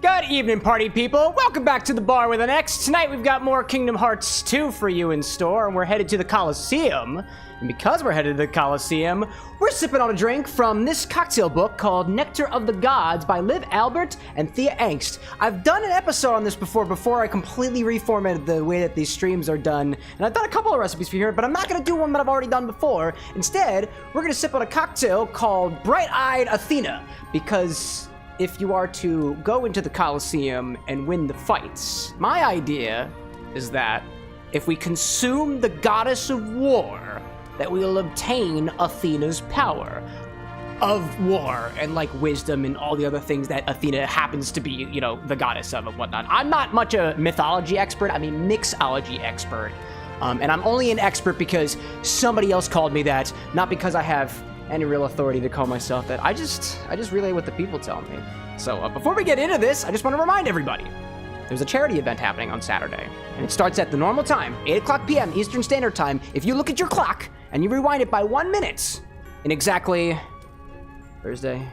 Good evening, party people. Welcome back to the bar with an X. Tonight we've got more Kingdom Hearts 2 for you in store, and we're headed to the Coliseum. And because we're headed to the Coliseum, we're sipping on a drink from this cocktail book called Nectar of the Gods by Liv Albert and Thea Engst. I've done an episode on this before I completely reformatted the way that these streams are done. And I've done a couple of recipes for here, but I'm not going to do one that I've already done before. Instead, we're going to sip on a cocktail called Bright-Eyed Athena, because if you are to go into the Coliseum and win the fights, my idea is that if we consume the goddess of war, that we will obtain Athena's power of war and like wisdom and all the other things that Athena happens to be, you know, the goddess of and whatnot. I'm not much a mythology expert, I'm a mixology expert. And I'm only an expert because somebody else called me that, not because I have any real authority to call myself that. I just relay what the people tell me. So before we get into this, I just want to remind everybody, there's a charity event happening on Saturday, and it starts at the normal time, 8 o'clock p.m. Eastern Standard Time. If you look at your clock and you rewind it by 1 minute, in exactly Thursday,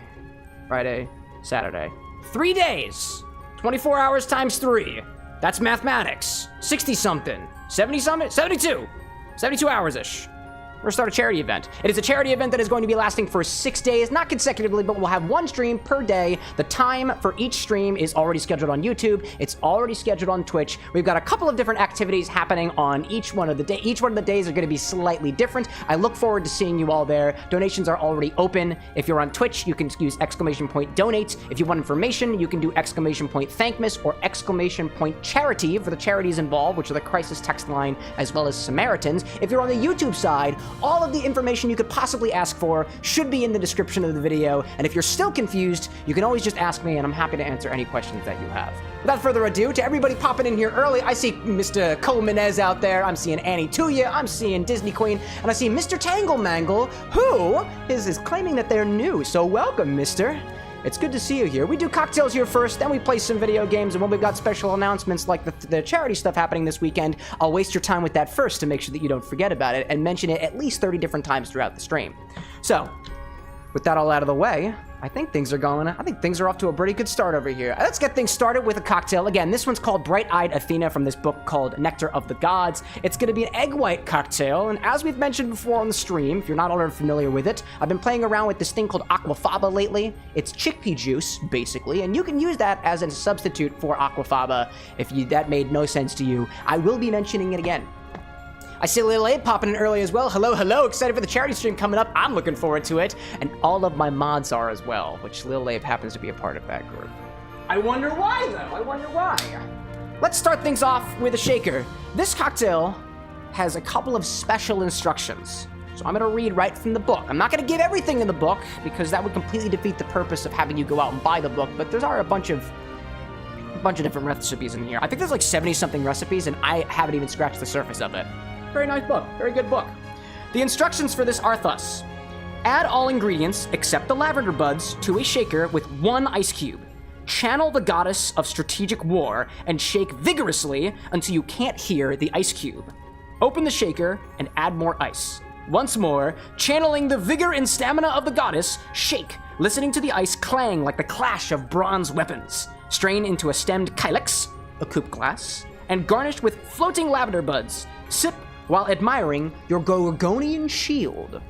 Friday, Saturday, 3 days, 24 hours times 3. That's mathematics. 60-something, 70-something, 72 hours-ish. We're gonna start a charity event. It is a charity event that is going to be lasting for 6 days, not consecutively, but we'll have one stream per day. The time for each stream is already scheduled on YouTube. It's already scheduled on Twitch. We've got a couple of different activities happening on each one of the days. Each one of the days are gonna be slightly different. I look forward to seeing you all there. Donations are already open. If you're on Twitch, you can use !donate. If you want information, you can do !thankmas or !charity for the charities involved, which are the Crisis Text Line, as well as Samaritans. If you're on the YouTube side, all of the information you could possibly ask for should be in the description of the video, and if you're still confused, you can always just ask me, and I'm happy to answer any questions that you have. Without further ado, to everybody popping in here early, I see Mr. Colemanez out there, I'm seeing Annie Tuya, I'm seeing Disney Queen, and I see Mr. Tangle Mangle, who is claiming that they're new, so welcome, mister. It's good to see you here. We do cocktails here first, then we play some video games, and when we've got special announcements like the charity stuff happening this weekend, I'll waste your time with that first to make sure that you don't forget about it and mention it at least 30 different times throughout the stream. So, with that all out of the way, I think things are off to a pretty good start over here. Let's get things started with a cocktail. Again, this one's called Bright-Eyed Athena from this book called Nectar of the Gods. It's gonna be an egg white cocktail, and as we've mentioned before on the stream, if you're not already familiar with it, I've been playing around with this thing called aquafaba lately. It's chickpea juice, basically, and you can use that as a substitute for aquafaba if that made no sense to you. I will be mentioning it again. I see Lil Abe popping in early as well. Hello, excited for the charity stream coming up. I'm looking forward to it. And all of my mods are as well, which Lil Abe happens to be a part of that group. I wonder why, though. I wonder why. Let's start things off with a shaker. This cocktail has a couple of special instructions. So I'm gonna read right from the book. I'm not gonna give everything in the book because that would completely defeat the purpose of having you go out and buy the book, but there are a bunch of different recipes in here. I think there's like 70-something recipes, and I haven't even scratched the surface of it. Very nice book. Very good book. The instructions for this are thus. Add all ingredients except the lavender buds to a shaker with 1 ice cube. Channel the goddess of strategic war and shake vigorously until you can't hear the ice cube. Open the shaker and add more ice. Once more, channeling the vigor and stamina of the goddess, shake, listening to the ice clang like the clash of bronze weapons. Strain into a stemmed kylix, a coupe glass, and garnish with floating lavender buds. Sip while admiring your Gorgonian shield.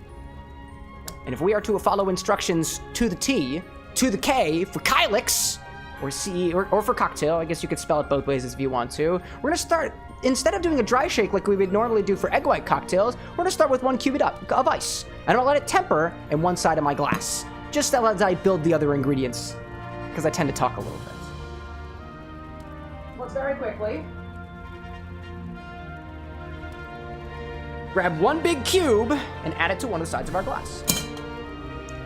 And if we are to follow instructions to the T, to the K for Kylix, or C, or for cocktail, I guess you could spell it both ways if you want to, we're gonna start, instead of doing a dry shake like we would normally do for egg white cocktails, we're gonna start with 1 cube of ice. And I'll let it temper in one side of my glass, just as I build the other ingredients, because I tend to talk a little bit. Let's very quickly grab 1 big cube and add it to one of the sides of our glass.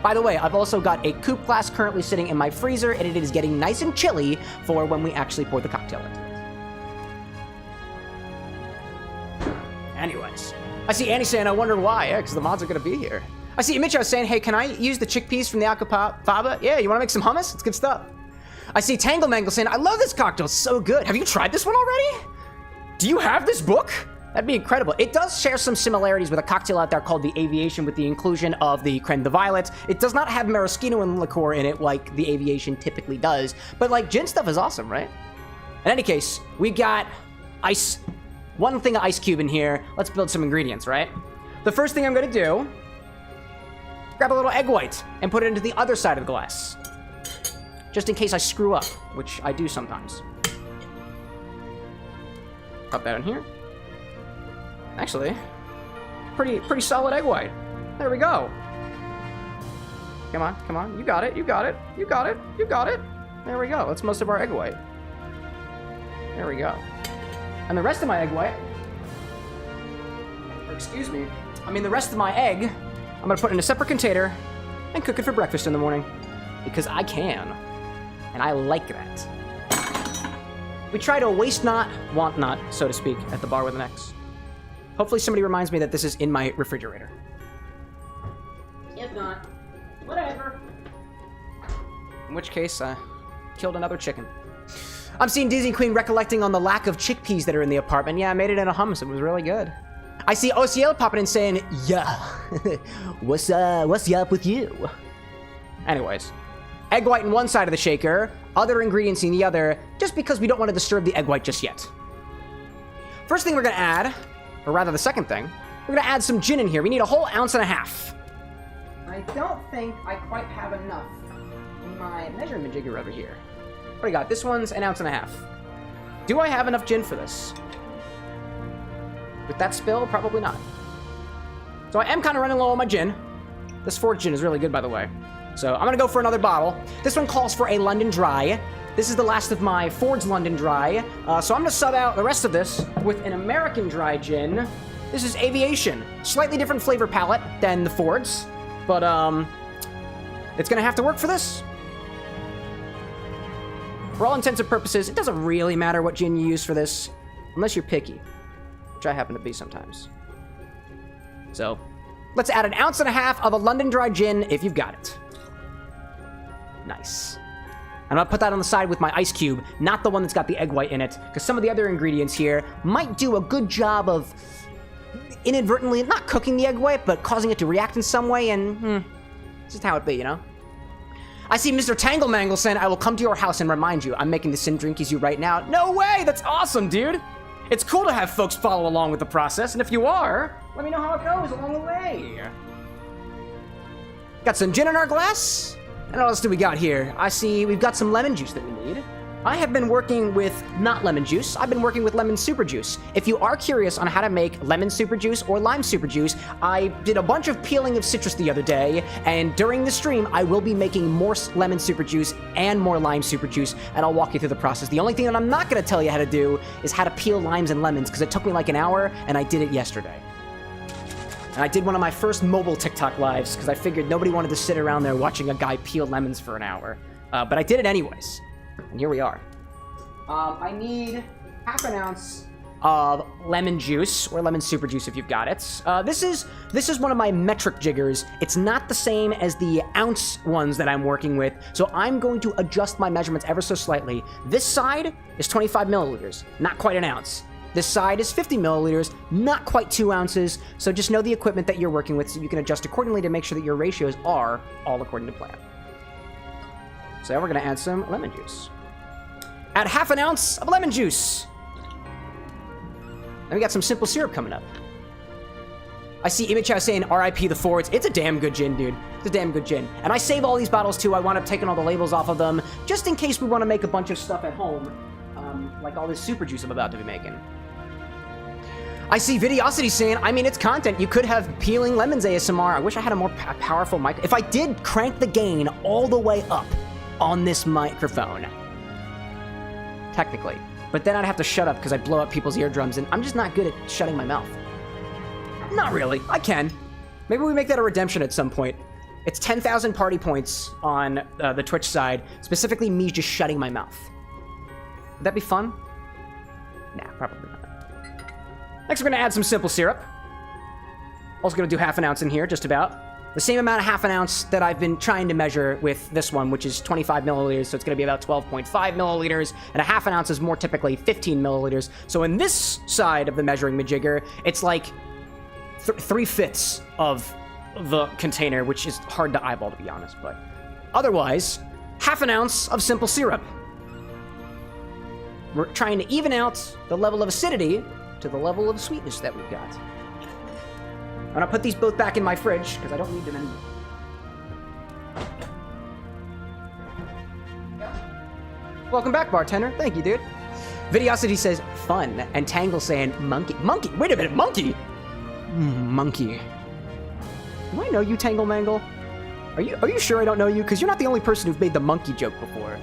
By the way, I've also got a coupe glass currently sitting in my freezer, and it is getting nice and chilly for when we actually pour the cocktail into it. Anyways, I see Annie saying, I wonder why. Yeah, because the mods are going to be here. I see Mitch saying, hey, can I use the chickpeas from the aquafaba? Yeah, you want to make some hummus? It's good stuff. I see Tangle Mangle saying, I love this cocktail, it's so good. Have you tried this one already? Do you have this book? That'd be incredible. It does share some similarities with a cocktail out there called the Aviation with the inclusion of the Crème de Violette. It does not have maraschino and liqueur in it like the Aviation typically does, but like gin stuff is awesome, right? In any case, we got ice, one thing of ice cube in here. Let's build some ingredients, right? The first thing I'm gonna do, grab a little egg white and put it into the other side of the glass. Just in case I screw up, which I do sometimes. Pop that in here. Actually, pretty solid egg white. There we go. Come on, come on. You got it, you got it, you got it, you got it. There we go. That's most of our egg white. There we go. And the rest of my egg white, or excuse me, the rest of my egg, I'm gonna put in a separate container and cook it for breakfast in the morning. Because I can. And I like that. We try to waste not, want not, so to speak, at the bar with an X. Hopefully somebody reminds me that this is in my refrigerator. If not, whatever. In which case, I killed another chicken. I'm seeing Disney Queen recollecting on the lack of chickpeas that are in the apartment. Yeah, I made it in a hummus. It was really good. I see OCL popping in saying, yeah, what's up with you? Anyways, egg white in one side of the shaker, other ingredients in the other, just because we don't want to disturb the egg white just yet. First thing we're gonna add, or rather the second thing, we're gonna add some gin in here. We need a whole ounce and a half. I don't think I quite have enough in my measurement jigger over here. What do you got? This one's an ounce and a half. Do I have enough gin for this? With that spill, probably not. So I am kind of running low on my gin. This Ford gin is really good, by the way. So I'm gonna go for another bottle. This one calls for a London Dry. This is the last of my Ford's London Dry. So I'm gonna sub out the rest of this with an American Dry gin. This is Aviation. Slightly different flavor palette than the Ford's, but it's gonna have to work for this. For all intents and purposes, it doesn't really matter what gin you use for this, unless you're picky, which I happen to be sometimes. So let's add an ounce and a half of a London Dry gin if you've got it. Nice. I'm gonna put that on the side with my ice cube, not the one that's got the egg white in it, because some of the other ingredients here might do a good job of inadvertently, not cooking the egg white, but causing it to react in some way, and just how it be, you know? I see Mr. Tangle Mangle saying, I will come to your house and remind you. I'm making the same drink as you right now. No way! That's awesome, dude! It's cool to have folks follow along with the process, and if you are, let me know how it goes along the way. Got some gin in our glass. And what else do we got here? I see we've got some lemon juice that we need. I have been working with not lemon juice. I've been working with lemon super juice. If you are curious on how to make lemon super juice or lime super juice, I did a bunch of peeling of citrus the other day, and during the stream, I will be making more lemon super juice and more lime super juice, and I'll walk you through the process. The only thing that I'm not going to tell you how to do is how to peel limes and lemons, because it took me like an hour, and I did it yesterday. And I did one of my first mobile TikTok lives, because I figured nobody wanted to sit around there watching a guy peel lemons for an hour. But I did it anyways. And here we are. I need half an ounce of lemon juice, or lemon super juice if you've got it. This is one of my metric jiggers. It's not the same as the ounce ones that I'm working with, so I'm going to adjust my measurements ever so slightly. This side is 25 milliliters, not quite an ounce. This side is 50 milliliters, not quite 2 ounces, so just know the equipment that you're working with so you can adjust accordingly to make sure that your ratios are all according to plan. So now we're going to add some lemon juice. Add half an ounce of lemon juice. Then we got some simple syrup coming up. I see Image House saying RIP the Fords. It's a damn good gin, dude. It's a damn good gin. And I save all these bottles too. I wind up taking all the labels off of them just in case we want to make a bunch of stuff at home. Like all this super juice I'm about to be making. I see Videosity saying, I mean, it's content. You could have peeling lemons ASMR. I wish I had a more powerful mic. If I did crank the gain all the way up on this microphone, technically. But then I'd have to shut up because I'd blow up people's eardrums, and I'm just not good at shutting my mouth. Not really. I can. Maybe we make that a redemption at some point. It's 10,000 party points on the Twitch side, specifically me just shutting my mouth. Would that be fun? Nah, probably not. Next, we're going to add some simple syrup. Also going to do half an ounce in here, just about. The same amount of half an ounce that I've been trying to measure with this one, which is 25 milliliters, so it's going to be about 12.5 milliliters, and a half an ounce is more typically 15 milliliters. So in this side of the measuring majigger, it's like 3/5 of the container, which is hard to eyeball, to be honest, but otherwise, half an ounce of simple syrup. We're trying to even out the level of acidity to the level of sweetness that we've got. I'm gonna put these both back in my fridge, because I don't need them anymore. Welcome back, bartender. Thank you, dude. Videosity says, fun, and Tangle saying, monkey. Monkey? Wait a minute, monkey? Monkey. Do I know you, Tangle Mangle? Are you sure I don't know you? Because you're not the only person who's made the monkey joke before.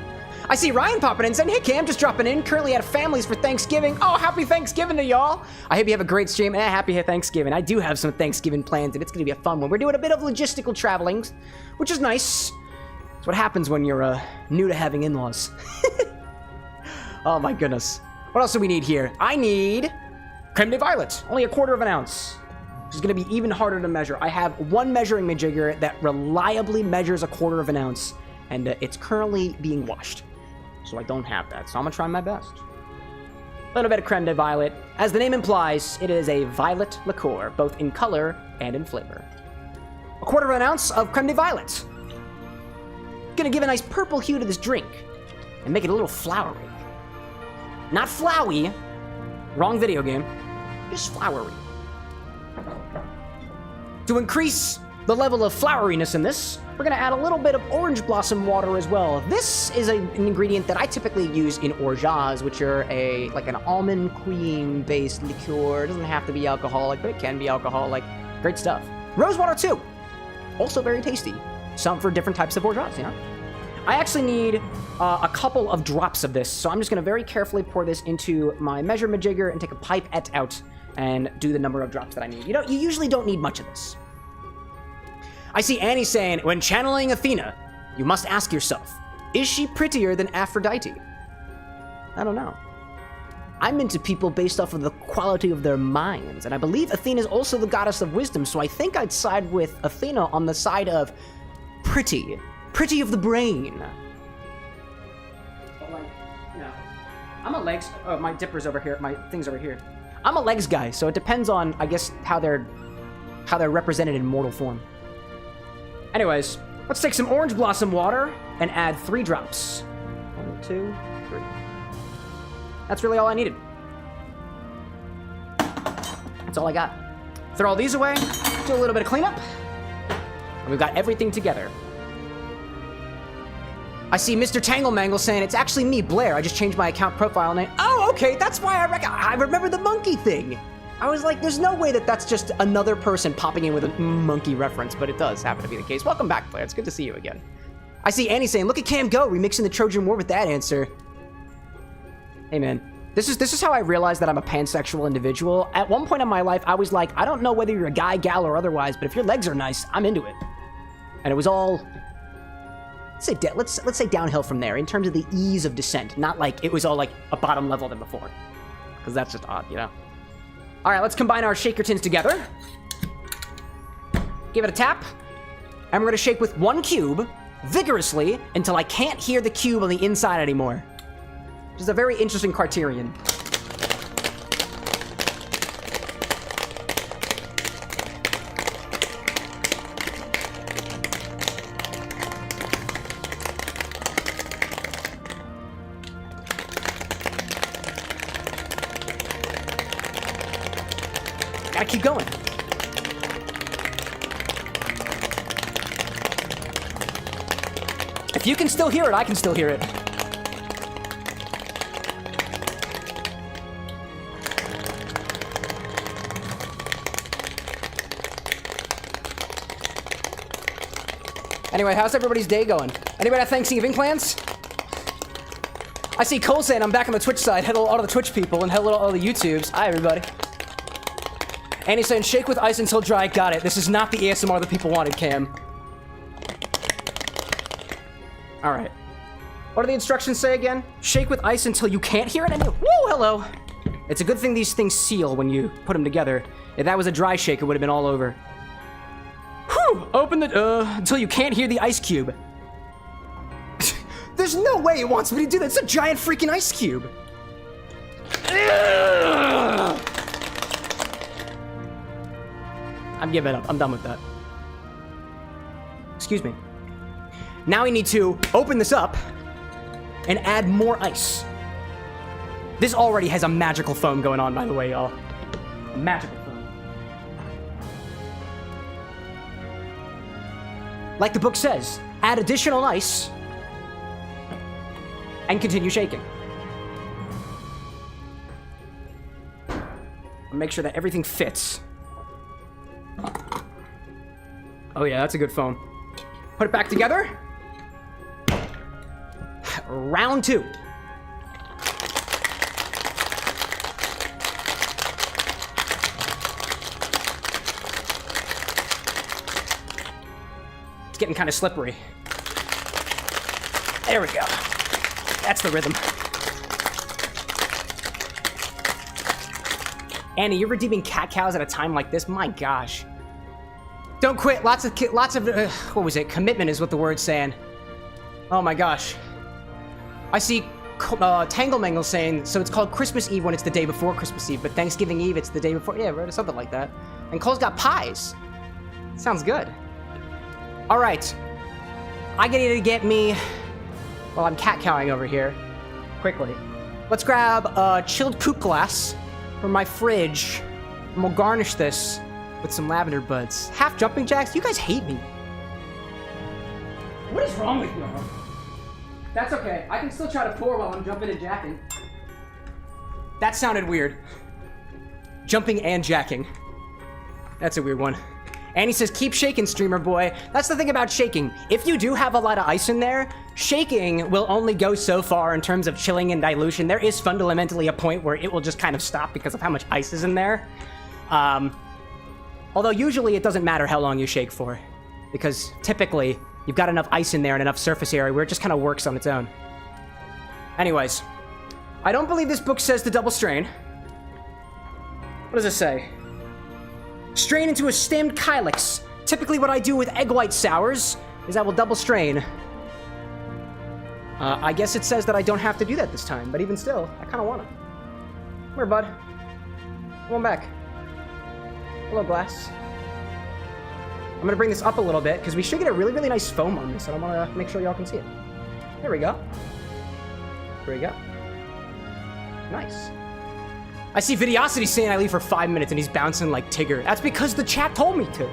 I see Ryan popping in saying, hey Cam, just dropping in. Currently out of families for Thanksgiving. Oh, happy Thanksgiving to y'all. I hope you have a great stream and happy Thanksgiving. I do have some Thanksgiving plans and it's going to be a fun one. We're doing a bit of logistical traveling, which is nice. It's what happens when you're new to having in-laws. Oh my goodness. What else do we need here? I need Crème de Violette. Only 1/4 ounce. Which is going to be even harder to measure. I have one measuring majigger that reliably measures 1/4 ounce. And it's currently being washed. So I don't have that. So I'm going to try my best. A little bit of Crème de Violette. As the name implies, it is a violet liqueur, both in color and in flavor. 1/4 ounce of Crème de Violette. Gonna give a nice purple hue to this drink. And make it a little flowery. Not flowy. Wrong video game. Just flowery. To increase the level of floweriness in this, we're gonna add a little bit of orange blossom water as well. This is an ingredient that I typically use in orgeats, which are like an almond cream based liqueur. It doesn't have to be alcoholic, but it can be alcoholic. Great stuff. Rose water too. Also very tasty. Some for different types of orgeats, you know? I actually need a couple of drops of this, so I'm just gonna very carefully pour this into my measure majigger and take a pipette out and do the number of drops that I need. You usually don't need much of this. I see Annie saying, when channeling Athena, you must ask yourself, is she prettier than Aphrodite? I don't know. I'm into people based off of the quality of their minds, and I believe Athena is also the goddess of wisdom, so I think I'd side with Athena on the side of pretty. Pretty of the brain. But like, you know, I'm a legs, oh, my dipper's over here, my thing's over here. I'm a legs guy, so it depends on, I guess, how they're represented in mortal form. Anyways, let's take some orange blossom water and add 3 drops. 1, 2, 3. That's really all I needed. That's all I got. Throw all these away, do a little bit of cleanup, and we've got everything together. I see Mr. Tanglemangle saying, it's actually me, Blair. I just changed my account profile name. Oh, okay, that's why I remember the monkey thing. I was like, there's no way that that's just another person popping in with a monkey reference, but it does happen to be the case. Welcome back, Blair. It's good to see you again. I see Annie saying, look at Cam go, remixing the Trojan War with that answer. Hey, man. This is how I realized that I'm a pansexual individual. At one point in my life, I was like, I don't know whether you're a guy, gal, or otherwise, but if your legs are nice, I'm into it. And it was all... Let's say downhill from there in terms of the ease of descent, not like it was all like a bottom level than before, because that's just odd, you know. All right, let's combine our shaker tins together. Give it a tap, and we're gonna shake with 1 cube vigorously until I can't hear the cube on the inside anymore. Which is a very interesting criterion. Gotta keep going. If you can still hear it, I can still hear it. Anyway, how's everybody's day going? Anybody have Thanksgiving plans? I see Cole saying I'm back on the Twitch side. Hello all of the Twitch people and hello all the YouTubes. Hi, everybody. And he's saying, shake with ice until dry. Got it. This is not the ASMR that people wanted, Cam. All right. What do the instructions say again? Shake with ice until you can't hear it anymore. Woo, hello. It's a good thing these things seal when you put them together. If that was a dry shake, it would have been all over. Whew. Open the, until you can't hear the ice cube. There's no way it wants me to do that. It's a giant freaking ice cube. I'm giving up. I'm done with that. Excuse me. Now we need to open this up and add more ice. This already has a magical foam going on, by the way, y'all. A magical foam. Like the book says, add additional ice and continue shaking. Make sure that everything fits. Oh yeah, that's a good foam. Put it back together. Round 2. It's getting kind of slippery. There we go. That's the rhythm. Annie, you're redeeming cat cows at a time like this? My gosh. Don't quit. Lots of, what was it? Commitment is what the word's saying. Oh my gosh. I see Tanglemangle saying, so it's called Christmas Eve when it's the day before Christmas Eve, but Thanksgiving Eve, it's the day before. Yeah, right, something like that. And Cole's got pies. Sounds good. All right. I need to get me, well, I'm cat cowing over here. Quickly. Let's grab a chilled poop glass from my fridge, and we'll garnish this with some lavender buds. Half jumping jacks? You guys hate me. What is wrong with you? That's okay. I can still try to pour while I'm jumping and jacking. That sounded weird. Jumping and jacking. That's a weird one. Annie says, keep shaking, streamer boy. That's the thing about shaking. If you do have a lot of ice in there, shaking will only go so far in terms of chilling and dilution. There is fundamentally a point where it will just kind of stop because of how much ice is in there. Although usually it doesn't matter how long you shake for, because typically you've got enough ice in there and enough surface area where it just kind of works on its own. Anyways, I don't believe this book says to double strain. What does it say? Strain into a stemmed kylix. Typically what I do with egg white sours is I will double strain. I guess it says that I don't have to do that this time, but even still, I kind of want to. Come here, bud. Come on back. Hello, glass. I'm going to bring this up a little bit, because we should get a really, really nice foam on this, and I want to make sure y'all can see it. There we go. There we go. Nice. I see Videosity saying I leave for 5 minutes, and he's bouncing like Tigger. That's because the chat told me to.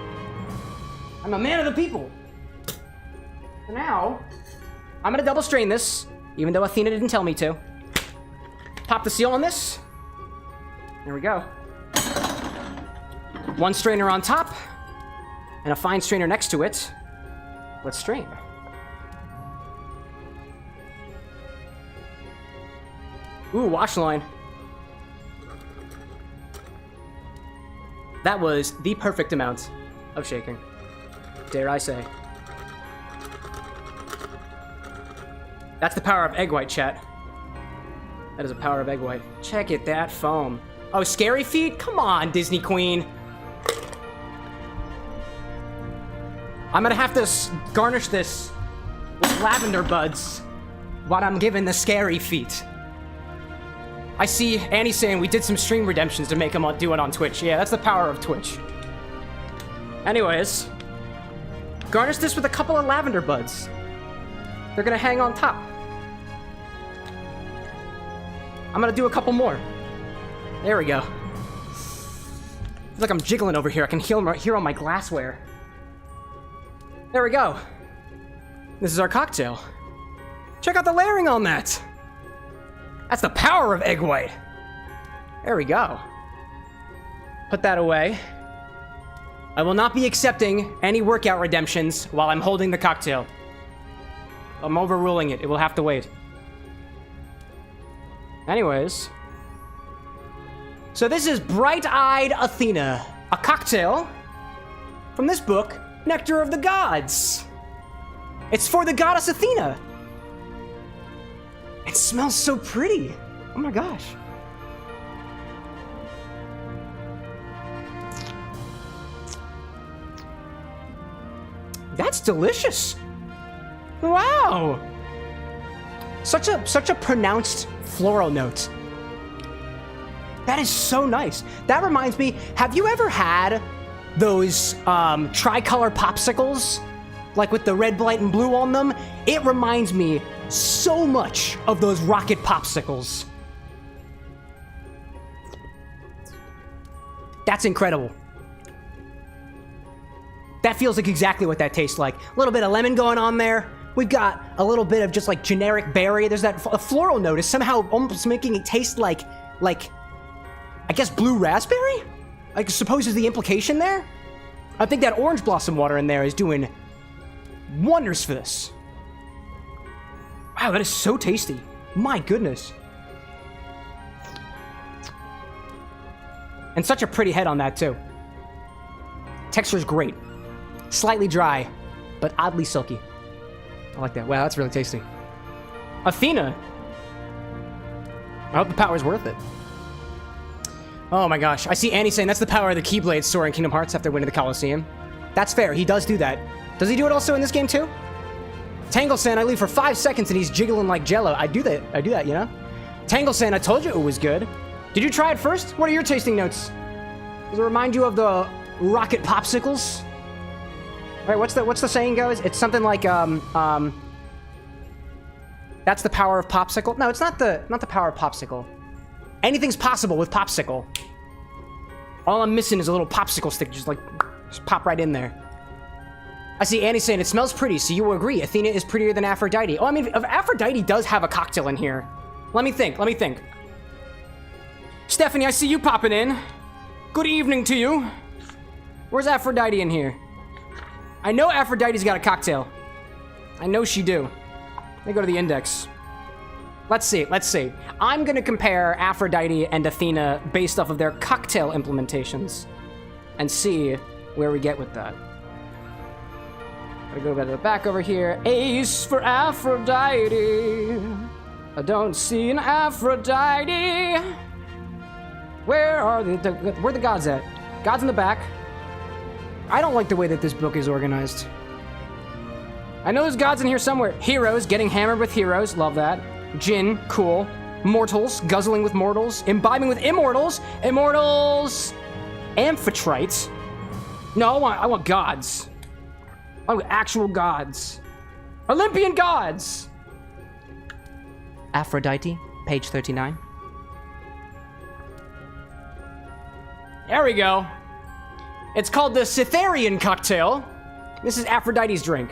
I'm a man of the people. So now, I'm going to double strain this, even though Athena didn't tell me to. Pop the seal on this. There we go. One strainer on top, and a fine strainer next to it. Let's strain. Ooh, wash line. That was the perfect amount of shaking, dare I say. That's the power of egg white, chat. That is the power of egg white. Check it, that foam. Oh, scary feet? Come on, Disney Queen. I'm gonna have to garnish this with lavender buds while I'm giving the scary feet. I see Annie saying we did some stream redemptions to make him do it on Twitch. Yeah, that's the power of Twitch. Anyways, garnish this with a couple of lavender buds. They're gonna hang on top. I'm gonna do a couple more. There we go. Feels like I'm jiggling over here. I can hear all my glassware. There we go. This is our cocktail. Check out the layering on that. That's the power of egg white. There we go. Put that away. I will not be accepting any workout redemptions while I'm holding the cocktail. I'm overruling it. It will have to wait. Anyways. So this is Bright-Eyed Athena, a cocktail from this book, Nectar of the Gods. It's for the goddess Athena. It smells so pretty. Oh my gosh. delicious. Wow. Such a pronounced floral note. That is so nice. That reminds me, have you ever had those tricolor popsicles? Like with the red, white, and blue on them? It reminds me so much of those rocket popsicles. That's incredible. That feels like exactly what that tastes like. A little bit of lemon going on there. We've got a little bit of just like generic berry. There's that floral note is somehow almost making it taste like, I guess blue raspberry? I suppose is the implication there? I think that orange blossom water in there is doing wonders for this. Wow, that is so tasty. My goodness. And such a pretty head on that too. Texture's great. Slightly dry, but oddly silky. I like that. Wow, that's really tasty. Athena. I hope the power's worth it. Oh my gosh. I see Annie saying that's the power of the Keyblade store in Kingdom Hearts after winning the Coliseum. That's fair. He does do that. Does he do it also in this game too? Tangle saying I leave for 5 seconds and he's jiggling like Jello. I do that, you know? Tangle saying I told you it was good. Did you try it first? What are your tasting notes? Does it remind you of the rocket popsicles? Right, what's the saying goes? It's something like that's the power of popsicle. No, it's not the power of popsicle. Anything's possible with popsicle. All I'm missing is a little popsicle stick, just pop right in there. I see Annie saying it smells pretty, so you will agree. Athena is prettier than Aphrodite. Oh, I mean, if Aphrodite does have a cocktail in here. Let me think. Stephanie, I see you popping in. Good evening to you. Where's Aphrodite in here? I know Aphrodite's got a cocktail. I know she do. Let me go to the index. Let's see. I'm gonna compare Aphrodite and Athena based off of their cocktail implementations and see where we get with that. Gotta go to the back over here. Ace for Aphrodite. I don't see an Aphrodite. Where are where the gods at? Gods in the back. I don't like the way that this book is organized. I know there's gods in here somewhere. Heroes, getting hammered with heroes. Love that. Jinn, cool. Mortals, guzzling with mortals. Imbibing with immortals. Immortals. Amphitrite. No, I want gods. I want actual gods. Olympian gods. Aphrodite, page 39. There we go. It's called the Cytherean cocktail. This is Aphrodite's drink.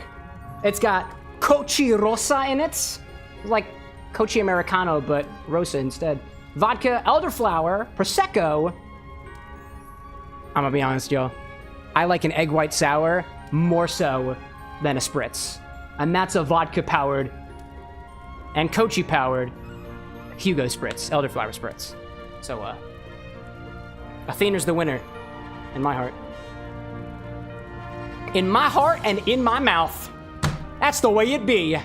It's got Cochi Rosa in it. It's like Cochi Americano, but Rosa instead. Vodka, elderflower, Prosecco. I'm gonna be honest, y'all. I like an egg white sour more so than a spritz. And that's a vodka-powered and Cochi-powered Hugo spritz, elderflower spritz. So, Athena's the winner in my heart. In my heart and in my mouth. That's the way it be.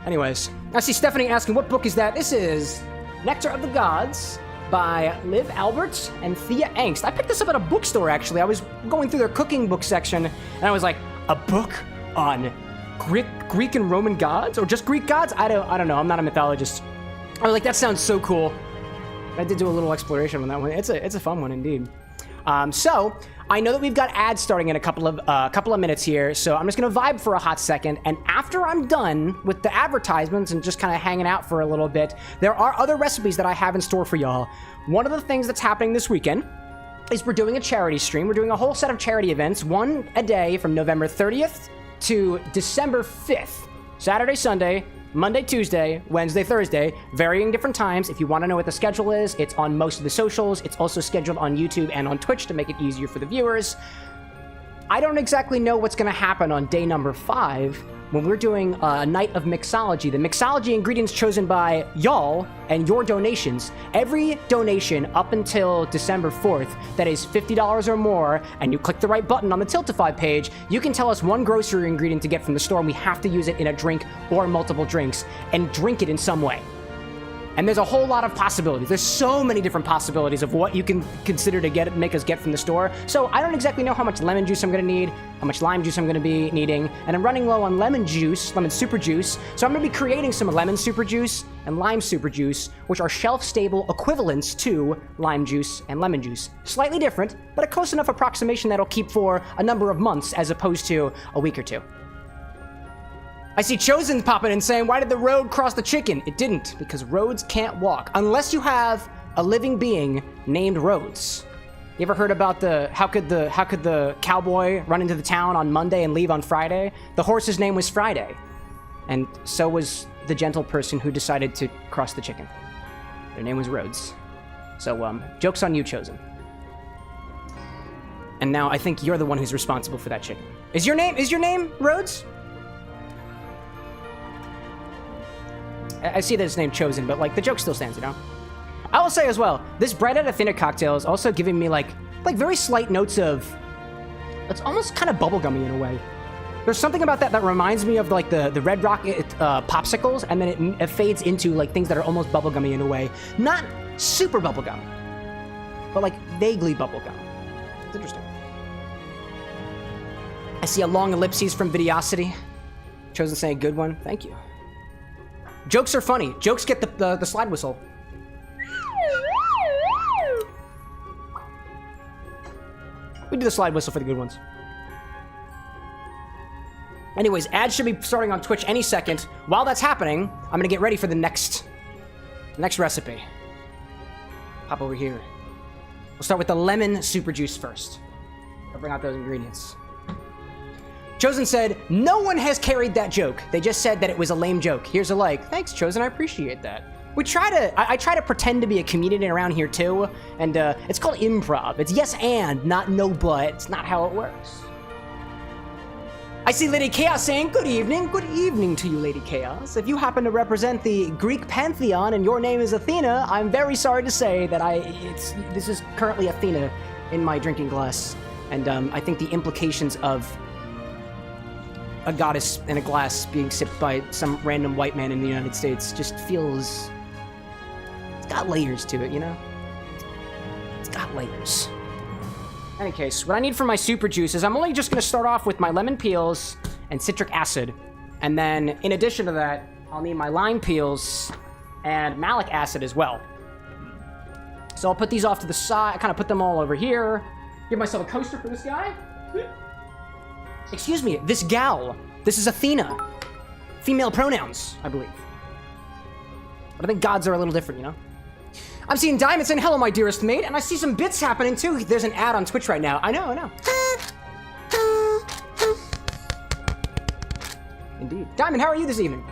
Anyways, I see Stephanie asking, what book is that? This is Nectar of the Gods by Liv Alberts and Thea Engst. I picked this up at a bookstore, actually. I was going through their cooking book section, and I was like, a book on Greek and Roman gods? Or just Greek gods? I don't know. I'm not a mythologist. I was like, that sounds so cool. I did do a little exploration on that one. It's a fun one, indeed. So I know that we've got ads starting in a couple of minutes here, so I'm just gonna vibe for a hot second, and after I'm done with the advertisements and just kind of hanging out for a little bit, there are other recipes that I have in store for y'all. One of the things that's happening this weekend is we're doing a charity stream. We're doing a whole set of charity events, one a day from November 30th to December 5th. Saturday, Sunday, Monday, Tuesday, Wednesday, Thursday, varying different times. If you want to know what the schedule is, it's on most of the socials. It's also scheduled on YouTube and on Twitch to make it easier for the viewers. I don't exactly know what's going to happen on day number 5 when we're doing a night of mixology. The mixology ingredients chosen by y'all and your donations. Every donation up until December 4th that is $50 or more, and you click the right button on the Tiltify page, you can tell us one grocery ingredient to get from the store, and we have to use it in a drink or multiple drinks and drink it in some way. And there's a whole lot of possibilities. There's so many different possibilities of what you can consider to make us get from the store. So I don't exactly know how much lemon juice I'm gonna need, how much lime juice I'm gonna be needing, and I'm running low on lemon juice, lemon super juice. So I'm gonna be creating some lemon super juice and lime super juice, which are shelf-stable equivalents to lime juice and lemon juice. Slightly different, but a close enough approximation that'll keep for a number of months as opposed to a week or two. I see Chosen popping in saying, why did the road cross the chicken? It didn't, because roads can't walk. Unless you have a living being named Rhodes. You ever heard about how could the cowboy run into the town on Monday and leave on Friday? The horse's name was Friday. And so was the gentle person who decided to cross the chicken. Their name was Rhodes. So, joke's on you, Chosen. And now I think you're the one who's responsible for that chicken. Is your name Rhodes? I see that it's named Chosen, but, like, the joke still stands, you know? I will say as well, this Bright at Athena cocktail is also giving me, like very slight notes of... It's almost kind of bubblegummy in a way. There's something about that reminds me of, like, the Red Rock popsicles, and then it fades into, like, things that are almost bubblegummy in a way. Not super bubblegum, but, like, vaguely bubblegum. It's interesting. I see a long ellipses from Videosity. Chosen saying, good one. Thank you. Jokes are funny. Jokes get the slide whistle. We do the slide whistle for the good ones. Anyways, ads should be starting on Twitch any second. While that's happening, I'm gonna get ready for the next recipe. Pop over here. We'll start with the lemon super juice first. I'll bring out those ingredients. Chosen said, no one has carried that joke. They just said that it was a lame joke. Here's a like. Thanks, Chosen, I appreciate that. I try to pretend to be a comedian around here too, and it's called improv. It's yes and, not no but. It's not how it works. I see Lady Chaos saying, good evening to you, Lady Chaos. If you happen to represent the Greek pantheon and your name is Athena, I'm very sorry to say that this is currently Athena in my drinking glass, and I think the implications of a goddess in a glass being sipped by some random white man in the United States just feels... It's got layers to it, you know? It's got layers. In any case, what I need for my super juice is I'm only just going to start off with my lemon peels and citric acid. And then, in addition to that, I'll need my lime peels and malic acid as well. So I'll put these off to the side, kind of put them all over here. Give myself a coaster for this guy. Excuse me, this gal. This is Athena. Female pronouns, I believe. But I think gods are a little different, you know? I'm seeing Diamond saying, hello, my dearest mate, and I see some bits happening, too. There's an ad on Twitch right now. I know. Indeed. Diamond, how are you this evening?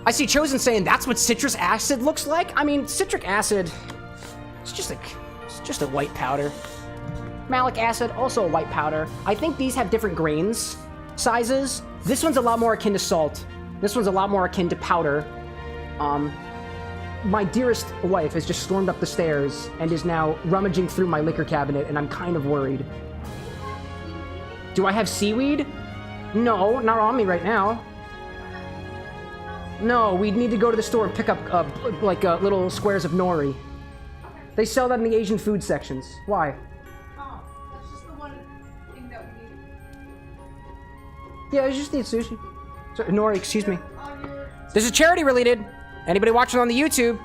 I see Chosen saying, that's what citrus acid looks like? I mean, citric acid, it's just a white powder. Malic acid, also a white powder. I think these have different grains, sizes. This one's a lot more akin to salt. This one's a lot more akin to powder. My dearest wife has just stormed up the stairs and is now rummaging through my liquor cabinet, and I'm kind of worried. Do I have seaweed? No, not on me right now. No, we need to go to the store and pick up, little squares of nori. They sell that in the Asian food sections. Why? Yeah, I just need sushi. Sorry, nori, excuse me. This is charity related. Anybody watching on the YouTube,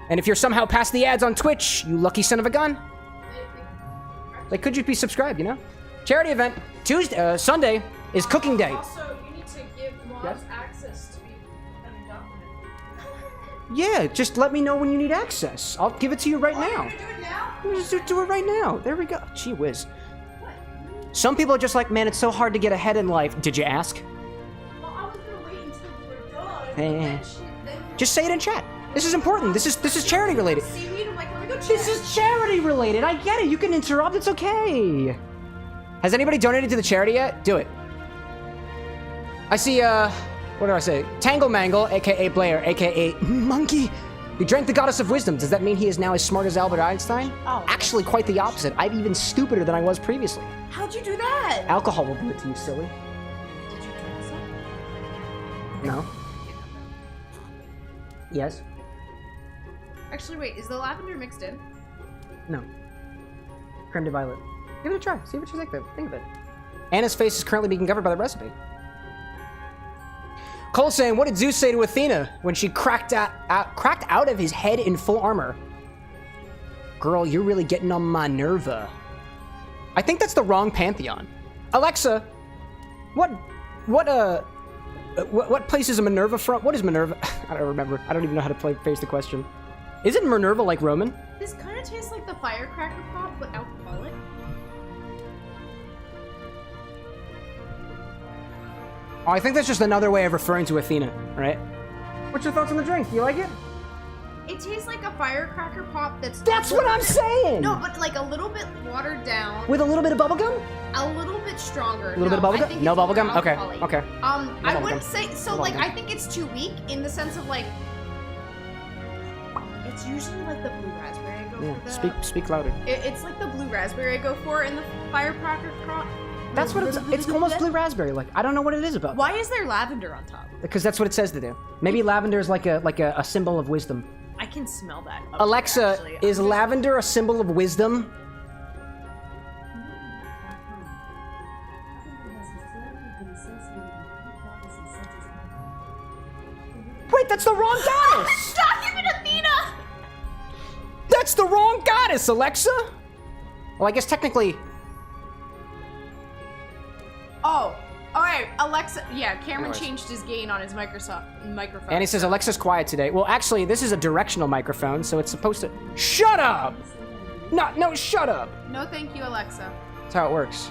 and if you're somehow past the ads on Twitch, you lucky son of a gun. Like, could you be subscribed, you know? Charity event. Sunday is cooking day. Also, you need to give mobs access to be undocumented. Yeah, just let me know when you need access. I'll give it to you right now. You're gonna do it now? Just do it right now. There we go. Gee whiz. Some people are just like, man, it's so hard to get ahead in life. Did you ask? Well, I was gonna wait until you were done. Hey. Just say it in chat. This is important. This is charity related. Seaweed, I'm like, let me go check. This is charity related. I get it. You can interrupt. It's okay. Has anybody donated to the charity yet? Do it. I see, what do I say? Tangle Mangle, aka Blair, aka Monkey. He drank the goddess of wisdom. Does that mean he is now as smart as Albert Einstein? Oh. Actually, quite the opposite. I'm even stupider than I was previously. How'd you do that? Alcohol will do it to you, silly. Did you drink some? No. Yes. Actually, wait, is the lavender mixed in? No. Crème de Violette. Give it a try. See what you think of it. Anna's face is currently being covered by the recipe. Cole saying, what did Zeus say to Athena when she cracked out of his head in full armor? Girl, you're really getting on my nerva. I think that's the wrong pantheon. Alexa, what place is a Minerva from? What is Minerva? I don't remember. I don't even know how to face the question. Isn't Minerva like Roman? This kind of tastes like the firecracker pop, but alcoholic. Oh, I think that's just another way of referring to Athena, right? What's your thoughts on the drink? Do you like it? It tastes like a firecracker pop that's... That's what I'm saying! No, but like a little bit watered down. With a little bit of bubblegum? A little bit stronger. A little bit of bubblegum? No bubblegum? Okay, okay. I wouldn't say... So, like, I think it's too weak in the sense of, like... It's usually like the blue raspberry I go for the... Speak louder. It's like the blue raspberry I go for in the firecracker crop. That's what it's almost blue raspberry. Like, I don't know what it is about. Why is there lavender on top? Because that's what it says to do. Maybe lavender is like a symbol of wisdom. I can smell that. Alexa, is lavender a symbol of wisdom? Wait, that's the wrong goddess! Document Athena! That's the wrong goddess, Alexa! Well, I guess technically... Oh, alright, Alexa. Yeah, Cameron changed his gain on his microphone. And he says, Alexa's quiet today. Well, actually, this is a directional microphone, so it's supposed to... Shut up! No, shut up! No, thank you, Alexa. That's how it works.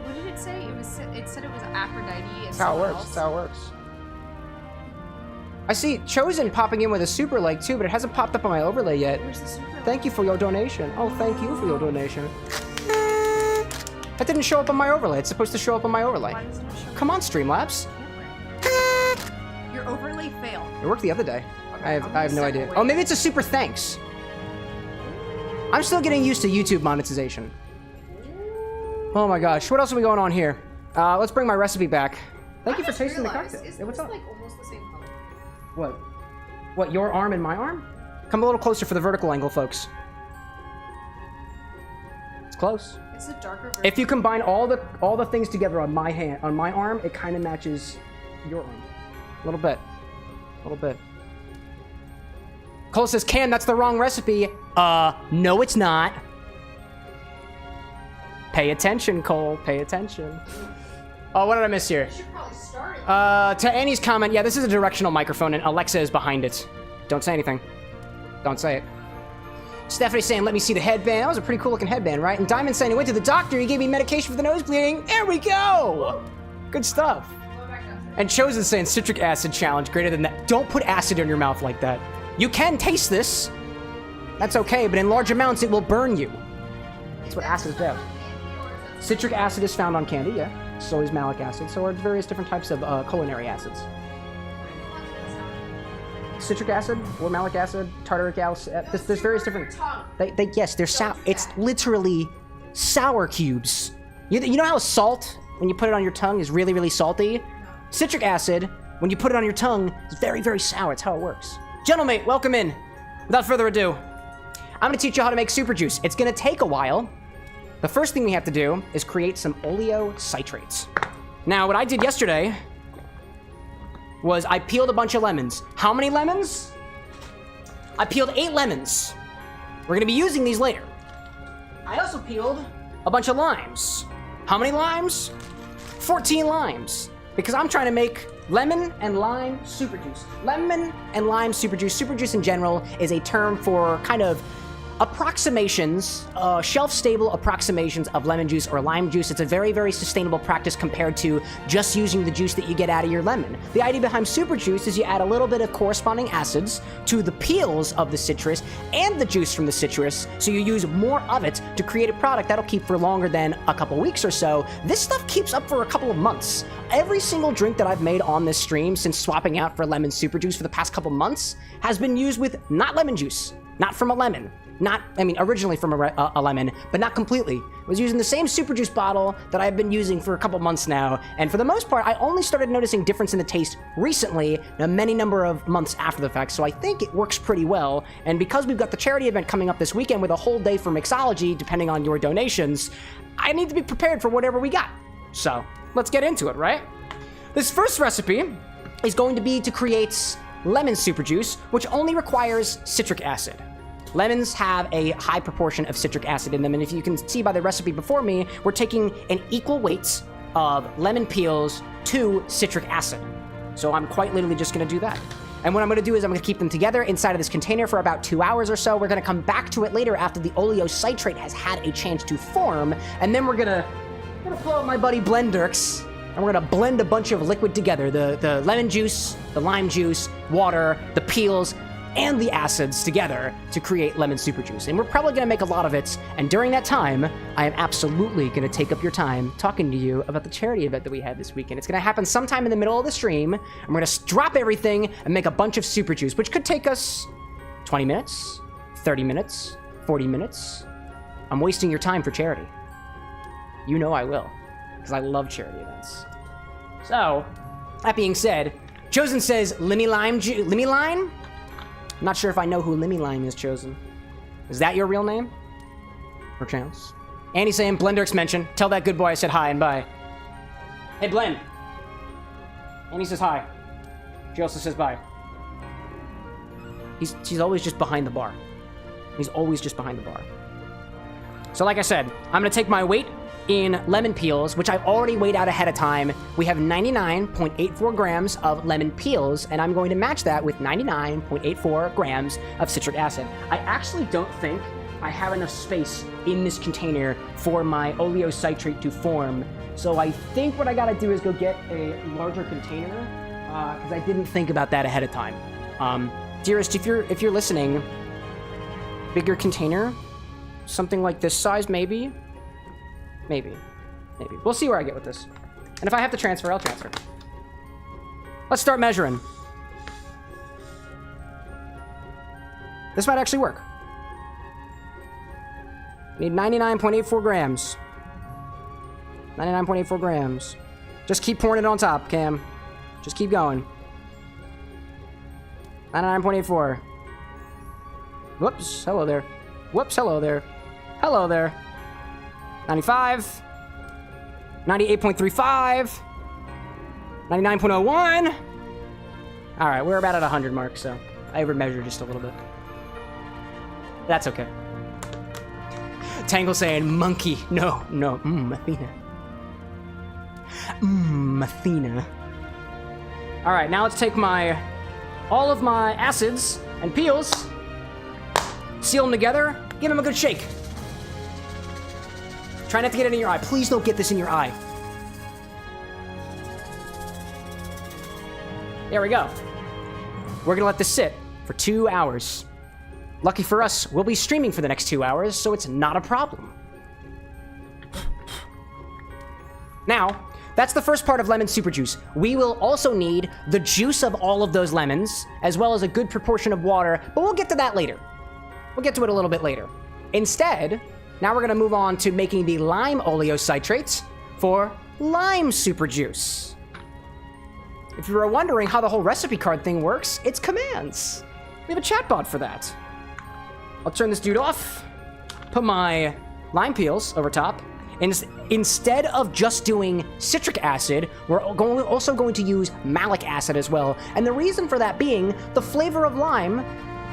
What did it say? It said it was Aphrodite. That's how it works. That's how it works. I see Chosen popping in with a super like too, but it hasn't popped up on my overlay yet. Where's the super Thank you for your donation. Oh, thank you for your donation. That didn't show up on my overlay. It's supposed to show up on my overlay. Why doesn't it show Come on, Streamlabs. Your overlay failed. It worked the other day. Okay, I have no idea. Oh, maybe it's a super thanks. I'm still getting used to YouTube monetization. Oh my gosh, what else are we going on here? Let's bring my recipe back. Thank you for tasting the cocktail. Hey, what's up? Like almost the same color. What? What, your arm and my arm? Come a little closer for the vertical angle, folks. It's close. It's a darker version. If you combine all the things together on my arm, it kind of matches your arm. A little bit. A little bit. Cole says, Cam, that's the wrong recipe. No, it's not. Pay attention, Cole. Pay attention. Oh, what did I miss here? You should probably start it. To Annie's comment, yeah, this is a directional microphone, and Alexa is behind it. Don't say anything. Don't say it. Stephanie saying, let me see the headband. That was a pretty cool looking headband, right? And Diamond saying, I went to the doctor, he gave me medication for the nose bleeding. There we go! Good stuff. And Chosen saying, citric acid challenge, greater than that. Don't put acid in your mouth like that. You can taste this. That's okay, but in large amounts, it will burn you. That's what acids do. Citric acid is found on candy, yeah. So is malic acid. So are various different types of culinary acids. Citric acid or malic acid, tartaric acid. There's various different. Yes, they're sour. It's literally sour cubes. You know how salt, when you put it on your tongue, is really, really salty? Citric acid, when you put it on your tongue, is very, very sour. It's how it works. Gentlemen, welcome in. Without further ado, I'm going to teach you how to make super juice. It's going to take a while. The first thing we have to do is create some oleocitrates. Now, what I did yesterday was I peeled a bunch of lemons. How many lemons? I peeled 8 lemons. We're gonna be using these later. I also peeled a bunch of limes. How many limes? 14 limes. Because I'm trying to make lemon and lime super juice. Lemon and lime super juice. Super juice in general is a term for kind of approximations, shelf-stable approximations of lemon juice or lime juice. It's a very, very sustainable practice compared to just using the juice that you get out of your lemon. The idea behind super juice is you add a little bit of corresponding acids to the peels of the citrus and the juice from the citrus, so you use more of it to create a product that'll keep for longer than a couple weeks or so. This stuff keeps up for a couple of months. Every single drink that I've made on this stream since swapping out for lemon super juice for the past couple months has been used with not lemon juice, not from a lemon, originally from a lemon, but not completely. I was using the same super juice bottle that I've been using for a couple months now, and for the most part, I only started noticing difference in the taste recently, a many number of months after the fact, so I think it works pretty well. And because we've got the charity event coming up this weekend with a whole day for mixology, depending on your donations, I need to be prepared for whatever we got. So, let's get into it, right? This first recipe is going to be to create lemon super juice, which only requires citric acid. Lemons have a high proportion of citric acid in them, and if you can see by the recipe before me, we're taking an equal weights of lemon peels to citric acid. So I'm quite literally just gonna do that. And what I'm gonna do is I'm gonna keep them together inside of this container for about 2 hours or so. We're gonna come back to it later after the oleocitrate has had a chance to form, and then we're gonna pull out my buddy Blenderx, and we're gonna blend a bunch of liquid together. The lemon juice, the lime juice, water, the peels, and the acids together to create lemon super juice. And we're probably gonna make a lot of it, and during that time, I am absolutely gonna take up your time talking to you about the charity event that we had this weekend. It's gonna happen sometime in the middle of the stream, and we're gonna drop everything and make a bunch of super juice, which could take us 20 minutes, 30 minutes, 40 minutes. I'm wasting your time for charity. You know I will, because I love charity events. So, that being said, Chosen says Limmy Lime? I'm not sure if I know who Limmy Lime is, Chosen. Is that your real name? Perchance. Andy's saying Blenderx mention. Tell that good boy I said hi and bye. Hey, Blend. Andy says hi. She also says bye. She's always just behind the bar. He's always just behind the bar. So like I said, I'm gonna take my weight in lemon peels, which I've already weighed out ahead of time. We have 99.84 grams of lemon peels, and I'm going to match that with 99.84 grams of citric acid. I actually don't think I have enough space in this container for my oleocitrate to form, so I think what I gotta do is go get a larger container, because I didn't think about that ahead of time. Dearest, if you're listening, bigger container, something like this size, maybe. Maybe. We'll see where I get with this. And if I have to transfer, I'll transfer. Let's start measuring. This might actually work. Need 99.84 grams. 99.84 grams. Just keep pouring it on top, Cam. Just keep going. 99.84. Whoops, hello there. Whoops, hello there. Hello there. 95, 98.35, 99.01. All right, we're about at 100 mark, so I overmeasured just a little bit. That's okay. Tangle saying monkey. No. Athena. Athena. All right, now let's take all of my acids and peels, seal them together, give them a good shake. Try not to get it in your eye. Please don't get this in your eye. There we go. We're gonna let this sit for 2 hours. Lucky for us, we'll be streaming for the next 2 hours, so it's not a problem. Now, that's the first part of lemon super juice. We will also need the juice of all of those lemons, as well as a good proportion of water, but we'll get to that later. We'll get to it a little bit later. Instead, now we're gonna move on to making the lime oleocitrates for lime super juice. If you were wondering how the whole recipe card thing works, it's commands. We have a chatbot for that. I'll turn this dude off, put my lime peels over top, and instead of just doing citric acid, we're also going to use malic acid as well. And the reason for that being, the flavor of lime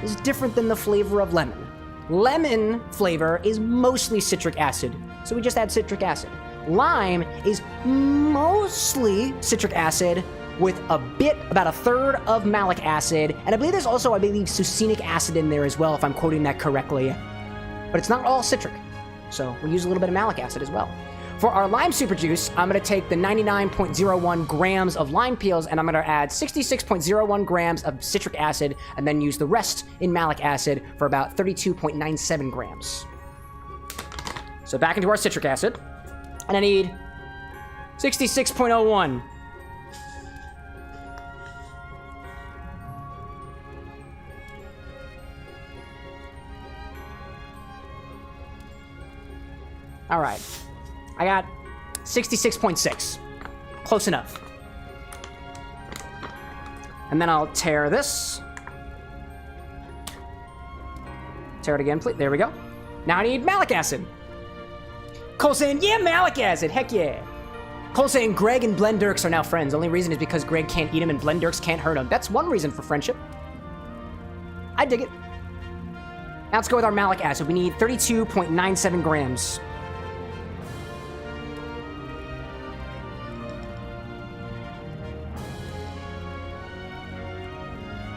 is different than the flavor of lemon. Lemon flavor is mostly citric acid, so we just add citric acid. Lime is mostly citric acid with about a third of malic acid, and I believe there's also, succinic acid in there as well, if I'm quoting that correctly. But it's not all citric, so we'll use a little bit of malic acid as well. For our lime super juice, I'm gonna take the 99.01 grams of lime peels, and I'm gonna add 66.01 grams of citric acid, and then use the rest in malic acid for about 32.97 grams. So back into our citric acid, and I need 66.01. All right. I got 66.6. Close enough. And then I'll tear this. Tear it again, please. There we go. Now I need Malic Acid. Cole saying, yeah, Malic Acid. Heck yeah. Cole saying Greg and Blendirks are now friends. Only reason is because Greg can't eat him and Blendirks can't hurt him. That's one reason for friendship. I dig it. Now let's go with our Malic Acid. We need 32.97 grams.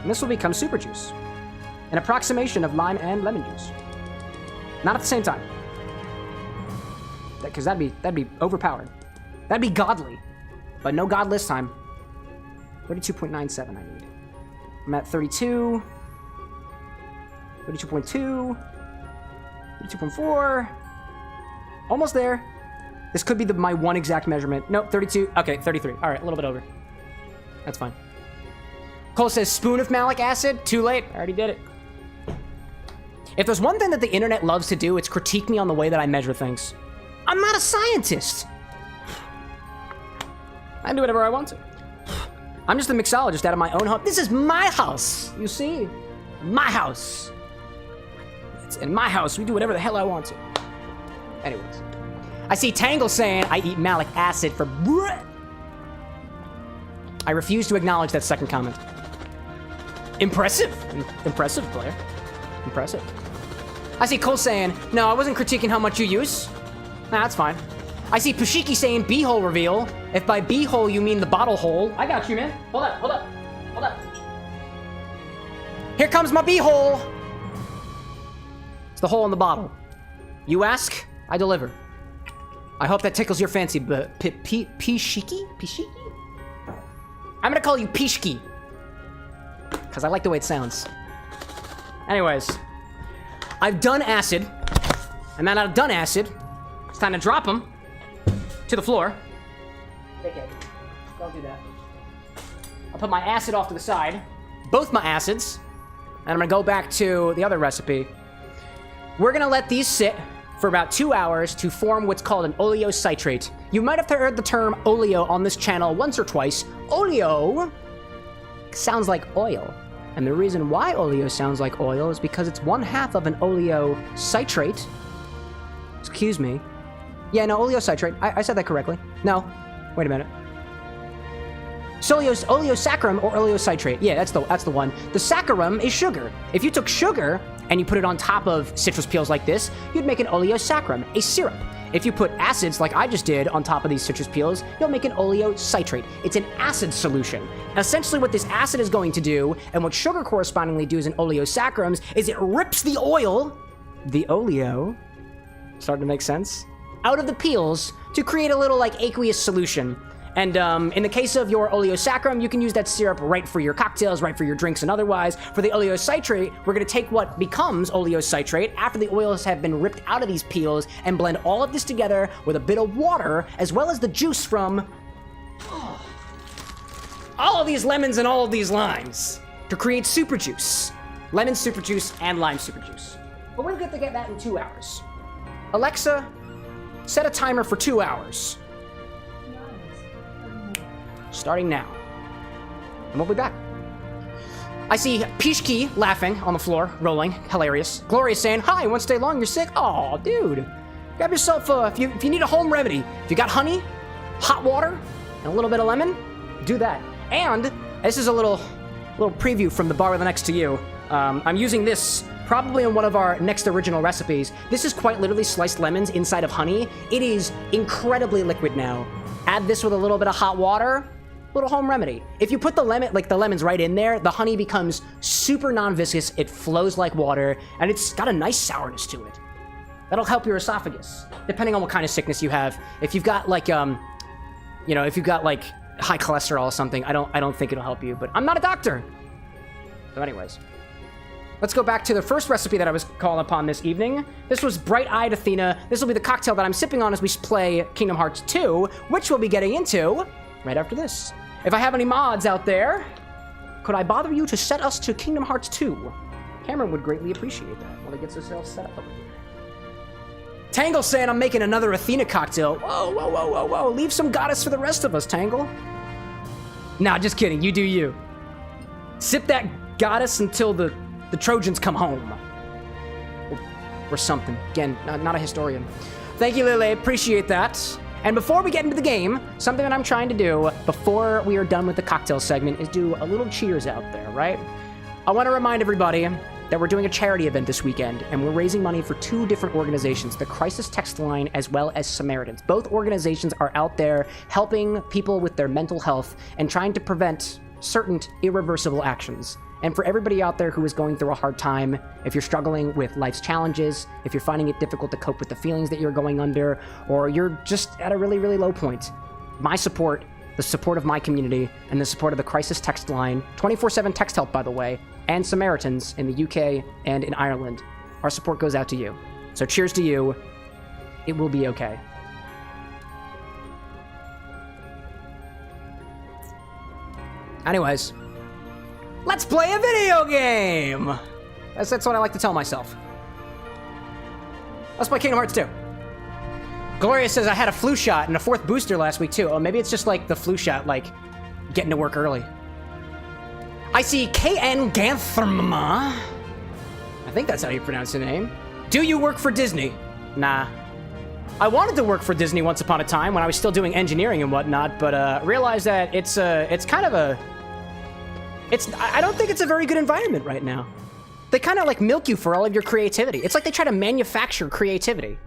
And this will become super juice. An approximation of lime and lemon juice. Not at the same time. Because that'd be overpowered. That'd be godly. But no god this time. 32.97 I need. I'm at 32. 32.2. 32.4. Almost there. This could be my one exact measurement. Nope, 32. Okay, 33. All right, a little bit over. That's fine. Cole says, spoon of Malic Acid? Too late. I already did it. If there's one thing that the internet loves to do, it's critique me on the way that I measure things. I'm not a scientist. I can do whatever I want to. I'm just a mixologist out of my own home. This is my house, you see? My house. It's in my house. We do whatever the hell I want to. Anyways. I see Tangle saying, I eat Malic Acid for bread. I refuse to acknowledge that second comment. Impressive. Impressive, player. Impressive. I see Cole saying, no, I wasn't critiquing how much you use. Nah, that's fine. I see Pushiki saying beehole reveal. If by beehole you mean the bottle hole. I got you, man. Hold up, hold up, hold up. Here comes my beehole. It's the hole in the bottle. You ask, I deliver. I hope that tickles your fancy, but Pishiki? Pishiki? I'm gonna call you Pishki. Because I like the way it sounds. Anyways. I've done acid. And now that I've done acid, it's time to drop them to the floor. Okay, don't do that. I'll put my acid off to the side. Both my acids. And I'm gonna go back to the other recipe. We're gonna let these sit for about 2 hours to form what's called an oleocitrate. You might have heard the term oleo on this channel once or twice. Oleo sounds like oil. And the reason why oleo sounds like oil is because it's 1/2 of an oleocitrate. Excuse me. Yeah, no, oleocitrate. I said that correctly. No. Wait a minute. Oleosaccharum or oleocitrate. Yeah, that's the one. The saccharum is sugar. If you took sugar and you put it on top of citrus peels like this, you'd make an oleosaccharum, a syrup. If you put acids, like I just did, on top of these citrus peels, you'll make an oleocitrate. It's an acid solution. Essentially what this acid is going to do, and what sugar correspondingly does in oleosaccharums, is it rips the oil, the oleo, starting to make sense, out of the peels to create a little, like, aqueous solution. And in the case of your oleosaccharum, you can use that syrup right for your cocktails, right for your drinks and otherwise. For the oleocitrate, we're going to take what becomes oleocitrate after the oils have been ripped out of these peels and blend all of this together with a bit of water, as well as the juice from all of these lemons and all of these limes to create super juice. Lemon super juice and lime super juice. But we're going to get that in 2 hours. Alexa, set a timer for 2 hours. Starting now. And we'll be back. I see Pishki laughing on the floor, rolling, hilarious. Gloria saying, hi, want to stay long? You're sick? Aw, dude. Grab yourself, if you need a home remedy, if you got honey, hot water, and a little bit of lemon, do that. And this is a little preview from the bar with an X to you. I'm using this probably in one of our next original recipes. This is quite literally sliced lemons inside of honey. It is incredibly liquid now. Add this with a little bit of hot water. Little home remedy. If you put the lemons right in there, the honey becomes super non-viscous, it flows like water, and it's got a nice sourness to it. That'll help your esophagus, depending on what kind of sickness you have. If you've got like, if you've got like high cholesterol or something, I don't think it'll help you, but I'm not a doctor. So anyways, let's go back to the first recipe that I was calling upon this evening. This was Bright-Eyed Athena. This will be the cocktail that I'm sipping on as we play Kingdom Hearts 2, which we'll be getting into right after this. If I have any mods out there, could I bother you to set us to Kingdom Hearts 2? Cameron would greatly appreciate that while he gets himself set up over here. Tangle saying I'm making another Athena cocktail. Whoa, whoa, whoa, whoa, whoa. Leave some goddess for the rest of us, Tangle. Nah, just kidding. You do you. Sip that goddess until the Trojans come home. Or something. Again, not a historian. Thank you, Lily. Appreciate that. And before we get into the game, something that I'm trying to do before we are done with the cocktail segment is do a little cheers out there, right? I want to remind everybody that we're doing a charity event this weekend, and we're raising money for 2 different organizations, the Crisis Text Line as well as Samaritans. Both organizations are out there helping people with their mental health and trying to prevent certain irreversible actions. And for everybody out there who is going through a hard time, if you're struggling with life's challenges, if you're finding it difficult to cope with the feelings that you're going under, or you're just at a really, really low point, my support, the support of my community, and the support of the Crisis Text Line, 24/7 text help, by the way, and Samaritans in the UK and in Ireland, our support goes out to you. So cheers to you. It will be okay. Anyways, let's play a video game! That's what I like to tell myself. Let's play Kingdom Hearts 2. Gloria says I had a flu shot and a 4th booster last week too. Oh, maybe it's just like the flu shot, like getting to work early. I see KN Gantherma. I think that's how you pronounce the name. Do you work for Disney? Nah. I wanted to work for Disney once upon a time when I was still doing engineering and whatnot, but realized that it's kind of a... I don't think it's a very good environment right now. They kind of like milk you for all of your creativity. It's like they try to manufacture creativity.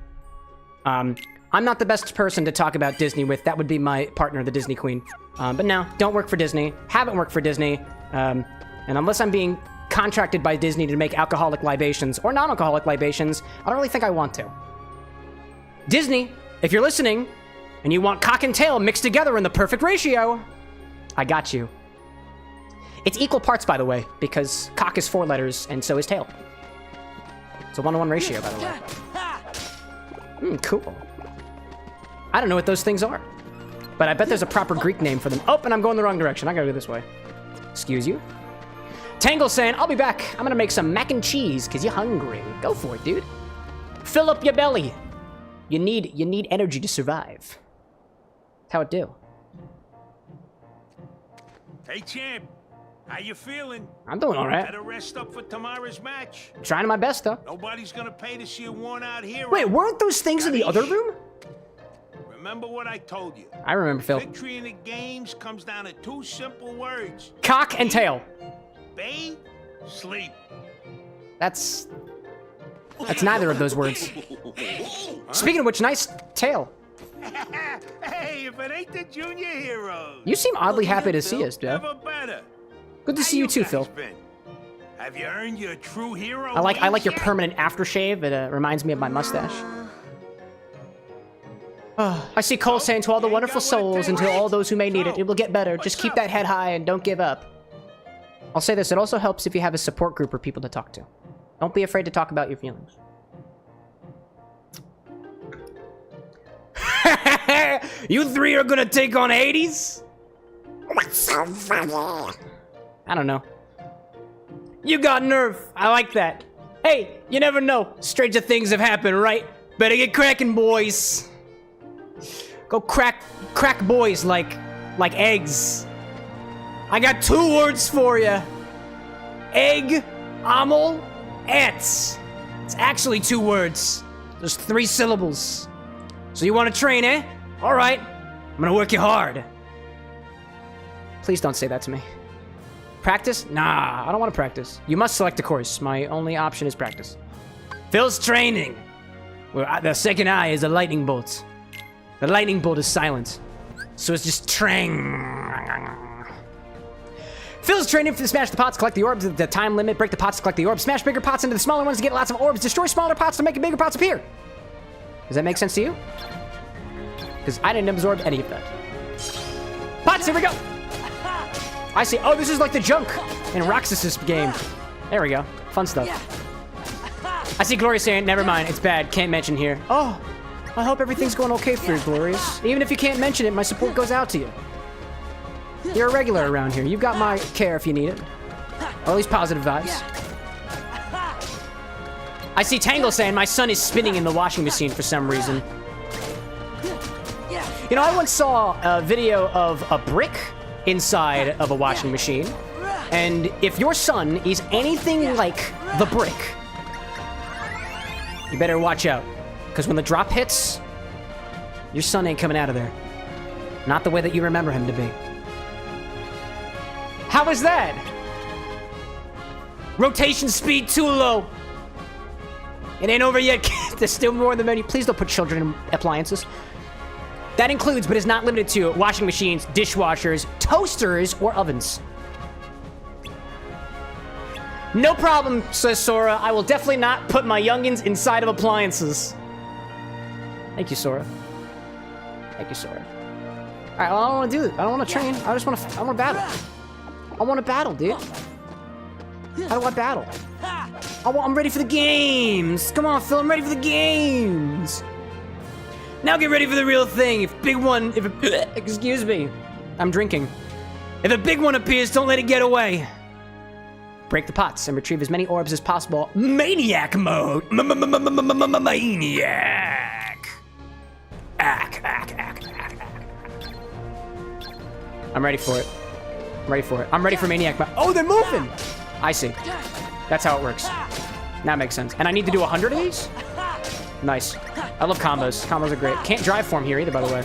I'm not the best person to talk about Disney with. That would be my partner, the Disney Queen. But no, don't work for Disney. Haven't worked for Disney. And unless I'm being contracted by Disney to make alcoholic libations or non-alcoholic libations, I don't really think I want to. Disney, if you're listening and you want cock and tail mixed together in the perfect ratio, I got you. It's equal parts, by the way, because cock is 4 letters and so is tail. It's a 1-to-1 ratio, by the way. Cool. I don't know what those things are, but I bet there's a proper Greek name for them. Oh, and I'm going the wrong direction. I gotta go this way. Excuse you. Tangle saying, I'll be back. I'm gonna make some mac and cheese because you're hungry. Go for it, dude. Fill up your belly. You need energy to survive. That's how it do. Hey, champ. How you feeling? I'm doing all right. Better rest up for tomorrow's match. Trying my best, though. Nobody's gonna pay to see a worn-out hero. Wait, weren't those things in the other room? Remember what I told you. I remember, Phil. Victory in the games comes down to 2 simple words. Cock and tail. Bathe, sleep. That's neither of those words. Speaking of which, nice tail. Hey, if it ain't the junior heroes. You seem oddly happy to see us, Jeff. Never better. Good to see you too, Phil. Have you earned your true hero? I like your permanent aftershave. It reminds me of my mustache. I see Cole saying to all the wonderful souls and to all those who may need it, it will get better. Just keep that head high and don't give up. I'll say this, it also helps if you have a support group or people to talk to. Don't be afraid to talk about your feelings. You 3 are gonna take on Hades? What's so funny? I don't know. You got nerve. I like that. Hey, you never know. Stranger things have happened, right? Better get cracking, boys. Go crack boys like eggs. I got 2 words for you. Egg, amel, ants. It's actually 2 words. There's 3 syllables. So you want to train, eh? All right. I'm gonna work you hard. Please don't say that to me. Practice? Nah, I don't want to practice. You must select a course. My only option is practice. Phil's training. Well, the second eye is a lightning bolt. The lightning bolt is silent. So it's just trang. Phil's training for the smash the pots, collect the orbs at the time limit, break the pots to collect the orbs, smash bigger pots into the smaller ones to get lots of orbs, destroy smaller pots to make bigger pots appear. Does that make sense to you? Because I didn't absorb any of that. Pots, here we go. I see. Oh, this is like the junk in Roxas's game. There we go. Fun stuff. I see Gloria saying, never mind, it's bad. Can't mention here. Oh, I hope everything's going okay for you, Glorious. Even if you can't mention it, my support goes out to you. You're a regular around here. You've got my care if you need it. Or at least positive vibes. I see Tangle saying my son is spinning in the washing machine for some reason. You know, I once saw a video of a brick inside of a washing machine. And if your son is anything like the brick, you better watch out. Because when the drop hits, your son ain't coming out of there. Not the way that you remember him to be. How was that? Rotation speed too low. It ain't over yet. There's still more in the menu. Please don't put children in appliances. That includes, but is not limited to, washing machines, dishwashers, toasters, or ovens. No problem, says Sora. I will definitely not put my youngins inside of appliances. Thank you, Sora. Thank you, Sora. All right, well, I don't want to do it. I don't want to train. I want to battle. I want to battle, dude. How do I battle? I'm ready for the games. Come on, Phil, I'm ready for the games. Now get ready for the real thing. Excuse me. I'm drinking. If a big one appears, don't let it get away. Break the pots and retrieve as many orbs as possible. Maniac mode. Maniac. I'm ready for it. I'm ready for it. I'm ready for Maniac mode. Oh, they're moving. I see. That's how it works. That makes sense. And I need to do 100 of these? Nice. I love combos. Combos are great. Can't drive form here either, by the way.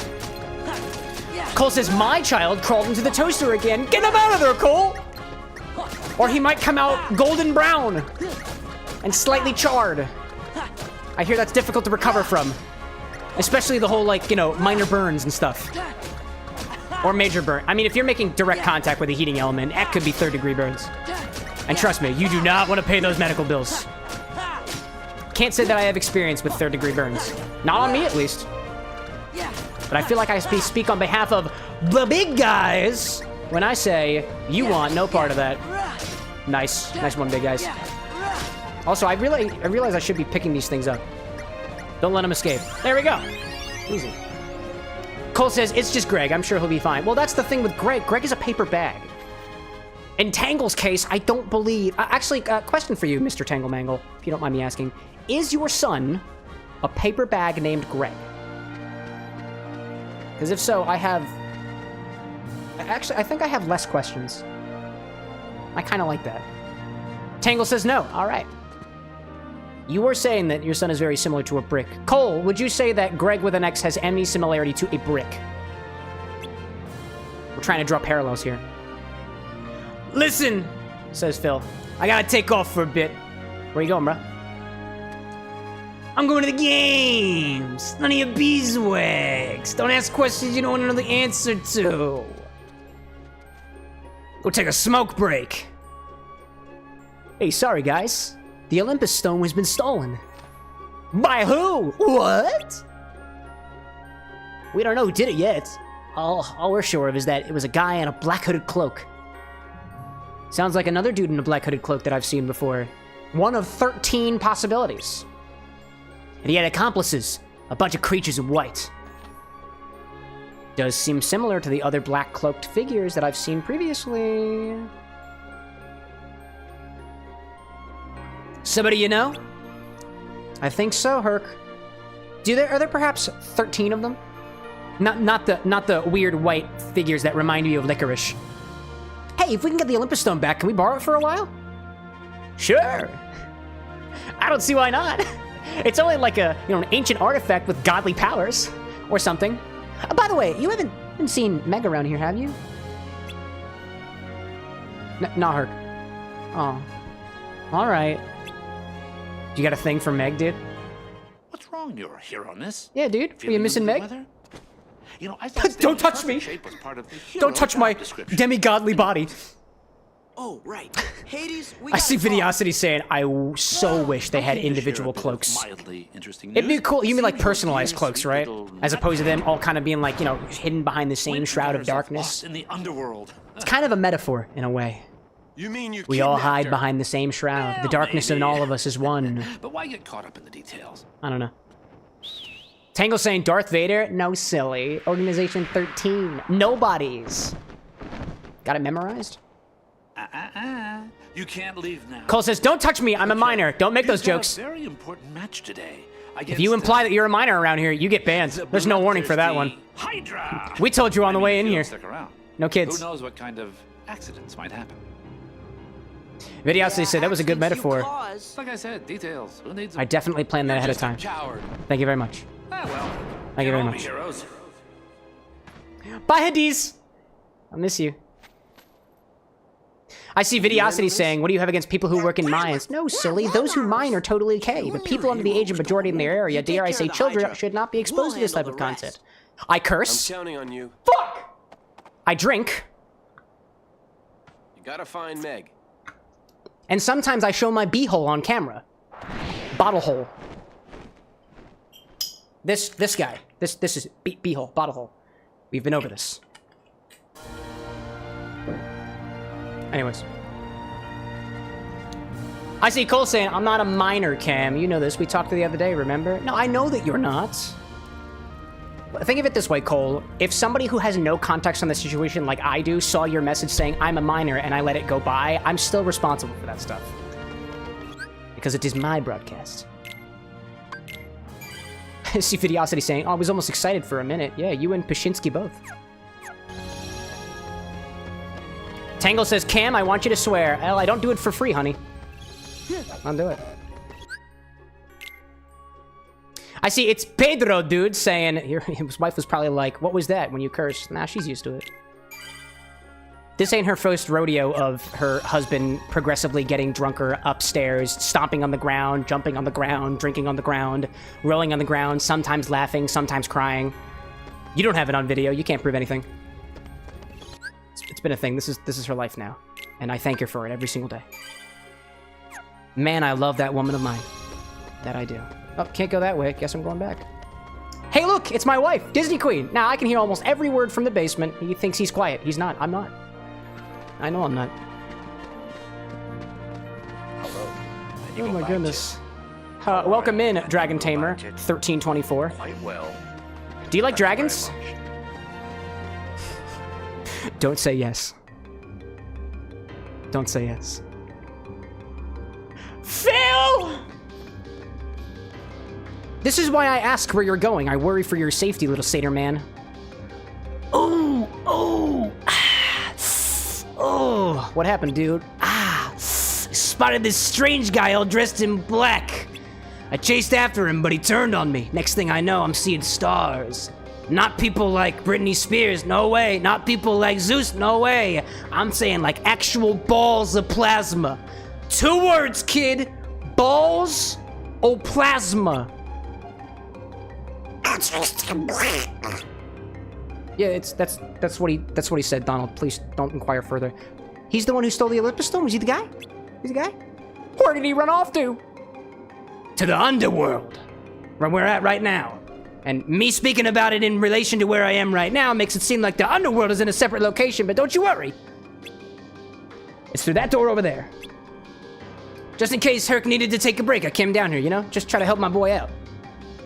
Cole says, my child crawled into the toaster again. Get him out of there, Cole! Or he might come out golden brown and slightly charred. I hear that's difficult to recover from. Especially the whole, like, you know, minor burns and stuff. Or major burn. I mean, if you're making direct contact with a heating element, that could be third-degree burns. And trust me, you do not want to pay those medical bills. Can't say that I have experience with third-degree burns. Not on me, at least. But I feel like I speak on behalf of the big guys when I say, you want no part of that. Nice. Nice one, big guys. Also, I realize I should be picking these things up. Don't let them escape. There we go. Easy. Cole says, it's just Greg. I'm sure he'll be fine. Well, that's the thing with Greg. Greg is a paper bag. In Tangle's case, I don't believe... actually, question for you, Mr. Tangle Mangle, if you don't mind me asking. Is your son a paper bag named Greg? Because if so, I have... Actually, I think I have less questions. I kind of like that. Tangle says no. All right. You were saying that your son is very similar to a brick. Cole, would you say that Greg with an X has any similarity to a brick? We're trying to draw parallels here. Listen, says Phil. I gotta take off for a bit. Where you going, bro? I'm going to the games. None of your beeswax. Don't ask questions you don't want to know the answer to. Go take a smoke break. Hey, sorry guys. The Olympus Stone has been stolen. By who? What? We don't know who did it yet. All we're sure of is that it was a guy in a black hooded cloak. Sounds like another dude in a black hooded cloak that I've seen before. One of 13 possibilities. And he had accomplices, a bunch of creatures in white. Does seem similar to the other black cloaked figures that I've seen previously. Somebody you know? I think so, Herc. Are there perhaps 13 of them? Not the weird white figures that remind you of licorice. Hey, if we can get the Olympus Stone back, can we borrow it for a while? Sure. I don't see why not. It's only like an ancient artifact with godly powers or something. By the way, you haven't seen Meg around here, have you? Not her. Oh. All right. You got a thing for Meg, dude? What's wrong? You're here on this? Yeah, dude. Were you missing Meg? You know, I thought don't touch me. Don't touch my demi-godly body. Oh, right. Hades, I see Videosity saying, I so wish they had individual cloaks. It'd be cool. You mean like personalized cloaks, right? As opposed to them all kind of being like, hidden behind the same shroud of darkness. In the underworld. It's kind of a metaphor, in a way. You mean you We all hide behind the same shroud. Well, The darkness in all of us is one. But why get caught up in the details? I don't know. Tangle saying Darth Vader? No, silly. Organization 13. Nobodies. Got it memorized? You can't leave now. Cole says, don't touch me, I'm a minor. Don't make those You've got jokes. a very important match today. If you imply that you're a minor around here, you get banned. There's no warning for that one. Hydra. We told you on the way in here. Stick around. No kids. Who knows what kind of accidents might happen? Videosity said that was a good Accidents, you metaphor. claws. Like I said, details. Who needs I definitely planned that ahead of Just a time. coward. Thank you very much. Ah, well. Thank you very All much. heroes. Bye, Hades. I'll miss you. I see Videosity saying, what do you have against people who work in mines? No, silly. Those who mine are totally okay. But people under the age of majority in their area, dare I say children, should not be exposed to this type of content. I curse. I'm counting on you. Fuck! I drink. You gotta find Meg. And sometimes I show my beehole on camera. Bottle hole. This guy. This is beehole, bottle hole. We've been over this. Anyways. I see Cole saying, I'm not a minor, Cam. You know this. We talked the other day, remember? No, I know that you're not. Think of it this way, Cole. If somebody who has no context on the situation like I do saw your message saying, I'm a minor, and I let it go by, I'm still responsible for that stuff. Because it is my broadcast. I see Videosity saying, oh, I was almost excited for a minute. Yeah, you and Pashinsky both. Tangle says, Cam, I want you to swear. Well, I don't do it for free, honey. I'll do it. I see it's Pedro, dude, saying, his wife was probably like, what was that when you cursed? Nah, she's used to it. This ain't her first rodeo of her husband progressively getting drunker upstairs, stomping on the ground, jumping on the ground, drinking on the ground, rolling on the ground, sometimes laughing, sometimes crying. You don't have it on video. You can't prove anything. It's been a thing. This is her life now. And I thank her for it every single day. Man, I love that woman of mine. That I do. Oh, can't go that way. Guess I'm going back. Hey, look! It's my wife, Disney Queen! Now, I can hear almost every word from the basement. He thinks he's quiet. He's not. I'm not. I know I'm not. Hello. Oh my goodness. Welcome in, Dragon Tamer, 1324. Quite well. Do you like Thank you dragons? very much. Don't say yes. Don't say yes. Phil! This is why I ask where you're going. I worry for your safety, little satyr man. Oh, oh, ah, oh. What happened, dude? Ah, spotted this strange guy all dressed in black. I chased after him, but he turned on me. Next thing I know, I'm seeing stars. Not people like Britney Spears, no way. Not people like Zeus, no way. I'm saying like actual balls of plasma. 2 words, kid. Balls o plasma. Yeah, that's what he said, Donald. Please don't inquire further. He's the one who stole the Olympus Stone. Was he the guy? He's the guy? Where did he run off to? To the underworld, where we're at right now. And me speaking about it in relation to where I am right now makes it seem like the underworld is in a separate location, but don't you worry. It's through that door over there. Just in case Herc needed to take a break, I came down here, you know? Just try to help my boy out.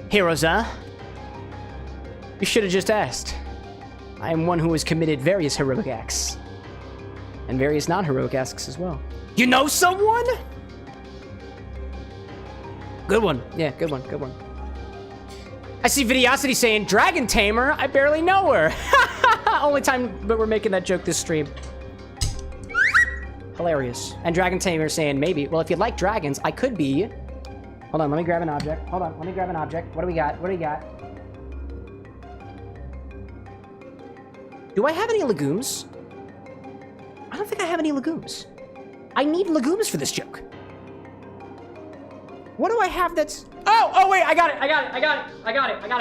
Heroes, huh? You should have just asked. I am one who has committed various heroic acts. And various non-heroic acts as well. You know someone? Good one. Yeah, good one, good one. I see Videosity saying, Dragon Tamer? I barely know her. Only time that we're making that joke this stream. Hilarious. And Dragon Tamer saying, maybe. Well, if you like dragons, I could be... Hold on, let me grab an object. Hold on, let me grab an object. What do we got? What do we got? Do I have any legumes? I don't think I have any legumes. I need legumes for this joke. What do I have that's... Oh, wait, I got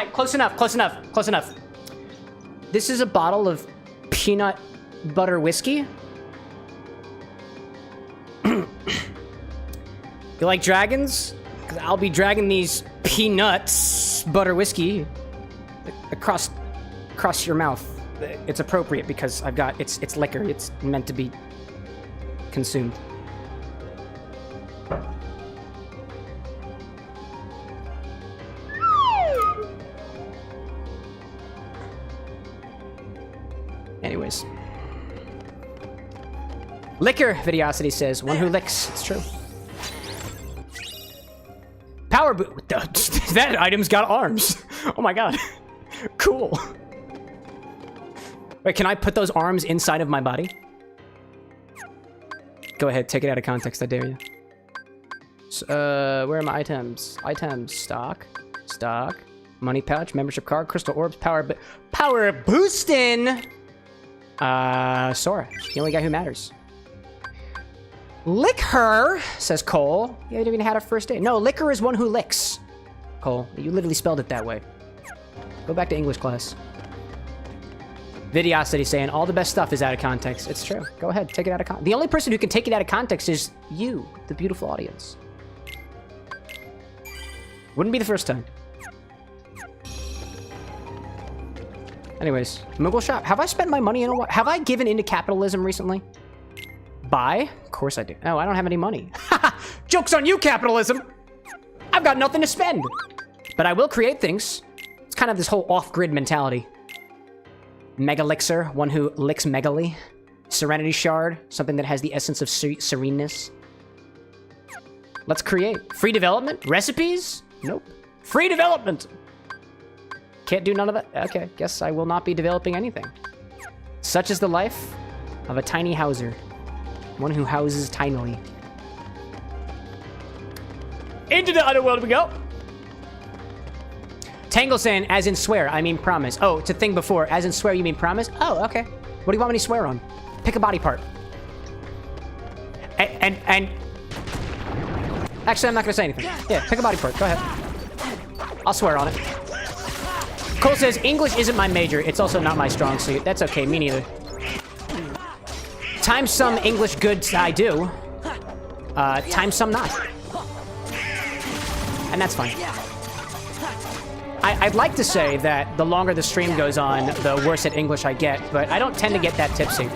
it. Close enough. This is a bottle of peanut butter whiskey. You like dragons? 'Cause I'll be dragging these peanuts butter whiskey across your mouth. It's appropriate because I've got it's liquor. It's meant to be consumed. Anyways. Liquor, Videosity says. One who licks. It's true. Power boot. That item's got arms. Oh my god. Cool. Wait, can I put those arms inside of my body? Go ahead, take it out of context, I dare you. Where are my items? Items, stock, money pouch, membership card, crystal orbs, power boostin'! Sora, the only guy who matters. Lick her, says Cole. You haven't even had a first date. No, liquor is one who licks. Cole, you literally spelled it that way. Go back to English class. Videosity saying all the best stuff is out of context. It's true. Go ahead, take it out of context. The only person who can take it out of context is you, the beautiful audience. Wouldn't be the first time. Anyways, Moogle Shop. Have I spent my money in a while? Have I given into capitalism recently? Buy? Of course I do. Oh, I don't have any money. Joke's on you, capitalism! I've got nothing to spend. But I will create things. It's kind of this whole off-grid mentality. Megalixir, one who licks megally. Serenity Shard, something that has the essence of sereneness. Let's create. Free development? Recipes? Nope. Free development! Can't do none of that? Okay, guess I will not be developing anything. Such is the life of a tiny houser. One who houses tinily. Into the underworld we go! Tangle saying, as in swear, I mean promise. Oh, it's a thing before. As in swear, you mean promise? Oh, okay. What do you want me to swear on? Pick a body part. And... Actually, I'm not gonna say anything. Yeah, pick a body part. Go ahead. I'll swear on it. Cole says, English isn't my major. It's also not my strong suit. That's okay, me neither. Times some English goods I do. Times some not. And that's fine. I'd like to say that the longer the stream goes on, the worse at English I get, but I don't tend to get that tipsy.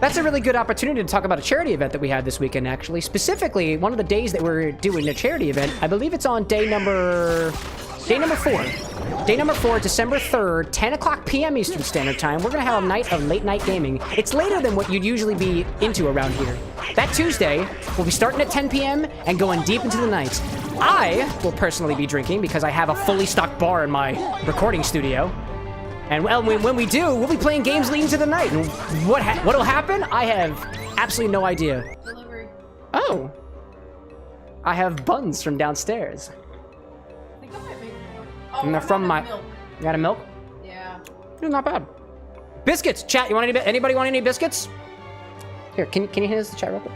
That's a really good opportunity to talk about a charity event that we had this weekend, actually. Specifically, one of the days that we're doing a charity event, I believe it's on day number 4. Day number 4, December 3rd, 10 o'clock p.m. Eastern Standard Time. We're going to have a night of late-night gaming. It's later than what you'd usually be into around here. That Tuesday, we'll be starting at 10 p.m. and going deep into the night. I will personally be drinking because I have a fully stocked bar in my recording studio. And well, when we do, we'll be playing games leading to the night. And what'll happen? I have absolutely no idea. Delivery. Oh. I have buns from downstairs. I think I might make more. Oh, And they're from my... milk. You got a milk? Yeah. Not bad. Biscuits! Chat, you want anybody want any biscuits? Here, can you hand us the chat real quick?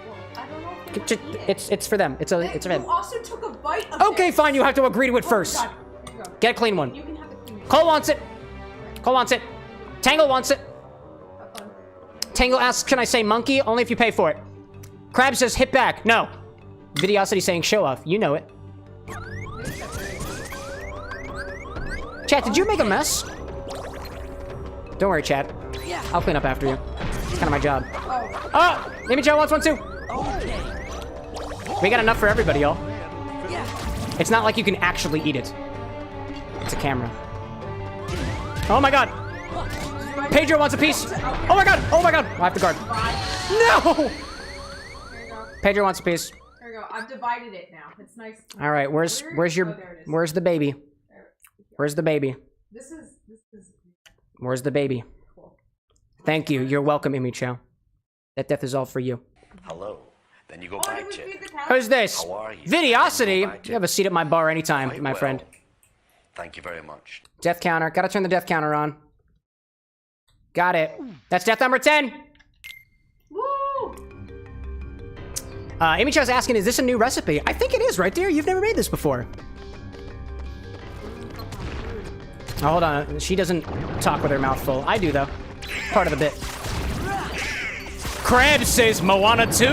Well, I don't know if they want to eat it. It's for them. It's for them. You also took a bite of Okay, it. fine. You have to agree to it Oh, first. God. Here you go. Get a clean one. You can have the clean one. Cole wants it. Cole wants it. Tangle wants it. Have fun. Tangle asks, can I say monkey? Only if you pay for it. Crab says hit back. No. Videosity saying show off. You know it. Chat, did you make a mess? Don't worry, chat. I'll clean up after you. It's kind of my job. Oh, Amy Joe wants one too. We got enough for everybody, y'all. It's not like you can actually eat it. It's a camera. Oh my god. Pedro wants a piece. Oh my god. Oh my god. I have to guard. No. Here you go. Pedro wants a piece. Here you go. I've divided it now. It's nice. All right. Where's Oh, there it is. where's the baby? There. Where's the baby? This is. Where's the baby? Cool. Thank you. You're welcome, Amy Chow. That death is all for you. Hello. Then you go Oh, back did we to. feed the cow? Who's this? How are you? Videosity. You have a seat at my bar anytime, Quite my well. friend. Thank you very much. Death counter. Gotta turn the death counter on. Got it. That's death number 10. Woo! Amy Chow's asking, is this a new recipe? I think it is right there. You've never made this before. Oh, hold on. She doesn't talk with her mouth full. I do, though. Part of the bit. Crab says Moana 2.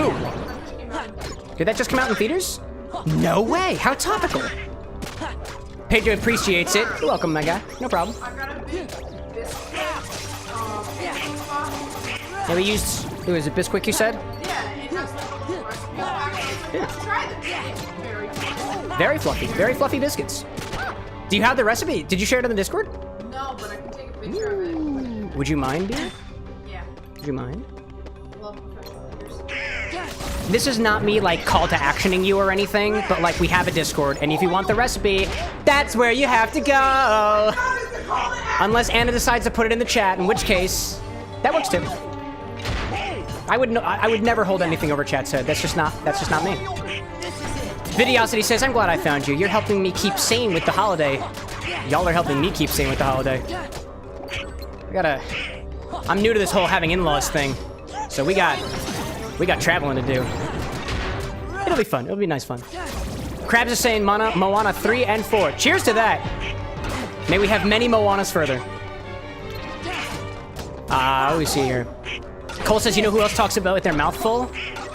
Did that just come out in theaters? No way. How topical. Pedro appreciates it. You're welcome, my guy. No problem. I got a big biscuit. Yeah, we used... It was a Bisquick, you said? Yeah, it has like a little recipe. Actually, let's try this. It's very good. Very fluffy. Very fluffy biscuits. Do you have the recipe? Did you share it on the Discord? No, but I can take a picture of it. Would you mind, dear? Yeah. Would you mind? Love professional leaders. This is not me, like, call to actioning you or anything, but, like, we have a Discord, and if you want the recipe, that's where you have to go. Unless Anna decides to put it in the chat, in which case, that works too. I would never hold anything over chat's head. That's just not me. Videosity says, I'm glad I found you. You're helping me keep sane with the holiday. Y'all are helping me keep sane with the holiday. I'm new to this whole having in-laws thing, so we got traveling to do. It'll be fun. It'll be nice fun. Krabs is saying Moana 3 and 4. Cheers to that. May we have many Moanas further. What do we see here? Cole says, you know who else talks about with their mouth full?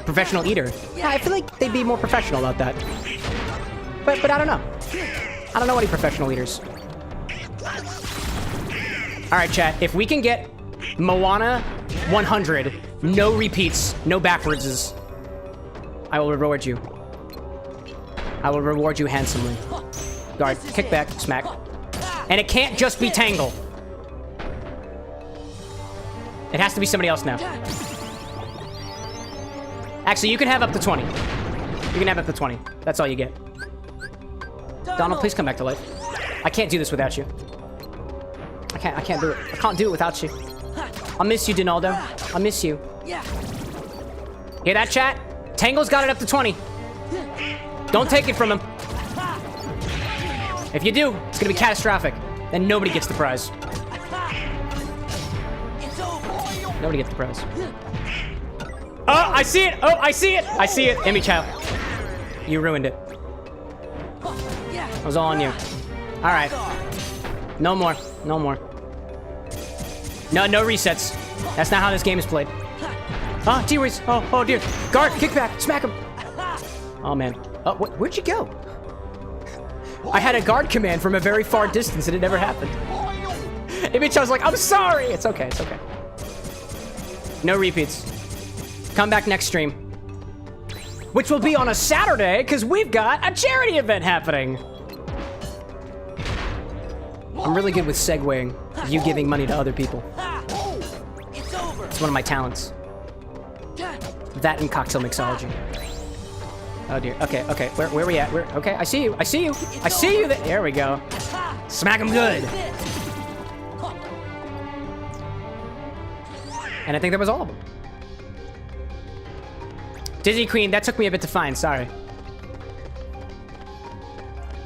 Professional eater. Yeah, I feel like they'd be more professional about that. But I don't know. I don't know any professional eaters. All right, chat. If we can get Moana 100, no repeats, no backwardses, I will reward you. I will reward you handsomely. Guard, kick back, smack. And it can't just be Tangle. It has to be somebody else now. Actually, you can have up to 20. You can have up to 20. That's all you get. Donald, please come back to life. I can't do this without you. I can't do it. I can't do it without you. I'll miss you, Donaldo. I'll miss you. Hear that, chat? Tangle's got it up to 20. Don't take it from him. If you do, it's gonna be catastrophic. Then nobody gets the prize. Nobody gets the prize. Oh, I see it! Oh, I see it! I see it! Emmy Chow. You ruined it. It was all on you. Alright. No more. No more. No resets. That's not how this game is played. Ah, T-Reese. Oh dear. Guard, kick back, smack him. Oh man. Oh, where'd you go? I had a guard command from a very far distance and it never happened. Emmy Chow's like, I'm sorry! It's okay, it's okay. No repeats. Come back next stream. Which will be on a Saturday, because we've got a charity event happening. I'm really good with segueing. You giving money to other people. It's one of my talents. That and cocktail mixology. Oh dear. Okay. Where are we at? Okay, I see you. I see you. There we go. Smack him good. And I think that was all of them. Disney Queen, that took me a bit to find, sorry.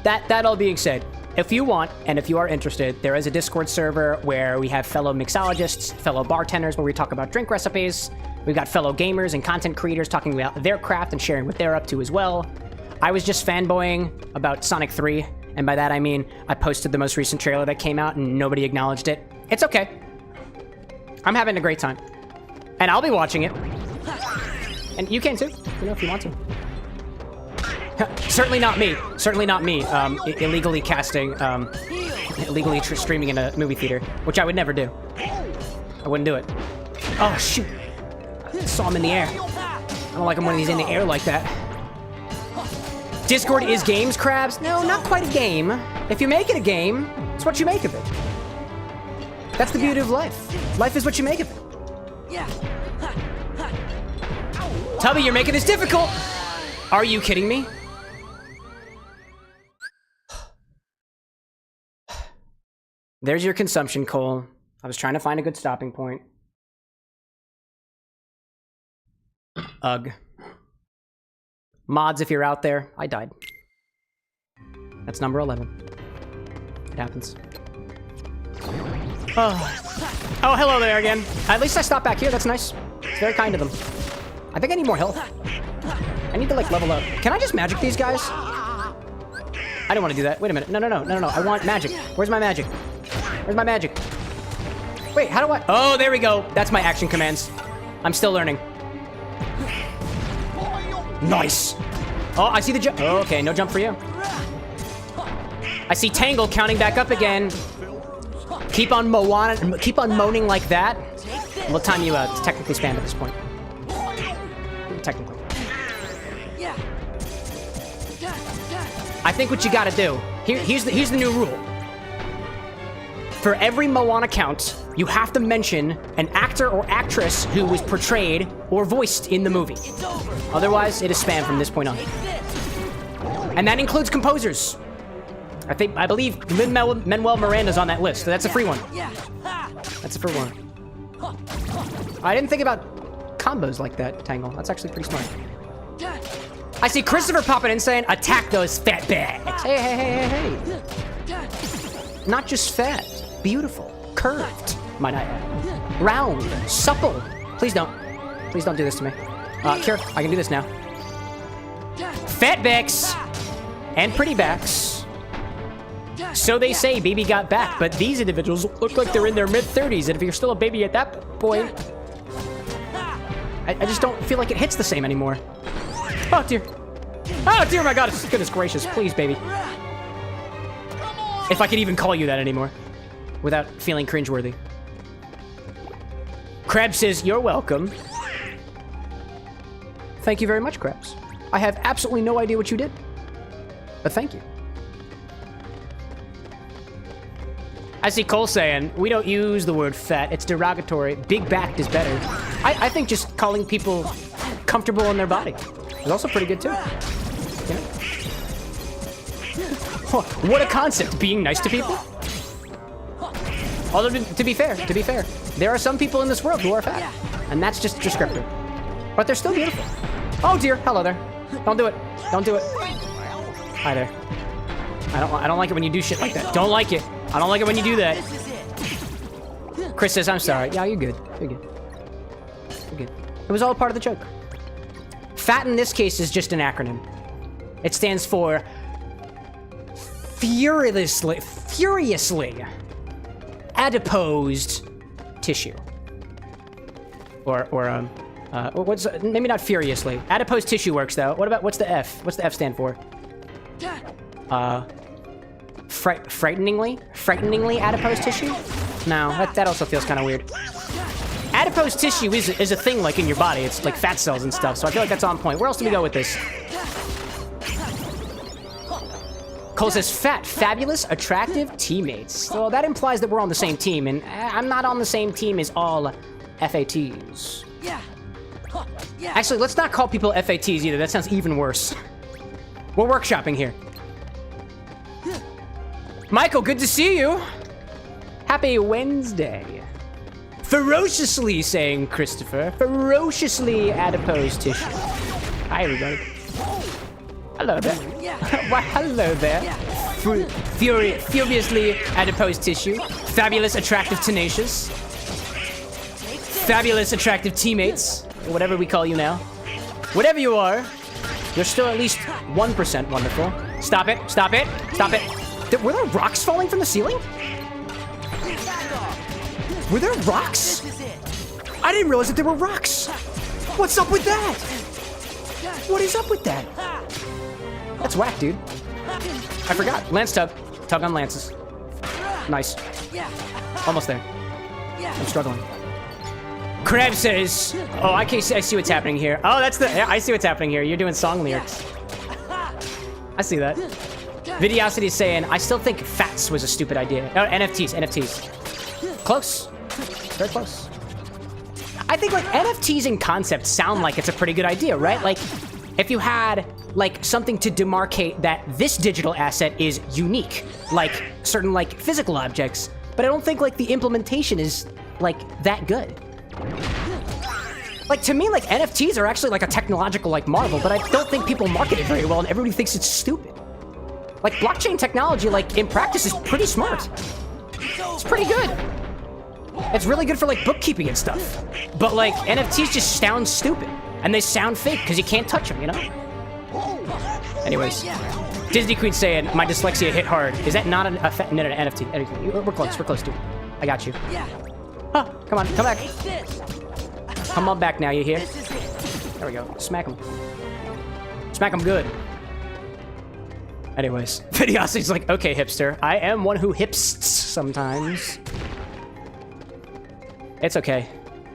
That all being said, if you want, and if you are interested, there is a Discord server where we have fellow mixologists, fellow bartenders, where we talk about drink recipes. We've got fellow gamers and content creators talking about their craft and sharing what they're up to as well. I was just fanboying about Sonic 3, and by that I mean I posted the most recent trailer that came out and nobody acknowledged it. It's okay. I'm having a great time. And I'll be watching it. And you can too, you know, if you want to. Certainly not me. Certainly not me. Illegally casting, illegally streaming in a movie theater, which I would never do. I wouldn't do it. Oh, shoot. I saw him in the air. I don't like him when he's in the air like that. Discord is games, Krabs? No, not quite a game. If you make it a game, it's what you make of it. That's the beauty of life. Life is what you make of it. Tubby, you're making this difficult! Are you kidding me? There's your consumption, Cole. I was trying to find a good stopping point. Ugh. Mods, if you're out there, I died. That's number 11. It happens. Oh, hello there again. At least I stopped back here, that's nice. It's very kind of them. I think I need more health. I need to, like, level up. Can I just magic these guys? I don't want to do that. Wait a minute. No. I want magic. Where's my magic? Where's my magic? Wait, how do I... Oh, there we go. That's my action commands. I'm still learning. Nice. Oh, I see the jump. Oh, okay, no jump for you. I see Tangle counting back up again. Keep on moaning like that. What time you technically spanned at this point? Technically. I think what you gotta do, here's the new rule. For every Moana count, you have to mention an actor or actress who was portrayed or voiced in the movie. Otherwise, it is spam from this point on. And that includes composers. I believe Lin-Manuel Miranda's on that list, so that's a free one. That's a free one. I didn't think about combos like that, Tangle. That's actually pretty smart. I see Christopher popping in saying, attack those fat bags. Hey, hey, hey, hey, hey. Not just fat, beautiful, curved, might I add. Round, supple. Please don't. Please don't do this to me. Here, I can do this now. Fat backs and pretty backs. So they say baby got back, but these individuals look like they're in their mid-30s, and if you're still a baby at that point, I just don't feel like it hits the same anymore. Oh dear. Oh dear, my God, goodness gracious, please, baby. If I could even call you that anymore, without feeling cringeworthy. Crab says, you're welcome. Thank you very much, Krabs. I have absolutely no idea what you did, but thank you. I see Cole saying, we don't use the word fat, it's derogatory. Big backed is better. I think just calling people comfortable in their body is also pretty good too. You know? What a concept, being nice to people. Although, to be fair, there are some people in this world who are fat, and that's just descriptive. But they're still beautiful. Oh dear, hello there. Don't do it. Don't do it. Hi there. I don't like it when you do shit like that. Don't like it. I don't like it when you do that. Chris says, I'm sorry. Yeah, you're good. You're good. You're good. It was all part of the joke. FAT in this case is just an acronym. It stands for furiously adipose tissue. Or what's, maybe not furiously. Adipose tissue works though. What's the F? What's the F stand for? Frighteningly adipose tissue? No, that also feels kind of weird. Adipose tissue is a thing like in your body. It's like fat cells and stuff, so I feel like that's on point. Where else do we go with this? Cole says, fat, fabulous, attractive teammates. Well, that implies that we're on the same team, and I'm not on the same team as all FATs. Actually, let's not call people FATs either. That sounds even worse. We're workshopping here. Michael, good to see you. Happy Wednesday. Ferociously, saying Christopher. Ferociously adipose tissue. Hi, everybody. Hello there. Why, hello there. Furiously adipose tissue. Fabulous, attractive, tenacious. Fabulous, attractive teammates. Or whatever we call you now. Whatever you are, you're still at least 1% wonderful. Stop it. Stop it. Stop it. Were there rocks falling from the ceiling? Were there rocks? I didn't realize that there were rocks. What's up with that? What is up with that? That's whack, dude. I forgot. Lance tug. Tug on lances. Nice. Almost there. I'm struggling. Crab says, oh, I see what's happening here. Oh, I see what's happening here. You're doing song lyrics. I see that. Vidiosity is saying, I still think FATS was a stupid idea. Oh, NFTs. Close. Very close. I think like NFTs in concept sound like it's a pretty good idea, right? Like if you had like something to demarcate that this digital asset is unique, like certain like physical objects, but I don't think like the implementation is like that good. Like to me, like NFTs are actually like a technological like marvel, but I don't think people market it very well and everybody thinks it's stupid. Like blockchain technology, like in practice is pretty smart. It's pretty good. It's really good for like bookkeeping and stuff. But like NFTs just sound stupid and they sound fake because you can't touch them, you know? Anyways, Disney Queen saying, my dyslexia hit hard. Is that not an NFT? We're close, dude. I got you. Huh, come on, come back. Come on back now, you hear? There we go, smack him. Smack him good. Anyways, Vidiosity's like, okay, hipster. I am one who hipsts sometimes. It's okay.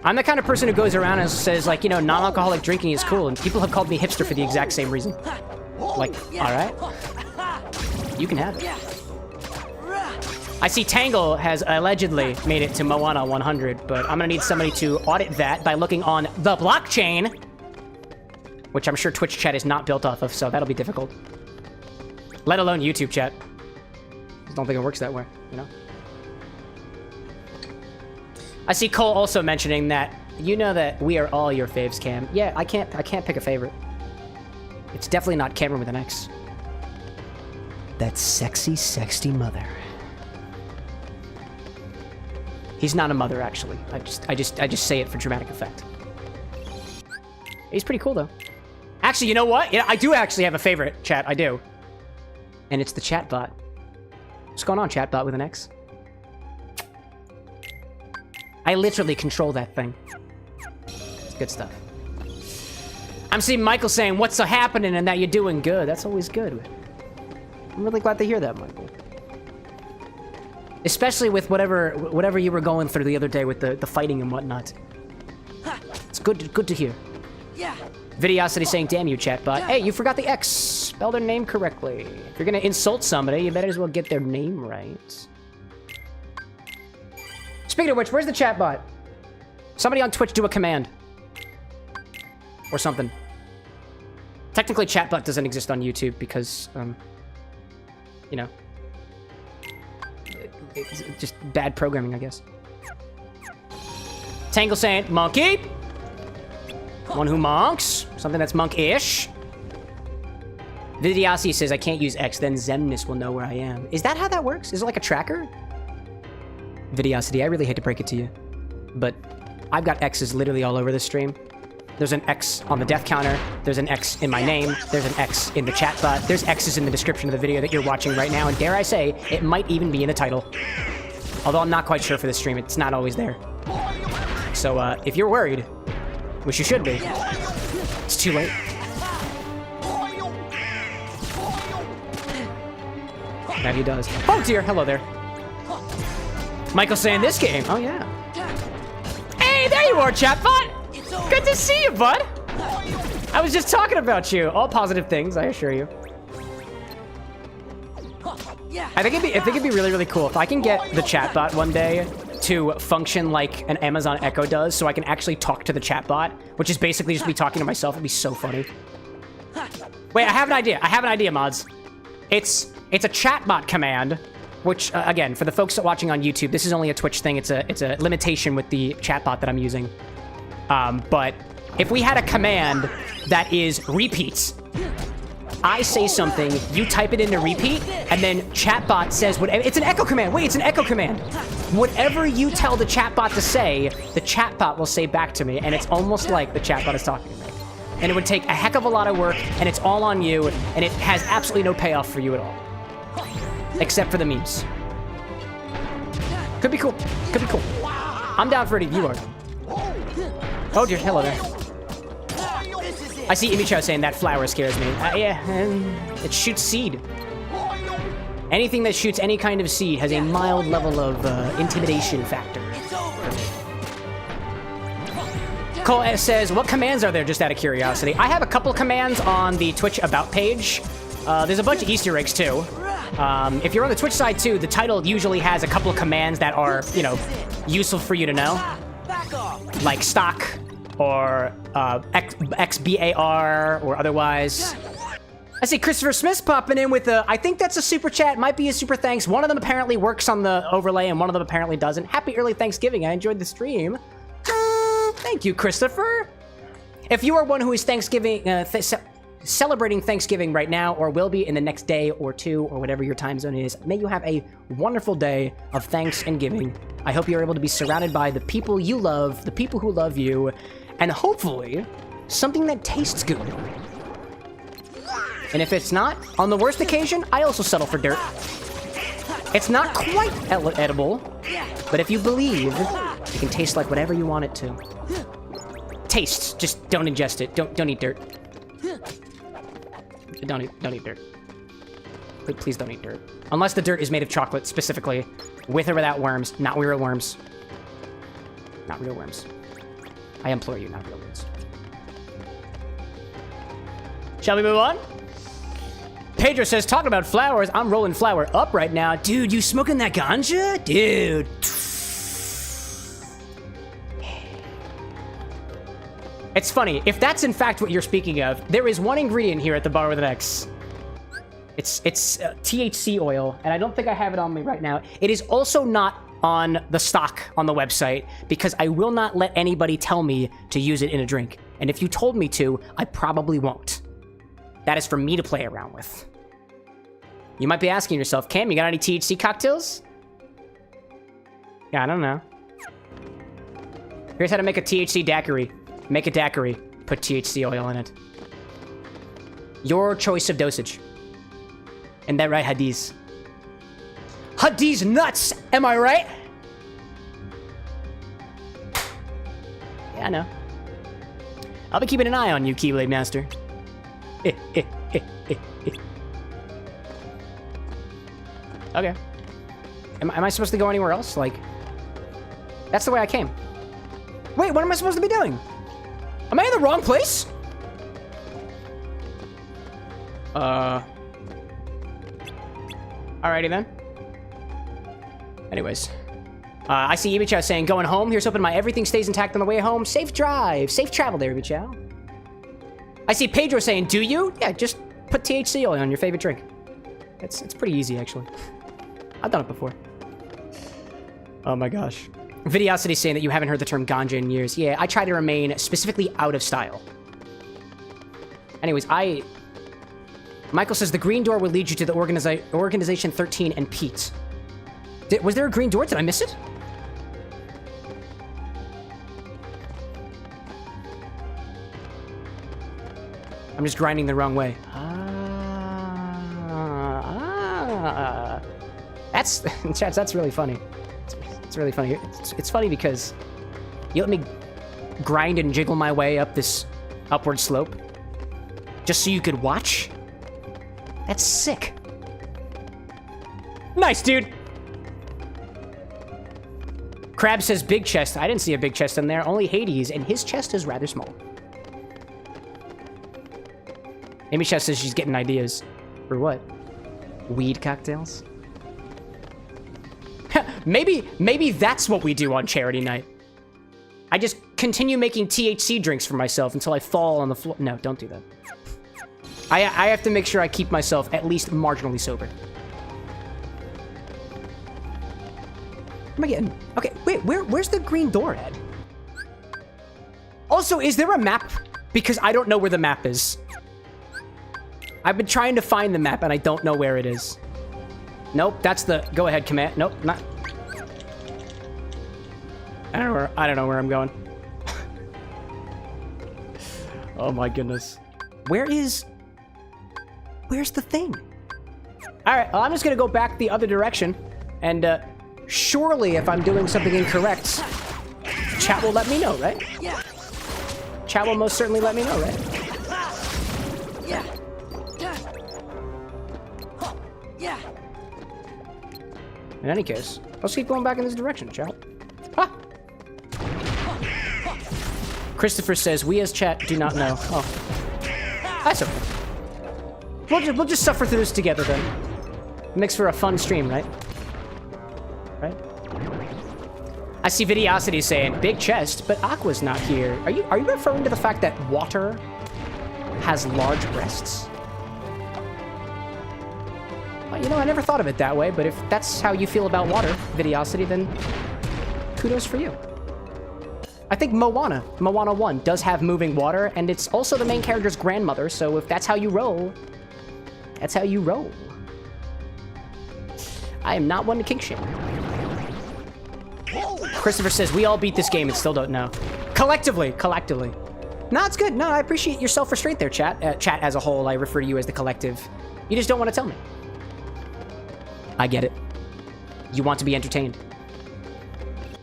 I'm the kind of person who goes around and says, like, you know, non-alcoholic drinking is cool, and people have called me hipster for the exact same reason. Like, all right, you can have it. I see Tangle has allegedly made it to Moana 100, but I'm gonna need somebody to audit that by looking on the blockchain, which I'm sure Twitch chat is not built off of, so that'll be difficult. Let alone YouTube chat. I don't think it works that way, you know? I see Cole also mentioning that, you know that we are all your faves, Cam. Yeah, I can't pick a favorite. It's definitely not Cameron with an X. That sexy, sexy mother. He's not a mother, actually. I just say it for dramatic effect. He's pretty cool, though. Actually, you know what? Yeah, I do actually have a favorite, chat. I do. And it's the chatbot. What's going on, chatbot with an X? I literally control that thing. It's good stuff. I'm seeing Michael saying, what's happening and that you're doing good. That's always good. I'm really glad to hear that, Michael. Especially with whatever you were going through the other day with the fighting and whatnot. It's good to hear. Yeah. Videosity saying, damn you, chatbot. Hey, you forgot the X. Spell their name correctly. If you're gonna insult somebody, you better as well get their name right. Speaking of which, where's the chatbot? Somebody on Twitch do a command. Or something. Technically, chatbot doesn't exist on YouTube because, you know, it's just bad programming, I guess. Tangle saying, monkey. One who monks. Something that's monk-ish. Vidiasi says, I can't use X, then Zemnis will know where I am. Is that how that works? Is it like a tracker? Vidiosity, I really hate to break it to you, but I've got X's literally all over the stream. There's an X on the death counter. There's an X in my name. There's an X in the chat bot. There's X's in the description of the video that you're watching right now. And dare I say, it might even be in the title. Although I'm not quite sure for the stream. It's not always there. So if you're worried, which you should be, it's too late. That he does. Oh dear, hello there. Michael's saying this game. Oh yeah. Hey, there you are, chatbot. Good to see you, bud. I was just talking about you. All positive things, I assure you. I think it'd be really, really cool if I can get the chatbot one day to function like an Amazon Echo does, so I can actually talk to the chatbot, which is basically just me talking to myself. It'd be so funny. Wait, I have an idea. I have an idea, mods. It's a chatbot command, which again, for the folks that are watching on YouTube, this is only a Twitch thing. It's a limitation with the chatbot that I'm using. But if we had a command that is repeats, I say something, you type it into repeat, and then chatbot says whatever. It's an echo command. Wait, it's an echo command. Whatever you tell the chatbot to say, the chatbot will say back to me, and it's almost like the chatbot is talking to me. And it would take a heck of a lot of work, and it's all on you, and it has absolutely no payoff for you at all. Except for the memes. Could be cool. Could be cool. I'm down for it if you are. Oh dear, hello there. I see Imicho saying that flower scares me. Yeah, it shoots seed. Anything that shoots any kind of seed has a mild level of intimidation factor. Cole says, what commands are there, just out of curiosity? I have a couple commands on the Twitch About page. There's a bunch of Easter eggs, too. If you're on the Twitch side, too, the title usually has a couple of commands that are, you know, useful for you to know. Like stock, or XBAR, or otherwise. I see Christopher Smith's popping in with a, I think that's a super chat, might be a super thanks. One of them apparently works on the overlay, and one of them apparently doesn't. Happy early Thanksgiving, I enjoyed the stream. Thank you, Christopher. If you are one who is celebrating Thanksgiving right now, or will be in the next day or two, or whatever your time zone is, may you have a wonderful day of thanks and giving. I hope you're able to be surrounded by the people you love, the people who love you, and hopefully, something that tastes good. And if it's not, on the worst occasion, I also settle for dirt. It's not quite edible, but if you believe, it can taste like whatever you want it to. Taste, just don't ingest it. Don't eat dirt. Don't eat dirt. Please don't eat dirt. Unless the dirt is made of chocolate, specifically. With or without worms. Not real worms. Not real worms. I implore you, not real worms. Shall we move on? Pedro says, talking about flowers, I'm rolling flower up right now. Dude, you smoking that ganja? Dude. It's funny, if that's in fact what you're speaking of, there is one ingredient here at the Bar with an X. It's THC oil, and I don't think I have it on me right now. It is also not on the stock on the website because I will not let anybody tell me to use it in a drink. And if you told me to, I probably won't. That is for me to play around with. You might be asking yourself, Cam, you got any THC cocktails? Yeah, I don't know. Here's how to make a THC daiquiri. Make a daiquiri. Put THC oil in it. Your choice of dosage. And that right, Hadiz? Hadiz nuts! Am I right? Yeah, I know. I'll be keeping an eye on you, Keyblade Master. Okay. Am I supposed to go anywhere else? Like, that's the way I came. Wait, what am I supposed to be doing? Am I in the wrong place? Alrighty then. Anyways. I see Ibichow saying, going home. Here's hoping my everything stays intact on the way home. Safe drive. Safe travel there, Ibichow. I see Pedro saying, do you? Yeah, just put THC oil on your favorite drink. It's pretty easy, actually. I've done it before. Oh my gosh. Videosity saying that you haven't heard the term ganja in years. Yeah, I try to remain specifically out of style. Anyways, Michael says the green door would lead you to the Organization 13 and Pete. Was there a green door? Did I miss it? I'm just grinding the wrong way. That's really funny. It's really funny. It's funny because you let me grind and jiggle my way up this upward slope just so you could watch. That's sick. Nice, dude. Crab says big chest. I didn't see a big chest in there. Only Hades, and his chest is rather small. Amy Chest says she's getting ideas. For what? Weed cocktails? maybe that's what we do on charity night. I just continue making THC drinks for myself until I fall on the floor. No, don't do that. I have to make sure I keep myself at least marginally sober. What am I getting? Okay, wait, where's the green door at? Also, is there a map? Because I don't know where the map is. I've been trying to find the map and I don't know where it is. Nope, that's the go ahead command. Nope, not. I don't know where I'm going. Oh my goodness. Where's the thing? All right, well, I'm just gonna go back the other direction, and surely if I'm doing something incorrect, chat will let me know, right? Yeah. Chat will most certainly let me know, right? Yeah. Yeah. In any case, let's keep going back in this direction, chat. Ah! Christopher says, we as chat do not know. Oh. That's okay. We'll just suffer through this together then. Makes for a fun stream, right? Right? I see Videosity saying, big chest, but Aqua's not here. Are you referring to the fact that water has large breasts? Well, you know, I never thought of it that way, but if that's how you feel about water, Videosity, then kudos for you. I think Moana 1 does have moving water, and it's also the main character's grandmother, so if that's how you roll, that's how you roll. I am not one to kink shame. Christopher says, we all beat this game and still don't know. Collectively. No, it's good. No, I appreciate your self-restraint there, chat. Chat as a whole, I refer to you as the collective. You just don't want to tell me. I get it. You want to be entertained.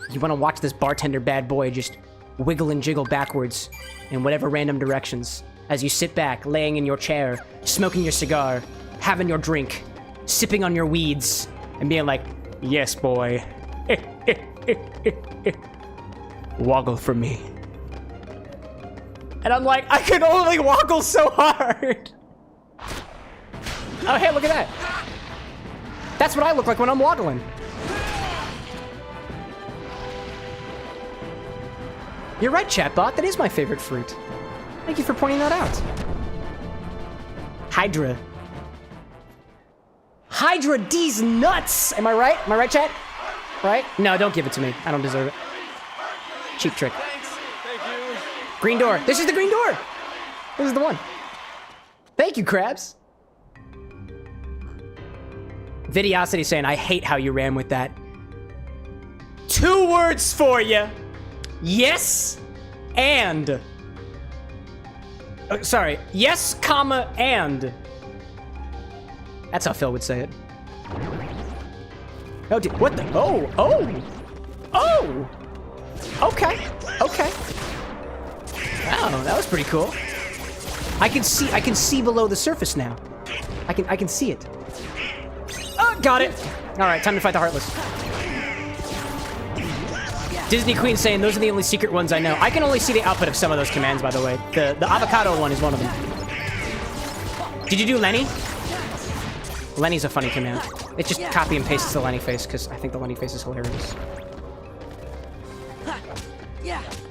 You want to watch this bartender bad boy just wiggle and jiggle backwards in whatever random directions as you sit back, laying in your chair, smoking your cigar, having your drink, sipping on your weeds, and being like, yes, boy. Woggle for me. And I'm like, I can only woggle so hard. Oh, hey, look at that. That's what I look like when I'm waddling. You're right, chatbot. That is my favorite fruit. Thank you for pointing that out. Hydra. Hydra D's nuts! Am I right? Am I right, chat? Right? No, don't give it to me. I don't deserve it. Cheap trick. Thanks. Thank you. Green door. This is the green door. This is the one. Thank you, Krabs. Vidiosity saying, I hate how you ran with that. 2 words for you. Yes and. Sorry. Yes, comma, and. That's how Phil would say it. Oh, what the? Oh, oh, oh. Okay, okay. Wow, that was pretty cool. I can see below the surface now. I can see it. Oh, got it. All right, time to fight the Heartless. Disney Queen saying those are the only secret ones I know. I can only see the output of some of those commands, by the way. The avocado one is one of them. Did you do Lenny? Lenny's a funny command. It just copy and pastes the Lenny face because I think the Lenny face is hilarious.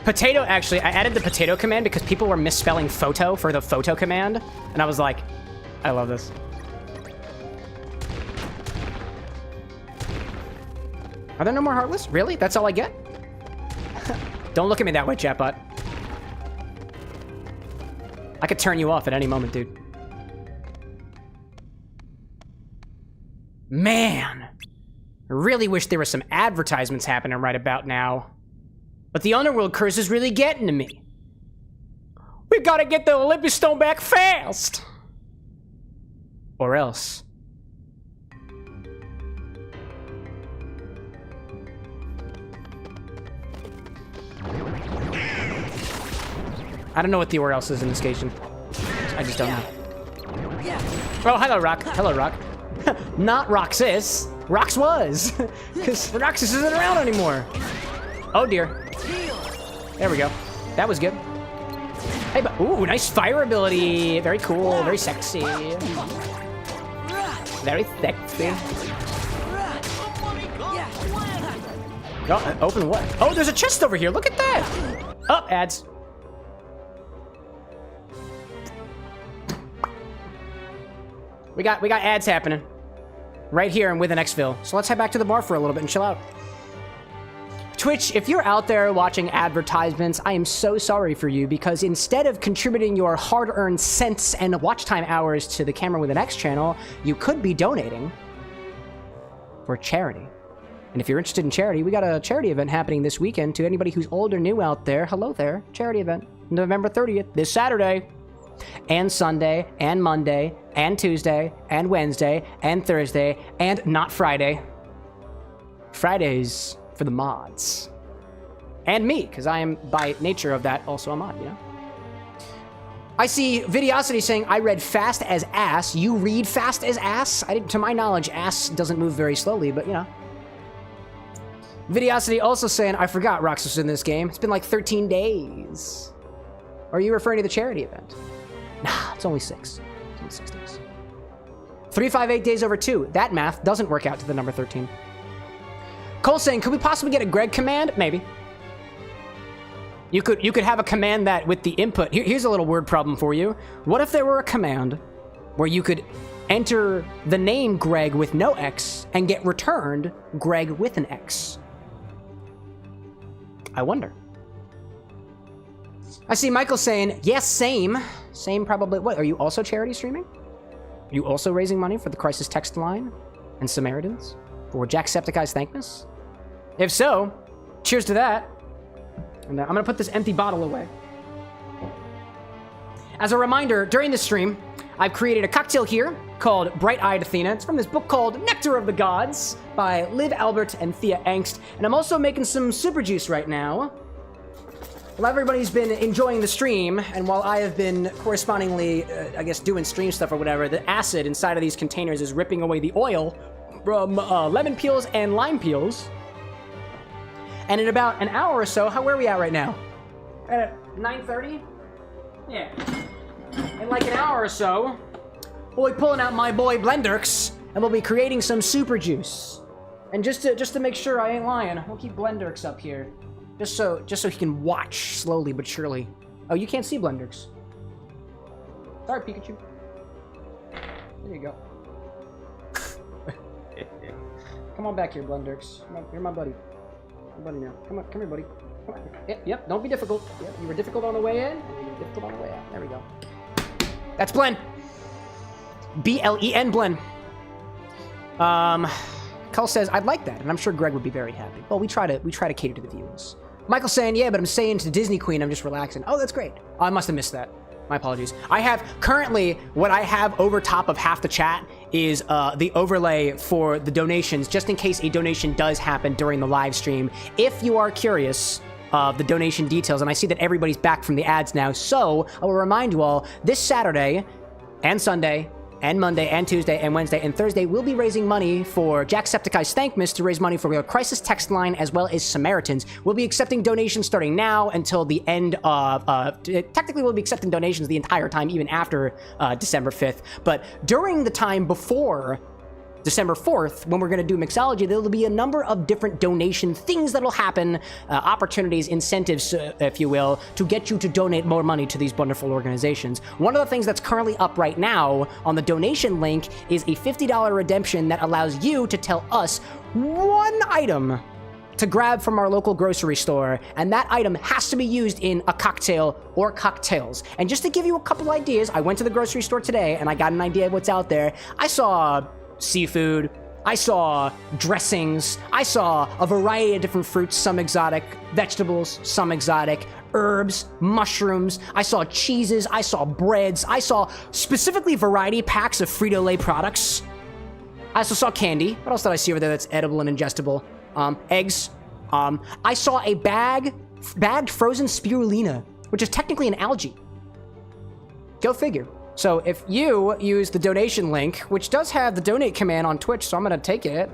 Potato, actually, I added the potato command because people were misspelling photo for the photo command. And I was like, I love this. Are there no more Heartless? Really? That's all I get? Don't look at me that way, chatbot. I could turn you off at any moment, dude. Man. I really wish there were some advertisements happening right about now. But the Underworld curse is really getting to me. We gotta get the Olympus Stone back fast! Or else. I don't know what the or else is in this station. I just don't know. Oh, hello, Rock. Hello, Rock. Not Roxas. Rox was. Because Roxas isn't around anymore. Oh, dear. There we go. That was good. Hey, but ooh, nice fire ability. Very cool. Very sexy. Very sexy. Oh, open what? Oh, there's a chest over here. Look at that. Oh, ads. We got ads happening right here in WithAnXville. So let's head back to the bar for a little bit and chill out. Twitch, if you're out there watching advertisements, I am so sorry for you because instead of contributing your hard-earned cents and watch time hours to the CameroxnWithAnX channel, you could be donating for charity. And if you're interested in charity, we got a charity event happening this weekend. To anybody who's old or new out there, hello there, charity event, November 30th, this Saturday, and Sunday, and Monday, and Tuesday, and Wednesday, and Thursday, and not Friday. Fridays for the mods. And me, because I am, by nature of that, also a mod, you know? I see Vidiosity saying, I read fast as ass. You read fast as ass? To my knowledge, ass doesn't move very slowly, but, you know. Vidiosity also saying, I forgot Roxas was in this game. It's been like 13 days. Or are you referring to the charity event? Nah, it's only 6. It's only 6 days. 358 days over 2. That math doesn't work out to the number 13. Cole saying, could we possibly get a Greg command? Maybe. You could have a command that with the input. Here's a little word problem for you. What if there were a command where you could enter the name Greg with no X and get returned Greg with an X? I wonder. I see Michael saying, yes, same. Same probably. What, are you also charity streaming? Are you also raising money for the Crisis text line and Samaritans? For Jacksepticeye's Thankmas? If so, cheers to that. And I'm gonna put this empty bottle away. As a reminder, during this stream, I've created a cocktail here called Bright-Eyed Athena. It's from this book called Nectar of the Gods by Liv Albert and Thea Engst. And I'm also making some super juice right now. While everybody's been enjoying the stream, and while I have been correspondingly, I guess, doing stream stuff or whatever, the acid inside of these containers is ripping away the oil from lemon peels and lime peels. And in about an hour or so, where are we at right now? At 9:30? Yeah. In like an hour or so, we'll be pulling out my boy Blenderx, and we'll be creating some super juice. And just to make sure I ain't lying, we'll keep Blenderx up here, just so he can watch slowly but surely. Oh, you can't see Blenderx. Sorry, Pikachu. There you go. Come on back here, Blenderx. You're my buddy. My buddy now. Come here, buddy. Come on. Yep, don't be difficult. Yep, you were difficult on the way in, and you were difficult on the way out. There we go. That's Blen. B-L-E-N, Blen. Cull says, I'd like that, and I'm sure Greg would be very happy. Well, we try to cater to the viewers. Michael's saying, yeah, but I'm saying to Disney Queen, I'm just relaxing. Oh, that's great. Oh, I must have missed that. My apologies. I have currently, what I have over top of half the chat is the overlay for the donations, just in case a donation does happen during the live stream. If you are curious of the donation details, and I see that everybody's back from the ads now, so I will remind you all, this Saturday and Sunday and Monday and Tuesday and Wednesday and Thursday, we'll be raising money for Jacksepticeye's Thankmas to raise money for the Crisis Text Line as well as Samaritans. We'll be accepting donations starting now until the end of, technically we'll be accepting donations the entire time, even after December 5th. But during the time before December 4th, when we're going to do Mixology, there will be a number of different donation things that'll happen, opportunities, incentives, if you will, to get you to donate more money to these wonderful organizations. One of the things that's currently up right now on the donation link is a $50 redemption that allows you to tell us one item to grab from our local grocery store, and that item has to be used in a cocktail or cocktails. And just to give you a couple ideas, I went to the grocery store today and I got an idea of what's out there. I saw seafood, I saw dressings, I saw a variety of different fruits, some exotic, vegetables, some exotic, herbs, mushrooms, I saw cheeses, I saw breads, I saw specifically variety packs of Frito-Lay products. I also saw candy. What else did I see over there that's edible and ingestible? Eggs. I saw a bagged frozen spirulina, which is technically an algae. Go figure. So if you use the donation link, which does have the donate command on Twitch, so I'm going to take it,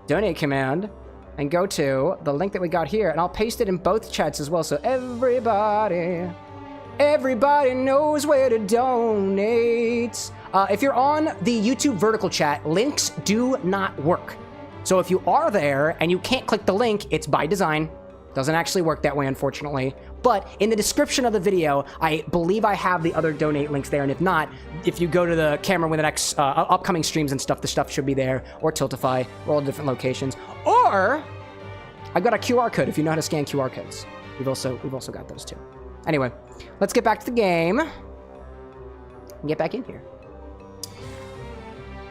donate command, and go to the link that we got here, and I'll paste it in both chats as well, so everybody knows where to donate. If you're on the YouTube vertical chat, links do not work. So if you are there and you can't click the link, it's by design. Doesn't actually work that way, unfortunately. But in the description of the video, I believe I have the other donate links there. And if not, if you go to the CameroxnWithAnX upcoming streams and stuff, the stuff should be there. Or Tiltify, or all different locations. Or I've got a QR code if you know how to scan QR codes. We've also got those too. Anyway, let's get back to the game and get back in here.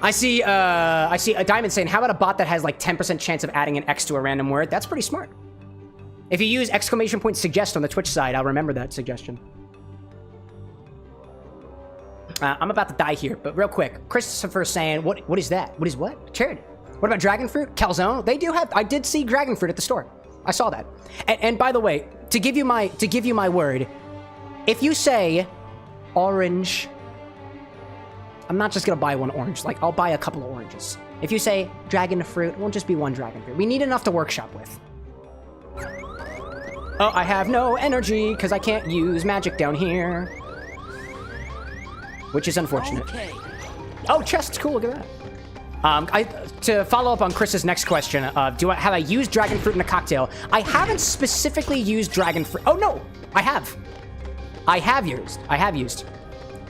I see a Diamond saying, how about a bot that has like 10% chance of adding an X to a random word? That's pretty smart. If you use !suggest on the Twitch side, I'll remember that suggestion. I'm about to die here, but real quick. Christopher's saying, what is that? What is what? Charity. What about dragon fruit? Calzone? They do have, I did see dragon fruit at the store. I saw that. And by the way, to give you my word, if you say orange, I'm not just gonna buy one orange. Like, I'll buy a couple of oranges. If you say dragon fruit, it won't just be one dragon fruit. We need enough to workshop with. Oh, I have no energy because I can't use magic down here. Which is unfortunate. Okay. Oh, chest's cool, look at that. To follow up on Chris's next question, have I used dragon fruit in a cocktail? I haven't specifically used dragon fruit. Oh, no, I have. I have used.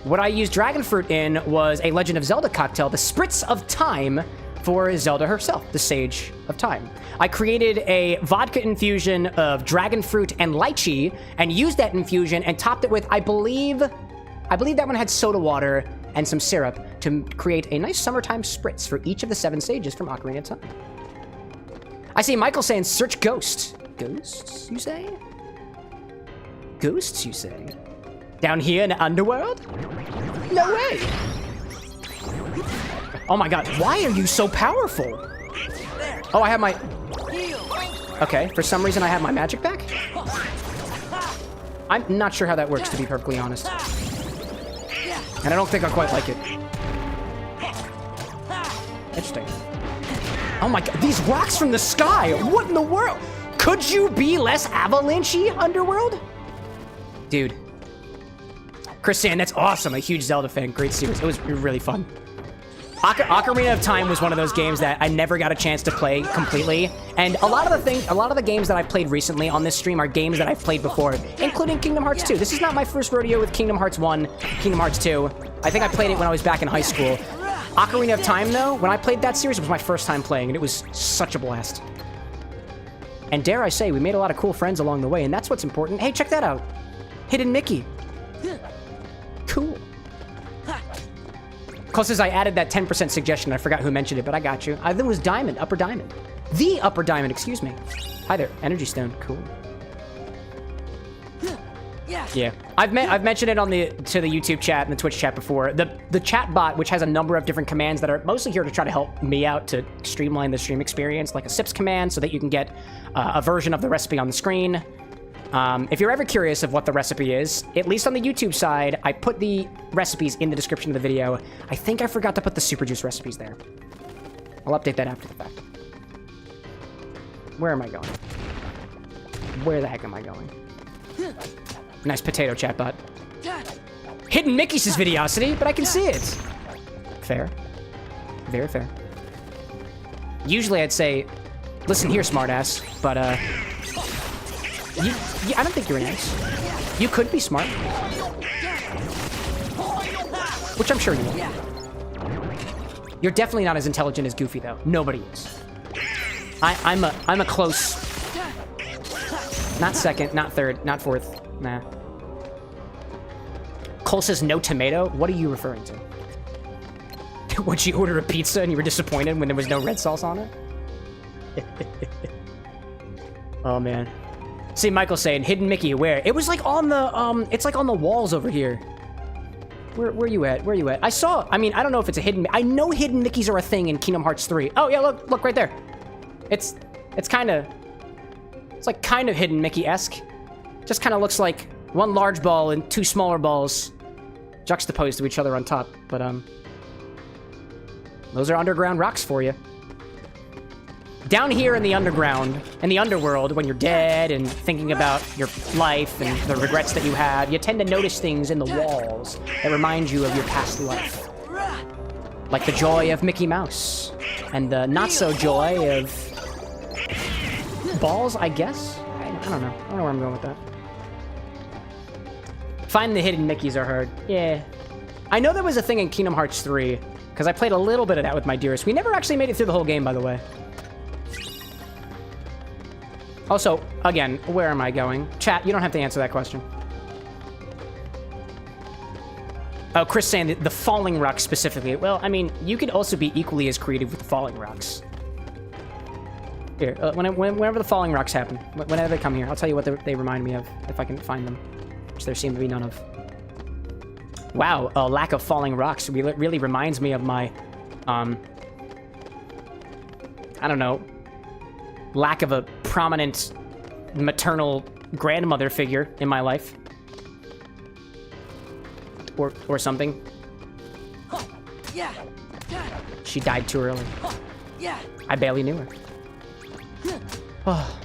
What I used dragon fruit in was a Legend of Zelda cocktail, the Spritz of Time for Zelda herself, the Sage of Time. I created a vodka infusion of dragon fruit and lychee and used that infusion and topped it with, I believe that one had soda water and some syrup to create a nice summertime spritz for each of the 7 stages from Ocarina of Time. I see Michael saying, search ghosts. Ghosts, you say? Ghosts, you say? Down here in the underworld? No way! Oh my god, why are you so powerful? Oh, I have my... Okay, for some reason I have my magic back? I'm not sure how that works, to be perfectly honest. And I don't think I quite like it. Interesting. Oh my god, these rocks from the sky! What in the world? Could you be less avalanche-y, Underworld? Dude. Chris saying, that's awesome. A huge Zelda fan. Great series. It was really fun. Ocarina of Time was one of those games that I never got a chance to play completely. And a lot of the games that I've played recently on this stream are games that I've played before, including Kingdom Hearts 2. This is not my first rodeo with Kingdom Hearts 1, Kingdom Hearts 2. I think I played it when I was back in high school. Ocarina of Time, though, when I played that series, it was my first time playing, and it was such a blast. And dare I say, we made a lot of cool friends along the way, and that's what's important. Hey, check that out. Hidden Mickey. Cool. Close I added that 10% suggestion. I forgot who mentioned it, but I got you. I think it was Diamond, Upper Diamond. The Upper Diamond, excuse me. Hi there, Energy Stone, cool. Yeah, I've mentioned it on to the YouTube chat and the Twitch chat before. The chat bot, which has a number of different commands that are mostly here to try to help me out to streamline the stream experience, like a sips command so that you can get a version of the recipe on the screen. If you're ever curious of what the recipe is, at least on the YouTube side, I put the recipes in the description of the video. I think I forgot to put the Super Juice recipes there. I'll update that after the fact. Where am I going? Where the heck am I going? Nice potato, chatbot. Hidden Mickey says Videosity, but I can see it. Fair. Very fair. Usually I'd say, listen here, smartass, but, I don't think you're an Engst. You could be smart. Which I'm sure you are. You're definitely not as intelligent as Goofy, though. Nobody is. I'm a close... Not second, not third, not fourth. Nah. Cole says no tomato? What are you referring to? Would you order a pizza and you were disappointed when there was no red sauce on it? Oh, man. See, Michael saying, Hidden Mickey, where? It was like on the, it's like on the walls over here. Where you at? Where you at? I mean, I don't know if it's a hidden, I know hidden Mickeys are a thing in Kingdom Hearts 3. Oh, yeah, look right there. It's kind of, it's like kind of hidden Mickey-esque. Just kind of looks like one large ball and two smaller balls juxtaposed to each other on top. But, those are underground rocks for you. Down here in the underground, in the underworld, when you're dead and thinking about your life and the regrets that you have, you tend to notice things in the walls that remind you of your past life. Like the joy of Mickey Mouse, and the not-so-joy of balls, I guess? I don't know. I don't know where I'm going with that. Find the hidden Mickeys are hard. Yeah. I know there was a thing in Kingdom Hearts 3, because I played a little bit of that with my dearest. We never actually made it through the whole game, by the way. Also, again, where am I going? Chat, you don't have to answer that question. Oh, Chris saying the falling rocks specifically. Well, I mean, you could also be equally as creative with the falling rocks. Here, whenever the falling rocks happen, whenever they come here, I'll tell you what they remind me of, if I can find them, which there seem to be none of. Wow, a lack of falling rocks really reminds me of my, I don't know, lack of a prominent maternal grandmother figure in my life. Or something. She died too early. I barely knew her. Oh.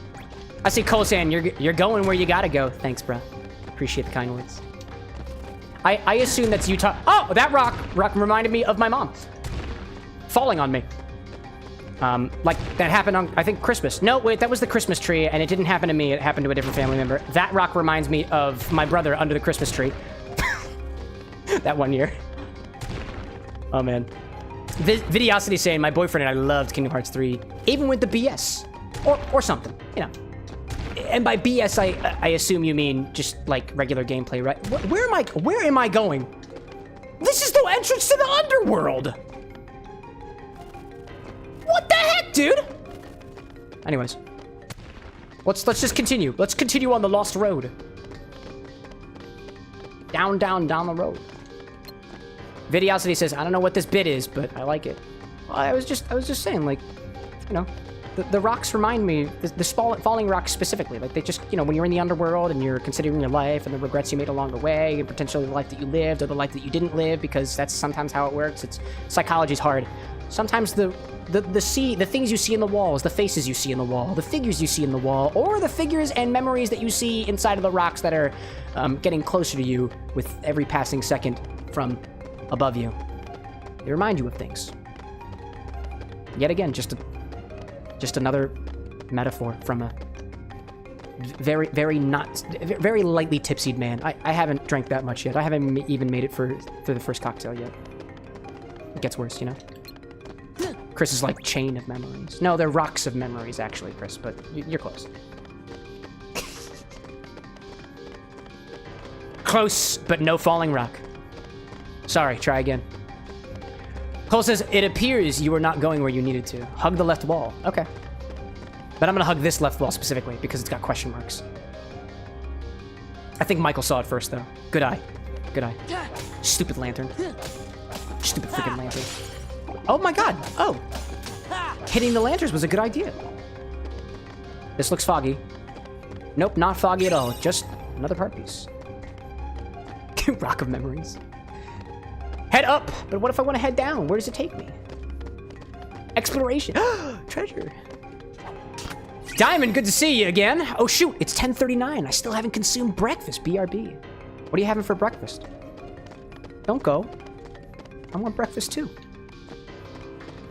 I see Cole saying, you're going where you gotta go. Thanks, bro. Appreciate the kind words. I assume that's Utah. Oh, that rock reminded me of my mom. Falling on me. Like, that happened on, I think, Christmas. No, wait, that was the Christmas tree, and it didn't happen to me. It happened to a different family member. That rock reminds me of my brother under the Christmas tree. That one year. Oh, man. Videosity saying, my boyfriend and I loved Kingdom Hearts 3, even with the BS. Or something, you know. And by BS, I assume you mean just, like, regular gameplay, right? Where am I going? This is the entrance to the underworld! What the heck, dude? Anyways. Let's just continue. Let's continue on the lost road. Down the road. Videosity says, I don't know what this bit is, but I like it. Well, I was just saying, like, you know, the rocks remind me, the falling rocks specifically, like they just, you know, when you're in the underworld and you're considering your life and the regrets you made along the way and potentially the life that you lived or the life that you didn't live, because that's sometimes how it works. Psychology's hard. Sometimes the things you see in the walls, the faces you see in the wall, the figures you see in the wall, or the figures and memories that you see inside of the rocks that are getting closer to you with every passing second from above you. They remind you of things. Yet again, just another metaphor from a very lightly tipsied man. I haven't drank that much yet. I haven't even made it for the first cocktail yet. It gets worse, you know? Chris is like chain of memories. No, they're rocks of memories, actually, Chris, but you're close. Close, but no falling rock. Sorry, try again. Cole says, it appears you were not going where you needed to. Hug the left wall. Okay. But I'm gonna hug this left wall specifically because it's got question marks. I think Michael saw it first, though. Good eye. Good eye. Stupid lantern. Stupid freaking lantern. Oh my god! Oh! Hitting the lanterns was a good idea. This looks foggy. Nope, not foggy at all. Just another part piece. Rock of memories. Head up! But what if I want to head down? Where does it take me? Exploration. Treasure. Diamond, good to see you again. Oh shoot, it's 10:39. I still haven't consumed breakfast. BRB. What are you having for breakfast? Don't go. I want breakfast too.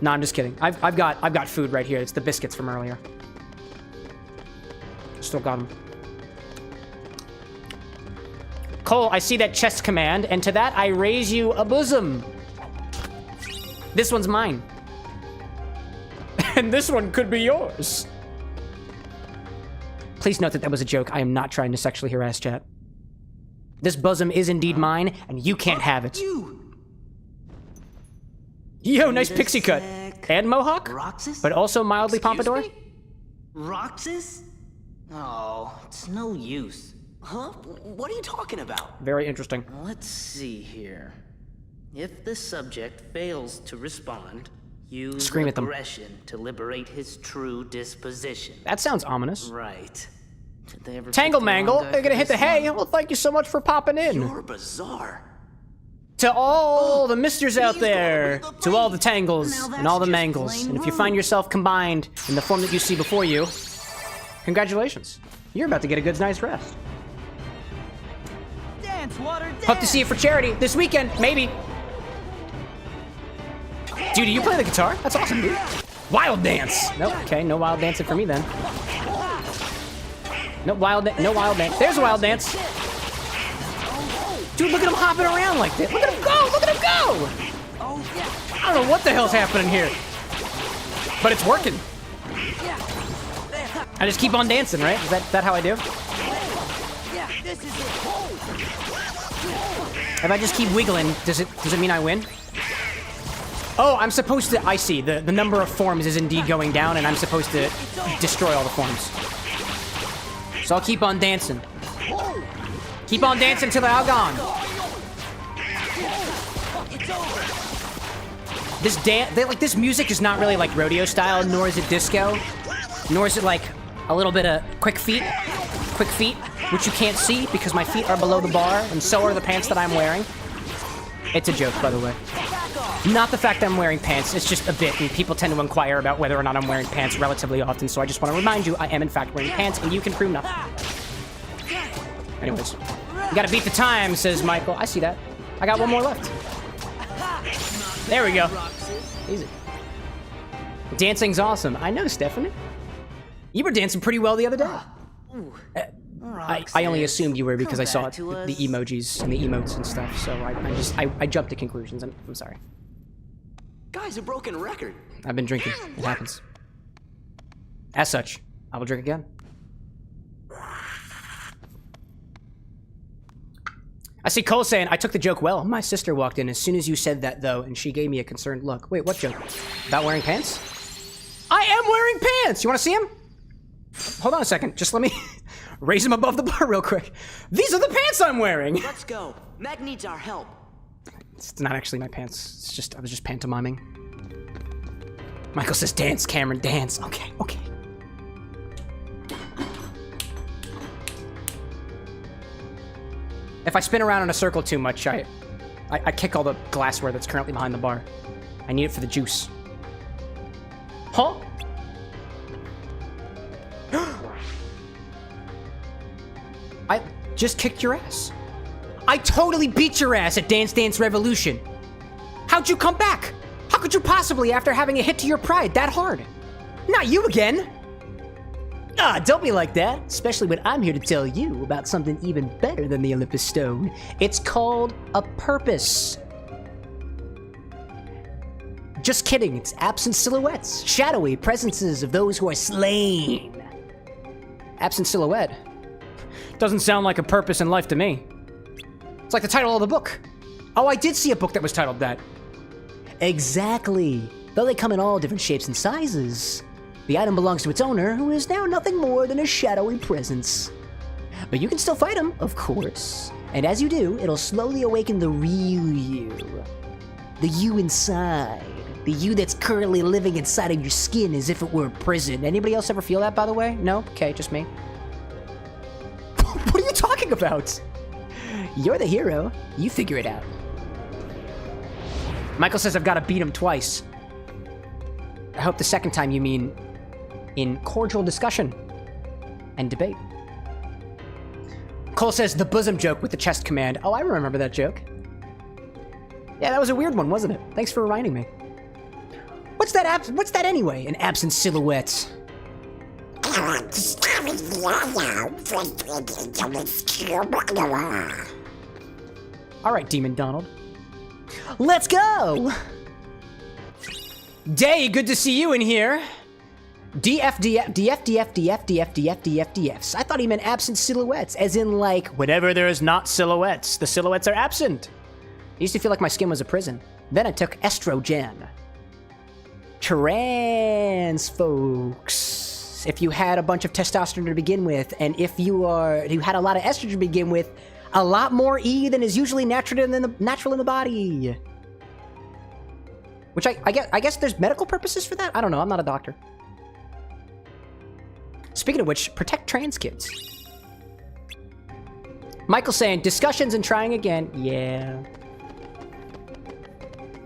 No, I'm just kidding. I've got food right here. It's the biscuits from earlier. Still got them. Cole, I see that chest command, and to that I raise you a bosom. This one's mine. And this one could be yours. Please note that was a joke. I am not trying to sexually harass chat. This bosom is indeed mine, and you can't have it. Yo, nice pixie cut. And mohawk? Roxas? But also mildly pompadour? Roxas? Oh, it's no use. Huh? What are you talking about? Very interesting. Let's see here. If the subject fails to respond, use Scream at them. aggression to liberate his true disposition. That sounds ominous. Right. Did they ever Tangle pick the wrong Mangle, guy they're gonna for hit the this hay. one? Well, thank you so much for popping in. You're bizarre. To all the misters out there, to all the tangles and all the mangles, and if you find yourself combined in the form that you see before you, congratulations. You're about to get a good night's rest. Dance, water, dance. Hope to see you for charity this weekend, maybe. Dude, do you play the guitar? That's awesome, dude. Wild dance. Nope. Okay, no wild dancing for me then. No wild dance. There's a wild dance. Dude, look at him hopping around like that. Look at him go! Look at him go! I don't know what the hell's happening here. But it's working. I just keep on dancing, right? Is that how I do? If I just keep wiggling, does it mean I win? Oh, I'm supposed to... I see. The number of forms is indeed going down, and I'm supposed to destroy all the forms. So I'll keep on dancing. Keep on dancing till they're all gone. This music is not really like rodeo style, nor is it disco, nor is it like a little bit of quick feet, which you can't see because my feet are below the bar, and so are the pants that I'm wearing. It's a joke, by the way. Not the fact that I'm wearing pants, it's just a bit, and people tend to inquire about whether or not I'm wearing pants relatively often, so I just want to remind you I am in fact wearing pants, and you can prove nothing. Anyways, you gotta beat the time, says Michael. I see that. I got one more left. There we go. Easy. Dancing's awesome. I know, Stephanie. You were dancing pretty well the other day. I only assumed you were because I saw the emojis and the emotes and stuff, so I jumped to conclusions. I'm sorry. Guy's a broken record. I've been drinking. It happens. As such, I will drink again. I see Cole saying, I took the joke well. My sister walked in as soon as you said that, though, and she gave me a concerned look. Wait, what joke? About wearing pants? I am wearing pants! You want to see him? Hold on a second. Just let me raise him above the bar real quick. These are the pants I'm wearing! Let's go. Meg needs our help. It's not actually my pants. It's just, I was just pantomiming. Michael says, dance, Cameron, dance. Okay. If I spin around in a circle too much, I kick all the glassware that's currently behind the bar. I need it for the juice. Huh? I just kicked your ass. I totally beat your ass at Dance Dance Revolution. How'd you come back? How could you possibly after having a hit to your pride that hard? Not you again. Ah, don't be like that, especially when I'm here to tell you about something even better than the Olympus Stone. It's called a purpose. Just kidding, it's absent silhouettes, shadowy presences of those who are slain. Absent silhouette? Doesn't sound like a purpose in life to me. It's like the title of the book. Oh, I did see a book that was titled that. Exactly. Though they come in all different shapes and sizes. The item belongs to its owner, who is now nothing more than a shadowy presence. But you can still fight him, of course. And as you do, it'll slowly awaken the real you. The you inside. The you that's currently living inside of your skin as if it were a prison. Anybody else ever feel that, by the way? No? Okay, just me. What are you talking about? You're the hero. You figure it out. Michael says I've got to beat him twice. I hope the second time you mean in cordial discussion and debate. Cole says the bosom joke with the chest command. Oh, I remember that joke. Yeah, that was a weird one, wasn't it? Thanks for reminding me. What's that anyway? An absent silhouette. All right, Demon Donald. Let's go! Day, good to see you in here. DFs. I thought he meant absent silhouettes, as in like, whenever there's not silhouettes, the silhouettes are absent. I used to feel like my skin was a prison. Then I took estrogen. Trans folks. If you had a bunch of testosterone to begin with, and if you had a lot of estrogen to begin with, a lot more E than is usually natural in the body. Which I guess there's medical purposes for that? I don't know, I'm not a doctor. Speaking of which, protect trans kids. Michael saying, discussions and trying again. Yeah.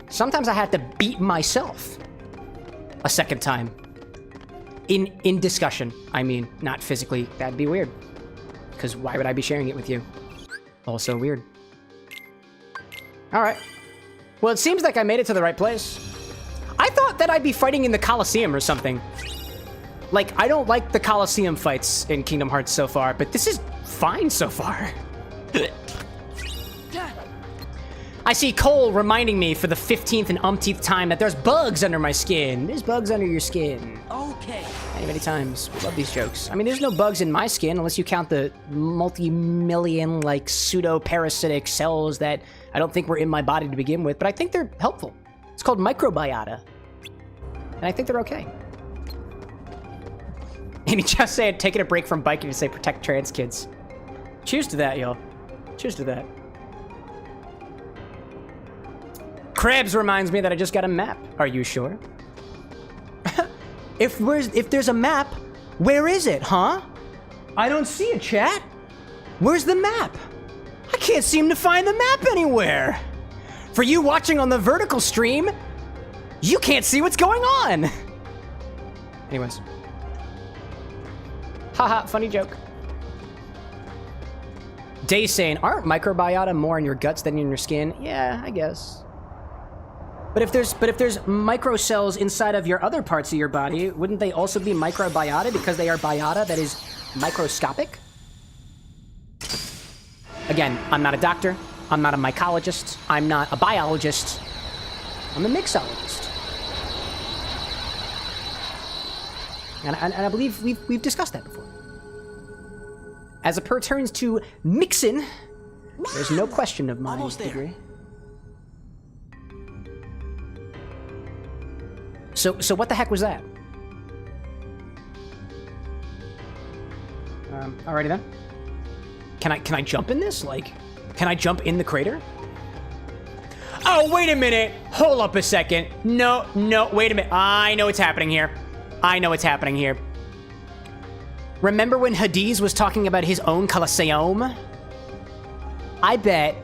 Sometimes I have to beat myself a second time. In discussion, I mean, not physically. That'd be weird. Because why would I be sharing it with you? Also weird. Alright. Well, it seems like I made it to the right place. I thought that I'd be fighting in the Colosseum or something. Like, I don't like the Colosseum fights in Kingdom Hearts so far, but this is fine so far. I see Cole reminding me for the 15th and umpteenth time that there's bugs under my skin. There's bugs under your skin. Okay. Many times. We love these jokes. I mean, there's no bugs in my skin unless you count the multi-million, like, pseudo-parasitic cells that I don't think were in my body to begin with, but I think they're helpful. It's called microbiota. And I think they're okay. Amy just said, taking a break from biking to say protect trans kids. Cheers to that, y'all. Cheers to that. Krebs reminds me that I just got a map. Are you sure? If there's a map, where is it, huh? I don't see it, chat. Where's the map? I can't seem to find the map anywhere. For you watching on the vertical stream, you can't see what's going on. Anyways. Haha, funny joke. Day saying, aren't microbiota more in your guts than in your skin? Yeah, I guess. But if there's microcells inside of your other parts of your body, wouldn't they also be microbiota because they are biota that is microscopic? Again, I'm not a doctor. I'm not a mycologist. I'm not a biologist. I'm a mixologist. And I believe we've discussed that before. As it pertains to mixin', there's no question of my degree. So what the heck was that? Alrighty then. Can I jump in this? Like, can I jump in the crater? Oh, wait a minute. Hold up a second. No, wait a minute. I know what's happening here. Remember when Hades was talking about his own Colosseum? I bet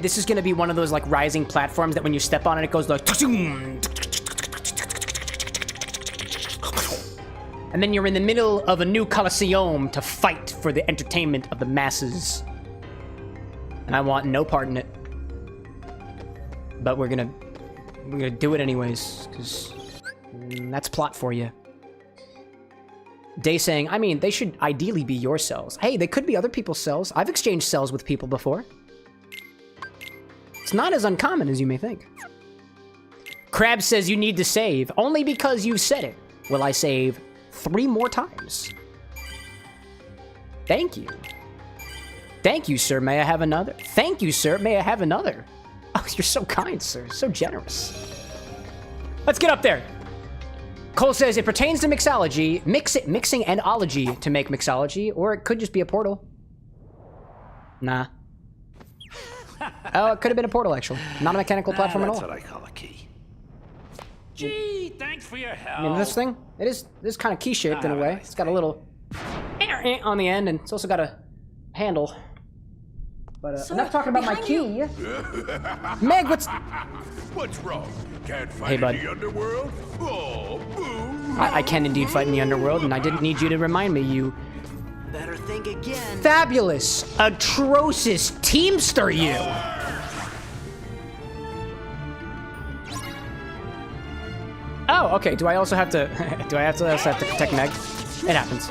this is gonna be one of those like rising platforms that when you step on it, it goes like And then you're in the middle of a new coliseum to fight for the entertainment of the masses. And I want no part in it. But we're gonna do it anyways, because that's plot for you. Day saying, I mean, they should ideally be your cells. Hey, they could be other people's cells. I've exchanged cells with people before. It's not as uncommon as you may think. Crab says you need to save. Only because you said it will I save 3 more times. Thank you. Thank you, sir. May I have another? Thank you, sir. May I have another? Oh, you're so kind, sir. So generous. Let's get up there. Cole says it pertains to mixology. Mixing and ology to make mixology, or it could just be a portal. Nah. Oh, it could have been a portal, actually. Not a mechanical platform at all. That's what I call a key. Gee, thanks for your help. I mean, this thing, it is kind of key-shaped in a way. It's got a little on the end, and it's also got a handle. But enough talking about my key. Meg, What's wrong? Can't fight Hey, bud. in the underworld? Oh, boo! I can indeed fight in the underworld, and I didn't need you to remind me, you Better think again. fabulous, atrocious teamster, you. Oh, okay. Do I also have to? Do I also have to protect Meg? It happens.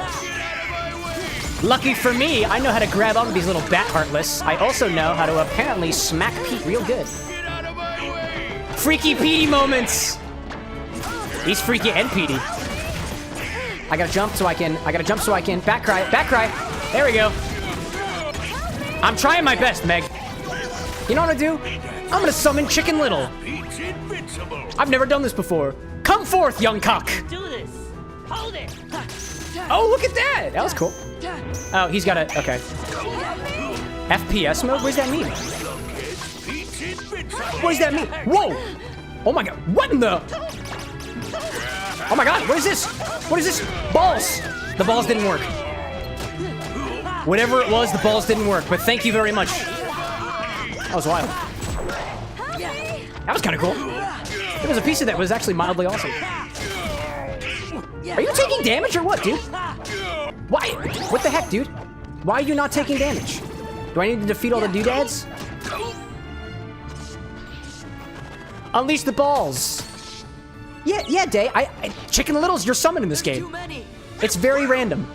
Lucky for me, I know how to grab onto these little bat heartless. I also know how to apparently smack Pete real good. Freaky Petey moments. He's freaky and Petey. I gotta jump so I can. Back cry. Back cry. There we go. I'm trying my best, Meg. You know what I'm gonna do? I'm gonna summon Chicken Little. Pete's invincible. I've never done this before. Come forth, young cock. Do this. Hold it. Oh, look at that. That was cool. Oh, he's got a. Okay. FPS mode? What does that mean? Pete's invincible. What does that mean? Whoa! Oh my god. What in the? Oh my god. What is this? What is this? Balls. The balls didn't work. Whatever it was, the balls didn't work. But thank you very much. That was wild. That was kind of cool. There was a piece of that was actually mildly awesome. Are you taking damage or what, dude? Why? What the heck, dude? Why are you not taking damage? Do I need to defeat all the doodads? Unleash the balls. Yeah, Day. Chicken Little's your summon in this game. It's very random.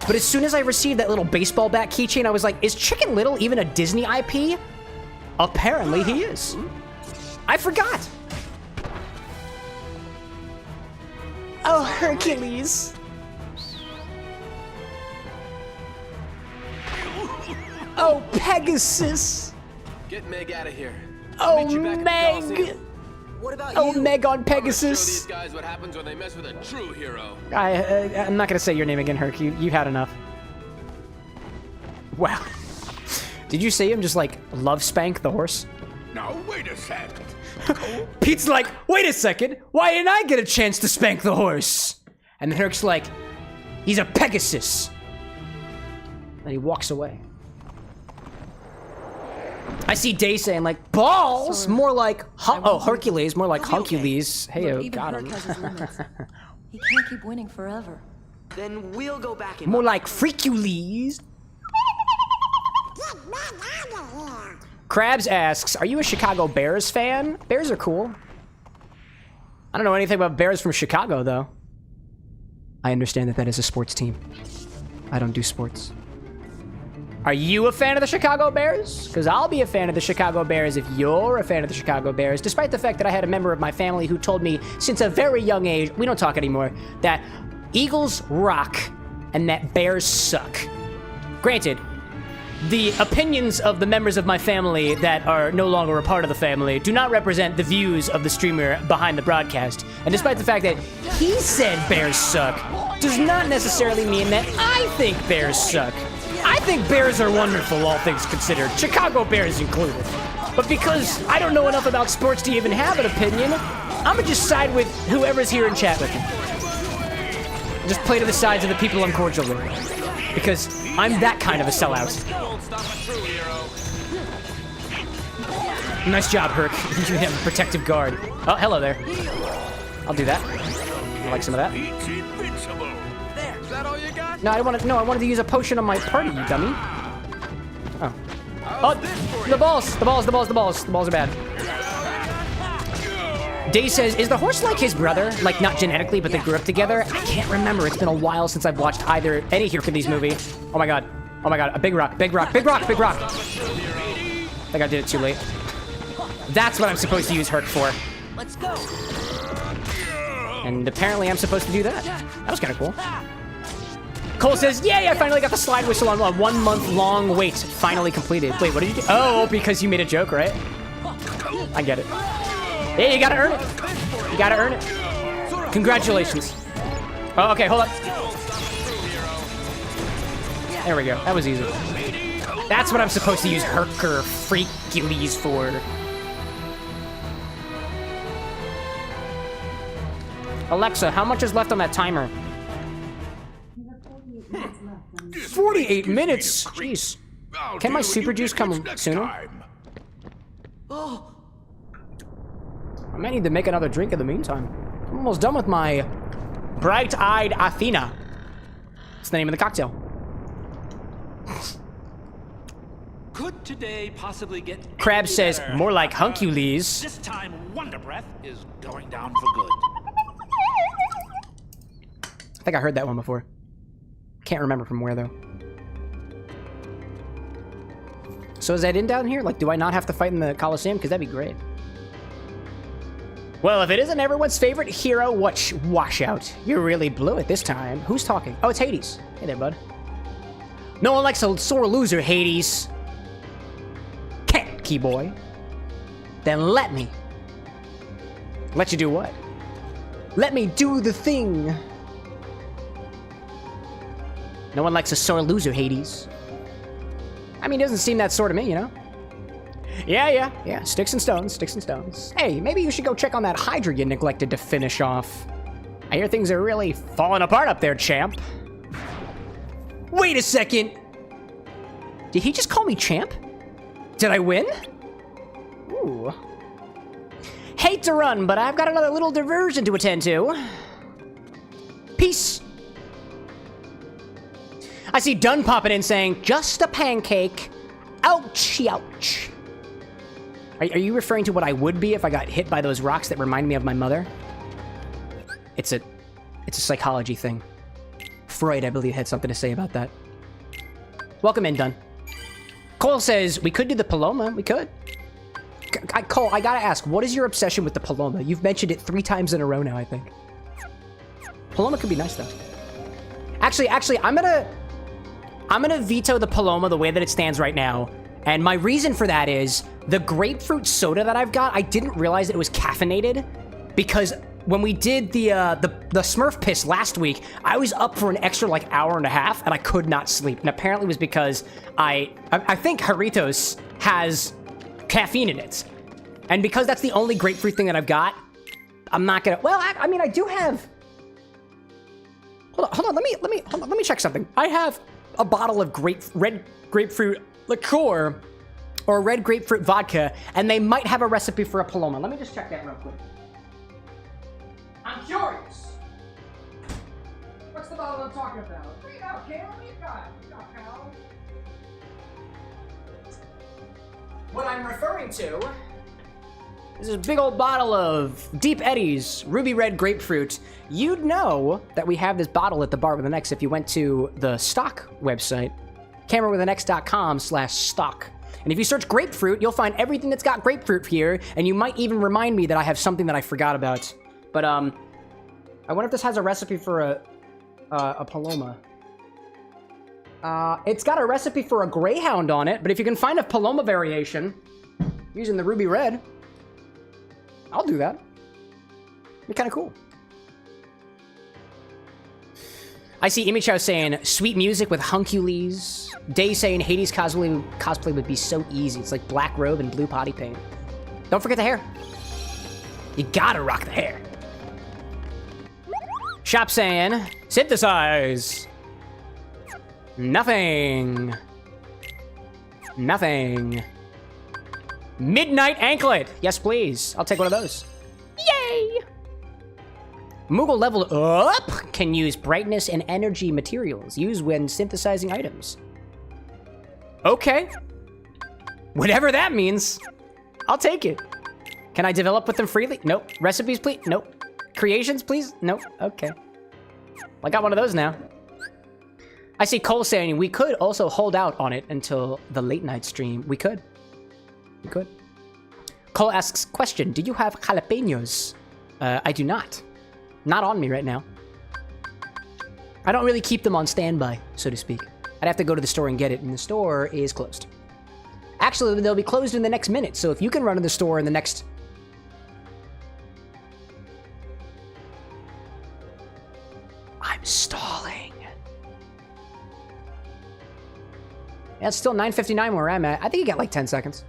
But as soon as I received that little baseball bat keychain, I was like, is Chicken Little even a Disney IP? Apparently he is. I forgot. Oh, Hercules. Oh, Pegasus. Get Meg out of here. Oh, Meet you back at the Meg. Coliseum. What about Oh, you? Meg on I'm gonna show Pegasus. these guys what happens when they mess with a true hero. I'm not gonna say your name again, Herc. You've had enough. Wow. Did you see him just like love spank the horse? Now wait a second. Pete's like, wait a second, why didn't I get a chance to spank the horse? And then Herc's like, he's a Pegasus. And he walks away. I see Day saying like, balls? Sorry. More like, won't be- Hercules, more like He'll be okay. Huncules. Hey, Look, oh, even got Herc him. has his limits. He can't keep winning forever. Then we'll go back and More like Freakules. Krabs asks, are you a Chicago Bears fan? Bears are cool. I don't know anything about Bears from Chicago, though. I understand that is a sports team. I don't do sports. Are you a fan of the Chicago Bears? Because I'll be a fan of the Chicago Bears if you're a fan of the Chicago Bears, despite the fact that I had a member of my family who told me since a very young age, we don't talk anymore, that Eagles rock and that Bears suck. Granted, the opinions of the members of my family that are no longer a part of the family do not represent the views of the streamer behind the broadcast. And despite the fact that he said Bears suck, does not necessarily mean that I think Bears suck. I think Bears are wonderful, all things considered, Chicago Bears included. But because I don't know enough about sports to even have an opinion, I'm gonna just side with whoever's here in chat with me. Just play to the sides of the people I'm cordial with. Because I'm that kind of a sellout. Don't stop a true hero. Nice job, Herc. You have a protective guard. Oh, hello there. I'll do that. I like some of that. Pete's invincible. No, I wanted to use a potion on my party, you dummy. Oh. Oh, the balls are bad. Day says, is the horse like his brother? Like, not genetically, but they grew up together? I can't remember. It's been a while since I've watched any Hercules movie. Oh my god. Oh my god. A big rock. Big rock. Big rock. Big rock. I think I did it too late. That's what I'm supposed to use Herc for. Let's go. And apparently I'm supposed to do that. That was kind of cool. Cole says, yay, I finally got the slide whistle on a 1 month long wait. Finally completed. Wait, what did you do? Oh, because you made a joke, right? I get it. Hey, you gotta earn it. You gotta earn it. Congratulations. Oh, okay, hold up. There we go. That was easy. That's what I'm supposed to use Herc or Hercules for. Alexa, how much is left on that timer? 48 minutes? Jeez. Can my super juice come sooner? Oh, I might need to make another drink in the meantime. I'm almost done with my bright-eyed Athena. That's the name of the cocktail. Could today possibly get Crab says, better? more like Hunkules. This time, Wonder Breath is going down for good. I think I heard that one before. Can't remember from where, though. So is that in down here? Like, do I not have to fight in the Coliseum? Because that'd be great. Well, if it isn't everyone's favorite hero, washout. You really blew it this time. Who's talking? Oh, it's Hades. Hey there, bud. No one likes a sore loser, Hades. Can't, key boy. Then let me. Let you do what? Let me do the thing. No one likes a sore loser, Hades. I mean, it doesn't seem that sore to me, you know? Yeah. Sticks and stones, sticks and stones. Hey, maybe you should go check on that Hydra you neglected to finish off. I hear things are really falling apart up there, champ. Wait a second. Did he just call me champ? Did I win? Ooh. Hate to run, but I've got another little diversion to attend to. Peace. I see Dunn popping in saying, just a pancake. Ouchie, ouch. Are you referring to what I would be if I got hit by those rocks that remind me of my mother? It's a psychology thing. Freud, I believe, had something to say about that. Welcome in, Dunn. Cole says, we could do the Paloma. We could. Cole, I gotta ask, what is your obsession with the Paloma? You've mentioned it 3 times in a row now, I think. Paloma could be nice, though. Actually, I'm gonna veto the Paloma the way that it stands right now. And my reason for that is the grapefruit soda that I've got, I didn't realize it was caffeinated because when we did the Smurf piss last week, I was up for an extra like hour and a half and I could not sleep. And apparently it was because I think Jarritos has caffeine in it. And because that's the only grapefruit thing that I've got, I'm not gonna, well, I mean, I do have, hold on, let me check something. I have a bottle of red grapefruit liqueur or red grapefruit vodka, and they might have a recipe for a Paloma. Let me just check that real quick. I'm curious. What's the bottle I'm talking about? What do you got, Caleb? What do you got? What do you got, pal? What I'm referring to is this big old bottle of Deep Eddies Ruby Red Grapefruit. You'd know that we have this bottle at the Bar with an X if you went to the stock website, CameroxnWithAnX.com/stock. And if you search grapefruit, you'll find everything that's got grapefruit here, and you might even remind me that I have something that I forgot about. But, I wonder if this has a recipe for a Paloma. It's got a recipe for a Greyhound on it, but if you can find a Paloma variation using the Ruby Red, I'll do that. It'd be kind of cool. I see Imichow saying, sweet music with Hunkules. Day saying, Hades cosplay would be so easy. It's like black robe and blue potty paint. Don't forget the hair. You gotta rock the hair. Shop saying, synthesize. Nothing. Midnight anklet. Yes, please. I'll take one of those. Yay! Moogle leveled up can use brightness and energy materials used when synthesizing items. Okay. Whatever that means. I'll take it. Can I develop with them freely? Nope. Recipes, please? Nope. Creations, please? Nope. Okay. I got one of those now. I see Cole saying we could also hold out on it until the late night stream. We could. We could. Cole asks, question, do you have jalapenos? I do not. Not on me right now. I don't really keep them on standby, so to speak. I'd have to go to the store and get it, and the store is closed. Actually, they'll be closed in the next minute, so if you can run to the store in the next... I'm stalling. Yeah, it's still 9:59 where I'm at. I think you got like 10 seconds.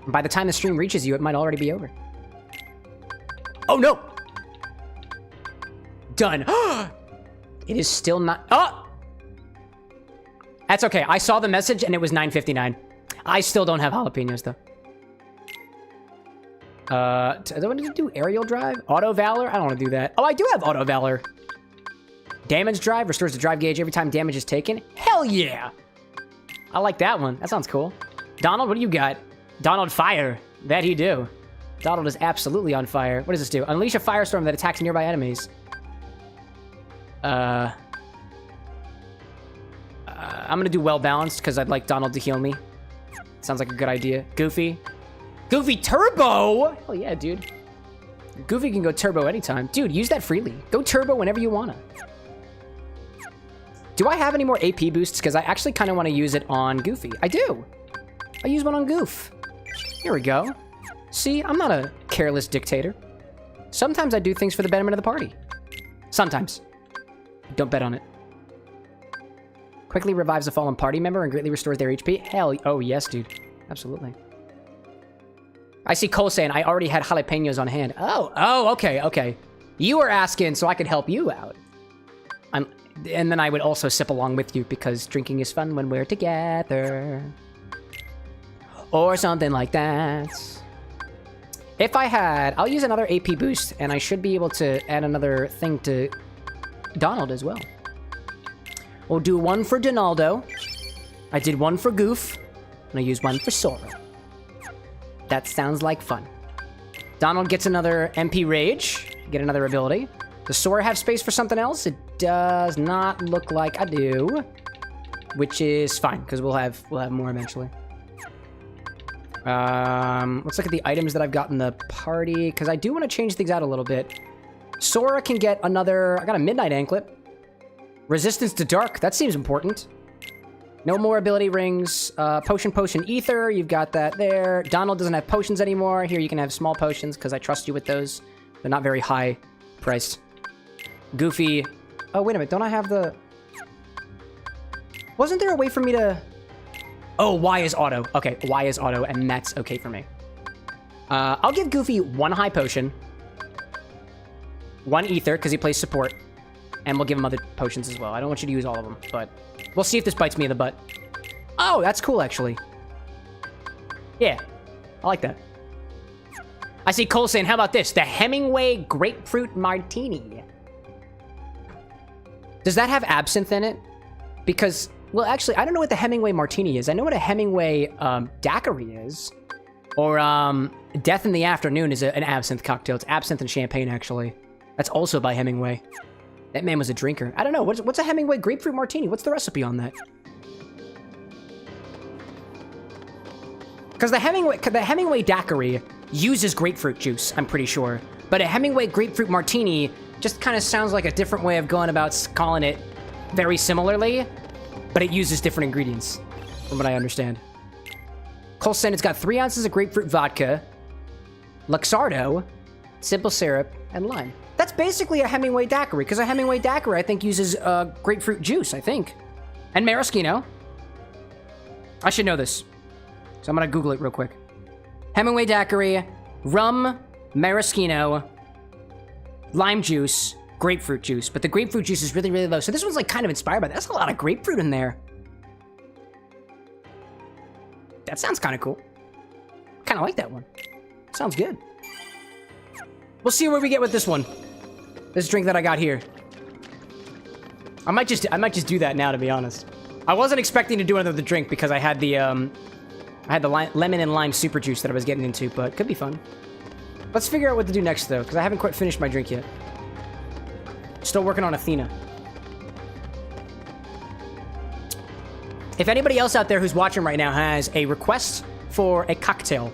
By the time the stream reaches you, it might already be over. Oh, no! Done. It is still not... Oh! That's okay. I saw the message, and it was 9:59. I still don't have jalapenos, though. Do I want to do aerial drive? Auto Valor? I don't want to do that. Oh, I do have Auto Valor. Damage drive restores the drive gauge every time damage is taken. Hell yeah! I like that one. That sounds cool. Donald, what do you got? Donald Fire. That he do. Donald is absolutely on fire. What does this do? Unleash a firestorm that attacks nearby enemies. I'm gonna do well balanced because I'd like Donald to heal me. Sounds like a good idea. Goofy. Goofy Turbo! Hell yeah, dude. Goofy can go turbo anytime. Dude, use that freely. Go turbo whenever you wanna. Do I have any more AP boosts? Because I actually kind of want to use it on Goofy. I do. I use one on Goof. Here we go. See, I'm not a careless dictator. Sometimes I do things for the betterment of the party. Sometimes. Don't bet on it. Quickly revives a fallen party member and greatly restores their HP. Hell, oh yes, dude. Absolutely. I see Cole saying I already had jalapenos on hand. Oh, okay. You were asking so I could help you out. And then I would also sip along with you because drinking is fun when we're together. Or something like that. If I had... I'll use another AP boost, and I should be able to add another thing to Donald as well. We'll do one for Donaldo. I did one for Goof. And I used one for Sora. That sounds like fun. Donald gets another MP Rage. Get another ability. Does Sora have space for something else? It does not look like I do. Which is fine, because we'll have more eventually. Let's look at the items that I've got in the party, because I do want to change things out a little bit. Sora can get another... I got a Midnight Anklet. Resistance to Dark. That seems important. No more ability rings. Potion, Ether. You've got that there. Donald doesn't have potions anymore. Here you can have small potions, because I trust you with those. They're not very high priced. Goofy. Oh, wait a minute. Don't I have the... Wasn't there a way for me to... Oh, Y is auto. Okay, Y is auto, and that's okay for me. I'll give Goofy one high potion. One ether, because he plays support. And we'll give him other potions as well. I don't want you to use all of them, but... We'll see if this bites me in the butt. Oh, that's cool, actually. Yeah, I like that. I see Cole saying, how about this? The Hemingway Grapefruit Martini. Does that have absinthe in it? Because... Well, actually, I don't know what the Hemingway Martini is. I know what a Hemingway daiquiri is. Or Death in the Afternoon is an absinthe cocktail. It's absinthe and champagne, actually. That's also by Hemingway. That man was a drinker. I don't know. What's a Hemingway Grapefruit Martini? What's the recipe on that? Because the Hemingway daiquiri uses grapefruit juice, I'm pretty sure. But a Hemingway Grapefruit Martini just kind of sounds like a different way of going about calling it very similarly. But it uses different ingredients, from what I understand. Cole said it's got 3 ounces of grapefruit vodka, Luxardo, simple syrup, and lime. That's basically a Hemingway daiquiri, because a Hemingway daiquiri, I think, uses grapefruit juice, I think. And maraschino. I should know this. So I'm going to Google it real quick. Hemingway daiquiri, rum, maraschino, lime juice, grapefruit juice, but the grapefruit juice is really, really low. So this one's like kind of inspired by that. That's a lot of grapefruit in there. That sounds kind of cool. Kind of like that one. Sounds good. We'll see where we get with this one. This drink that I got here. I might just do that now, to be honest. I wasn't expecting to do another drink because I had the lemon and lime super juice that I was getting into, but could be fun. Let's figure out what to do next, though, because I haven't quite finished my drink yet. Still working on Athena. If anybody else out there who's watching right now has a request for a cocktail,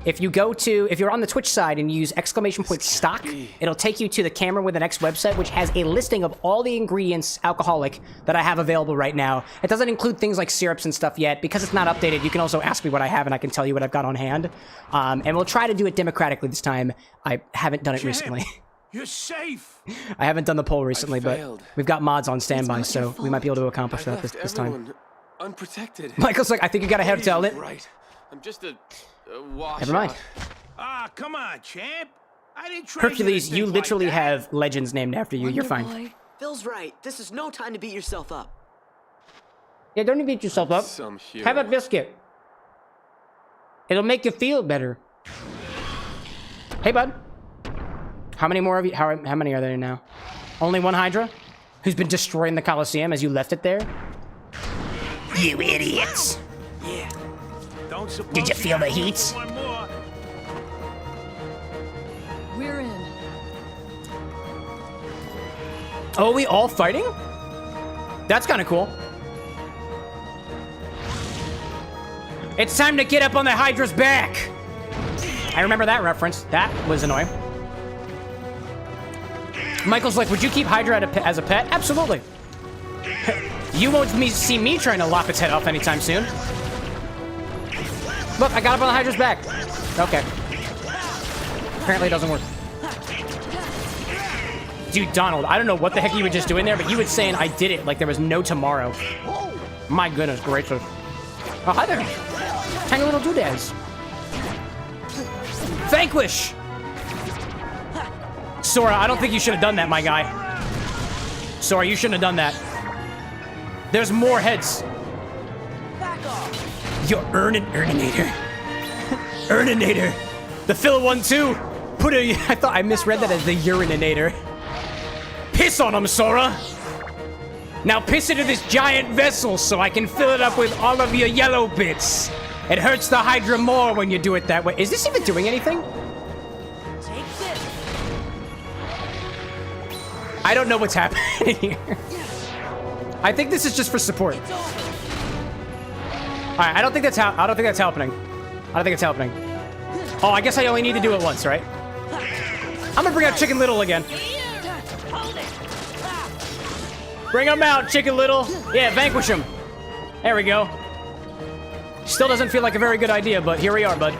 if you're on the Twitch side and use !stock, it'll take you to the CameroxnWithAnX website, which has a listing of all the ingredients alcoholic that I have available right now. It doesn't include things like syrups and stuff yet. Because it's not updated, you can also ask me what I have and I can tell you what I've got on hand. And we'll try to do it democratically this time. I haven't done it recently. You're safe. I haven't done the poll recently, but we've got mods on standby, so we might be able to accomplish that this time. Unprotected. Michael's like, I think you got a head towel. Right. I'm just a washout. Never mind. Ah, come on, champ. I didn't try Hercules, you literally have legends named after you. You're fine. Boy. Phil's right. This is no time to beat yourself up. Yeah, don't beat yourself up. Some hero. Have a biscuit. It'll make you feel better. Hey, bud. How many more of you? How many are there now? Only one Hydra? Who's been destroying the Colosseum as you left it there? You idiots. Yeah. Did you feel the heat? One more. We're in. Oh, are we all fighting? That's kind of cool. It's time to get up on the Hydra's back. I remember that reference. That was annoying. Michael's like, would you keep Hydra as a pet? Absolutely. You won't see me trying to lop its head off anytime soon. Look, I got up on the Hydra's back. Okay. Apparently it doesn't work. Dude, Donald, I don't know what the heck you were just doing there, but you were saying I did it like there was no tomorrow. My goodness gracious. Oh, hi there. Tiny little doodads. Vanquish! Sora, I don't think you should have done that, my guy. Sora, you shouldn't have done that. There's more heads. You're Earninator. Earninator. The Phil one too. I thought I misread that as the Urininator. Piss on him, Sora. Now piss into this giant vessel so I can fill it up with all of your yellow bits. It hurts the Hydra more when you do it that way. Is this even doing anything? Take this. I don't know what's happening here. I think this is just for support. Alright, I don't think that's happening. I don't think it's happening. Oh, I guess I only need to do it once, right? I'm gonna bring out Chicken Little again. Bring him out, Chicken Little. Yeah, vanquish him. There we go. Still doesn't feel like a very good idea, but here we are, bud.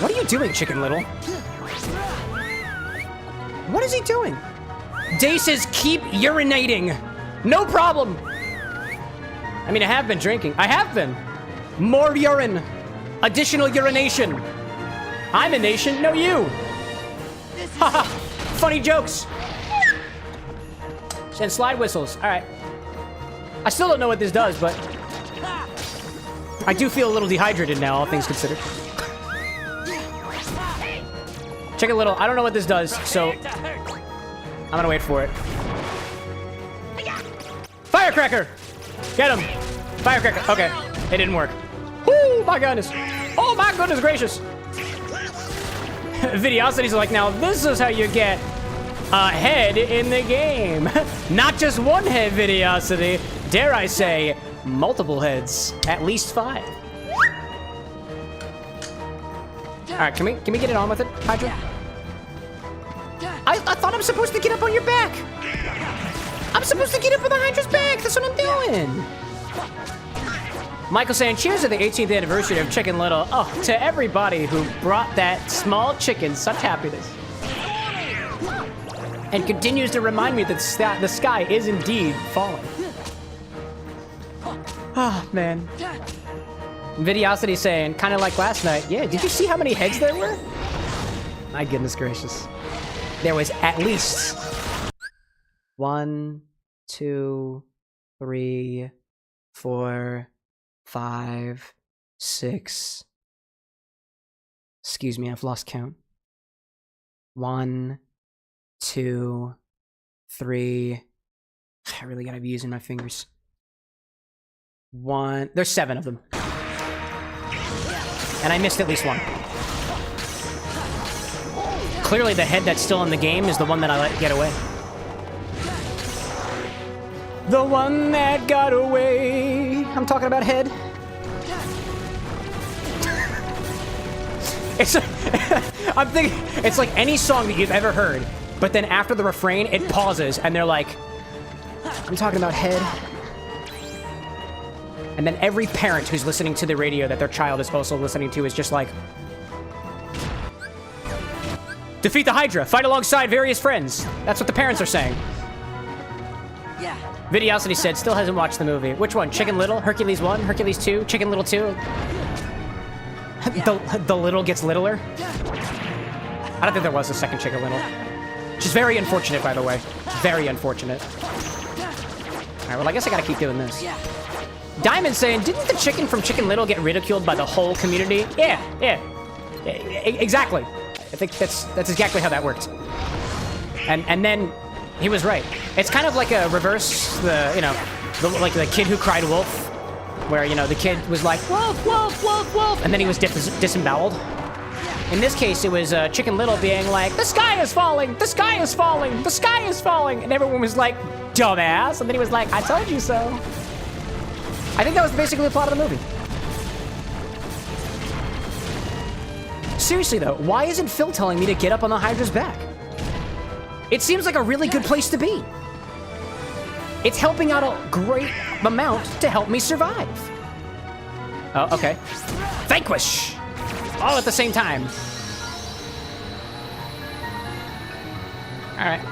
What are you doing, Chicken Little? What is he doing? Day says keep urinating. No problem. I mean, I have been drinking. I have been. More urine. Additional urination. I'm a nation, no you. Haha. Funny jokes. And slide whistles. All right. I still don't know what this does, but I do feel a little dehydrated now, all things considered. Check a little. I don't know what this does, so I'm gonna wait for it. Firecracker! Get him! Firecracker. Okay, it didn't work. Oh my goodness! Oh my goodness gracious! Videosity's like, now this is how you get a head in the game. Not just one head, Videosity. Dare I say, multiple heads. At least 5. Alright, can we get it on with it, Hydra? I thought I'm supposed to get up on your back. I'm supposed to get up on the Hydra's back. That's what I'm doing. Michael saying, cheers to the 18th anniversary of Chicken Little. Oh, to everybody who brought that small chicken such happiness. And continues to remind me that the sky is indeed falling. Oh, man. Videosity saying, kind of like last night. Yeah, did you see how many heads there were? My goodness gracious. There was at least 1, 2, 3, 4, 5, 6, Excuse me, I've lost count. 1, 2, 3. I really gotta be using my fingers. 1. There's 7 of them. And I missed at least one. Clearly the head that's still in the game is the one that I let get away. The one that got away. I'm talking about head. It's I'm thinking it's like any song that you've ever heard, but then after the refrain it pauses and they're like, I'm talking about head. And then every parent who's listening to the radio that their child is also listening to is just like, defeat the Hydra, fight alongside various friends. That's what the parents are saying. Yeah. Videosity said still hasn't watched the movie. Which one? Chicken Little? Hercules 1? Hercules 2? Chicken Little 2? The little gets littler? I don't think there was a second Chicken Little. Which is very unfortunate, by the way. Very unfortunate. Alright, well, I guess I gotta keep doing this. Diamond saying, didn't the chicken from Chicken Little get ridiculed by the whole community? Yeah. Exactly. I think that's exactly how that worked. And then he was right. It's kind of like a reverse, like the kid who cried wolf. Where, the kid was like, wolf, wolf, wolf, wolf, and then he was disemboweled. In this case, it was Chicken Little being like, the sky is falling, the sky is falling, the sky is falling, and everyone was like, dumbass, and then he was like, I told you so. I think that was basically the plot of the movie. Seriously though, why isn't Phil telling me to get up on the Hydra's back? It seems like a really good place to be. It's helping out a great amount to help me survive. Oh, okay. Vanquish! All at the same time. Alright.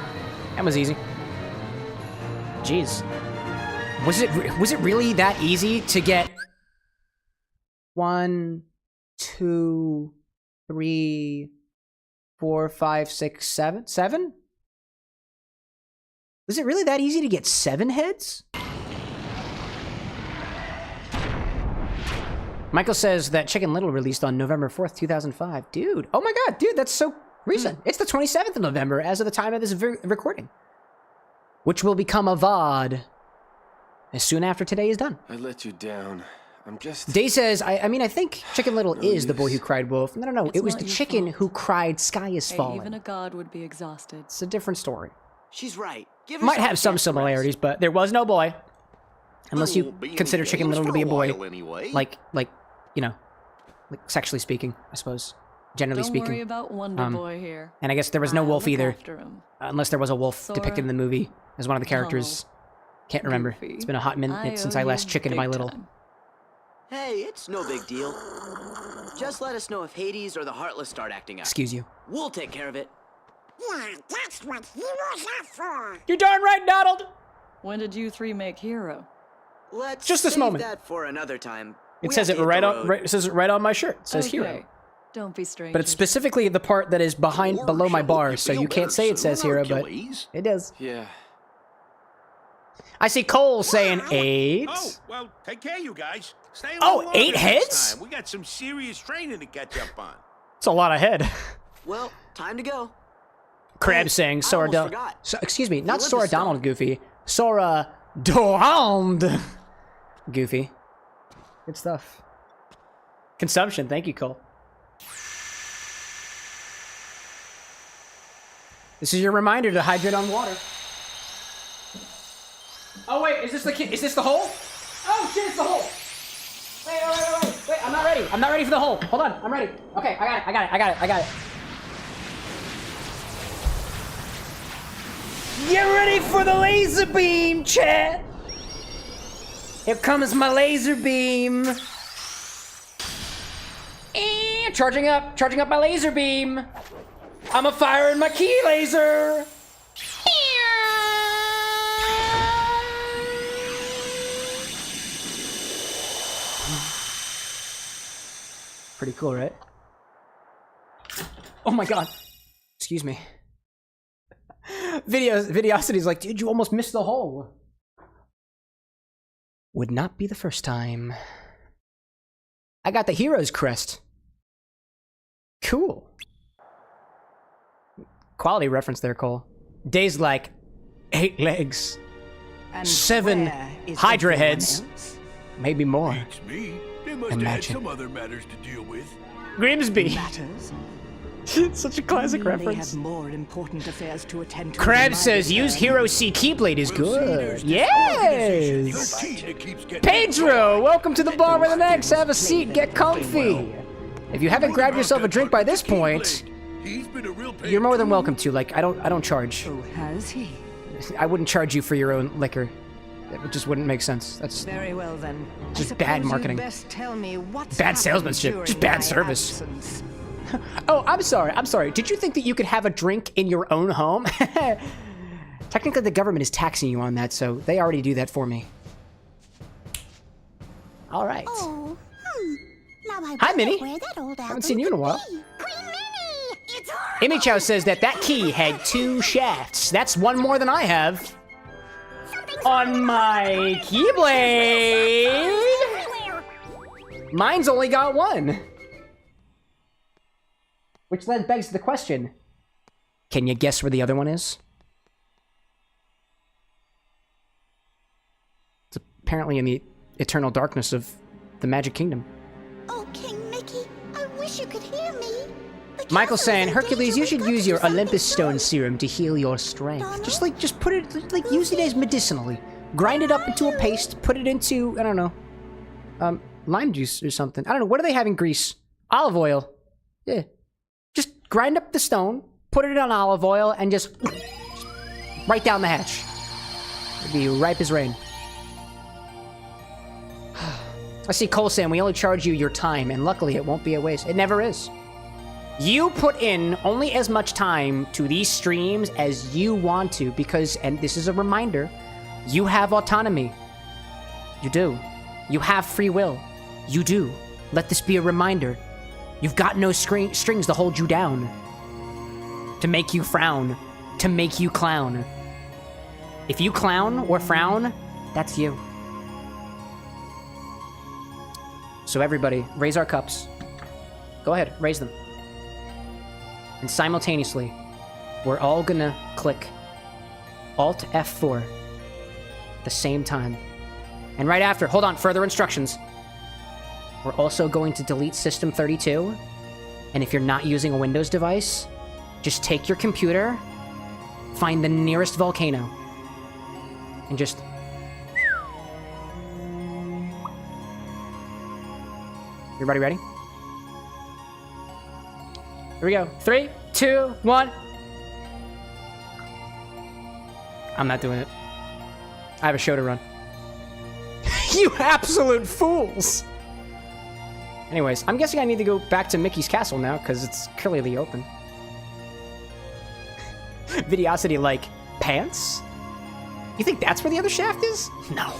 That was easy. Jeez. Was it really that easy to get 1, 2, 3, 4, 5, 6, 7? 7? Was it really that easy to get 7 heads? Michael says that Chicken Little released on November 4th, 2005. Dude, oh my god, dude, that's so recent. It's the 27th of November as of the time of this recording. Which will become a VOD as soon after today is done. I let you down. I'm just... Day says, I think Chicken Little is the boy who cried wolf. No, it was the chicken who cried sky is falling. Even a god would be exhausted. It's a different story. She's right. Give her Might have some similarities, but there was no boy. Unless you consider Chicken Little to be a boy. Like, sexually speaking, I suppose. Generally speaking. Don't worry about Wonder Boy here. And I guess there was no wolf either. Him. Unless there was a wolf depicted in the movie as one of the characters. Can't remember. Goofy. It's been a hot minute since I last chickened my little. Time. Hey, it's no big deal. Just let us know if Hades or the Heartless start acting up. Excuse you. We'll take care of it. Yeah, that's what heroes are for. You're darn right, Donald! When did you 3 make Hero? Let's just this save moment. That for another time. It says it right on my shirt. It says okay. Hero. Don't be strange. But it's specifically the part that is below my bar, so you can't say it says Hero, but it does. Yeah. I see Cole saying 8. Oh, well, take care, you guys. Stay a Oh, little 8 longer heads? next time. We got some serious training to catch up on. It's a lot of head. Well, time to go. Crab saying Sora Donald. Excuse me, not Sora Donald Goofy. Sora Donald Goofy. Good stuff. Consumption, thank you, Cole. This is your reminder to hydrate on water. Oh wait, is this the hole? Oh shit, it's the hole! Wait, I'm not ready. I'm not ready for the hole. Hold on, I'm ready. Okay, I got it. Get ready for the laser beam, chat! Here comes my laser beam. Charging up my laser beam. I'm a firing my key laser. Pretty cool, right? Oh my god. Excuse me. Videosity's like, dude, you almost missed the hole. Would not be the first time. I got the hero's crest. Cool. Quality reference there, Cole. Days like 8 legs, And 7 where is Hydra everyone heads, else? maybe more. Beats me. They must And have had magic. some other matters to deal with. Grimsby. Matters. Such a classic They reference. have more important affairs to attend to. Crème than my says use return. Hero C Keyblade is Well, see, good. there's this organization, Yes. 13, that keeps getting Pedro, welcome to the bar with an X. Have a seat, get comfy. If you haven't grabbed yourself a drink by this point, He's been a real pain you're more than too. welcome to. Like, I don't charge. Oh, has he? I wouldn't charge you for your own liquor. It just wouldn't make sense. That's Very well then. Just I bad suppose marketing. you'd best tell me what's Bad happened salesmanship, during just bad my service. absence. Oh, I'm sorry. Did you think that you could have a drink in your own home? Technically, the government is taxing you on that, so they already do that for me. All right. Oh, Now I Hi, wonder Minnie. where that old Haven't seen you in a while. Queen Minnie! It's horrible! Amy Chow says that key had 2 shafts. That's one more than I have. On my Keyblade, Everywhere! mine's only got 1. Which then begs the question, can you guess where the other one is? It's apparently in the eternal darkness of the Magic Kingdom. Oh, King Mickey, I wish you could hear me. The Michael's castle is saying, in Hercules, danger. you We've should got to use do your something Olympus Stone soon. serum to heal your strength. Donald? Just put it, use it as medicinally. Grind it up into a paste, put it into, I don't know, lime juice or something. I don't know, what do they have in Greece? Olive oil. Yeah. Just grind up the stone, put it on olive oil, and just right down the hatch. It'd be ripe as rain. I see Cole saying we only charge you your time, and luckily it won't be a waste. It never is. You put in only as much time to these streams as you want to, because, and this is a reminder, you have autonomy. You do. You have free will. You do. Let this be a reminder. You've got no strings to hold you down. To make you frown. To make you clown. If you clown or frown, that's you. So everybody, raise our cups. Go ahead, raise them. And simultaneously, we're all gonna click Alt F4 at the same time. And right after, hold on, further instructions. We're also going to delete System 32. And if you're not using a Windows device, just take your computer, find the nearest volcano, and just... Everybody ready? Here we go. 3, 2, 1. I'm not doing it. I have a show to run. You absolute fools! Anyways, I'm guessing I need to go back to Mickey's castle now, because it's clearly open. Videosity like, pants? You think that's where the other shaft is? No.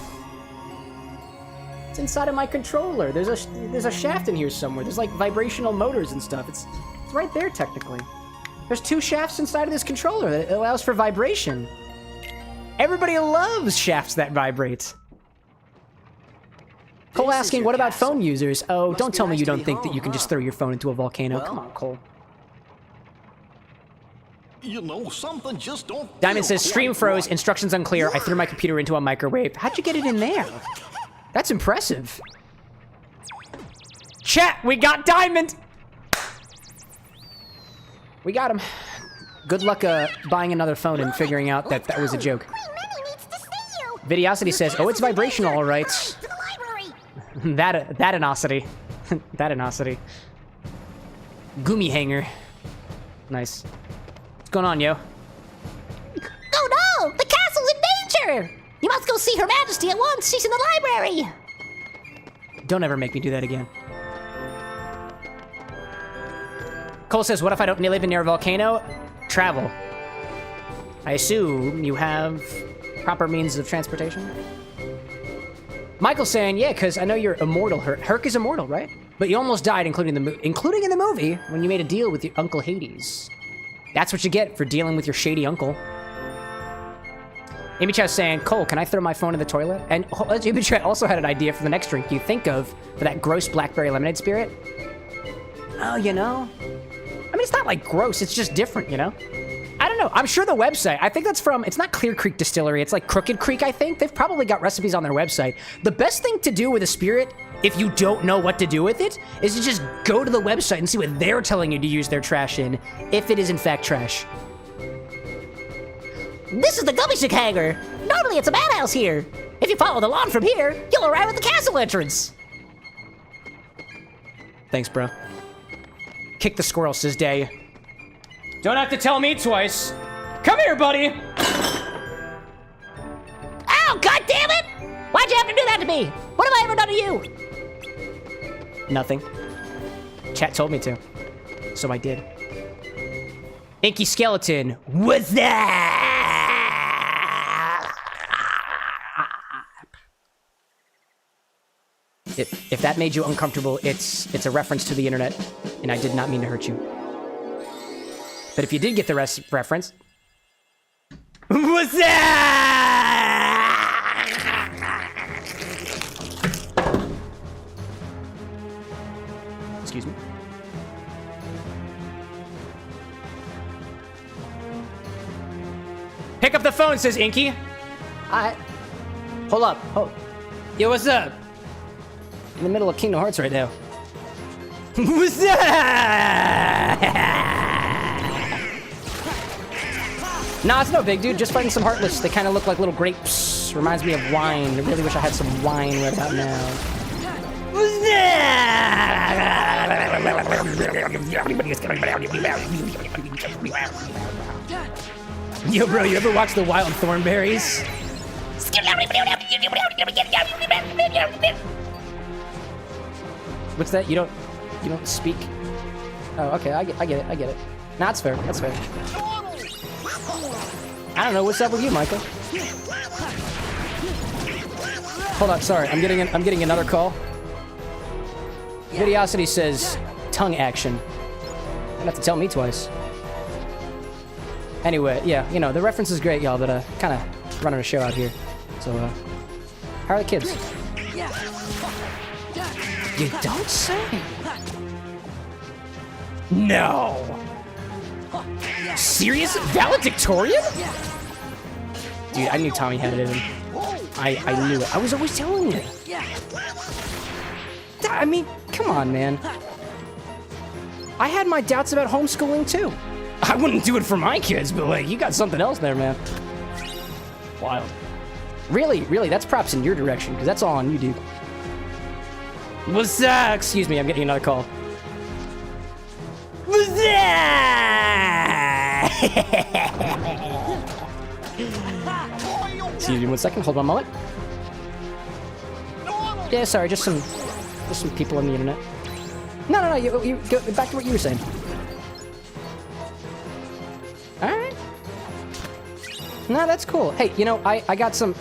It's inside of my controller. There's a shaft in here somewhere. There's like vibrational motors and stuff. It's right there technically. There's 2 shafts inside of this controller that allows for vibration. Everybody loves shafts that vibrate. Cole asking, what about phone users? Oh, don't tell me you don't think that you can just throw your phone into a volcano. Come on, Cole. You know, something just don't. Diamond feel says, stream quite froze, right. instructions unclear. I threw my computer into a microwave. How'd you get it in there? That's impressive. Chat, we got Diamond! We got him. Good luck buying another phone and figuring out that that was a joke. Queen Minnie needs to see you! Videosity says, oh, it's vibrational, all right. To the library! that anosity. That anosity. Gumi hanger. Nice. What's going on, yo? Oh no! The castle's in danger! You must go see Her Majesty at once. She's in the library. Don't ever make me do that again. Cole says, what if I don't live near a volcano? Travel. I assume you have proper means of transportation? Michael's saying, yeah, because I know you're immortal. Herc is immortal, right? But you almost died, including in the movie, when you made a deal with your Uncle Hades. That's what you get for dealing with your shady uncle. Amy Chow's saying, Cole, can I throw my phone in the toilet? And Amy Chow also had an idea for the next drink you think of for that gross blackberry lemonade spirit. Oh, you know, I mean, it's not like gross. It's just different, you know? I don't know. I'm sure the website, I think that's from, it's not Clear Creek Distillery. It's like Crooked Creek, I think. They've probably got recipes on their website. The best thing to do with a spirit, if you don't know what to do with it, is to just go to the website and see what they're telling you to use their trash in, if it is in fact trash. This is the gummy stick hanger. Normally it's a madhouse here. If you follow the lawn from here, you'll arrive at the castle entrance. Thanks, bro. Kick the squirrel, says Day. Don't have to tell me twice. Come here, buddy. Ow, God damn it! Why'd you have to do that to me? What have I ever done to you? Nothing. Chat told me to. So I did. Inky Skeleton. What's that? If that made you uncomfortable, it's a reference to the internet, and I did not mean to hurt you. But if you did get the reference... What's that? Excuse me. Pick up the phone, says Inky. Hold up. Hold. Yo, what's up? In the middle of Kingdom Hearts right now. What's that? Nah, it's no big, dude. Just fighting some Heartless. They kind of look like little grapes. Reminds me of wine. I really wish I had some wine right about now. What's that? Yo, bro, you ever watch The Wild Thornberries? What's that? You don't speak? Oh, okay. I get it. Nah, that's fair. That's fair. I don't know. What's up with you, Michael? Hold on. Sorry. I'm getting another call. Videosity says tongue action. You don't have to tell me twice. Anyway, yeah, you know, the reference is great, y'all, but kind of running a show out here. So, how are the kids? You don't say. No. Serious? Valedictorian? Dude, I knew Tommy had it in him. I knew it. I was always telling you. I mean, come on, man. I had my doubts about homeschooling, too. I wouldn't do it for my kids, but, like, you got something else there, man. Wild. Really, that's props in your direction, because that's all on you, dude. What's that? Excuse me, I'm getting another call. What's that? Excuse me 1 second, hold on a moment. Yeah, sorry, just some people on the internet. No, you go back to what you were saying. Alright. No, that's cool. Hey, you know, I got some,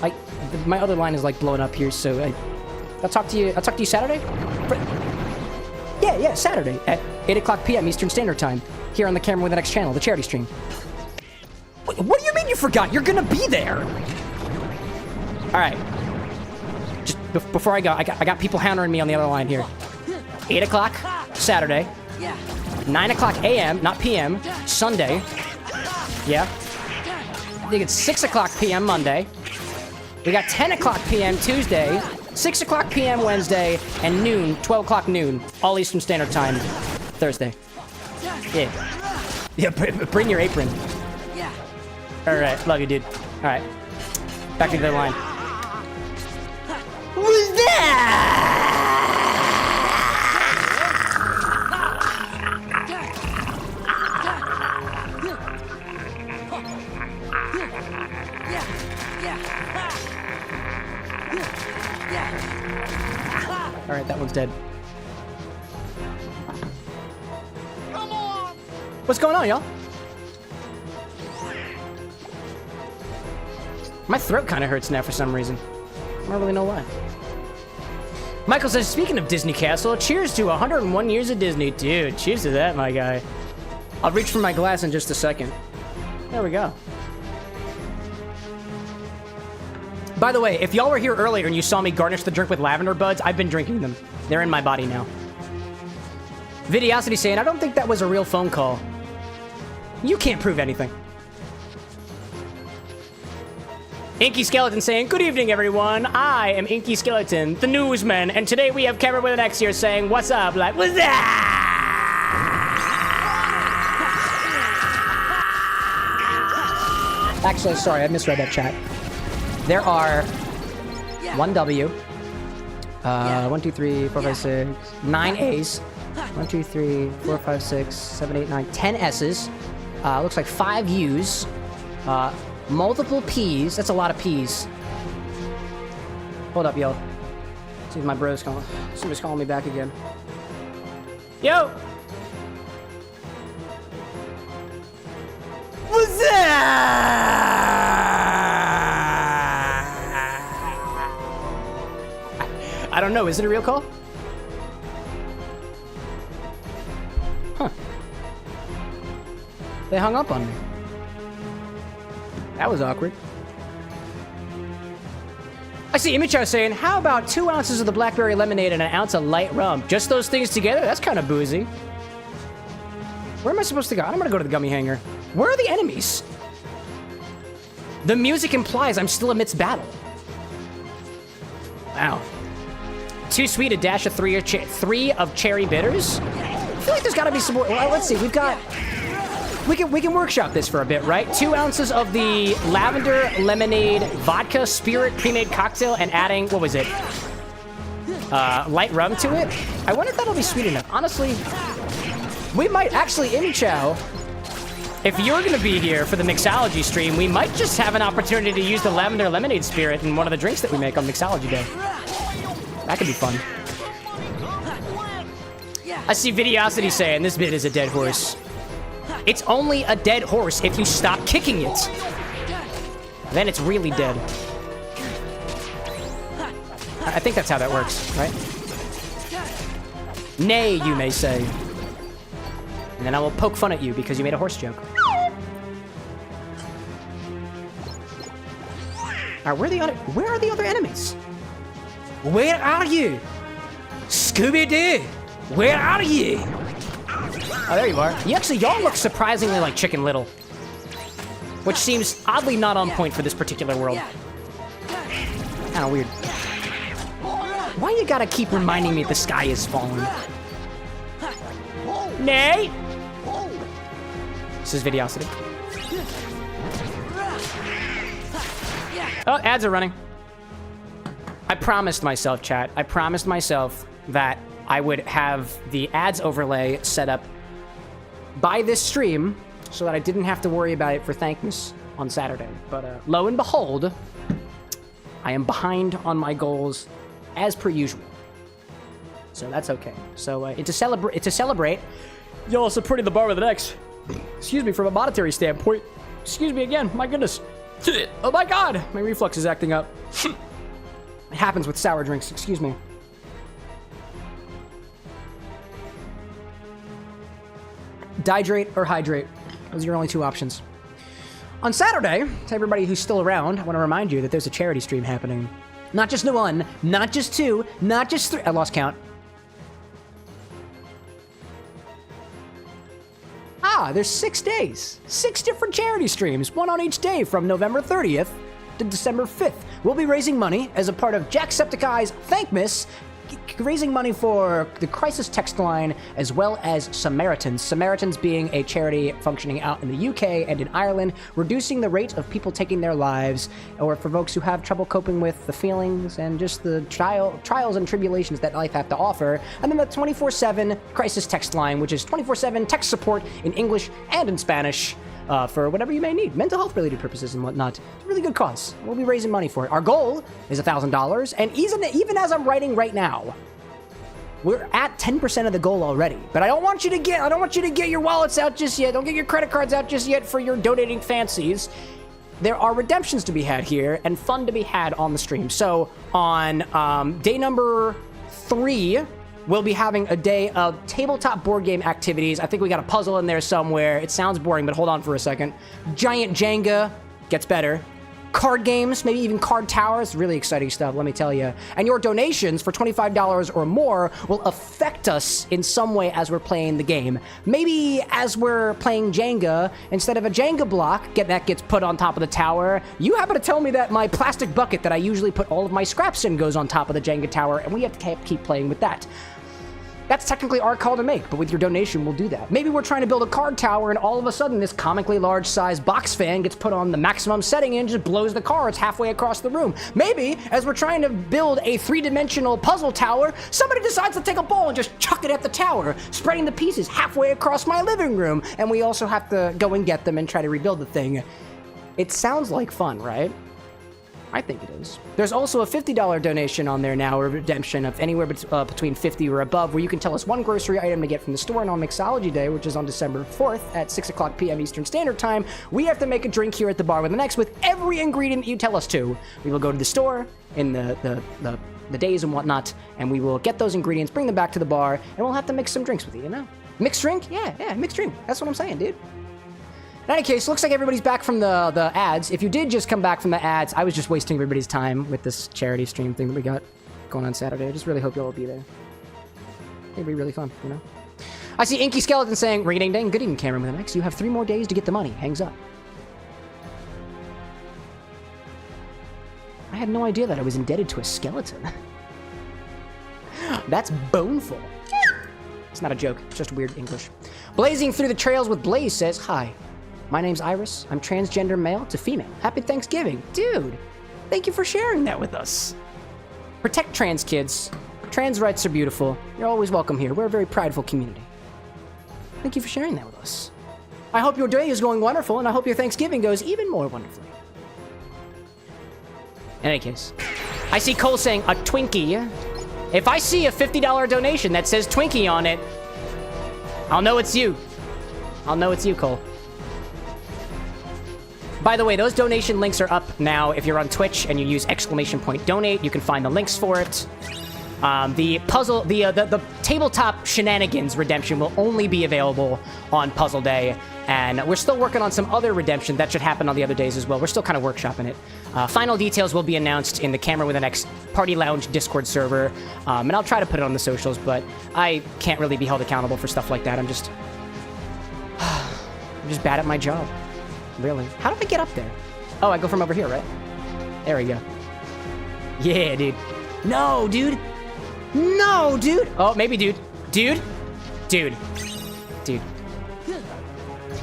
my other line is like blowing up here, so I'll talk to you Saturday? Yeah, Saturday at 8 o'clock p.m. Eastern Standard Time here on the CameroxnWithAnX channel, the charity stream. What do you mean you forgot? You're gonna be there. Alright. Just before I go, I got people hounding me on the other line here. 8 o'clock Saturday. 9 o'clock a.m., not p.m., Sunday. Yeah. I think it's 6 o'clock p.m. Monday. We got 10 o'clock p.m. Tuesday, 6 o'clock p.m. Wednesday, and 12 o'clock noon, all Eastern Standard Time, Thursday. Yeah, bring your apron. Alright, love you, dude. Alright. Back to the line. What's that? Alright, that one's dead. Come on! What's going on, y'all? My throat kind of hurts now for some reason. I don't really know why. Michael says, speaking of Disney Castle, cheers to 101 years of Disney. Dude, cheers to that, my guy. I'll reach for my glass in just a second. There we go. By the way, if y'all were here earlier and you saw me garnish the drink with lavender buds, I've been drinking them. They're in my body now. Vidiosity saying, I don't think that was a real phone call. You can't prove anything. Inky Skeleton saying, good evening, everyone. I am Inky Skeleton, the newsman, and today we have CameroxnWithAnX here saying, what's up? Like, what's up? Actually, sorry, I misread that chat. There are 1W, 1, 2, 3, 4, 5, 6, 9 A's, 1, 2, 3, 4, 5, 6, 7, 8, 9, 10 S's, looks like 5 U's, multiple P's. That's a lot of P's. Hold up, yo. See if my bro's calling. Somebody's calling me back again. Yo! What's that? I don't know. Is it a real call? Huh. They hung up on me. That was awkward. I see Imicho saying, how about 2 ounces of the blackberry lemonade and an ounce of light rum? Just those things together? That's kind of boozy. Where am I supposed to go? I'm gonna go to the gummy hanger. Where are the enemies? The music implies I'm still amidst battle. Wow. Too sweet, a dash of 3 of cherry bitters? I feel like there's gotta be some more. Well, let's see, we've got... We can workshop this for a bit, right? 2 ounces of the lavender lemonade vodka spirit pre-made cocktail and adding, what was it? Light rum to it? I wonder if that'll be sweet enough. Honestly, we might actually, Imichow, if you're gonna be here for the mixology stream, we might just have an opportunity to use the lavender lemonade spirit in one of the drinks that we make on mixology day. That could be fun. I see Vidiosity saying this bit is a dead horse. It's only a dead horse if you stop kicking it. Then it's really dead. I think that's how that works, right? Nay, you may say. And then I will poke fun at you because you made a horse joke. Alright, where are the other enemies? Where are you? Scooby-Doo! Where are you? Oh, there you are. Y'all look surprisingly like Chicken Little. Which seems oddly not on point for this particular world. Kinda weird. Why you gotta keep reminding me the sky is falling? Nay! This is Vidiosity. Oh, ads are running. I promised myself, chat. I promised myself that I would have the ads overlay set up by this stream so that I didn't have to worry about it for Thankmas on Saturday. But lo and behold, I am behind on my goals as per usual. So that's okay. So it's to celebrate, y'all supporting the bar with an X. Excuse me, from a monetary standpoint. Excuse me again, my goodness. Oh my god, my reflux is acting up. It happens with sour drinks, excuse me. Dihydrate or hydrate. Those are your only 2 options. On Saturday, to everybody who's still around, I want to remind you that there's a charity stream happening. Not just 1, not just 2, not just 3. I lost count. There's 6 days. 6 different charity streams, 1 on each day from November 30th to December 5th. We'll be raising money as a part of Jacksepticeye's Thankmas, raising money for the Crisis Text Line, as well as Samaritans. Samaritans being a charity functioning out in the UK and in Ireland, reducing the rate of people taking their lives, or for folks who have trouble coping with the feelings and just the trials and tribulations that life have to offer. And then the 24/7 Crisis Text Line, which is 24/7 text support in English and in Spanish. For whatever you may need, mental health related purposes and whatnot. It's a really good cause. We'll be raising money for it. Our goal is $1,000, and even as I'm writing right now, we're at 10% of the goal already. But I don't want you to get your wallets out just yet. Don't get your credit cards out just yet for your donating fancies. There are redemptions to be had here and fun to be had on the stream. So on day number 3. We'll be having a day of tabletop board game activities. I think we got a puzzle in there somewhere. It sounds boring, but hold on for a second. Giant Jenga gets better. card games, maybe even card towers. Really exciting stuff, let me tell you. And your donations for $25 or more will affect us in some way as we're playing the game. Maybe as we're playing Jenga, instead of a Jenga block that gets put on top of the tower, you happen to tell me that my plastic bucket that I usually put all of my scraps in goes on top of the Jenga tower, and we have to keep playing with that. That's technically our call to make, but with your donation, we'll do that. Maybe we're trying to build a card tower, and all of a sudden, this comically large-sized box fan gets put on the maximum setting and just blows the cards halfway across the room. Maybe, as we're trying to build a three-dimensional puzzle tower, somebody decides to take a ball and just chuck it at the tower, spreading the pieces halfway across my living room, and we also have to go and get them and try to rebuild the thing. It sounds like fun, right? I think it is. There's also a $50 donation on there now, or redemption of anywhere between 50 or above, where you can tell us one grocery item to get from the store. And on Mixology Day, which is on December 4th at 6 o'clock p.m. Eastern Standard Time, we have to make a drink here at the Bar with an X with every ingredient that you tell us to. We will go to the store in the days and whatnot, and we will get those ingredients, bring them back to the bar, and we'll have to mix some drinks with you, you know? Mixed drink? Yeah, mixed drink. That's what I'm saying, dude. In any case, looks like everybody's back from the ads. If you did just come back from the ads, I was just wasting everybody's time with this charity stream thing that we got going on Saturday. I just really hope y'all will be there. It'd be really fun, you know? I see Inky Skeleton saying, ring-a-ding-ding, good evening, Cameron with an X. You have 3 more days to get the money. Hangs up. I had no idea that I was indebted to a skeleton. That's boneful. It's not a joke, it's just weird English. Blazing Through the Trails with Blaze says, hi. My name's Iris. I'm transgender male to female. Happy Thanksgiving. Dude, thank you for sharing that with us. Protect trans kids. Trans rights are beautiful. You're always welcome here. We're a very prideful community. Thank you for sharing that with us. I hope your day is going wonderful, and I hope your Thanksgiving goes even more wonderfully. In any case, I see Cole saying, a Twinkie. If I see a $50 donation that says Twinkie on it, I'll know it's you. I'll know it's you, Cole. By the way, those donation links are up now. If you're on Twitch and you use !donate, you can find the links for it. The puzzle, the tabletop shenanigans redemption will only be available on Puzzle Day, and we're still working on some other redemption that should happen on the other days as well. We're still kind of workshopping it. Final details will be announced in the Camera with an X Party Lounge Discord server, and I'll try to put it on the socials, but I can't really be held accountable for stuff like that. I'm just bad at my job. Really? How do I get up there? Oh, I go from over here, right? There we go. Yeah, dude. No, dude. No, dude. Oh, maybe, dude. Dude.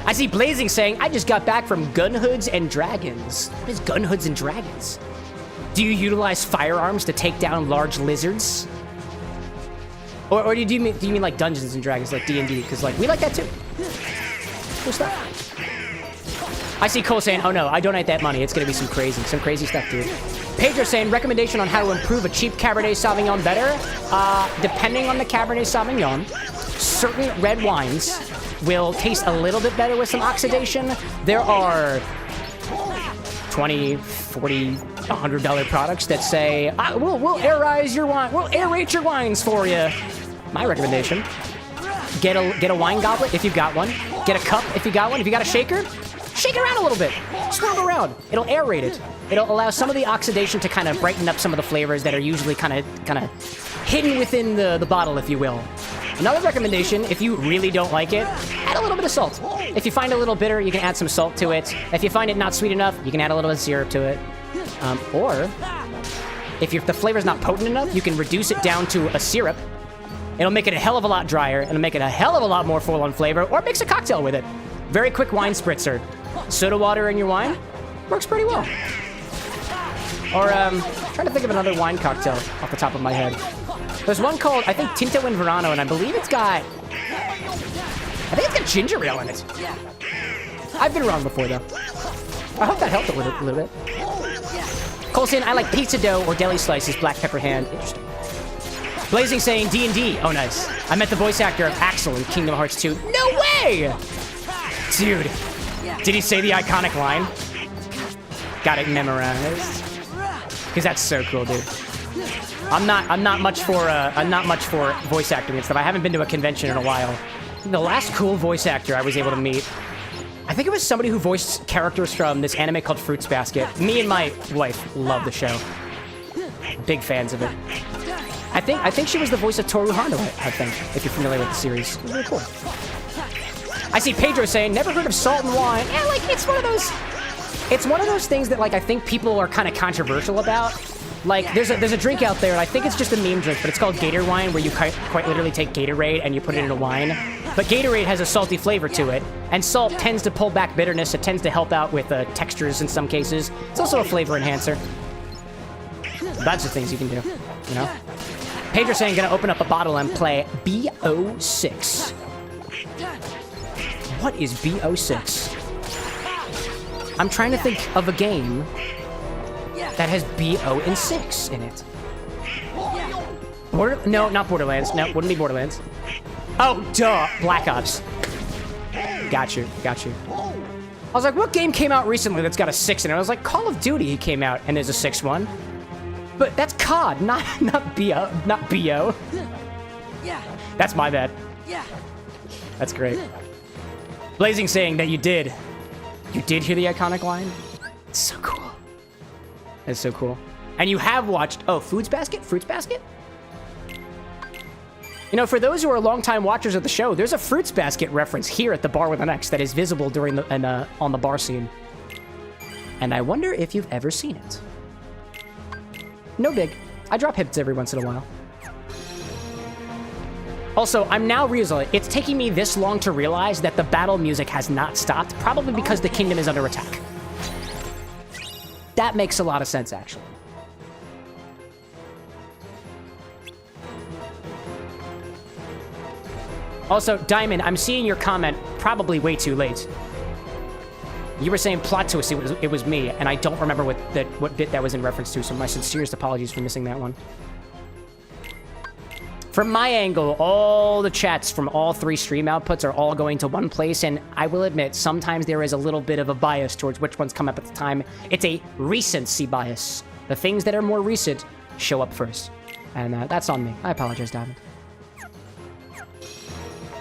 I see Blazing saying, I just got back from Gun Hoods and Dragons. What is Gun Hoods and Dragons? Do you utilize firearms to take down large lizards? Or do you mean like Dungeons and Dragons, like D&D? Because, like, we like that, too. Cool stuff. I see Cole saying, oh no, I donate that money. It's gonna be some crazy stuff, dude. Pedro saying, recommendation on how to improve a cheap Cabernet Sauvignon better. Depending on the Cabernet Sauvignon, certain red wines will taste a little bit better with some oxidation. There are $20, $40, $100 products that say, we'll aerate your wine. We'll aerate your wines for you. My recommendation, get a wine goblet if you've got one. Get a cup if you got one. If you got a shaker, shake it around a little bit. Swirl it around. It'll aerate it. It'll allow some of the oxidation to kind of brighten up some of the flavors that are usually kind of hidden within the bottle, if you will. Another recommendation, if you really don't like it, add a little bit of salt. If you find it a little bitter, you can add some salt to it. If you find it not sweet enough, you can add a little bit of syrup to it. Or, if the flavor's not potent enough, you can reduce it down to a syrup. It'll make it a hell of a lot drier. It'll make it a hell of a lot more full on flavor. Or mix a cocktail with it. Very quick wine spritzer. Soda water in your wine works pretty well. Or, trying to think of another wine cocktail off the top of my head. There's one called, I think, Tinto in Verano, and I believe it's got ginger ale in it. I've been wrong before, though. I hope that helped a little bit. Colson, I like pizza dough or deli slices, black pepper hand. Interesting. Blazing saying D&D. Oh, nice. I met the voice actor of Axel in Kingdom Hearts 2. No way! Dude, did he say the iconic line? Got it memorized. Because that's so cool, dude. I'm not much for voice acting and stuff. I haven't been to a convention in a while. The last cool voice actor I was able to meet, I think it was somebody who voiced characters from this anime called Fruits Basket. Me and my wife love the show. Big fans of it. I think she was the voice of Toru Hondo, I think, if you're familiar with the series. It's really cool. I see Pedro saying, never heard of salt and wine. Yeah, like, it's one of those things that, like, I think people are kind of controversial about. Like, there's a drink out there, and I think it's just a meme drink, but it's called Gator Wine, where you quite literally take Gatorade and you put it in a wine. But Gatorade has a salty flavor to it, and salt tends to pull back bitterness. It tends to help out with textures in some cases. It's also a flavor enhancer. That's the things you can do, you know? Pedro saying, gonna open up a bottle and play BO6. What is BO6? I'm trying to think of a game that has BO and 6 in it. No, not Borderlands. No, wouldn't be Borderlands. Oh, duh. Black Ops. Got you. I was like, what game came out recently that's got a 6 in it? I was like, Call of Duty came out and there's a 6 one. But that's COD, not BO. Not BO. That's my bad. That's great. Blazing saying that you did hear the iconic line? It's so cool. It's so cool. And you have watched, Fruits Basket? You know, for those who are longtime watchers of the show, there's a Fruits Basket reference here at the Bar with an X that is visible during on the bar scene. And I wonder if you've ever seen it. No big. I drop hits every once in a while. Also, I'm now realizing it's taking me this long to realize that the battle music has not stopped, probably because the kingdom is under attack. That makes a lot of sense, actually. Also, Diamond, I'm seeing your comment probably way too late. You were saying plot twist, it was me, and I don't remember what bit that was in reference to, so my sincerest apologies for missing that one. From my angle, all the chats from all 3 stream outputs are all going to one place, and I will admit, sometimes there is a little bit of a bias towards which ones come up at the time. It's a recency bias. The things that are more recent show up first. And that's on me. I apologize, Diamond.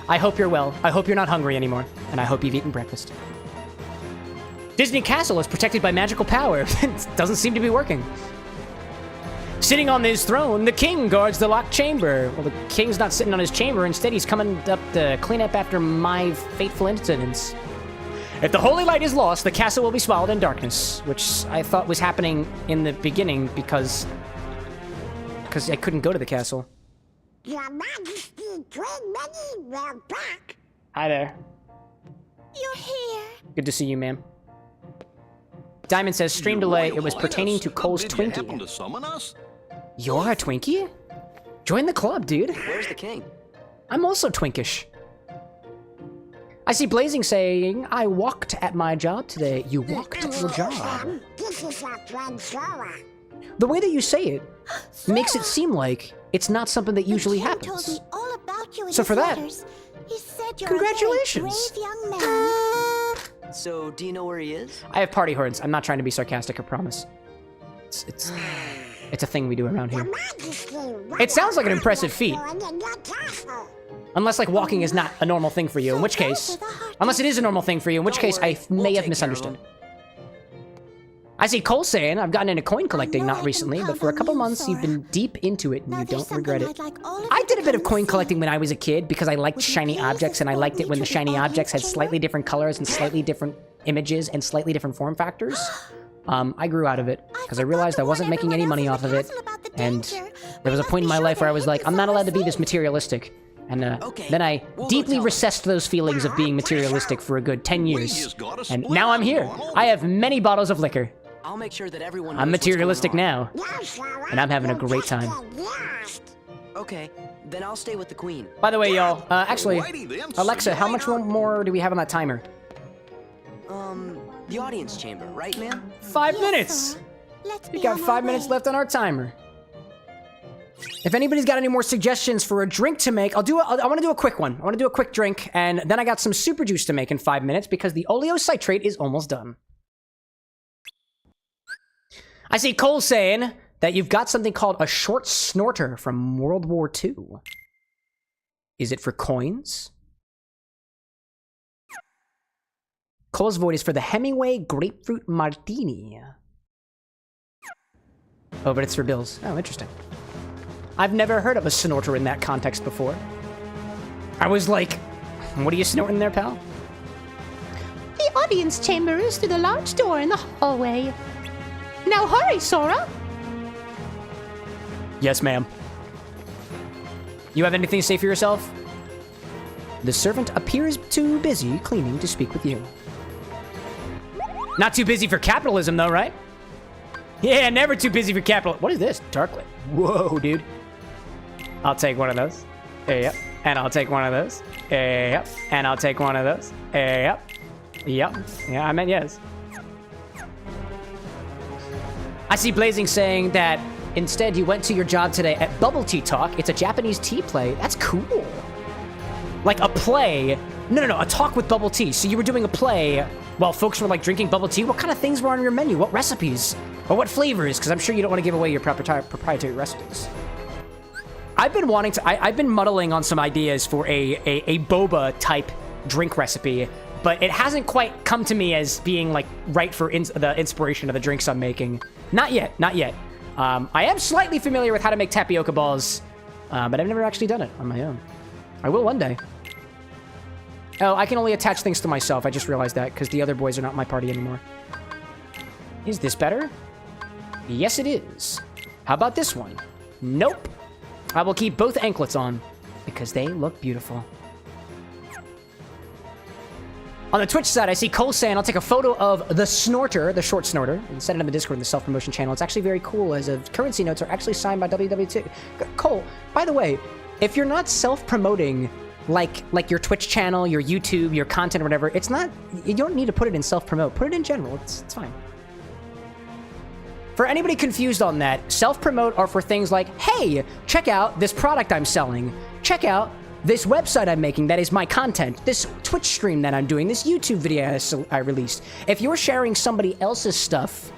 I hope you're well. I hope you're not hungry anymore. And I hope you've eaten breakfast. Disney Castle is protected by magical power. It doesn't seem to be working. Sitting on his throne, the king guards the locked chamber. Well, the king's not sitting on his chamber. Instead, he's coming up to clean up after my fateful incidents. If the holy light is lost, the castle will be swallowed in darkness, which I thought was happening in the beginning because I couldn't go to the castle. Your Majesty, Queen Minnie, we're back. Hi there. You're here. Good to see you, ma'am. Diamond says, stream delay. It was pertaining to Cole's Twinkie. To summon us? You're a Twinkie? Join the club, dude. Where's the king? I'm also twinkish. I see Blazing saying, I walked at my job today. You walked at your job. This is our friend Sora. The way that you say it makes it seem like it's not something that usually happens. Told me all about you in So his for that, letters. He said you're congratulations. a very brave young man. So, do you know where he is? I have party horns. I'm not trying to be sarcastic, I promise. It's a thing we do around here. It sounds like an impressive feat. Unless, like, walking is not a normal thing for you, in which case... Unless it is a normal thing for you, in which case I may have misunderstood. I see Cole saying, I've gotten into coin collecting, not recently, but for a couple months you've been deep into it and you don't regret it. I did a bit of coin collecting when I was a kid because I liked shiny objects, and I liked it when the shiny objects had slightly different colors and slightly different images and slightly different form factors. I grew out of it because I realized I wasn't making any money off of it, and there was a point in my life where I was like, I'm not allowed to be this materialistic. And then I deeply recessed those feelings of being materialistic for a good 10 years. And now I'm here. I have many bottles of liquor. I'll make sure that everyone I'm materialistic now, and I'm having a great time. Okay, then I'll stay with the queen. By the way, y'all, actually, Alexa, how much more do we have on that timer? The audience chamber, right, ma'am? 5 minutes! We got 5 minutes left on our timer. If anybody's got any more suggestions for a drink to make, I want to do a quick one. I want to do a quick drink, and then I got some super juice to make in 5 minutes because the oleocitrate is almost done. I see Cole saying that you've got something called a short snorter from World War II. Is it for coins? Cole's vote is for the Hemingway Grapefruit Martini. Oh, but it's for Bills. Oh, interesting. I've never heard of a snorter in that context before. I was like, what are you snorting there, pal? The audience chamber is through the large door in the hallway. Now hurry, Sora! Yes, ma'am. You have anything to say for yourself? The servant appears too busy cleaning to speak with you. Not too busy for capitalism, though, right? Yeah, never too busy for capital. What is this? Darklit. Whoa, dude. I'll take one of those. Yep. And I'll take one of those. Yep. And I'll take one of those. Yep. Yep. Yeah, I meant yes. I see Blazing saying that instead you went to your job today at Bubble Tea Talk. It's a Japanese tea play. That's cool. Like a play. No, a talk with bubble tea. So you were doing a play while folks were like drinking bubble tea. What kind of things were on your menu? What recipes? Or what flavors? Because I'm sure you don't want to give away your proprietary recipes. I've been wanting to... I've been muddling on some ideas for a boba type drink recipe, but it hasn't quite come to me as being like right for the inspiration of the drinks I'm making. Not yet. I am slightly familiar with how to make tapioca balls, but I've never actually done it on my own. I will one day. Oh, I can only attach things to myself. I just realized that because the other boys are not my party anymore. Is this better? Yes, it is. How about this one? Nope. I will keep both anklets on because they look beautiful. On the Twitch side, I see Cole saying, I'll take a photo of the snorter, the short snorter, and send it in the Discord in the self-promotion channel. It's actually very cool as the currency notes are actually signed by WW2. Cole, by the way, if you're not self-promoting like your Twitch channel, your YouTube, your content, or whatever, it's not, you don't need to put it in self-promote. Put it in general. It's fine. For anybody confused on that, self-promote are for things like, hey, check out this product I'm selling. Check out this website I'm making that is my content. This Twitch stream that I'm doing. This YouTube video I released. If you're sharing somebody else's stuff,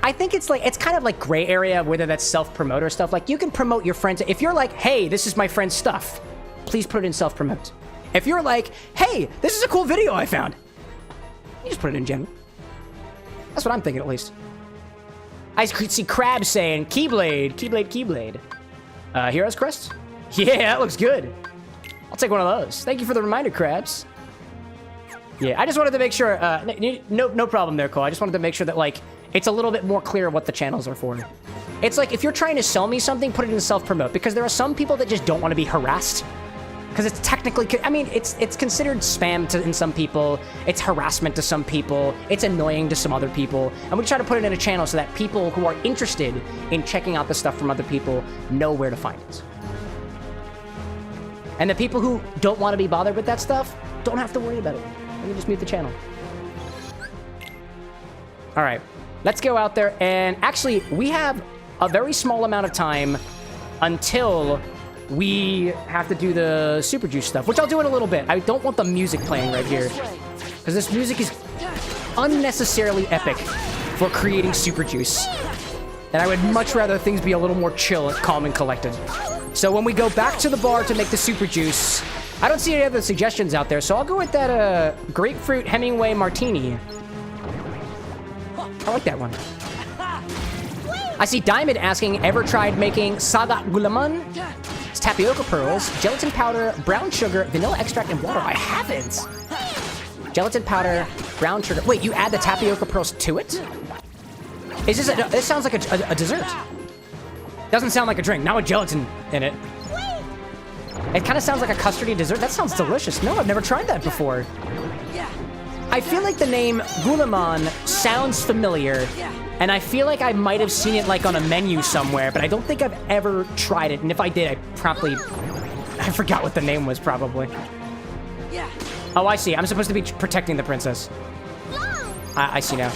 I think it's kind of like gray area, whether that's self-promote or stuff. Like, you can promote your friends. If you're like, hey, this is my friend's stuff, please put it in self-promote. If you're like, hey, this is a cool video I found, you just put it in general. That's what I'm thinking, at least. I see Crab saying, Keyblade. Hero's Crest? Yeah, that looks good. I'll take one of those. Thank you for the reminder, Crabs. Yeah, I just wanted to make sure, no problem there, Cole. I just wanted to make sure that, like, it's a little bit more clear what the channels are for. It's like, if you're trying to sell me something, put it in self-promote, because there are some people that just don't want to be harassed. Because it's technically, I mean, it's considered spam in some people, it's harassment to some people, it's annoying to some other people, and we try to put it in a channel so that people who are interested in checking out the stuff from other people know where to find it. And the people who don't want to be bothered with that stuff don't have to worry about it. You can just mute the channel. All right. Let's go out there, and actually, we have a very small amount of time until we have to do the Super Juice stuff, which I'll do in a little bit. I don't want the music playing right here, because this music is unnecessarily epic for creating Super Juice. And I would much rather things be a little more chill, calm, and collected. So when we go back to the bar to make the Super Juice, I don't see any other suggestions out there, so I'll go with that Grapefruit Hemingway Martini. I like that one. I see Diamond asking, ever tried making Saga Gulaman? It's tapioca pearls, gelatin powder, brown sugar, vanilla extract, and water. I haven't. Gelatin powder, brown sugar. Wait, you add the tapioca pearls to it? Is this this sounds like a dessert. Doesn't sound like a drink, not with gelatin in it. It kind of sounds like a custardy dessert. That sounds delicious. No, I've never tried that before. I feel like the name Gulaman sounds familiar, and I feel like I might have seen it like on a menu somewhere, but I don't think I've ever tried it, and if I did, I forgot what the name was, probably. Oh, I see. I'm supposed to be protecting the princess. I see now.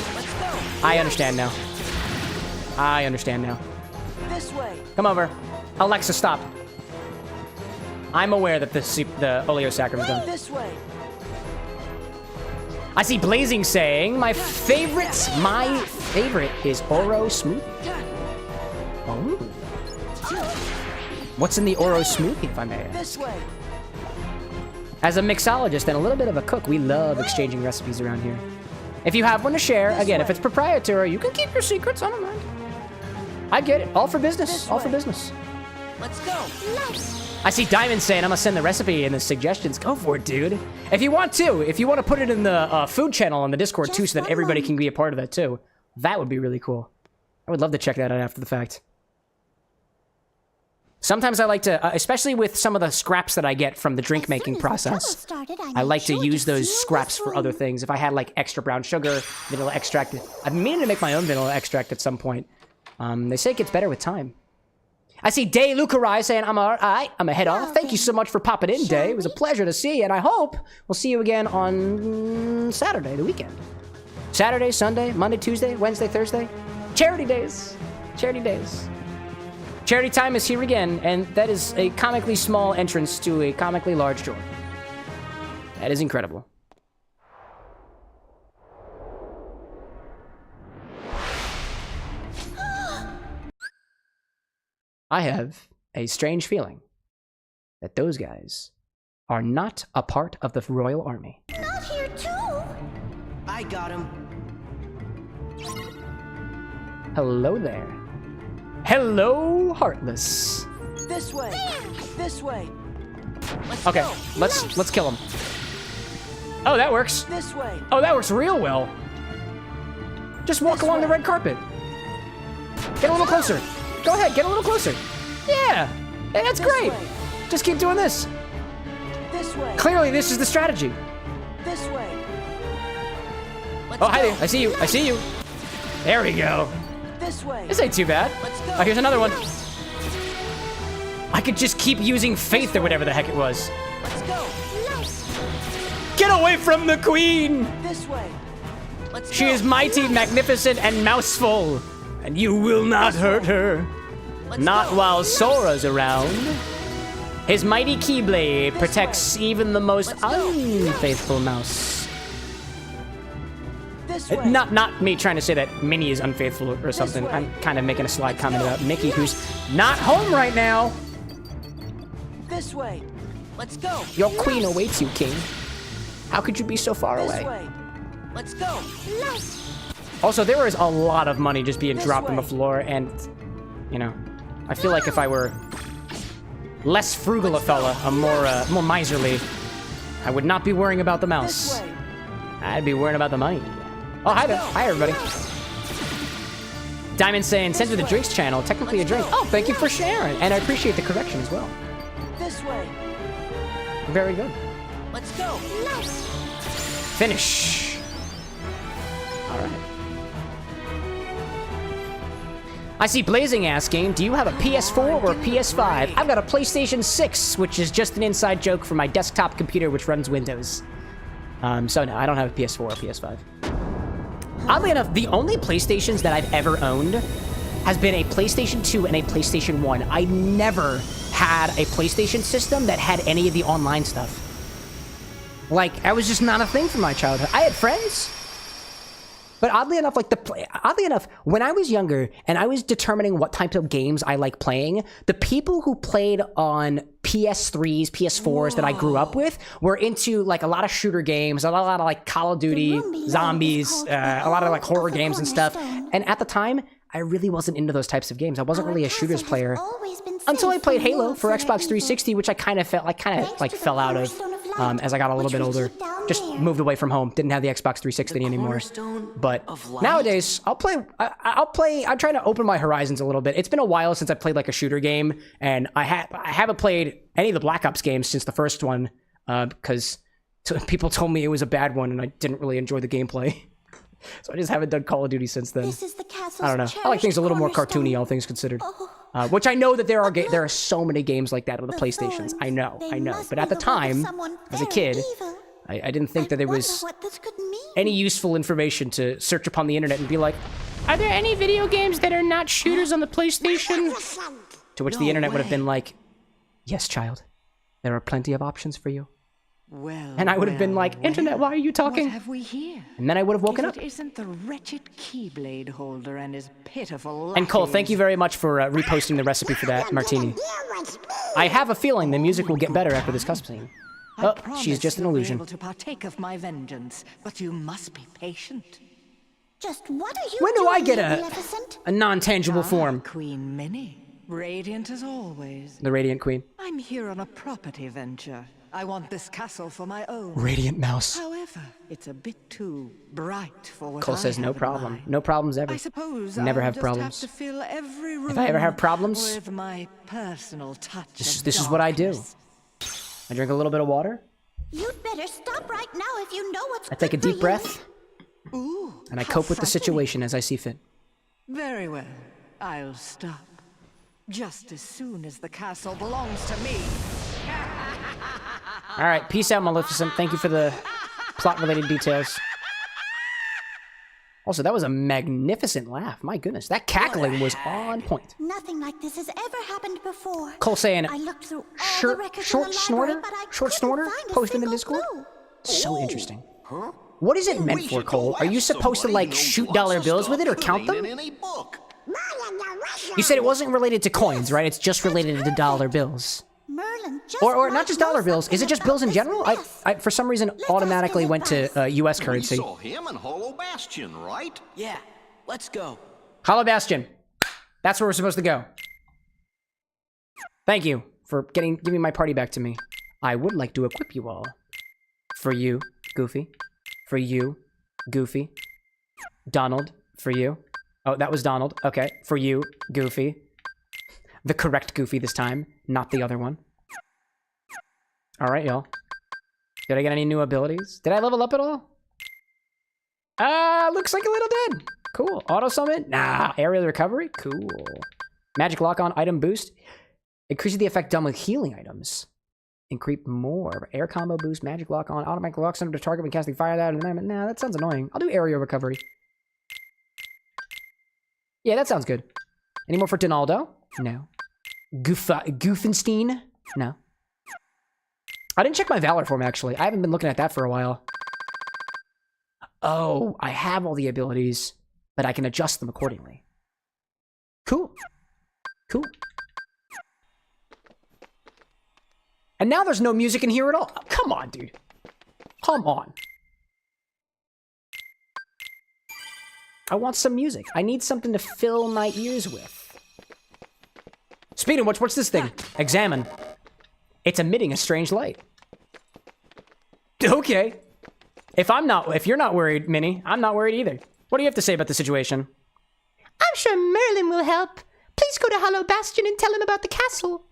I understand now. I understand now. This way. Come over. Alexa, stop. I'm aware that the Oleo Saccharin's done. This way. I see Blazing saying, my favorite is Oro Smoothie. Oh. What's in the Oro Smoothie, if I may? This way. As a mixologist and a little bit of a cook, we love exchanging recipes around here. If you have one to share, again, if it's proprietary, you can keep your secrets. I don't mind. I get it. All for business. All for business. Let's go. I see Diamond saying I'm gonna send the recipe and the suggestions. Go for it, dude. If you want to. If you want to put it in the food channel on the Discord too, so that everybody can be a part of that too. That would be really cool. I would love to check that out after the fact. Sometimes I like to, especially with some of the scraps that I get from the drink making process, I like to use those scraps for other things. If I had like extra brown sugar, vanilla extract, I've been meaning to make my own vanilla extract at some point. They say it gets better with time. I see Day Lucarai saying, I'm alright, I'm a head off. Thank you so much for popping in, Day. It was a pleasure to see you, and I hope we'll see you again on Saturday, the weekend. Saturday, Sunday, Monday, Tuesday, Wednesday, Thursday. Charity days. Charity days. Charity time is here again, and that is a comically small entrance to a comically large door. That is incredible. I have a strange feeling that those guys are not a part of the royal army. Not here too. I got him. Hello there. Hello, Heartless. This way. This way. Okay, let's kill him. Oh, that works. This way. Oh, that works real well. Just walk along the red carpet. Get a little closer. Go ahead, get a little closer. Yeah, hey, that's great. Just keep doing this. This way. Clearly, this is the strategy. This way. Oh, hi there. I see you. I see you. There we go. This way. This ain't too bad. Oh, here's another one. I could just keep using faith or whatever the heck it was. Let's go. Get away from the queen! This way. She is mighty, magnificent, and mouseful. And you will not hurt her. Not while Sora's around. His mighty Keyblade protects even the most unfaithful mouse. Not me trying to say that Minnie is unfaithful or something. I'm kind of making a sly comment about Mickey, who's not home right now. This way. Let's go. Your queen awaits you, King. How could you be so far away? Let's go. Also, there is a lot of money just being dropped on the floor, and, you know, I feel like if I were less frugal a fella, a more miserly, I would not be worrying about the mouse. I'd be worrying about the money. Oh, hi there. Hi, everybody. Diamond saying, send to the drinks channel, technically a drink. Oh, thank you for sharing, and I appreciate the correction as well. This way. Very good. Let's go. Finish. All right. I see Blazing asking, do you have a PS4 or a PS5? I've got a PlayStation 6, which is just an inside joke for my desktop computer, which runs Windows. So no, I don't have a PS4 or PS5. Oddly enough, the only PlayStations that I've ever owned has been a PlayStation 2 and a PlayStation 1. I never had a PlayStation system that had any of the online stuff. Like, that was just not a thing for my childhood. I had friends, but oddly enough, when I was younger and I was determining what types of games I like playing, the people who played on PS3s, PS4s that I grew up with were into like a lot of shooter games, a lot of like Call of Duty, zombies, a lot of like horror games and stuff. And at the time, I really wasn't into those types of games. I wasn't really a shooters player until I played Halo for Xbox 360, which I kind of fell out of as I got a little bit older. Just moved away from home. Didn't have the Xbox 360 anymore. But nowadays, I'm trying to open my horizons a little bit. It's been a while since I played like a shooter game, and I haven't played any of the Black Ops games since the first one because people told me it was a bad one, and I didn't really enjoy the gameplay. So I just haven't done Call of Duty since then. I don't know. I like things a little more cartoony, all things considered. Which I know that there are so many games like that with the PlayStations. I know. But at the time, as a kid, I didn't think that there was any useful information to search upon the internet and be like, are there any video games that are not shooters on the PlayStation? To which the internet would have been like, yes, child. There are plenty of options for you. And I would have been like, Internet, why are you talking? What have we here? And then I would have woken up. It isn't the wretched Keyblade holder and his pitiful And Cole, thank you very much for reposting the recipe for that martini. I have a feeling the music will get better after this cutscene. Oh, she's just an illusion. Able to partake of my vengeance, but you must be patient. Just what are you When do I get Maleficent? a non-tangible form? Queen Minnie. Radiant as always. The Radiant Queen. I'm here on a property venture. I want this castle for my own. Radiant Mouse. However, it's a bit too bright for what Cole I says no have in problem. mind. No problems ever. I suppose Never I'll have just problems. Have to fill every room If I ever have problems, with my personal touch. this is what I do. I drink a little bit of water. You'd better stop right now if you know what's I take a good for deep you. breath. Ooh, And I how cope with the frightening. situation as I see fit. Very well. I'll stop. Just as soon as the castle belongs to me. All right, peace out, Maleficent. Thank you for the plot-related details. Also, that was a magnificent laugh. My goodness, that cackling was on point. Nothing like this has ever happened before. Cole saying, I looked through all the records in short the snorter? library, but I Short couldn't snorter? find a Posted in the single Discord? clue. So interesting. What is it meant for, Cole? Are you supposed to, like, shoot dollar bills with it or count them? You said it wasn't related to coins, right? It's just related to dollar bills. Merlin just Or might not just know dollar bills. Is it something just bills in about general? this I for some reason, automatically went to U.S. We currency. saw him in Hollow Bastion, right? Yeah, let's go. Hollow Bastion. That's where we're supposed to go. Thank you for giving my party back to me. I would like to equip you all. For you, Goofy. For you, Goofy. Donald, for you. Oh, that was Donald. Okay, for you, Goofy. The correct Goofy this time, not the other one. All right, y'all. Did I get any new abilities? Did I level up at all? Looks like a little did. Cool. Auto summon? Nah. Aerial recovery? Cool. Magic lock-on item boost. Increases the effect done with healing items. Increase more. Air combo boost, magic lock-on, automatic locks under the target when casting fire that. Nah, that sounds annoying. I'll do aerial recovery. Yeah, that sounds good. Any more for Donaldo? No. Goofenstein? No. I didn't check my Valor form, actually. I haven't been looking at that for a while. Oh, I have all the abilities, but I can adjust them accordingly. Cool. Cool. And now there's no music in here at all. Oh, come on, dude. Come on. I want some music. I need something to fill my ears with. Speeding, what's this thing? Examine. It's emitting a strange light. Okay. If you're not worried, Minnie, I'm not worried either. What do you have to say about the situation? I'm sure Merlin will help. Please go to Hollow Bastion and tell him about the castle.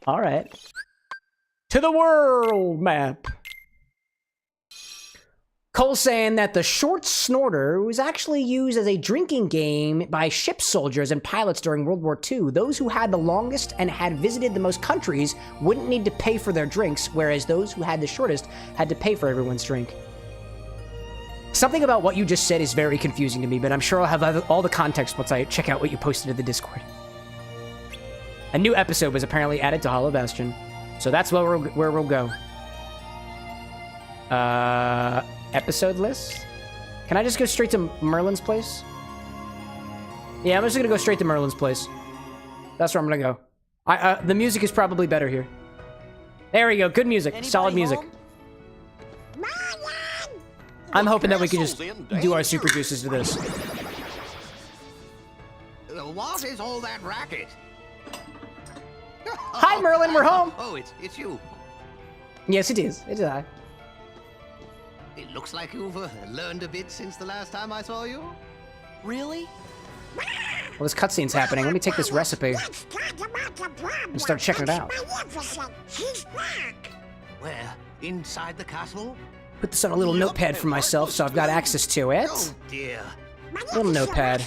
All right. To the world map. Cole saying that the short snorter was actually used as a drinking game by ship soldiers and pilots during World War II. Those who had the longest and had visited the most countries wouldn't need to pay for their drinks, whereas those who had the shortest had to pay for everyone's drink. Something about what you just said is very confusing to me, but I'm sure I'll have all the context once I check out what you posted in the Discord. A new episode was apparently added to Hollow Bastion, so that's where we'll go. Episode list? Can I just go straight to Merlin's place? Yeah, I'm just gonna go straight to Merlin's place. That's where I'm gonna go. The music is probably better here. There we go, good music, solid music. I'm hoping that we can just do our super juices to this. What is all that racket? Hi, Merlin, we're home. Oh, it's you. Yes, it is. It is I. It looks like you've learned a bit since the last time I saw you. Really? Well, this cutscene's happening. Let me take this recipe and start checking it out. Where? Inside the castle? Put this on a little notepad for myself so I've got access to it. Oh dear. Little notepad.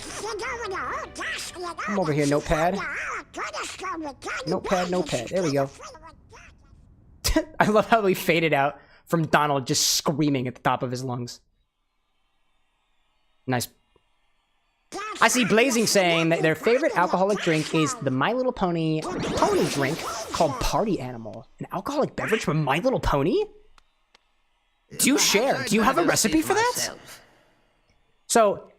Come over here, notepad. Notepad. There we go. I love how we faded out from Donald just screaming at the top of his lungs. Nice. I see Blazing saying that their favorite alcoholic drink is the My Little Pony pony drink called Party Animal. An alcoholic beverage from My Little Pony? Do you share? Do you have a recipe for that? So,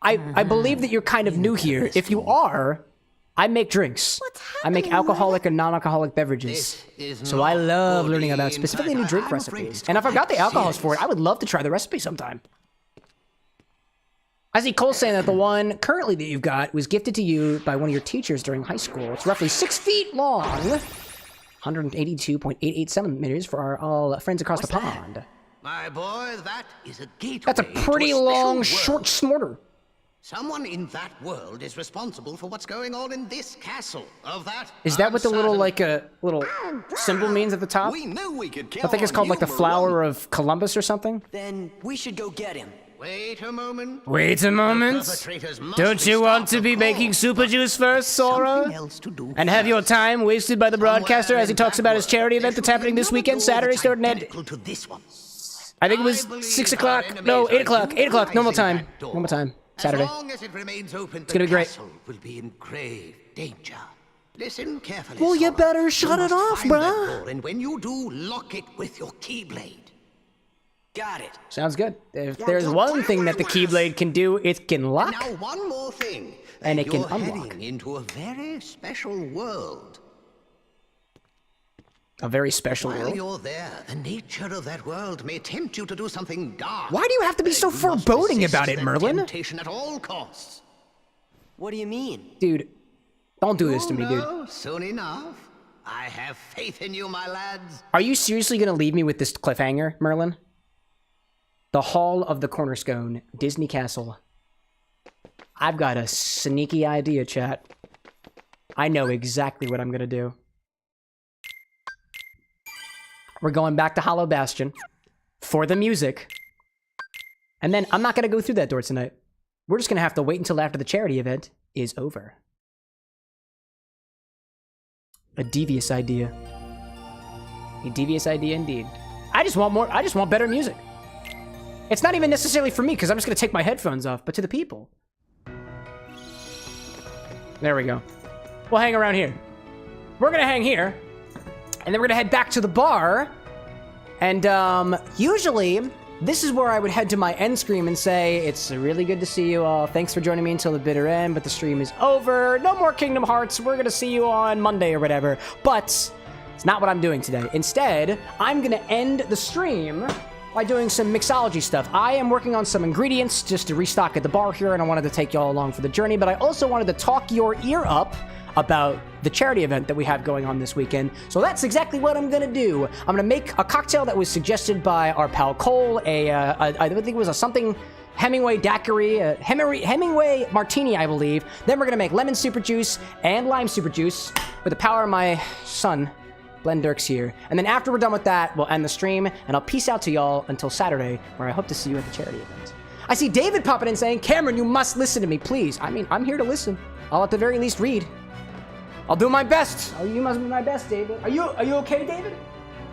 I believe that you're kind of new here. If you are, I make drinks. I make alcoholic and non-alcoholic beverages. So I love learning about specifically new drink recipes. And if I've got the alcohols for it, I would love to try the recipe sometime. I see Cole saying that the one currently that you've got was gifted to you by one of your teachers during high school. It's roughly 6 feet long, 182.887 meters for our all friends across the pond. My boy, that is a gateway. That's a pretty long, short snorter. Someone in that world is responsible for what's going on in this castle. Of that, is that what the little, like, little symbol means at the top? We knew we could count I think it's called, like, the flower of Columbus or something. Then we should go get him. Wait a moment. Wait a moment. Don't you want to be making super juice first, Sora? And have your time wasted by the broadcaster as he talks about his charity event that's happening this weekend, Saturday, starting at... I think it was 6 o'clock. No, 8 o'clock. 8 o'clock. Normal time. Normal time. Saturday. As long as it remains open, it's gonna be great. Will be in grave danger. Listen carefully. Well, you better shut it off, bruh. And when you do, lock it with your keyblade. Got it. Sounds good. If there's one thing that the Keyblade can do, it can lock. Now, one more thing. And it can You're unlock. heading into a very special world. A very special While world? you're there, the nature of that world may tempt you to do something dark. Why do you have to be so foreboding about it, Merlin? Temptation at all costs. What do you mean? Dude, don't do this to me, dude. Soon enough. I have faith in you, my lads. Are you seriously gonna leave me with this cliffhanger, Merlin? The Hall of the Cornerstone, Disney Castle. I've got a sneaky idea, chat. I know exactly what I'm gonna do. We're going back to Hollow Bastion for the music. And then I'm not gonna go through that door tonight. We're just gonna have to wait until after the charity event is over. A devious idea. A devious idea indeed. I just want better music. It's not even necessarily for me, because I'm just going to take my headphones off, but to the people. There we go. We'll hang around here. We're going to hang here, and then we're going to head back to the bar. And usually, this is where I would head to my end screen and say, it's really good to see you all. Thanks for joining me until the bitter end, but the stream is over. No more Kingdom Hearts. We're going to see you on Monday or whatever. But it's not what I'm doing today. Instead, I'm going to end the stream by doing some mixology stuff. I am working on some ingredients just to restock at the bar here, and I wanted to take y'all along for the journey, but I also wanted to talk your ear up about the charity event that we have going on this weekend. So that's exactly what I'm gonna do. I'm gonna make a cocktail that was suggested by our pal Cole, I think it was a something Hemingway daiquiri, Hemingway martini, I believe. Then we're gonna make lemon super juice and lime super juice with the power of my son, Glenn Dirks here. And then after we're done with that, we'll end the stream, and I'll peace out to y'all until Saturday, where I hope to see you at the charity event. I see David popping in saying, Cameron, you must listen to me, please. I mean, I'm here to listen. I'll at the very least read. I'll do my best. Oh, you must be my best, David. Are you okay, David?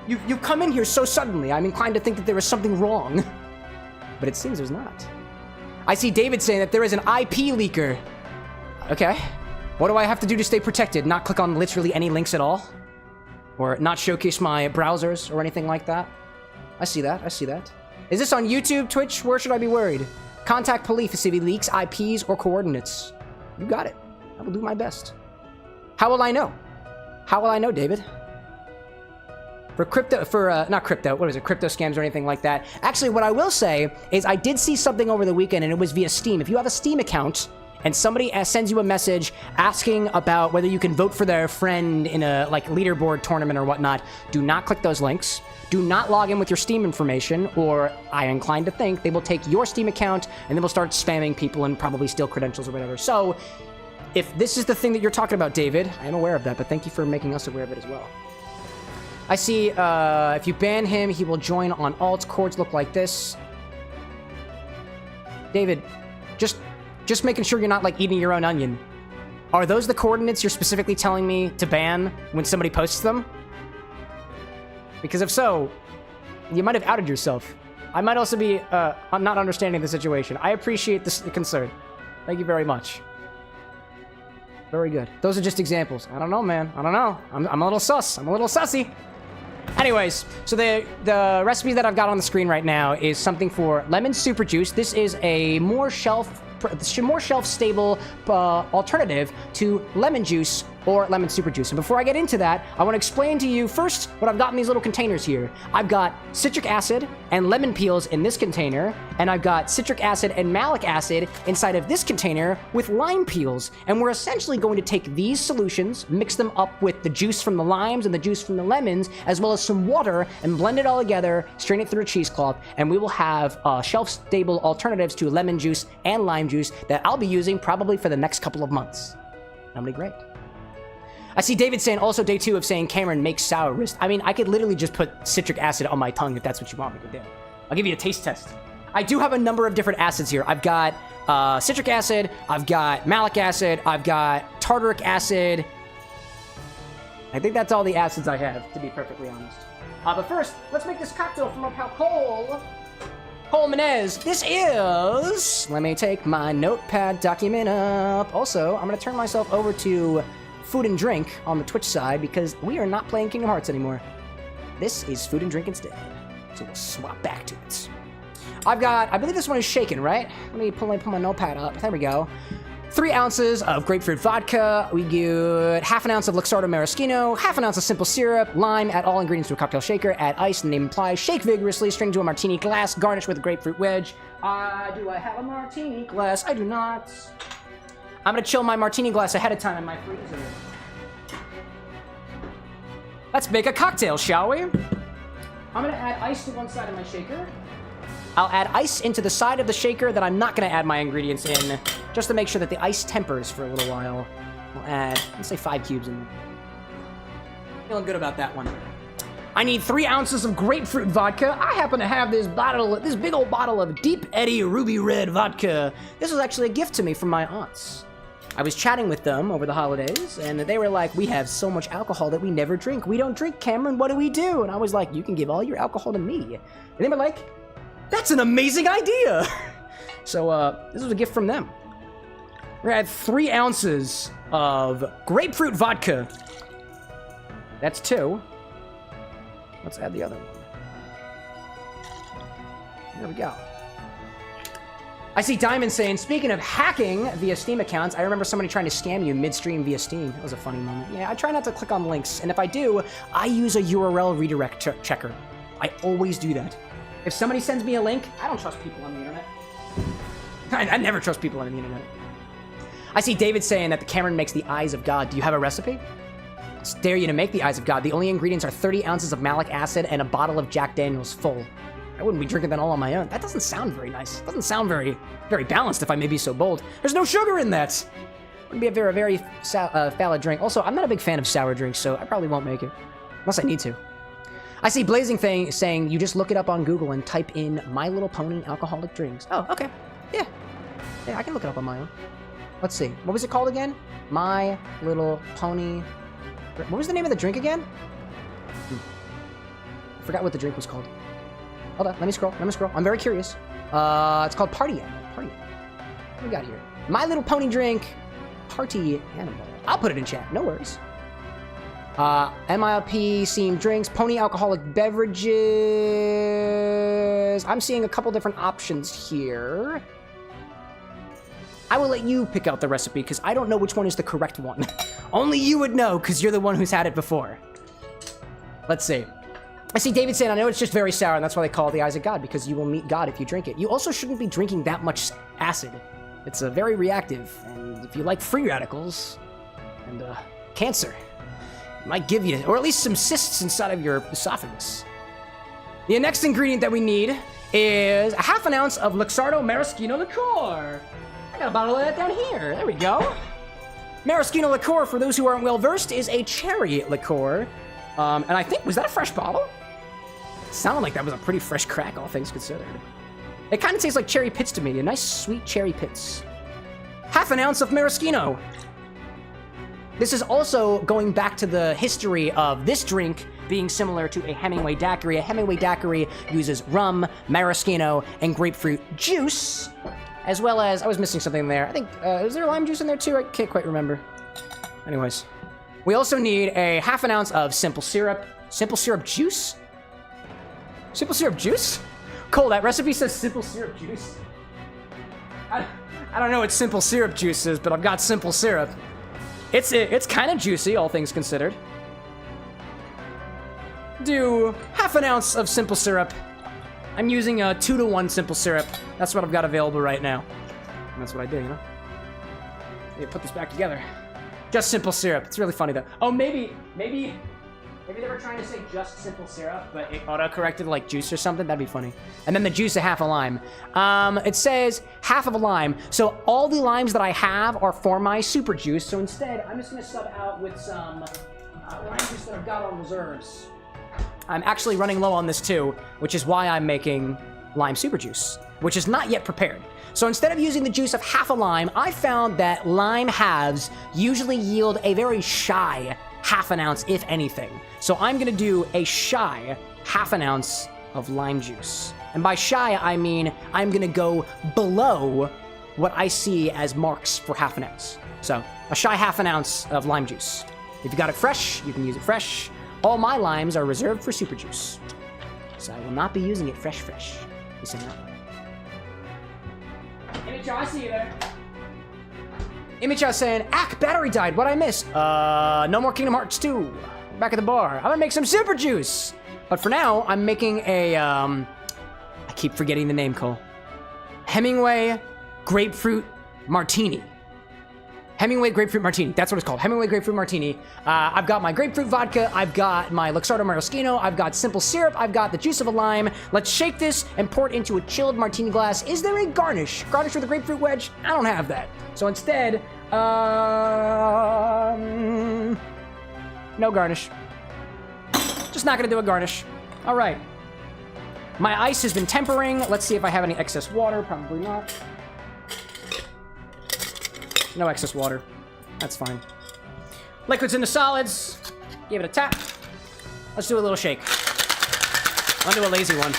You've come in here so suddenly. I'm inclined to think that there was something wrong. But it seems there's not. I see David saying that there is an IP leaker. Okay. What do I have to do to stay protected? Not click on literally any links at all? Or not showcase my browsers or anything like that? I see that. I see that. Is this on YouTube, Twitch? Where should I be worried? Contact police if it leaks IPs or coordinates. You got it. I will do my best. How will I know? How will I know, David? For crypto, not crypto, what is it? Crypto scams or anything like that. Actually, what I will say is I did see something over the weekend, and it was via Steam. If you have a Steam account, and somebody sends you a message asking about whether you can vote for their friend in a like leaderboard tournament or whatnot, do not click those links. Do not log in with your Steam information, or I am inclined to think they will take your Steam account and they will start spamming people and probably steal credentials or whatever. So, if this is the thing that you're talking about, David, I am aware of that, but thank you for making us aware of it as well. I see, if you ban him, he will join on alt. Chords look like this. David, just making sure you're not, like, eating your own onion. Are those the coordinates you're specifically telling me to ban when somebody posts them? Because if so, you might have outed yourself. I might also be not understanding the situation. I appreciate the concern. Thank you very much. Very good. Those are just examples. I don't know, man. I don't know. I'm a little sus. I'm a little sussy. Anyways, so the recipe that I've got on the screen right now is something for lemon super juice. This is a more shelf more shelf-stable alternative to lemon juice or lemon super juice. And before I get into that, I want to explain to you first what I've got in these little containers here. I've got citric acid and lemon peels in this container, and I've got citric acid and malic acid inside of this container with lime peels. And we're essentially going to take these solutions, mix them up with the juice from the limes and the juice from the lemons, as well as some water, and blend it all together, strain it through a cheesecloth, and we will have shelf-stable alternatives to lemon juice and lime juice that I'll be using probably for the next couple of months. That'll be great. I see David saying also day 2 of saying Cameron makes sour wrist. I mean, I could literally just put citric acid on my tongue if that's what you want me to do. I'll give you a taste test. I do have a number of different acids here. I've got citric acid, I've got malic acid, I've got tartaric acid. I think that's all the acids I have, to be perfectly honest. But first, let's make this cocktail from our pal Cole Menez. This is... Let me take my notepad document up. Also, I'm going to turn myself over to food and drink on the Twitch side because we are not playing Kingdom Hearts anymore. This is food and drink instead. So we'll swap back to it. I've got... I believe this one is shaken, right? Let me pull my notepad up. There we go. 3 ounces of grapefruit vodka. We get half an ounce of Luxardo maraschino, half an ounce of simple syrup, lime. Add all ingredients to a cocktail shaker. Add ice, the name implies. Shake vigorously. Strain into a martini glass. Garnish with a grapefruit wedge. Do I have a martini glass? I do not. I'm gonna chill my martini glass ahead of time in my freezer. Let's make a cocktail, shall we? I'm gonna add ice to one side of my shaker. I'll add ice into the side of the shaker that I'm not gonna add my ingredients in, just to make sure that the ice tempers for a little while. We'll add, let's say 5 cubes in. Feeling good about that one. I need 3 ounces of grapefruit vodka. I happen to have this big old bottle of Deep Eddy Ruby Red vodka. This was actually a gift to me from my aunts. I was chatting with them over the holidays, and they were like, we have so much alcohol that we never drink. We don't drink, Cameron, what do we do? And I was like, you can give all your alcohol to me. And they were like, that's an amazing idea. So, this was a gift from them. We're gonna add 3 ounces of grapefruit vodka. That's 2. Let's add the other one. There we go. I see Diamond saying, speaking of hacking via Steam accounts, I remember somebody trying to scam you midstream via Steam. That was a funny moment. Yeah, I try not to click on links, and if I do, I use a URL redirect checker. I always do that. If somebody sends me a link, I don't trust people on the internet. I never trust people on the internet. I see David saying that the Cameron makes the eyes of God. Do you have a recipe? I dare you to make the eyes of God. The only ingredients are 30 ounces of malic acid and a bottle of Jack Daniels full. I wouldn't be drinking that all on my own. That doesn't sound very nice. It doesn't sound very balanced, if I may be so bold. There's no sugar in that. It would be a very valid drink. Also, I'm not a big fan of sour drinks, so I probably won't make it. Unless I need to. I see Blazing Thing saying, you just look it up on Google and type in My Little Pony alcoholic drinks. Oh, okay. Yeah. Yeah, I can look it up on my own. Let's see. What was it called again? My Little Pony... What was the name of the drink again? I forgot what the drink was called. Hold on, let me scroll. I'm very curious. It's called Party Animal. What do we got here? My Little Pony drink, Party Animal. I'll put it in chat, no worries. MILP themed drinks, pony alcoholic beverages. I'm seeing a couple different options here. I will let you pick out the recipe because I don't know which one is the correct one. Only you would know because you're the one who's had it before. Let's see. I see David saying, I know it's just very sour, and that's why they call it the eyes of God, because you will meet God if you drink it. You also shouldn't be drinking that much acid. It's very reactive, and if you like free radicals and cancer, it might give you, or at least some cysts inside of your esophagus. The next ingredient that we need is a half an ounce of Luxardo maraschino liqueur. I got a bottle of that down here. There we go. Maraschino liqueur, for those who aren't well versed, is a cherry liqueur. And I think, was that a fresh bottle? It sounded like that was a pretty fresh crack, all things considered. It kind of tastes like cherry pits to me, a nice sweet cherry pits. Half an ounce of maraschino. This is also going back to the history of this drink being similar to a Hemingway daiquiri. A Hemingway daiquiri uses rum, maraschino, and grapefruit juice, as well as, I was missing something there. I think, is there lime juice in there too? I can't quite remember. Anyways. We also need a half an ounce of simple syrup. Simple syrup juice? Simple syrup juice? Cole, that recipe says simple syrup juice. I I don't know what simple syrup juice is, but I've got simple syrup. It's kind of juicy, all things considered. Do half an ounce of simple syrup. I'm using a 2-to-1 simple syrup. That's what I've got available right now. And that's what I do, you know? Maybe put this back together. Just simple syrup. It's really funny though. Oh, maybe they were trying to say just simple syrup, but it auto-corrected like juice or something. That'd be funny. And then the juice of half a lime. It says half of a lime. So all the limes that I have are for my super juice. So instead, I'm just gonna sub out with some lime juice that I've got on reserves. I'm actually running low on this too, which is why I'm making lime super juice, which is not yet prepared. So instead of using the juice of half a lime, I found that lime halves usually yield a very shy half an ounce, if anything. So I'm gonna do a shy half an ounce of lime juice. And by shy, I mean I'm gonna go below what I see as marks for half an ounce. So a shy half an ounce of lime juice. If you got it fresh, you can use it fresh. All my limes are reserved for super juice. So I will not be using it fresh. You say that way. Image, I see you there. Image saying, Ack, battery died, what'd I miss? No more Kingdom Hearts 2. Back at the bar. I'm gonna make some super juice. But for now, I'm making a, I keep forgetting the name, Cole. Hemingway Grapefruit Martini. Hemingway Grapefruit Martini, that's what it's called, Hemingway Grapefruit Martini. I've got my grapefruit vodka, I've got my Luxardo Maraschino, I've got simple syrup, I've got the juice of a lime. Let's shake this and pour it into a chilled martini glass. Is there a garnish? Garnish with a grapefruit wedge? I don't have that. So instead, no garnish. Just not gonna do a garnish. All right. My ice has been tempering. Let's see if I have any excess water, probably not. No excess water. That's fine. Liquids into solids. Give it a tap. Let's do a little shake. I'll do a lazy one.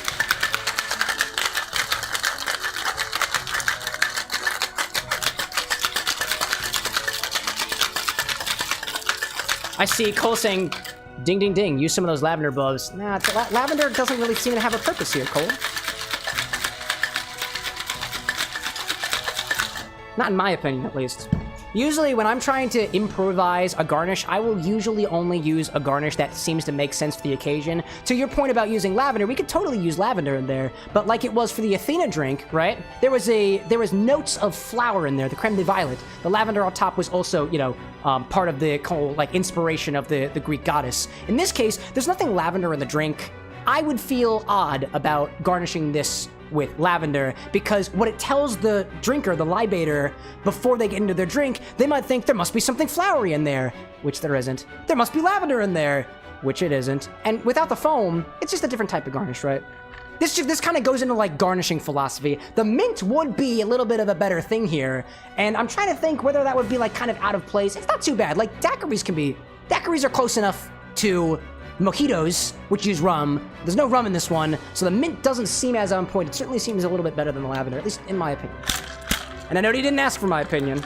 I see Cole saying, ding, ding, ding, use some of those lavender bulbs. Nah, lavender doesn't really seem to have a purpose here, Cole. Not in my opinion, at least. Usually, when I'm trying to improvise a garnish, I will usually only use a garnish that seems to make sense for the occasion. To your point about using lavender, we could totally use lavender in there, but like it was for the Athena drink, right? There was notes of flower in there, the Crème de Violette. The lavender on top was also, you know, part of the like inspiration of the Greek goddess. In this case, there's nothing lavender in the drink. I would feel odd about garnishing this with lavender, because what it tells the drinker, the libator, before they get into their drink, they might think there must be something flowery in there, which there isn't. There must be lavender in there, which it isn't. And without the foam, it's just a different type of garnish, right? This kind of goes into like garnishing philosophy. The mint would be a little bit of a better thing here, and I'm trying to think whether that would be like kind of out of place. It's not too bad. Like daiquiris are close enough to mojitos, which use rum. There's no rum in this one, so the mint doesn't seem as on point. It certainly seems a little bit better than the lavender, at least in my opinion. And I know you didn't ask for my opinion,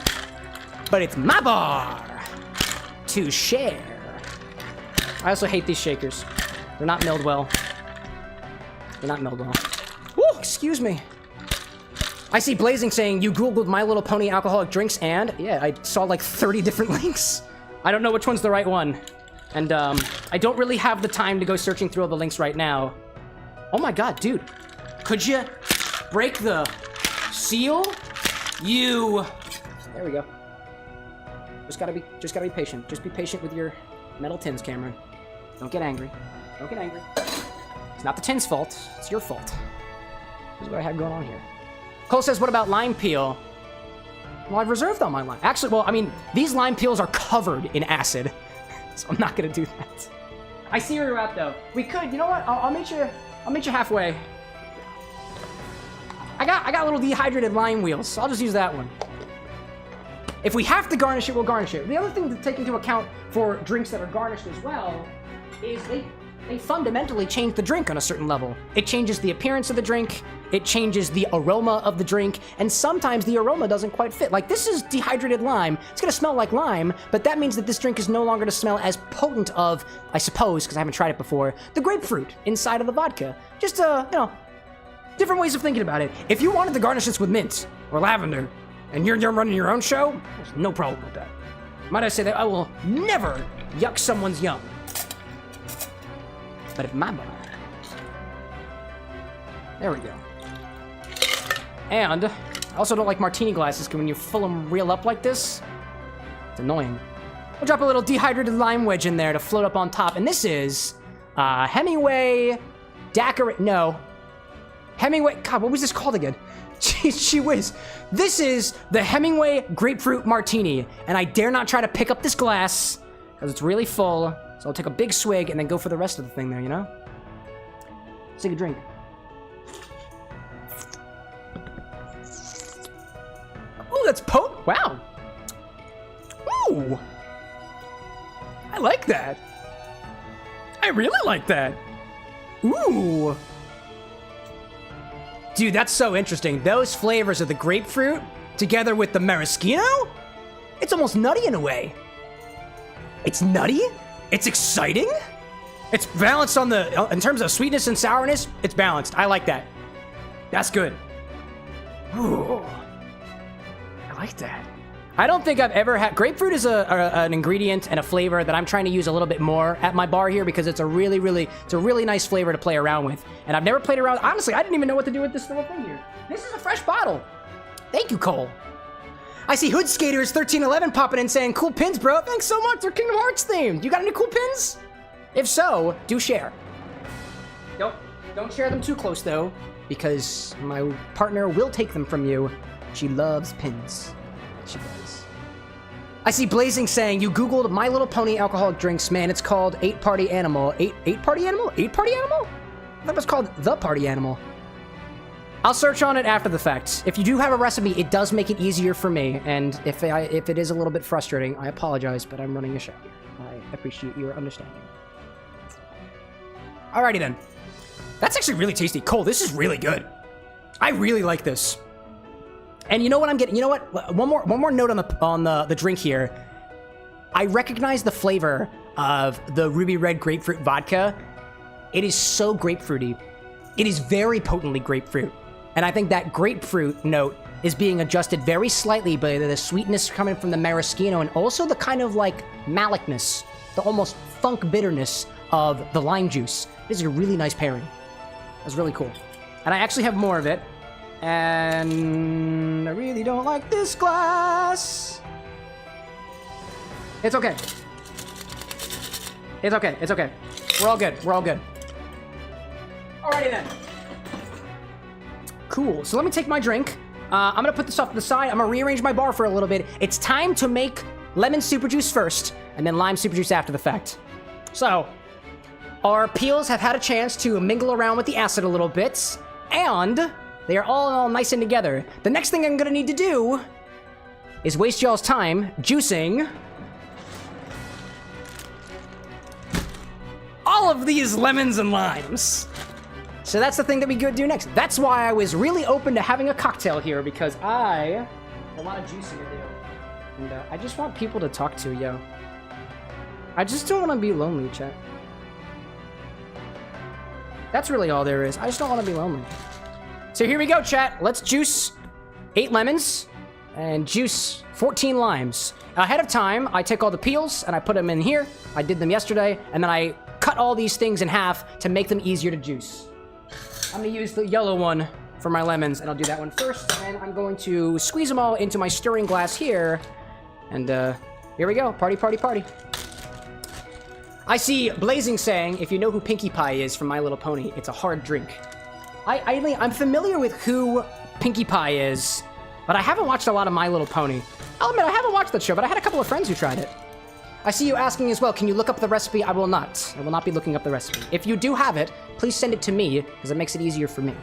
but it's my bar to share. I also hate these shakers. They're not milled well. They're not milled well. Woo, excuse me. I see Blazing saying, you Googled My Little Pony alcoholic drinks and? Yeah, I saw like 30 different links. I don't know which one's the right one. And, I don't really have the time to go searching through all the links right now. Oh my god, dude. Could you break the seal? There we go. Just gotta be patient. Just be patient with your metal tins, Cameron. Don't get angry. Don't get angry. It's not the tin's fault. It's your fault. This is what I have going on here. Cole says, what about lime peel? Well, I've reserved all my lime. Actually, well, I mean, these lime peels are covered in acid. So I'm not gonna do that. I see where you're at, though. We could, you know what? I'll meet you halfway. I got little dehydrated lime wheels, so I'll just use that one. If we have to garnish it, we'll garnish it. The other thing to take into account for drinks that are garnished as well is they fundamentally change the drink on a certain level. It changes the appearance of the drink, it changes the aroma of the drink, and sometimes the aroma doesn't quite fit. Like, this is dehydrated lime. It's gonna smell like lime, but that means that this drink is no longer to smell as potent of, I suppose, because I haven't tried it before, the grapefruit inside of the vodka. Just, you know, different ways of thinking about it. If you wanted to garnish this with mint, or lavender, and you're running your own show, there's no problem with that. Might I say that I will never yuck someone's yum. But if my bar. There we go. And I also don't like martini glasses because when you fill them real up like this, it's annoying. We'll drop a little dehydrated lime wedge in there to float up on top. And this is Hemingway Daiquiri. No. Hemingway. God, what was this called again? Gee whiz. This is the Hemingway Grapefruit Martini. And I dare not try to pick up this glass because it's really full. So I'll take a big swig and then go for the rest of the thing there, you know? Let's take a drink. Oh, that's potent. Wow. Ooh. I like that. I really like that. Ooh. Dude, that's so interesting. Those flavors of the grapefruit together with the maraschino? It's almost nutty in a way. It's nutty. It's exciting. It's balanced on the, in terms of sweetness and sourness, it's balanced. I like that. That's good. Ooh. I like that. I don't think I've ever had... Grapefruit is an ingredient and a flavor that I'm trying to use a little bit more at my bar here because it's a really nice flavor to play around with. And I've never played around... Honestly, I didn't even know what to do with this little thing here. This is a fresh bottle. Thank you, Cole. I see Hood Skaters 1311 popping in saying, cool pins, bro. Thanks so much. They're Kingdom Hearts themed. You got any cool pins? If so, do share. Don't share them too close, though, because my partner will take them from you. She loves pins. She does. I see Blazing saying, you Googled My Little Pony alcoholic drinks. Man, it's called 8 Party Animal. 8 Party Animal? 8 Party Animal? I thought it was called The Party Animal. I'll search on it after the fact. If you do have a recipe, it does make it easier for me. And if it is a little bit frustrating, I apologize, but I'm running a show here. I appreciate your understanding. Alrighty then. That's actually really tasty. Cole, this is really good. I really like this. And you know what I'm getting? You know what? One more note on the drink here. I recognize the flavor of the Ruby Red Grapefruit Vodka. It is so grapefruity. It is very potently grapefruit. And I think that grapefruit note is being adjusted very slightly by the sweetness coming from the maraschino and also the kind of like malicness, the almost funk bitterness of the lime juice. This is a really nice pairing. That's really cool. And I actually have more of it. And I really don't like this glass. It's okay. It's okay. It's okay. We're all good. We're all good. Alrighty then. Cool. So let me take my drink. I'm gonna put this off to the side. I'm gonna rearrange my bar for a little bit. It's time to make lemon super juice first, and then lime super juice after the fact. So, our peels have had a chance to mingle around with the acid a little bit, and they are all nice and together. The next thing I'm gonna need to do is waste y'all's time juicing all of these lemons and limes. So that's the thing that we could do next. That's why I was really open to having a cocktail here, because I have a lot of juicing to do. And I just want people to talk to, yo. I just don't want to be lonely, chat. That's really all there is. I just don't want to be lonely. So here we go, chat. Let's juice 8 lemons and juice 14 limes. Ahead of time, I take all the peels and I put them in here. I did them yesterday, and then I cut all these things in half to make them easier to juice. I'm gonna use the yellow one for my lemons, and I'll do that one first, and I'm going to squeeze them all into my stirring glass here. And here we go. Party, party, party. I see Blazing saying, if you know who Pinkie Pie is from My Little Pony, it's a hard drink. I'm familiar with who Pinkie Pie is, but I haven't watched a lot of My Little Pony. I'll admit, I haven't watched that show, but I had a couple of friends who tried it. I see you asking as well, can you look up the recipe? I will not. I will not be looking up the recipe. If you do have it, please send it to me, because it makes it easier for me.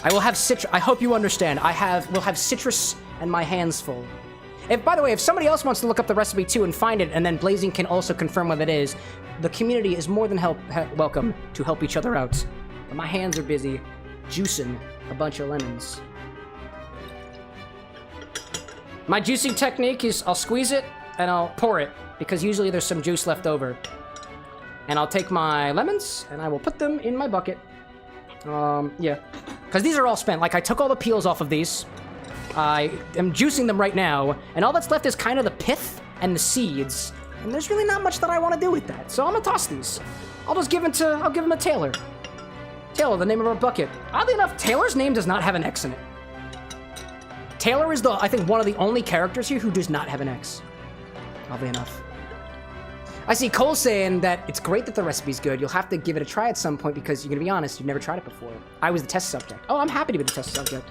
I will have citrus. I hope you understand. Will have citrus and my hands full. By the way, if somebody else wants to look up the recipe too and find it, and then Blazing can also confirm what it is, the community is more than welcome to help each other out. But my hands are busy juicing a bunch of lemons. My juicing technique is I'll squeeze it and I'll pour it, because usually there's some juice left over. And I'll take my lemons and I will put them in my bucket. Yeah. Because these are all spent. Like, I took all the peels off of these. I am juicing them right now, and all that's left is kind of the pith and the seeds, and there's really not much that I want to do with that, so I'm gonna toss these. I'll give them to Taylor. Taylor, the name of our bucket. Oddly enough, Taylor's name does not have an X in it. Taylor is I think, one of the only characters here who does not have an X. Oddly enough. I see Cole saying that it's great that the recipe's good. You'll have to give it a try at some point because you're gonna be honest, you've never tried it before. I was the test subject. Oh, I'm happy to be the test subject.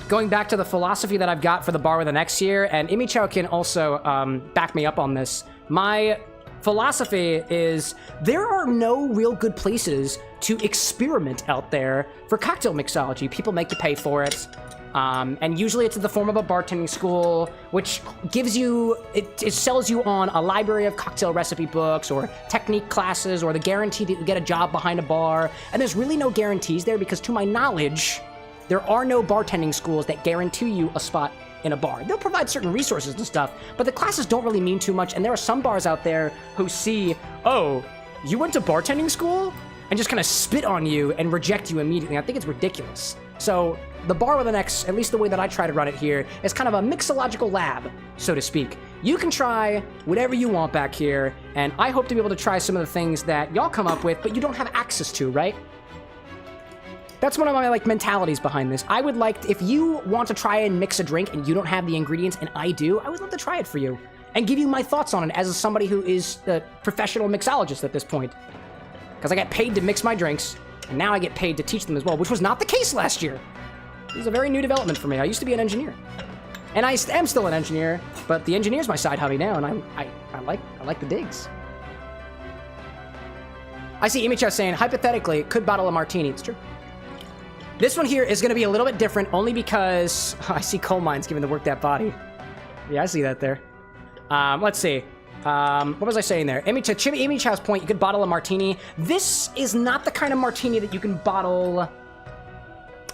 Going back to the philosophy that I've got for the bar with an X here, and Imi Chow can also back me up on this. My philosophy is there are no real good places to experiment out there for cocktail mixology. People make you pay for it. And usually it's in the form of a bartending school, which gives you, it sells you on a library of cocktail recipe books or technique classes or the guarantee that you get a job behind a bar. And there's really no guarantees there because to my knowledge, there are no bartending schools that guarantee you a spot in a bar. They'll provide certain resources and stuff, but the classes don't really mean too much. And there are some bars out there who see, oh, you went to bartending school? And just kind of spit on you and reject you immediately. I think it's ridiculous. So the bar with an X, at least the way that I try to run it here, is kind of a mixological lab, so to speak. You can try whatever you want back here, and I hope to be able to try some of the things that y'all come up with, but you don't have access to, right? That's one of my mentalities behind this. I would like, if you want to try and mix a drink and you don't have the ingredients and I do, I would love to try it for you and give you my thoughts on it as somebody who is a professional mixologist at this point. Because I get paid to mix my drinks, and now I get paid to teach them as well, which was not the case last year. This is a very new development for me. I used to be an engineer. And I am still an engineer, but the engineer's my side hobby now, and I like the digs. I see Imicha saying, hypothetically, could bottle a martini. It's true. This one here is going to be a little bit different, only because I see coal mines giving the work that body. Yeah, I see that there. Let's see. What was I saying there? Imi Chow's point, you could bottle a martini. This is not the kind of martini that you can bottle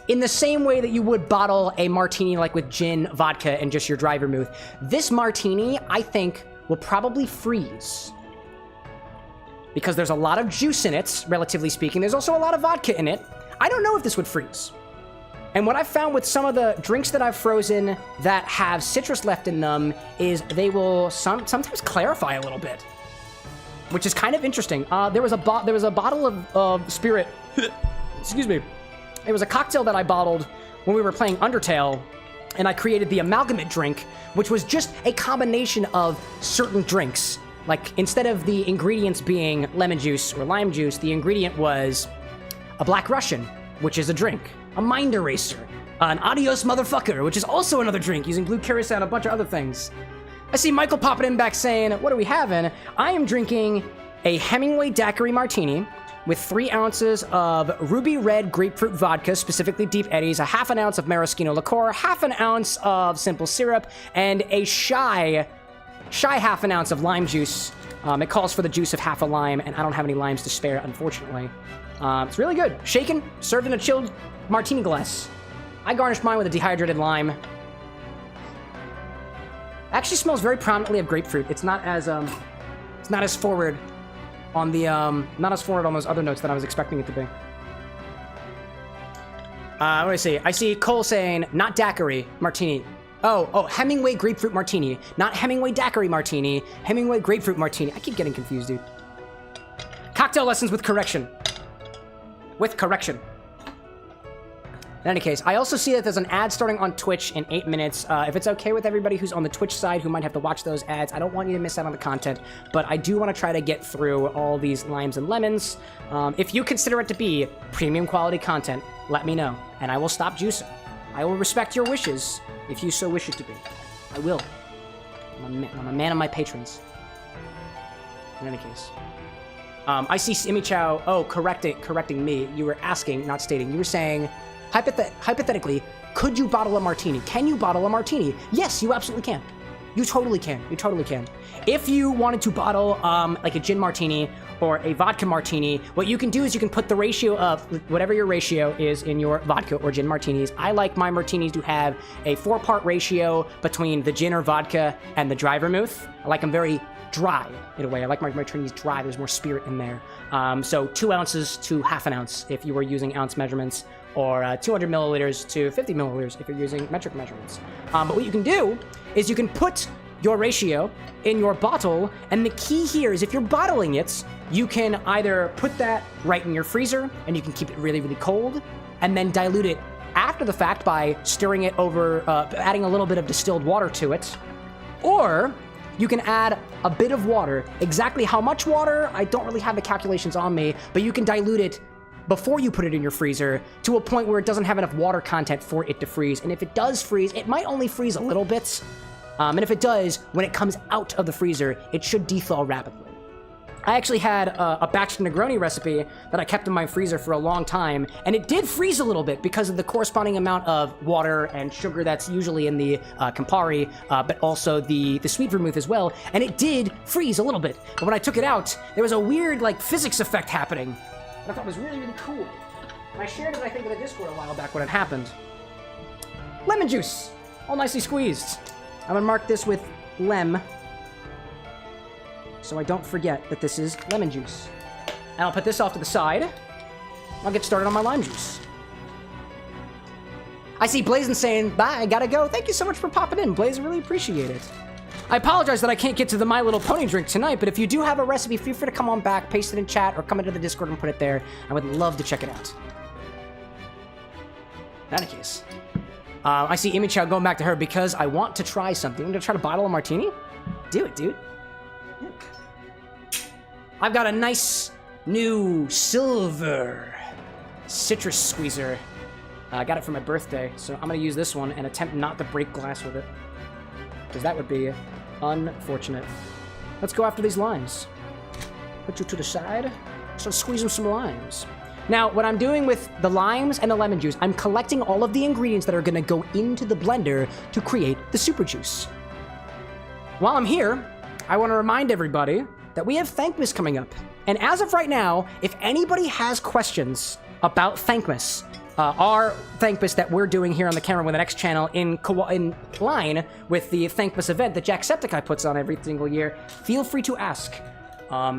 in the same way that you would bottle a martini like with gin, vodka, and just your dry vermouth. This martini, I think, will probably freeze. Because there's a lot of juice in it, relatively speaking. There's also a lot of vodka in it. I don't know if this would freeze. And what I've found with some of the drinks that I've frozen that have citrus left in them is they will sometimes clarify a little bit, which is kind of interesting. There was a bottle of spirit. Excuse me. It was a cocktail that I bottled when we were playing Undertale, and I created the amalgamate drink, which was just a combination of certain drinks. Like, instead of the ingredients being lemon juice or lime juice, the ingredient was a Black Russian, which is a drink. A mind eraser, an adios motherfucker, which is also another drink using blue curacao and a bunch of other things. I see Michael popping in back saying, what are we having? I am drinking a Hemingway daiquiri martini with 3 ounces of ruby red grapefruit vodka, specifically Deep Eddies, a half an ounce of maraschino liqueur, half an ounce of simple syrup, and a shy half an ounce of lime juice. It calls for the juice of half a lime, and I don't have any limes to spare, unfortunately. It's really good. Shaken, served in a chilled martini glass. I garnished mine with a dehydrated lime. Actually smells very prominently of grapefruit. It's not as forward on the not as forward on those other notes that I was expecting it to be. What do I see? I see Cole saying not daiquiri martini. Oh, Hemingway grapefruit martini, not Hemingway daiquiri martini. Hemingway grapefruit martini. I keep getting confused, dude. Cocktail lessons with correction. With correction. In any case, I also see that there's an ad starting on Twitch in 8 minutes. If it's okay with everybody who's on the Twitch side who might have to watch those ads, I don't want you to miss out on the content, but I do want to try to get through all these limes and lemons. If you consider it to be premium quality content, let me know, and I will stop juicing. I will respect your wishes if you so wish it to be. I will. I'm a man of my patrons. In any case. I see Imi Chow, correcting me. You were asking, not stating. You were saying, hypothetically, could you bottle a martini? Can you bottle a martini? Yes, you absolutely can. You totally can. You totally can. If you wanted to bottle like a gin martini or a vodka martini, what you can do is you can put the ratio of whatever your ratio is in your vodka or gin martinis. I like my martinis to have a 4-part ratio between the gin or vodka and the dry vermouth. I like them very dry in a way. I like my martinis dry. There's more spirit in there. So 2 ounces to half an ounce if you were using ounce measurements. or 200 milliliters to 50 milliliters if you're using metric measurements. But what you can do is you can put your ratio in your bottle, and the key here is if you're bottling it, you can either put that right in your freezer, and you can keep it really, really cold, and then dilute it after the fact by stirring it over, adding a little bit of distilled water to it, or you can add a bit of water. Exactly how much water, I don't really have the calculations on me, but you can dilute it before you put it in your freezer to a point where it doesn't have enough water content for it to freeze. And if it does freeze, it might only freeze a little bit. And if it does, when it comes out of the freezer, it should dethaw rapidly. I actually had a batch Negroni recipe that I kept in my freezer for a long time, and it did freeze a little bit because of the corresponding amount of water and sugar that's usually in the Campari, but also the sweet vermouth as well, and it did freeze a little bit. But when I took it out, there was a weird, like, physics effect happening. I thought it was really, really cool. And I shared it, I think, in the Discord a while back when it happened. Lemon juice, all nicely squeezed. I'm gonna mark this with lem, so I don't forget that this is lemon juice. And I'll put this off to the side. I'll get started on my lime juice. I see Blazin saying, bye, I gotta go. Thank you so much for popping in, Blaze. I really appreciate it. I apologize that I can't get to the My Little Pony drink tonight, but if you do have a recipe, feel free to come on back, paste it in chat, or come into the Discord and put it there. I would love to check it out. In any case, I see Amy Chow going back to her because I want to try something. I'm gonna try to bottle a martini. Do it, dude. Yeah. I've got a nice new silver citrus squeezer. I got it for my birthday, so I'm gonna use this one and attempt not to break glass with it, because that would be unfortunate. Let's go after these limes. Put you to the side. Start squeezing some limes. Now, what I'm doing with the limes and the lemon juice, I'm collecting all of the ingredients that are gonna go into the blender to create the super juice. While I'm here, I want to remind everybody that we have Thankmas coming up. And as of right now, if anybody has questions about Thankmas, our Thankmas that we're doing here on the CameroxnWithAnX channel in line with the Thankmas event that Jacksepticeye puts on every single year, feel free to ask.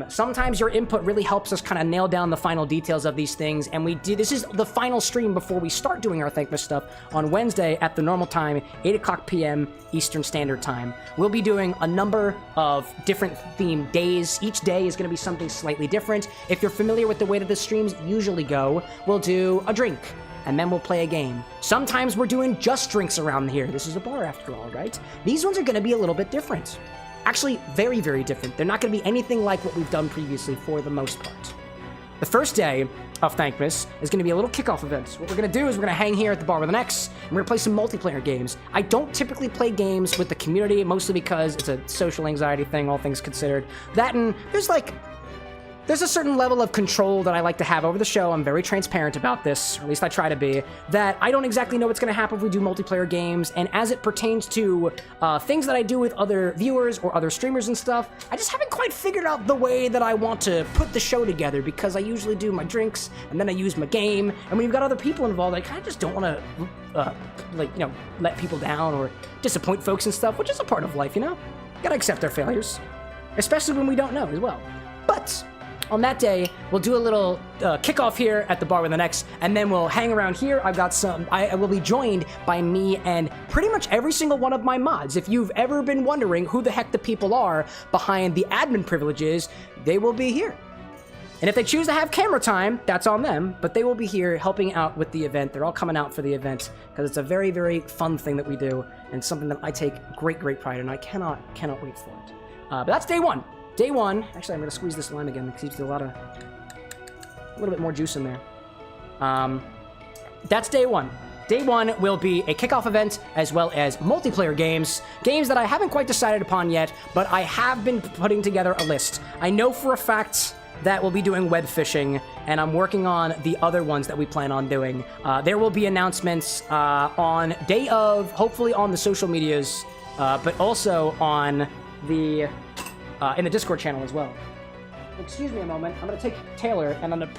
Sometimes your input really helps us kind of nail down the final details of these things, and this is the final stream before we start doing our Thankmas stuff on Wednesday at the normal time, 8 o'clock p.m. Eastern Standard Time. We'll be doing a number of different themed days. Each day is going to be something slightly different. If you're familiar with the way that the streams usually go, we'll do a drink, and then we'll play a game. Sometimes we're doing just drinks around here. This is a bar after all, right? These ones are going to be a little bit different. Actually, very, very different. They're not going to be anything like what we've done previously for the most part. The first day of Thankmas is going to be a little kickoff event. What we're going to do is we're going to hang here at the bar with an X, and we're going to play some multiplayer games. I don't typically play games with the community, mostly because it's a social anxiety thing, all things considered. That and there's a certain level of control that I like to have over the show. I'm very transparent about this, or at least I try to be, that I don't exactly know what's going to happen if we do multiplayer games, and as it pertains to things that I do with other viewers or other streamers and stuff, I just haven't quite figured out the way that I want to put the show together, because I usually do my drinks, and then I use my game, and when you've got other people involved, I kind of just don't want to, let people down or disappoint folks and stuff, which is a part of life, you know? Gotta accept our failures, especially when we don't know as well. But on that day, we'll do a little kickoff here at the bar with an X, and then we'll hang around here. I will be joined by me and pretty much every single one of my mods. If you've ever been wondering who the heck the people are behind the admin privileges, they will be here. And if they choose to have camera time, that's on them, but they will be here helping out with the event. They're all coming out for the event, because it's a very, very fun thing that we do, and something that I take great, great pride in. I cannot wait for it. But that's day one. Day one, actually I'm going to squeeze this lime again because there's a little bit more juice in there. That's day one. Day one will be a kickoff event as well as multiplayer games that I haven't quite decided upon yet, but I have been putting together a list. I know for a fact that we'll be doing web fishing, and I'm working on the other ones that we plan on doing. There will be announcements on day of, hopefully on the social medias, but also on the in the Discord channel as well. Excuse me a moment. I'm gonna take Taylor and I'm gonna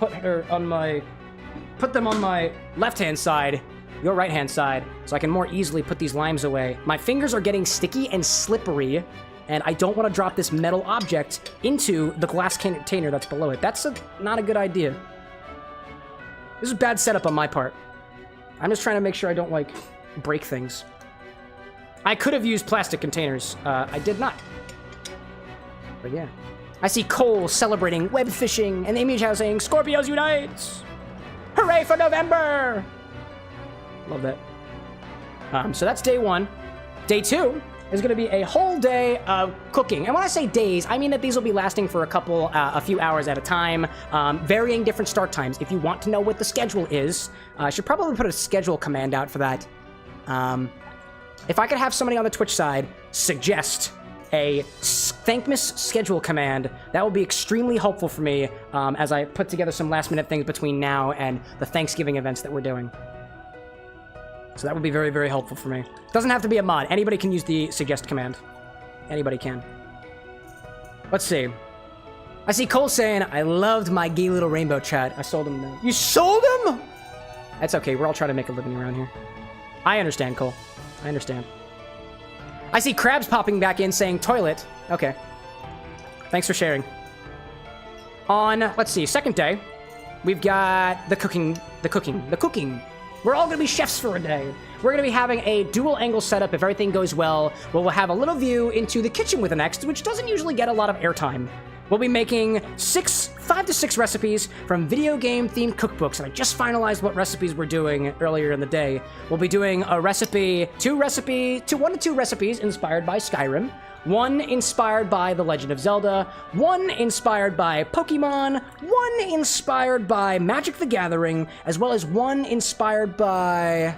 put them on my left-hand side, your right-hand side, so I can more easily put these limes away. My fingers are getting sticky and slippery, and I don't want to drop this metal object into the glass container that's below it. That's not a good idea. This is a bad setup on my part. I'm just trying to make sure I don't, like, break things. I could have used plastic containers. I did not. But yeah. I see Cole celebrating web fishing, and Amy Chow saying, Scorpios Unites! Hooray for November! Love that. So that's day 1. Day 2 is going to be a whole day of cooking. And when I say days, I mean that these will be lasting for a few hours at a time, varying different start times. If you want to know what the schedule is, I should probably put a schedule command out for that. If I could have somebody on the Twitch side suggest a Thankmas schedule command, that will be extremely helpful for me as I put together some last-minute things between now and the Thanksgiving events that we're doing. So that would be very, very helpful for me. Doesn't have to be a mod. Anybody can use the suggest command. Anybody can. Let's see. I see Cole saying, I loved my gay little rainbow chat. I sold him though. You sold him? That's okay. We're all trying to make a living around here. I understand, Cole. I understand. I see Crabs popping back in saying toilet. Okay. Thanks for sharing. On, let's see, second day, we've got the cooking. We're all gonna be chefs for a day. We're gonna be having a dual angle setup if everything goes well, where we'll have a little view into the kitchen with an Engst, which doesn't usually get a lot of airtime. We'll be making 5 to 6 recipes from video game themed cookbooks, and I just finalized what recipes we're doing earlier in the day. We'll be doing a recipe, 1 to 2 recipes inspired by Skyrim, 1 inspired by The Legend of Zelda, 1 inspired by Pokemon, 1 inspired by Magic the Gathering, as well as 1 inspired by...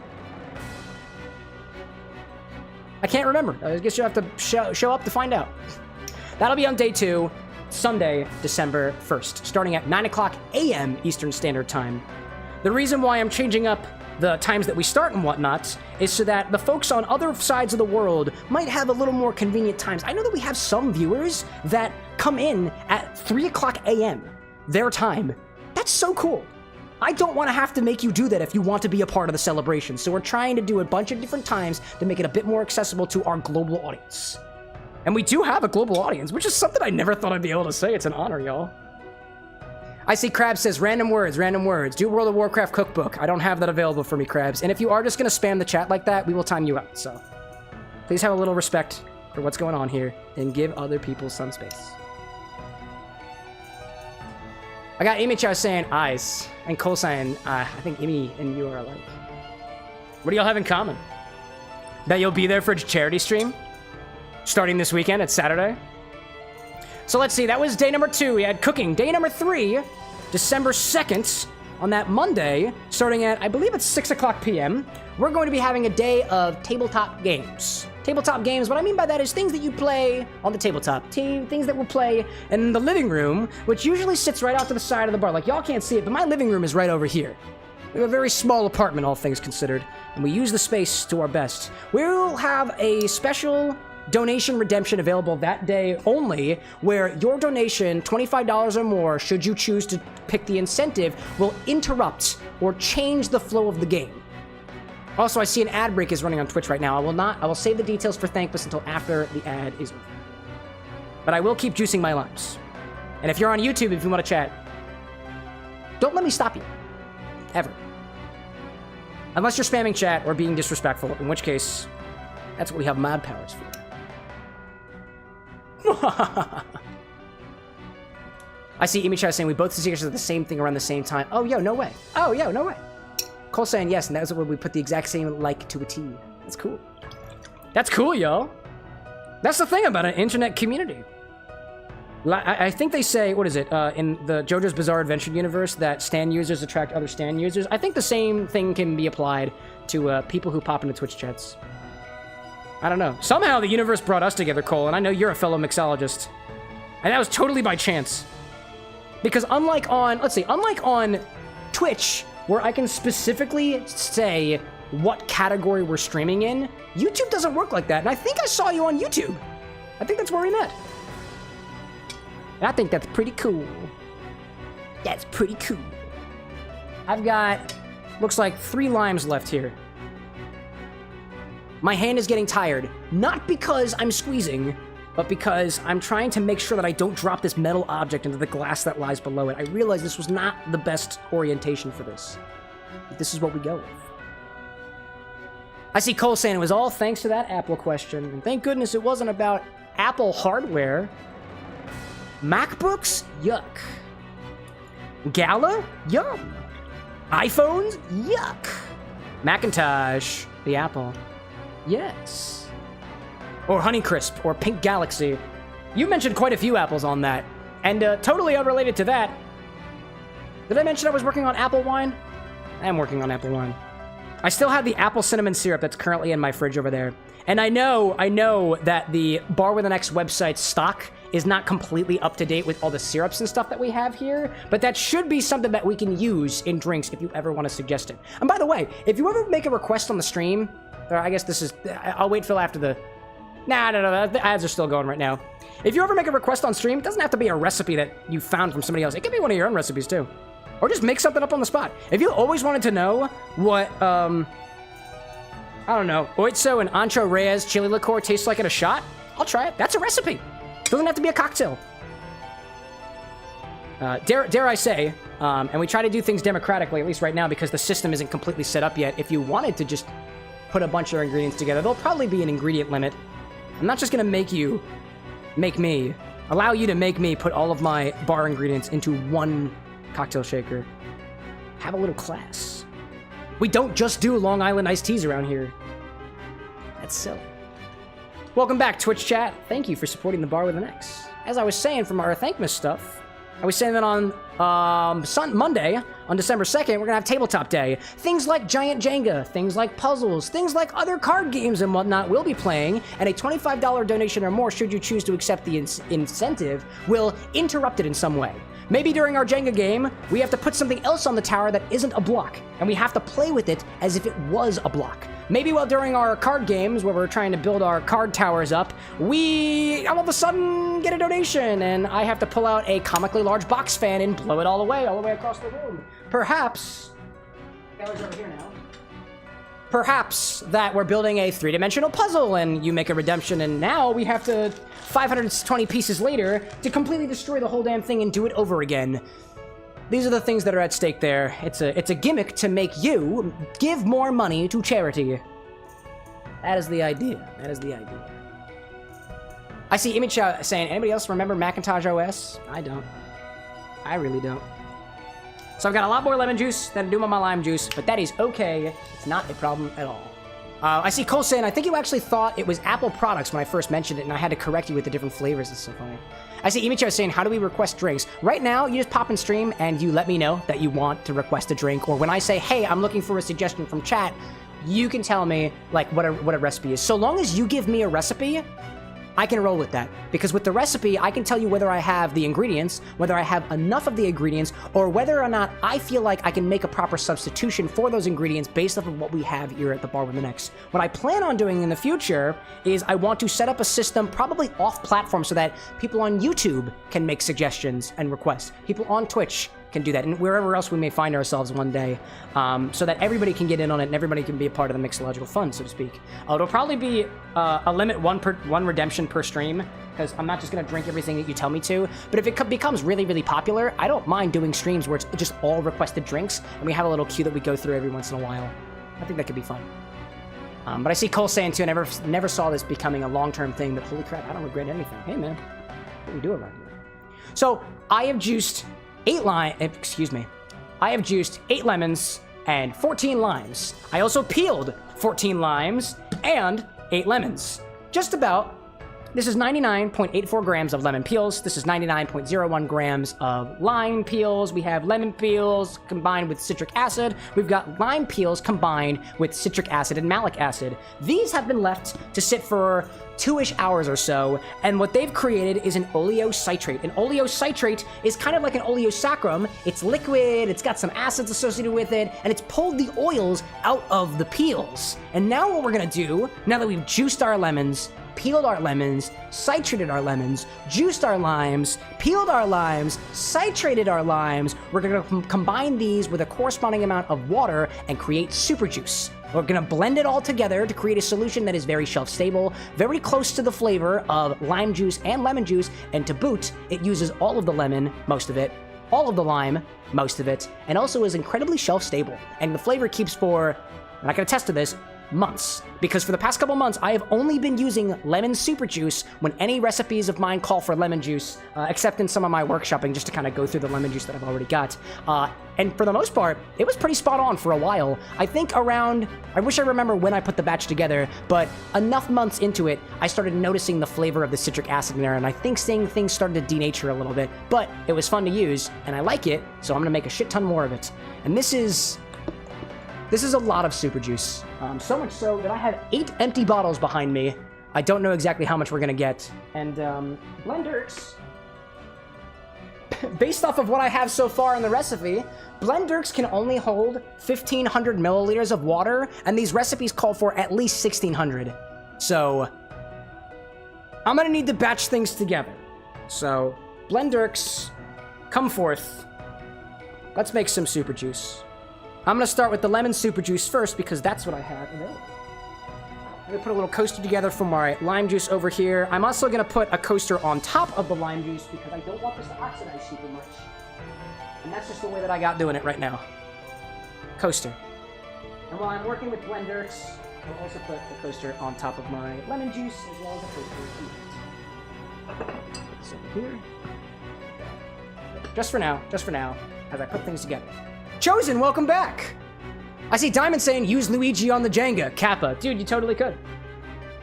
I can't remember. I guess you'll have to show up to find out. That'll be on day 2. Sunday, December 1st, starting at 9:00 a.m. Eastern Standard Time. The reason why I'm changing up the times that we start and whatnot is so that the folks on other sides of the world might have a little more convenient times. I know that we have some viewers that come in at 3:00 a.m. their time. That's so cool. I don't want to have to make you do that if you want to be a part of the celebration. So we're trying to do a bunch of different times to make it a bit more accessible to our global audience. And we do have a global audience, which is something I never thought I'd be able to say. It's an honor, y'all. I see Krabs says, random words. Do World of Warcraft cookbook. I don't have that available for me, Krabs. And if you are just going to spam the chat like that, we will time you out. So please have a little respect for what's going on here and give other people some space. I got Amy Chow saying eyes and Cole saying, I think Amy and you are alike. What do y'all have in common? That you'll be there for a charity stream? Starting this weekend, it's Saturday. So let's see, that was day number 2. We had cooking. Day number 3, December 2nd, on that Monday, starting at, I believe it's 6:00 p.m., we're going to be having a day of tabletop games. Tabletop games, what I mean by that is things that you play on the tabletop. Things that we'll play in the living room, which usually sits right out to the side of the bar. Like, y'all can't see it, but my living room is right over here. We have a very small apartment, all things considered, and we use the space to our best. We'll have a special donation redemption available that day only, where your donation, $25 or more, should you choose to pick the incentive, will interrupt or change the flow of the game. Also, I see an ad break is running on Twitch right now. I will save the details for Thankmas until after the ad is over. But I will keep juicing my limes. And if you're on YouTube, if you want to chat, don't let me stop you. Ever. Unless you're spamming chat or being disrespectful, in which case, that's what we have mod powers for. I see Imi Chai saying we both see the same thing around the same time. Oh, yo, no way. Oh, yo, no way. Cole saying yes, and that's when we put the exact same like to a T. That's cool. That's cool, yo. That's the thing about an internet community. I think they say, what is it, in the JoJo's Bizarre Adventure universe, that Stan users attract other Stan users. I think the same thing can be applied to people who pop into Twitch chats. I don't know. Somehow the universe brought us together, Cole, and I know you're a fellow mixologist. And that was totally by chance. Because unlike on Twitch, where I can specifically say what category we're streaming in, YouTube doesn't work like that. And I think I saw you on YouTube. I think that's where we met. And I think that's pretty cool. That's pretty cool. I've got, looks like 3 limes left here. My hand is getting tired, not because I'm squeezing, but because I'm trying to make sure that I don't drop this metal object into the glass that lies below it. I realized this was not the best orientation for this. But this is what we go with. I see Cole saying it was all thanks to that Apple question. And thank goodness it wasn't about Apple hardware. MacBooks? Yuck. Gala? Yum. iPhones? Yuck. Macintosh? The Apple? Yes. Or Honeycrisp, or Pink Galaxy. You mentioned quite a few apples on that. And totally unrelated to that, did I mention I was working on apple wine? I am working on apple wine. I still have the apple cinnamon syrup that's currently in my fridge over there. And I know that the Bar with an X website stock is not completely up to date with all the syrups and stuff that we have here, but that should be something that we can use in drinks if you ever want to suggest it. And by the way, if you ever make a request on the stream, or I guess this is, I'll wait till after the, no, the ads are still going right now. If you ever make a request on stream, it doesn't have to be a recipe that you found from somebody else. It could be one of your own recipes too. Or just make something up on the spot. If you always wanted to know what, I don't know, oitso and Ancho Reyes chili liqueur tastes like in a shot, I'll try it. That's a recipe. Doesn't have to be a cocktail. Dare I say, and we try to do things democratically, at least right now, because the system isn't completely set up yet. If you wanted to just put a bunch of ingredients together, there'll probably be an ingredient limit. I'm not just gonna allow you to make me put all of my bar ingredients into one cocktail shaker. Have a little class. We don't just do Long Island iced teas around here. That's silly. Welcome back, Twitch chat. Thank you for supporting the Bar with an X. As I was saying from our Thankmas stuff, I was saying that on Monday, on December 2nd, we're gonna have Tabletop Day. Things like Giant Jenga, things like puzzles, things like other card games and whatnot we'll be playing, and a $25 donation or more, should you choose to accept the incentive, will interrupt it in some way. Maybe during our Jenga game, we have to put something else on the tower that isn't a block, and we have to play with it as if it was a block. Maybe while during our card games, where we're trying to build our card towers up, we all of a sudden get a donation, and I have to pull out a comically large box fan and blow it all the way across the room. Perhaps, Kelly's over here now. Perhaps that we're building a three-dimensional puzzle, and you make a redemption, and now we have to, 520 pieces later, to completely destroy the whole damn thing and do it over again. These are the things that are at stake there. It's a gimmick to make you give more money to charity. That is the idea. That is the idea. I see Image saying, anybody else remember Macintosh OS? I don't. I really don't. So I've got a lot more lemon juice than I do on my lime juice, but that is okay. It's not a problem at all. I see Cole saying, I think you actually thought it was Apple products when I first mentioned it, and I had to correct you with the different flavors. It's so funny. I see Imicho saying, how do we request drinks? Right now, you just pop in stream and you let me know that you want to request a drink, or when I say, hey, I'm looking for a suggestion from chat, you can tell me like what a recipe is. So long as you give me a recipe, I can roll with that, because with the recipe, I can tell you whether I have the ingredients, whether I have enough of the ingredients, or whether or not I feel like I can make a proper substitution for those ingredients based off of what we have here at the Bar with an X. What I plan on doing in the future is I want to set up a system probably off-platform so that people on YouTube can make suggestions and requests. People on Twitch can do that, and wherever else we may find ourselves one day, so that everybody can get in on it and everybody can be a part of the mixological fun, so to speak. It'll probably be a limit one redemption per stream, because I'm not just going to drink everything that you tell me to, but if it becomes really, really popular, I don't mind doing streams where it's just all requested drinks, and we have a little queue that we go through every once in a while. I think that could be fun. But I see Cole saying too, I never saw this becoming a long-term thing, but holy crap, I don't regret anything. Hey man, what do we do around here? So, I have juiced 8 lemons and 14 limes. I also peeled 14 limes and 8 lemons. Just about. This is 99.84 grams of lemon peels. This is 99.01 grams of lime peels. We have lemon peels combined with citric acid. We've got lime peels combined with citric acid and malic acid. These have been left to sit for 2-ish hours or so, and what they've created is an oleocitrate. An oleocitrate is kind of like an oleosaccharum. It's liquid, it's got some acids associated with it, and it's pulled the oils out of the peels. And now what we're gonna do, now that we've juiced our lemons, peeled our lemons, citrated our lemons, juiced our limes, peeled our limes, citrated our limes, we're gonna combine these with a corresponding amount of water and create super juice. We're gonna blend it all together to create a solution that is very shelf stable, very close to the flavor of lime juice and lemon juice, and to boot, it uses all of the lemon, most of it, all of the lime, most of it, and also is incredibly shelf stable. And the flavor keeps for, and I can attest to this, months, because for the past couple months, I have only been using lemon super juice when any recipes of mine call for lemon juice, except in some of my workshopping, just to kind of go through the lemon juice that I've already got. And for the most part, it was pretty spot on for a while. I think around, I wish I remember when I put the batch together, but enough months into it, I started noticing the flavor of the citric acid in there, and I think seeing things started to denature a little bit, but it was fun to use, and I like it, so I'm gonna make a shit ton more of it. And this is a lot of super juice. So much so that I have 8 empty bottles behind me. I don't know exactly how much we're gonna get. And Blenders, based off of what I have so far in the recipe, Blenders can only hold 1,500 milliliters of water, and these recipes call for at least 1,600. So I'm gonna need to batch things together. So Blenders, come forth. Let's make some super juice. I'm gonna start with the lemon super juice first because that's what I have available. I'm gonna put a little coaster together for my lime juice over here. I'm also gonna put a coaster on top of the lime juice because I don't want this to oxidize super much. And that's just the way that I got doing it right now. Coaster. And while I'm working with Blenders, I'll also put the coaster on top of my lemon juice as well as a coaster. Put this over here. Just for now, as I put things together. Chosen, welcome back! I see Diamond saying use Luigi on the Jenga. Kappa. Dude, you totally could.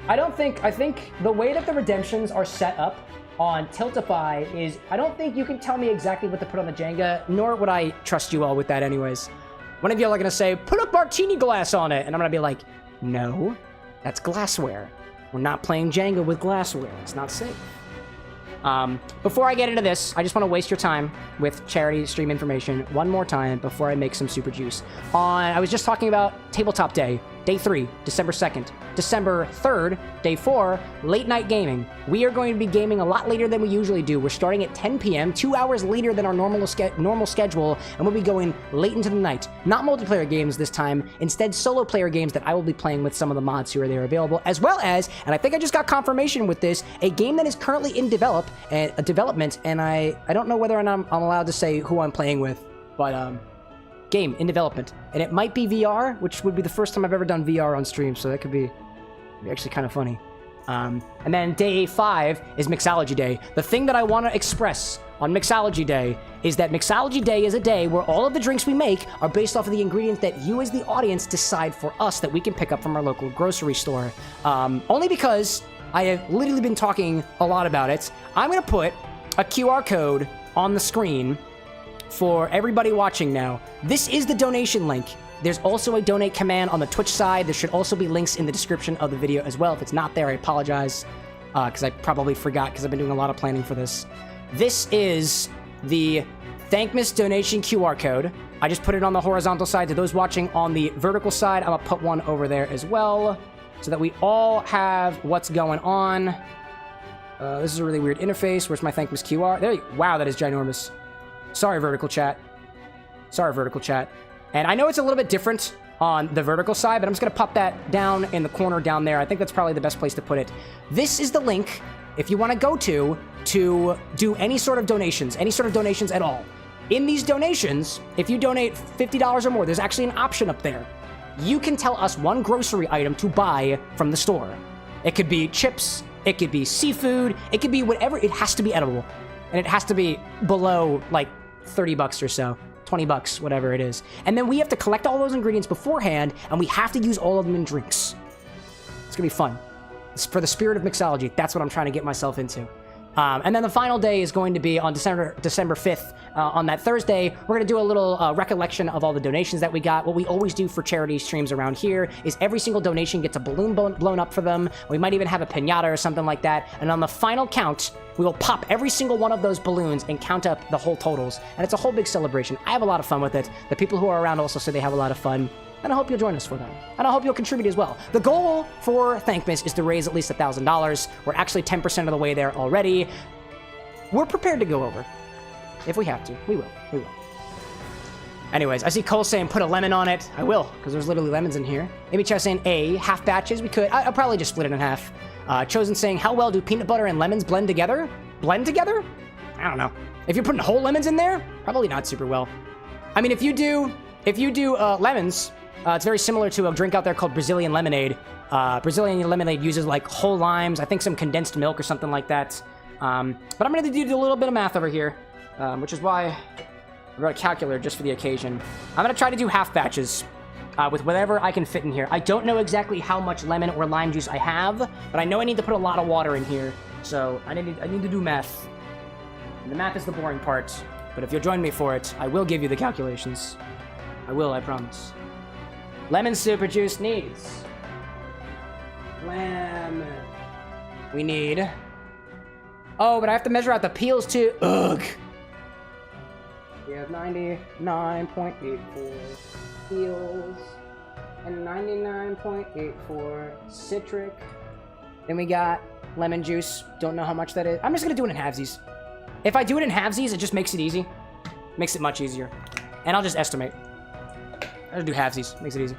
I think the way that the redemptions are set up on Tiltify is, I don't think you can tell me exactly what to put on the Jenga, nor would I trust you all with that anyways. One of you are gonna say, put a martini glass on it, and I'm gonna be like, no, that's glassware. We're not playing Jenga with glassware. It's not safe. Before I get into this, I just want to waste your time with charity stream information one more time before I make some super juice. I was just talking about Tabletop Day, Day 3, December 2nd. December 3rd, Day 4, Late Night Gaming. We are going to be gaming a lot later than we usually do. We're starting at 10 p.m., 2 hours later than our normal schedule, and we'll be going late into the night. Not multiplayer games this time, instead solo player games that I will be playing with some of the mods who are there available, as well as, and I think I just got confirmation with this, a game that is currently in development, and I don't know whether or not I'm allowed to say who I'm playing with, but game in development, and it might be VR, which would be the first time I've ever done VR on stream, so that could be actually kind of funny. And then Day 5 is Mixology Day. The thing that I want to express on Mixology Day is that Mixology Day is a day where all of the drinks we make are based off of the ingredients that you as the audience decide for us that we can pick up from our local grocery store. Only because I have literally been talking a lot about it. I'm going to put a QR code on the screen for everybody watching now. This is the donation link. There's also a donate command on the Twitch side. There should also be links in the description of the video as well. If it's not there, I apologize, because I probably forgot because I've been doing a lot of planning for this. This is the Thankmas donation QR code. I just put it on the horizontal side. To those watching on the vertical side, I'm going to put one over there as well so that we all have what's going on. This is a really weird interface. Where's my Thankmas QR? There you go. Wow, that is ginormous. Sorry, vertical chat. And I know it's a little bit different on the vertical side, but I'm just going to pop that down in the corner down there. I think that's probably the best place to put it. This is the link if you want to go to do any sort of donations at all. In these donations, if you donate $50 or more, there's actually an option up there. You can tell us one grocery item to buy from the store. It could be chips, it could be seafood, it could be whatever. It has to be edible. And it has to be below like $30 or so, 20 bucks, whatever it is. And then we have to collect all those ingredients beforehand, and we have to use all of them in drinks. It's gonna be fun. It's for the spirit of mixology. That's what I'm trying to get myself into. And then the final day is going to be on December 5th. On that Thursday, we're going to do a little recollection of all the donations that we got. What we always do for charity streams around here is every single donation gets a balloon blown up for them. We might even have a piñata or something like that. And on the final count, we will pop every single one of those balloons and count up the whole totals. And it's a whole big celebration. I have a lot of fun with it. The people who are around also say they have a lot of fun. And I hope you'll join us for that. And I hope you'll contribute as well. The goal for Thankmas is to raise at least $1,000. We're actually 10% of the way there already. We're prepared to go over. If we have to. We will. Anyways, I see Cole saying put a lemon on it. I will, because there's literally lemons in here. Maybe Chow saying half batches. We could. I'll probably just split it in half. Chosen saying, how well do peanut butter and lemons blend together? Blend together? I don't know. If you're putting whole lemons in there, probably not super well. I mean, if you do if you do lemons, it's very similar to a drink out there called Brazilian lemonade. Brazilian lemonade uses like whole limes, I think some condensed milk or something like that. But I'm going to do a little bit of math over here, which is why I wrote a calculator just for the occasion. I'm going to try to do half batches with whatever I can fit in here. I don't know exactly how much lemon or lime juice I have, but I know I need to put a lot of water in here. So I need to do math. And the math is the boring part. But if you'll join me for it, I will give you the calculations. I will, I promise. Lemon super juice needs... lemon. We need... oh, but I have to measure out the peels too. Ugh. We have 99.84 peels and 99.84 citric. Then we got lemon juice. Don't know how much that is. I'm just gonna do it in halvesies. If I do it in halvesies, it just makes it easy. Makes it much easier. And I'll just estimate. I'll do halvesies. Makes it easy.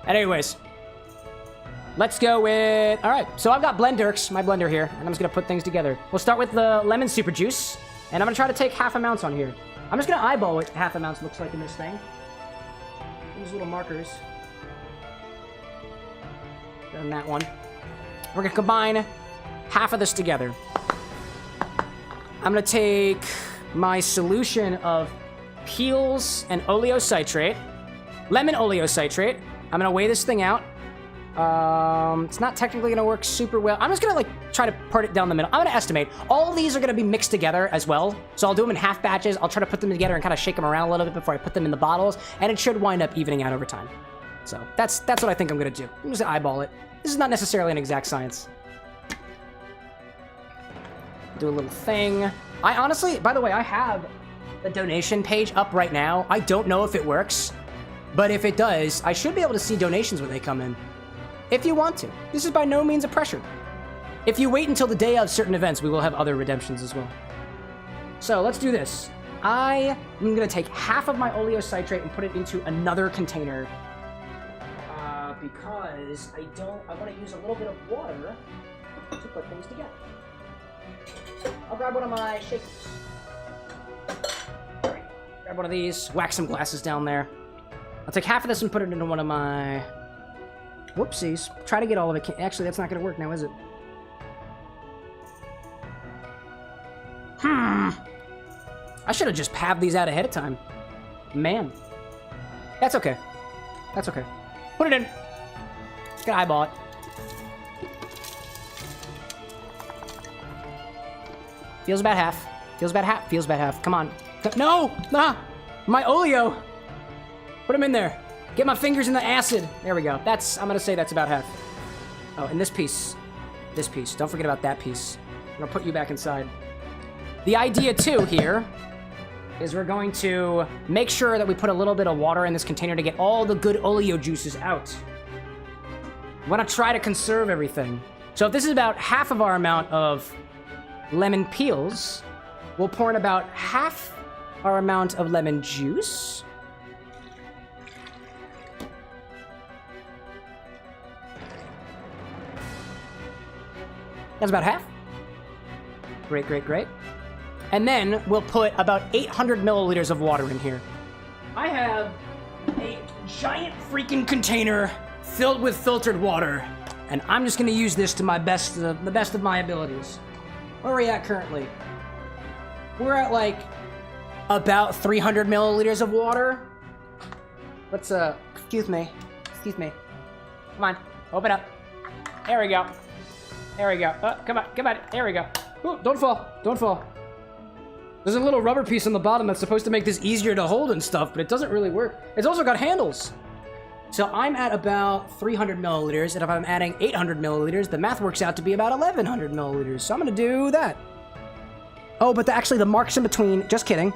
And anyways, let's go with... all right, so I've got Blenderx, my blender here, and I'm just going to put things together. We'll start with the lemon super juice, and I'm going to try to take half amounts on here. I'm just going to eyeball what half amounts looks like in this thing. These little markers. And that one. We're going to combine half of this together. I'm going to take my solution of peels and oleocitrate, lemon oleocitrate. I'm going to weigh this thing out. It's not technically going to work super well. I'm just going to like try to part it down the middle. I'm going to estimate. All of these are going to be mixed together as well. So I'll do them in half batches. I'll try to put them together and kind of shake them around a little bit before I put them in the bottles. And it should wind up evening out over time. So that's what I think I'm going to do. I'm just going to eyeball it. This is not necessarily an exact science. Do a little thing. I honestly, by the way, I have the donation page up right now. I don't know if it works, but if it does, I should be able to see donations when they come in. If you want to. This is by no means a pressure. If you wait until the day of certain events, we will have other redemptions as well. So let's do this. I am going to take half of my oleocitrate and put it into another container because I want to use a little bit of water to put things together. I'll grab one of my shakers. Grab one of these, whack some glasses down there. I'll take half of this and put it into one of my... whoopsies. Try to get all of it. Actually, that's not going to work now, is it? I should have just pabbed these out ahead of time. Man. That's okay. That's okay. Put it in. Just gonna eyeball it. Feels about half. Feels about half. Feels about half. Come on. No! Nah! My oleo! Put them in there. Get my fingers in the acid. There we go. I'm gonna say that's about half. Oh, and this piece. This piece. Don't forget about that piece. I'm gonna put you back inside. The idea, too, here, is we're going to make sure that we put a little bit of water in this container to get all the good oleo juices out. We want to try to conserve everything. So if this is about half of our amount of lemon peels, we'll pour in about half our amount of lemon juice. That's about half. Great, great, great. And then we'll put about 800 milliliters of water in here. I have a giant freaking container filled with filtered water, and I'm just going to use this to my best, the best of my abilities. Where are we at currently? We're at like about 300 milliliters of water. Let's excuse me. Come on, open up. There we go. There we go. Come on. There we go. Ooh, don't fall. There's a little rubber piece on the bottom that's supposed to make this easier to hold and stuff, but it doesn't really work. It's also got handles. So I'm at about 300 milliliters, and if I'm adding 800 milliliters, the math works out to be about 1100 milliliters. So I'm gonna do that. Oh, but actually the marks in between, just kidding.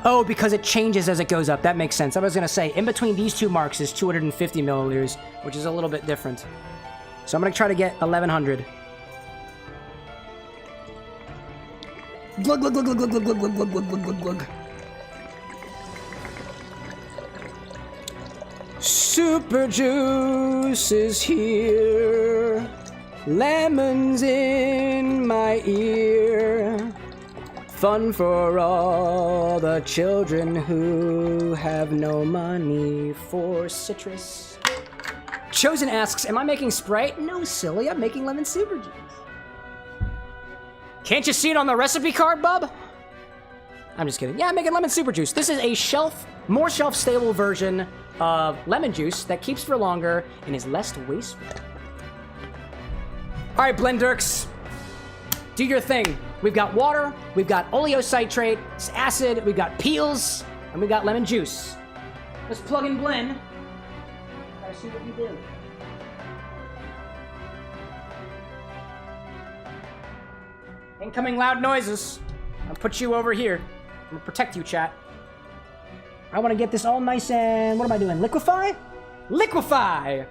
Oh, because it changes as it goes up. That makes sense. I was gonna say, in between these two marks is 250 milliliters, which is a little bit different. So I'm gonna try to get 1100. Glug, glug, glug, glug, glug, glug, glug, glug, glug, glug, glug, glug. Super juice is here. Lemons in my ear. Fun for all the children who have no money for citrus. Chosen asks, am I making Sprite? No, silly, I'm making lemon super juice. Can't you see it on the recipe card, bub? I'm just kidding. Yeah, I'm making lemon super juice. This is a more shelf-stable version of lemon juice that keeps for longer and is less wasteful. All right, Blendurks, do your thing. We've got water, we've got oleocitrate, acid, we've got peels, and we've got lemon juice. Let's plug and blend. Gotta see what you do. Incoming loud noises. I'll put you over here. I'm gonna protect you, chat. I want to get this all nice and... What am I doing? Liquefy? Liquefy!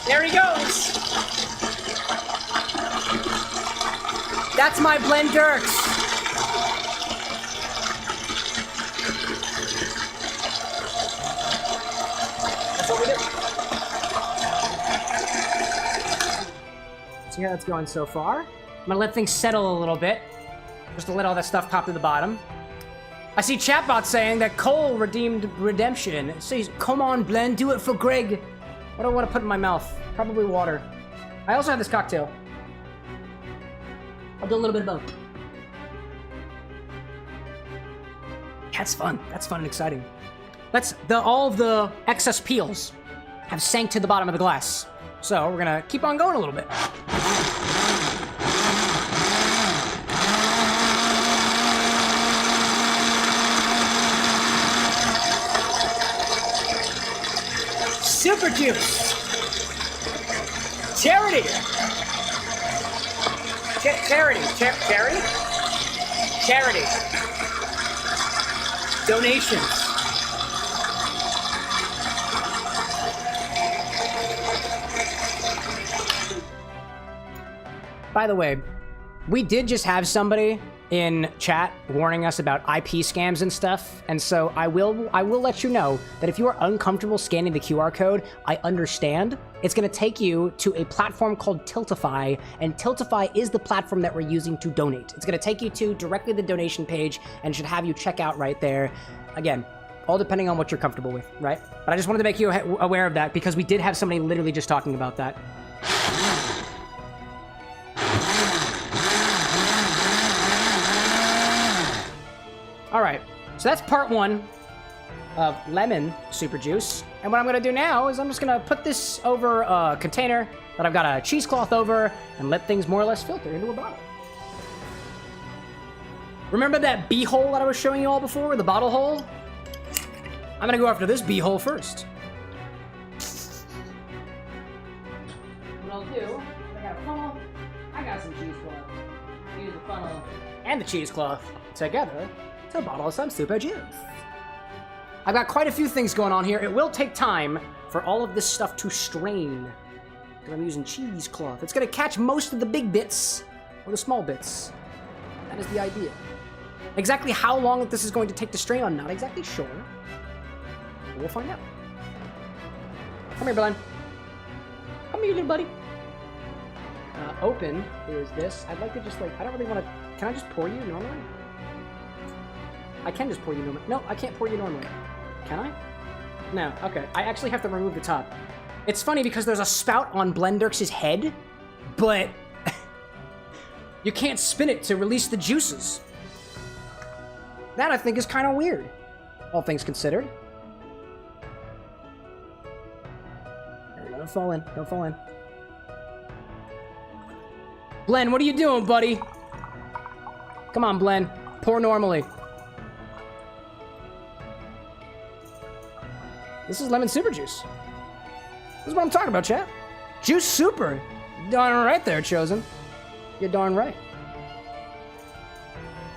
There he goes! That's my Blendurks! That's what we do. See how that's going so far. I'm gonna let things settle a little bit, just to let all that stuff pop to the bottom. I see chatbot saying that Cole redeemed redemption. It says, come on, Blend, do it for Greg. What do I want to put in my mouth? Probably water. I also have this cocktail. I'll do a little bit of both. That's fun. That's fun and exciting. All of the excess peels have sank to the bottom of the glass. So we're gonna keep on going a little bit. Super juice. Charity. Charity. Donations. By the way, we did just have somebody in chat warning us about IP scams and stuff, and so I will let you know that if you are uncomfortable scanning the QR code, I understand. It's going to take you to a platform called Tiltify, and Tiltify is the platform that we're using to donate. It's going to take you to directly the donation page and should have you check out right there. Again, all depending on what you're comfortable with, right? But I just wanted to make you aware of that because we did have somebody literally just talking about that. All right, so that's part one of lemon super juice. And what I'm gonna do now is I'm just gonna put this over a container that I've got a cheesecloth over and let things more or less filter into a bottle. Remember that B-hole that I was showing you all before, the bottle hole? I'm gonna go after this B-hole first. What I'll do, I got a funnel, I got some cheesecloth. Use the funnel and the cheesecloth together to bottle some super juice. I've got quite a few things going on here. It will take time for all of this stuff to strain, because I'm using cheesecloth. It's gonna catch most of the big bits, or the small bits. That is the idea. Exactly how long this is going to take to strain, I'm not exactly sure. But we'll find out. Come here, Belen. Come here, little buddy. Open is this. I'd like to just I don't really want to, can I just pour you normally? I can just pour you normally. No, I can't pour you normally. Can I? No, okay. I actually have to remove the top. It's funny because there's a spout on Blendurks' head, but you can't spin it to release the juices. That, I think, is kind of weird, all things considered. Don't fall in. Don't fall in. Blen, what are you doing, buddy? Come on, Blen. Pour normally. This is lemon super juice. This is what I'm talking about, chat. Juice super. Darn right there, Chosen. You're darn right.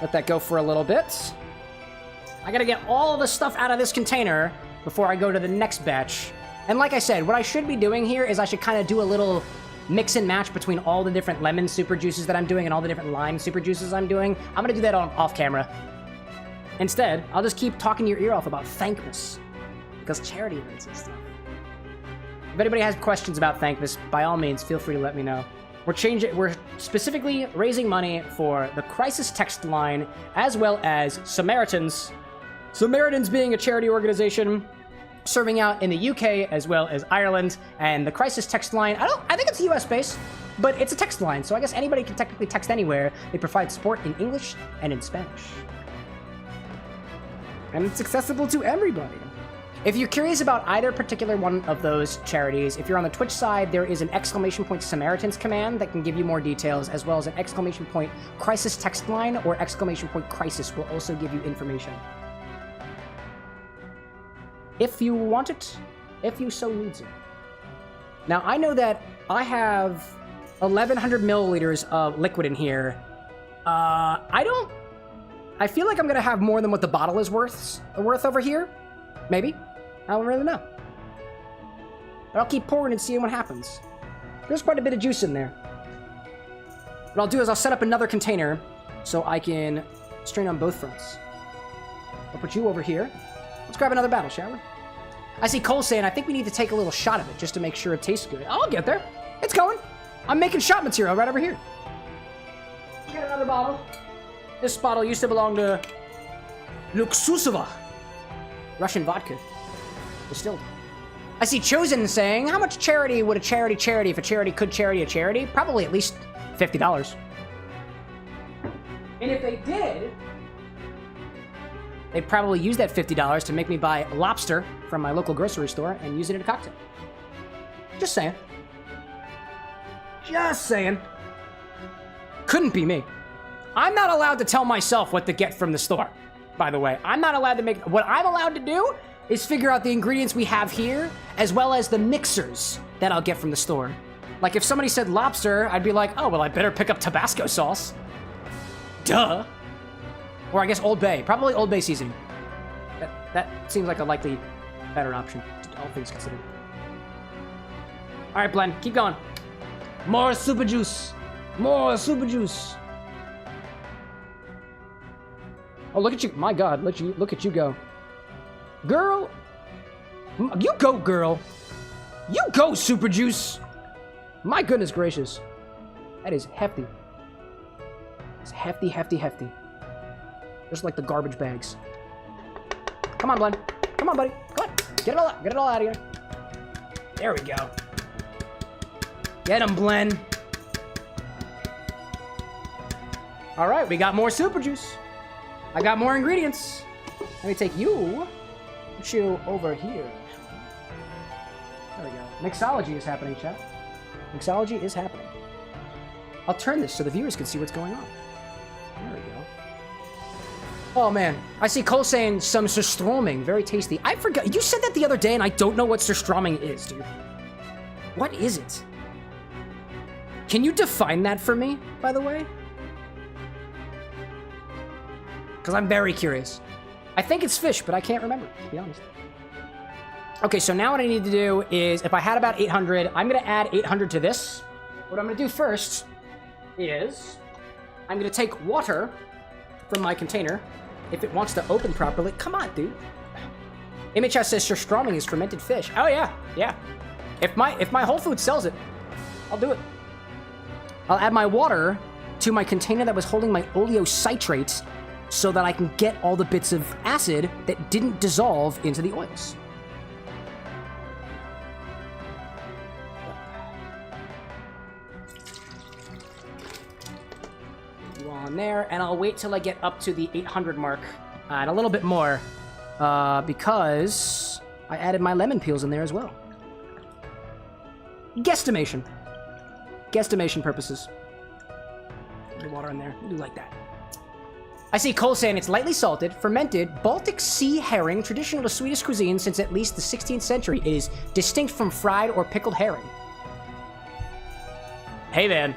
Let that go for a little bit. I gotta get all the stuff out of this container before I go to the next batch. And like I said, what I should be doing here is I should kind of do a little mix and match between all the different lemon super juices that I'm doing and all the different lime super juices I'm doing. I'm gonna do that off camera. Instead, I'll just keep talking your ear off about Thankmas. Because charity events and stuff. If anybody has questions about Thankmas, by all means, feel free to let me know. We're specifically raising money for the Crisis Text Line, as well as Samaritans. Samaritans being a charity organization serving out in the UK as well as Ireland, and the Crisis Text Line, I think it's US based, but it's a text line, so I guess anybody can technically text anywhere. They provide support in English and in Spanish. And it's accessible to everybody. If you're curious about either particular one of those charities, if you're on the Twitch side, there is an ! Samaritans command that can give you more details, as well as an ! Crisis Text Line or ! Crisis will also give you information. If you want it, if you so needs it. Now, I know that I have 1,100 milliliters of liquid in here. I feel like I'm gonna have more than what the bottle is worth over here. Maybe. I don't really know. But I'll keep pouring and seeing what happens. There's quite a bit of juice in there. What I'll do is I'll set up another container so I can strain on both fronts. I'll put you over here. Let's grab another bottle, shall we? I see Cole saying, I think we need to take a little shot of it just to make sure it tastes good. I'll get there. It's going. I'm making shot material right over here. Get another bottle. This bottle used to belong to Luxusova. Russian vodka. Distilled. I see Chosen saying, how much charity would a charity if a charity could charity a charity? Probably at least $50. And if they did, they'd probably use that $50 to make me buy lobster from my local grocery store and use it in a cocktail. Just saying. Just saying. Couldn't be me. I'm not allowed to tell myself what to get from the store, by the way. I'm not allowed to make... What I'm allowed to do is figure out the ingredients we have here, as well as the mixers that I'll get from the store. Like, if somebody said lobster, I'd be like, oh, well, I better pick up Tabasco sauce. Duh. Or I guess Old Bay. Probably Old Bay seasoning. That seems like a likely better option, all things considered. All right, Blend, keep going. More super juice. More super juice. Oh, look at you. My God, look at you go. Girl. You go, girl. You go, super juice. My goodness gracious. That is hefty. It's hefty, hefty, hefty. Just like the garbage bags. Come on, Blend. Come on, buddy. Come on. Get it all out. Get it all out of here. There we go. Get him, Blend. All right, we got more super juice. I got more ingredients. Let me take you. Put you over here. There we go. Mixology is happening, chat. Mixology is happening. I'll turn this so the viewers can see what's going on. There we go. Oh, man. I see Cole saying some surströmming. Very tasty. I forgot. You said that the other day, and I don't know what surströmming is, dude. What is it? Can you define that for me, by the way? Because I'm very curious. I think it's fish, but I can't remember, to be honest. Okay, so now what I need to do is, if I had about 800, I'm going to add 800 to this. What I'm going to do first is, I'm going to take water from my container. If it wants to open properly. Come on, dude. MHS says surströmming is fermented fish. Oh, yeah. Yeah. If my Whole Foods sells it, I'll do it. I'll add my water to my container that was holding my oleocitrate so that I can get all the bits of acid that didn't dissolve into the oils. You on there, and I'll wait till I get up to the 800 mark and a little bit more because I added my lemon peels in there as well. Guesstimation. Guesstimation purposes. Put the water in there. Do like that. I see Cole saying it's lightly salted, fermented, Baltic Sea herring, traditional to Swedish cuisine since at least the 16th century. It is distinct from fried or pickled herring. Hey, man.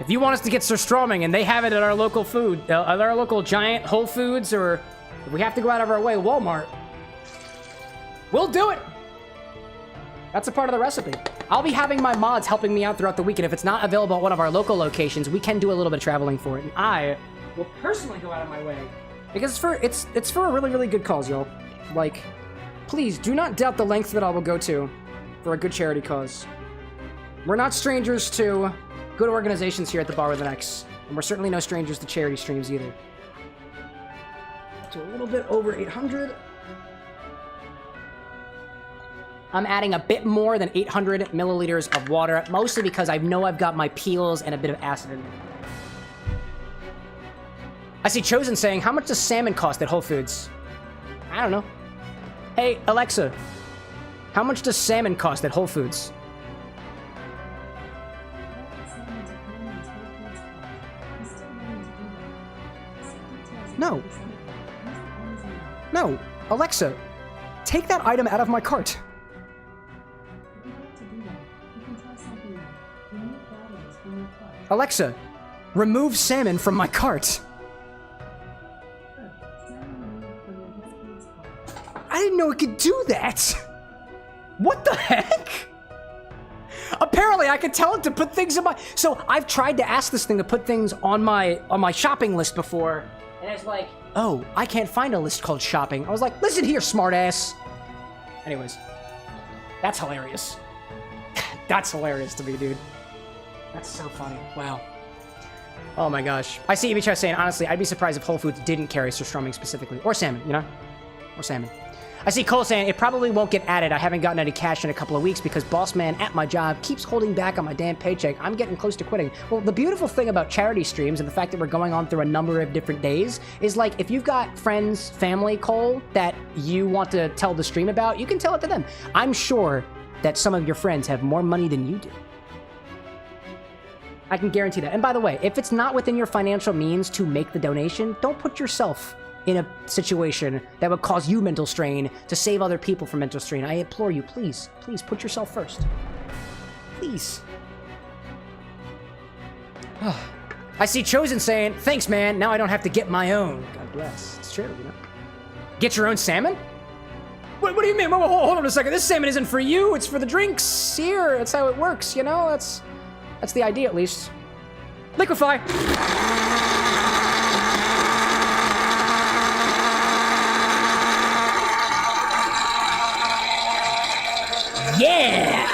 If you want us to get surströmming and they have it at our local at our local giant Whole Foods, or if we have to go out of our way, Walmart, we'll do it. That's a part of the recipe. I'll be having my mods helping me out throughout the week, and if it's not available at one of our local locations, we can do a little bit of traveling for it. And I will personally go out of my way Because it's for a really, really good cause, y'all. Like, please do not doubt the length that I will go to for a good charity cause. We're not strangers to good organizations here at the Bar with an X, and we're certainly no strangers to charity streams either. So a little bit over 800. I'm adding a bit more than 800 milliliters of water, mostly because I know I've got my peels and a bit of acid in there. I see Chosen saying, how much does salmon cost at Whole Foods? I don't know. Hey, Alexa, how much does salmon cost at Whole Foods? No. No, Alexa, take that item out of my cart. Alexa, remove salmon from my cart. I didn't know it could do that. What the heck? Apparently, I could tell it to put things in my... So, I've tried to ask this thing to put things on my shopping list before, and it's like, oh, I can't find a list called shopping. I was like, listen here, smartass. Anyways, that's hilarious. That's hilarious to me, dude. That's so funny. Wow. Oh my gosh. I see Imicha saying, honestly, I'd be surprised if Whole Foods didn't carry surströmming specifically. Or salmon, you know? Or salmon. I see Cole saying, it probably won't get added. I haven't gotten any cash in a couple of weeks because boss man at my job keeps holding back on my damn paycheck. I'm getting close to quitting. Well, the beautiful thing about charity streams and the fact that we're going on through a number of different days is, like, if you've got friends, family, Cole, that you want to tell the stream about, you can tell it to them. I'm sure that some of your friends have more money than you do. I can guarantee that. And by the way, if it's not within your financial means to make the donation, don't put yourself in a situation that would cause you mental strain to save other people from mental strain. I implore you, please, please put yourself first. Please. I see Chosen saying, thanks, man. Now I don't have to get my own. God bless. It's true, you know. Get your own salmon? What do you mean? Hold on a second. This salmon isn't for you. It's for the drinks here. That's how it works, you know? That's the idea, at least. Liquefy! Yeah!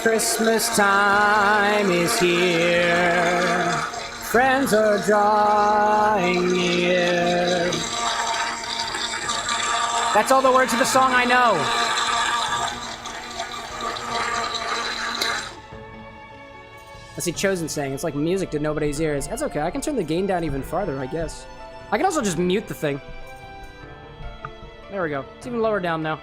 Christmas time is here. Friends are drawing near. That's all the words of the song I know. I see Chosen saying, it's like music to nobody's ears. That's okay, I can turn the gain down even farther, I guess. I can also just mute the thing. There we go. It's even lower down now.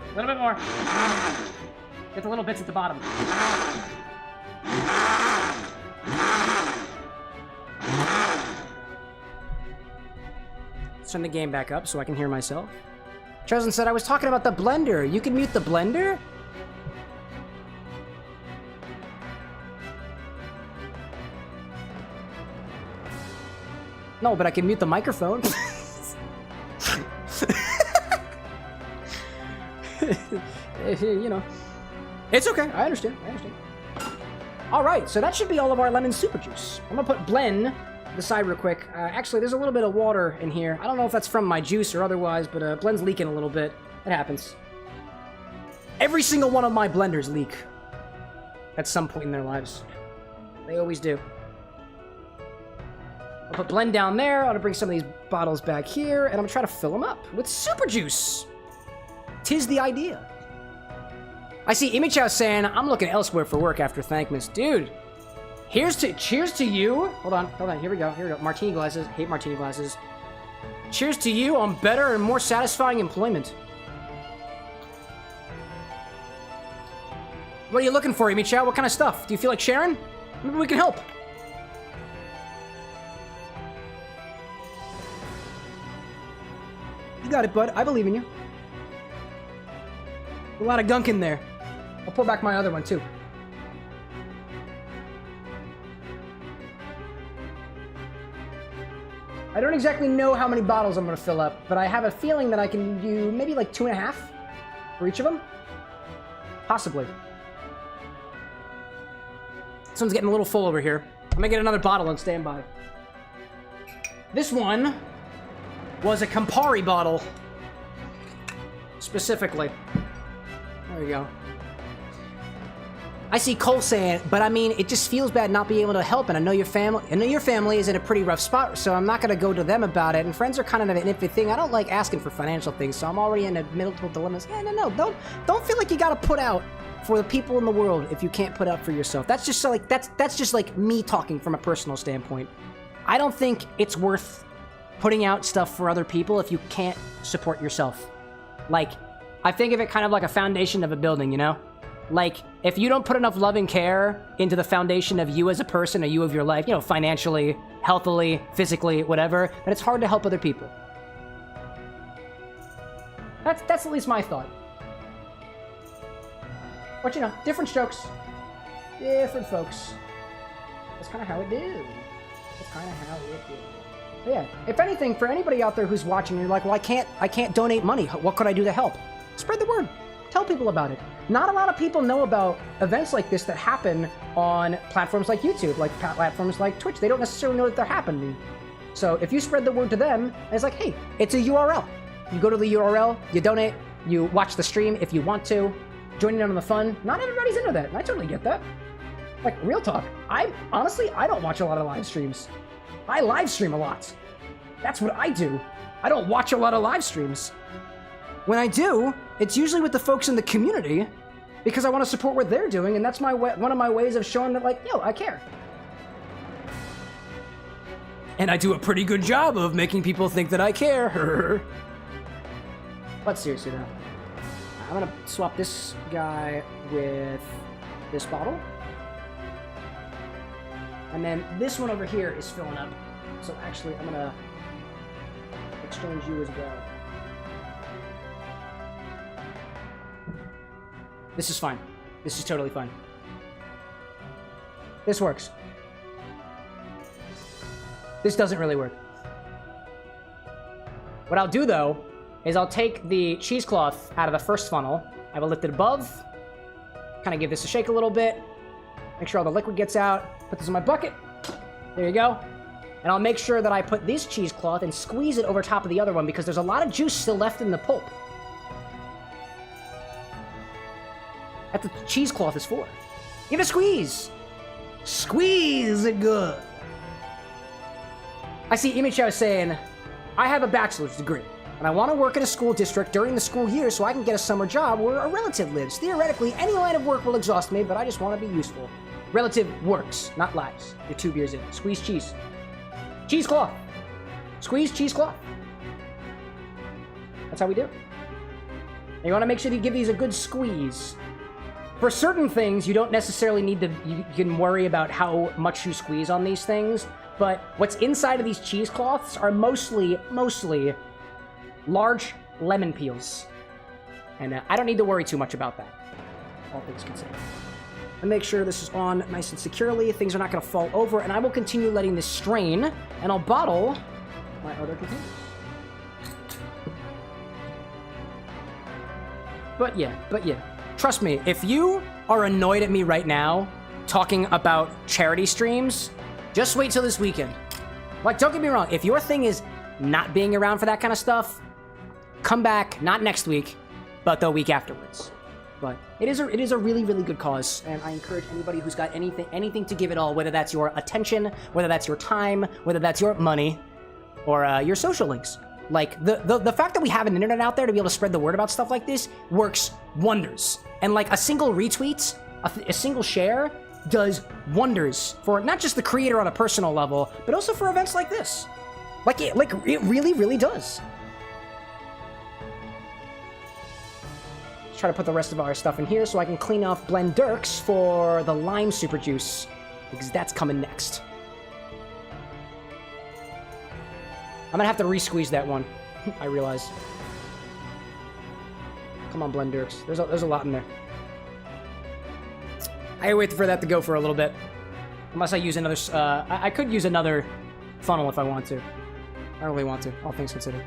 A little bit more. Get the little bits at the bottom. Let's turn the game back up so I can hear myself. Chosen said, I was talking about the blender. You can mute the blender? No, but I can mute the microphone. You know, it's okay. I understand. All right, so that should be all of our lemon super juice. I'm gonna put blend to the side real quick. Actually, there's a little bit of water in here. I don't know if that's from my juice or otherwise, but blend's leaking a little bit. It happens. Every single one of my blenders leak at some point in their lives. They always do. I'll put blend down there. I'm gonna bring some of these bottles back here, and I'm gonna try to fill them up with super juice. 'Tis the idea. I see Imichow saying, I'm looking elsewhere for work after Thankmas. Dude, cheers to you. Hold on, here we go. Martini glasses, hate martini glasses. Cheers to you on better and more satisfying employment. What are you looking for, Imichow? What kind of stuff? Do you feel like sharing? Maybe we can help. got it, bud. I believe in you. A lot of gunk in there. I'll pull back my other one, too. I don't exactly know how many bottles I'm going to fill up, but I have a feeling that I can do maybe like 2.5 for each of them. Possibly. This one's getting a little full over here. I'm going to get another bottle on standby. This one was a Campari bottle. Specifically. There you go. I see Cole saying, but I mean, it just feels bad not being able to help, and I know your family is in a pretty rough spot, so I'm not gonna go to them about it. And friends are kind of an iffy thing. I don't like asking for financial things, so I'm already in a multiple dilemmas. Yeah, no, don't feel like you gotta put out for the people in the world if you can't put up for yourself. That's just like that's just like me talking from a personal standpoint. I don't think it's worth putting out stuff for other people if you can't support yourself. Like, I think of it kind of like a foundation of a building, you know? Like, if you don't put enough love and care into the foundation of you as a person or you of your life, you know, financially, healthily, physically, whatever, then it's hard to help other people. That's at least my thought. But, you know, different strokes. Different folks. That's kind of how it do. That's kind of how it do. But yeah, if anything, for anybody out there who's watching, you're like, well, I can't donate money. What could I do to help? Spread the word. Tell people about it. Not a lot of people know about events like this that happen on platforms like YouTube, like platforms like Twitch. They don't necessarily know that they're happening. So if you spread the word to them, and it's like, hey, it's a URL. You go to the URL, you donate, you watch the stream if you want to, join in on the fun. Not everybody's into that, and I totally get that. Like, real talk, I don't watch a lot of live streams. I live stream a lot. That's what I do. I don't watch a lot of live streams. When I do, it's usually with the folks in the community because I want to support what they're doing, and that's one of my ways of showing that, like, yo, I care. And I do a pretty good job of making people think that I care. But seriously, though, I'm going to swap this guy with this bottle. And then this one over here is filling up. So actually, I'm going to exchange you as well. This is fine. This is totally fine. This works. This doesn't really work. What I'll do, though, is I'll take the cheesecloth out of the first funnel. I will lift it above. Kind of give this a shake a little bit. Make sure all the liquid gets out. Put this in my bucket. There you go. And I'll make sure that I put this cheesecloth and squeeze it over top of the other one because there's a lot of juice still left in the pulp. That's what the cheesecloth is for. Give it a squeeze. Squeeze it good. I see Imicho saying, I have a bachelor's degree, and I want to work in a school district during the school year so I can get a summer job where a relative lives. Theoretically, any line of work will exhaust me, but I just want to be useful. Relative works, not lives. You're 2 beers in. Squeeze cheese. Cheesecloth. Squeeze cheesecloth. That's how we do it. And you want to make sure you give these a good squeeze. For certain things, you don't necessarily need to, you can worry about how much you squeeze on these things, but what's inside of these cheesecloths are mostly large lemon peels. And I don't need to worry too much about that, all things considered. And make sure this is on nice and securely, things are not going to fall over, and I will continue letting this strain, and I'll bottle my other containers. But yeah. Trust me, if you are annoyed at me right now talking about charity streams, just wait till this weekend. Like, don't get me wrong, if your thing is not being around for that kind of stuff, come back, not next week, but the week afterwards. But it is a really, really good cause, and I encourage anybody who's got anything to give it all, whether that's your attention, whether that's your time, whether that's your money, or your social links. Like, the fact that we have an internet out there to be able to spread the word about stuff like this works wonders. And, like, a single retweet, a single share, does wonders for not just the creator on a personal level, but also for events like this. It really, really does. Let's try to put the rest of our stuff in here so I can clean off Blend Dirks for the lime super juice, because that's coming next. I'm gonna have to re-squeeze that one, I realize. Come on, Blendurks. There's a lot in there. I wait for that to go for a little bit. Unless I use another... I could use another funnel if I want to. I don't really want to, all things considered.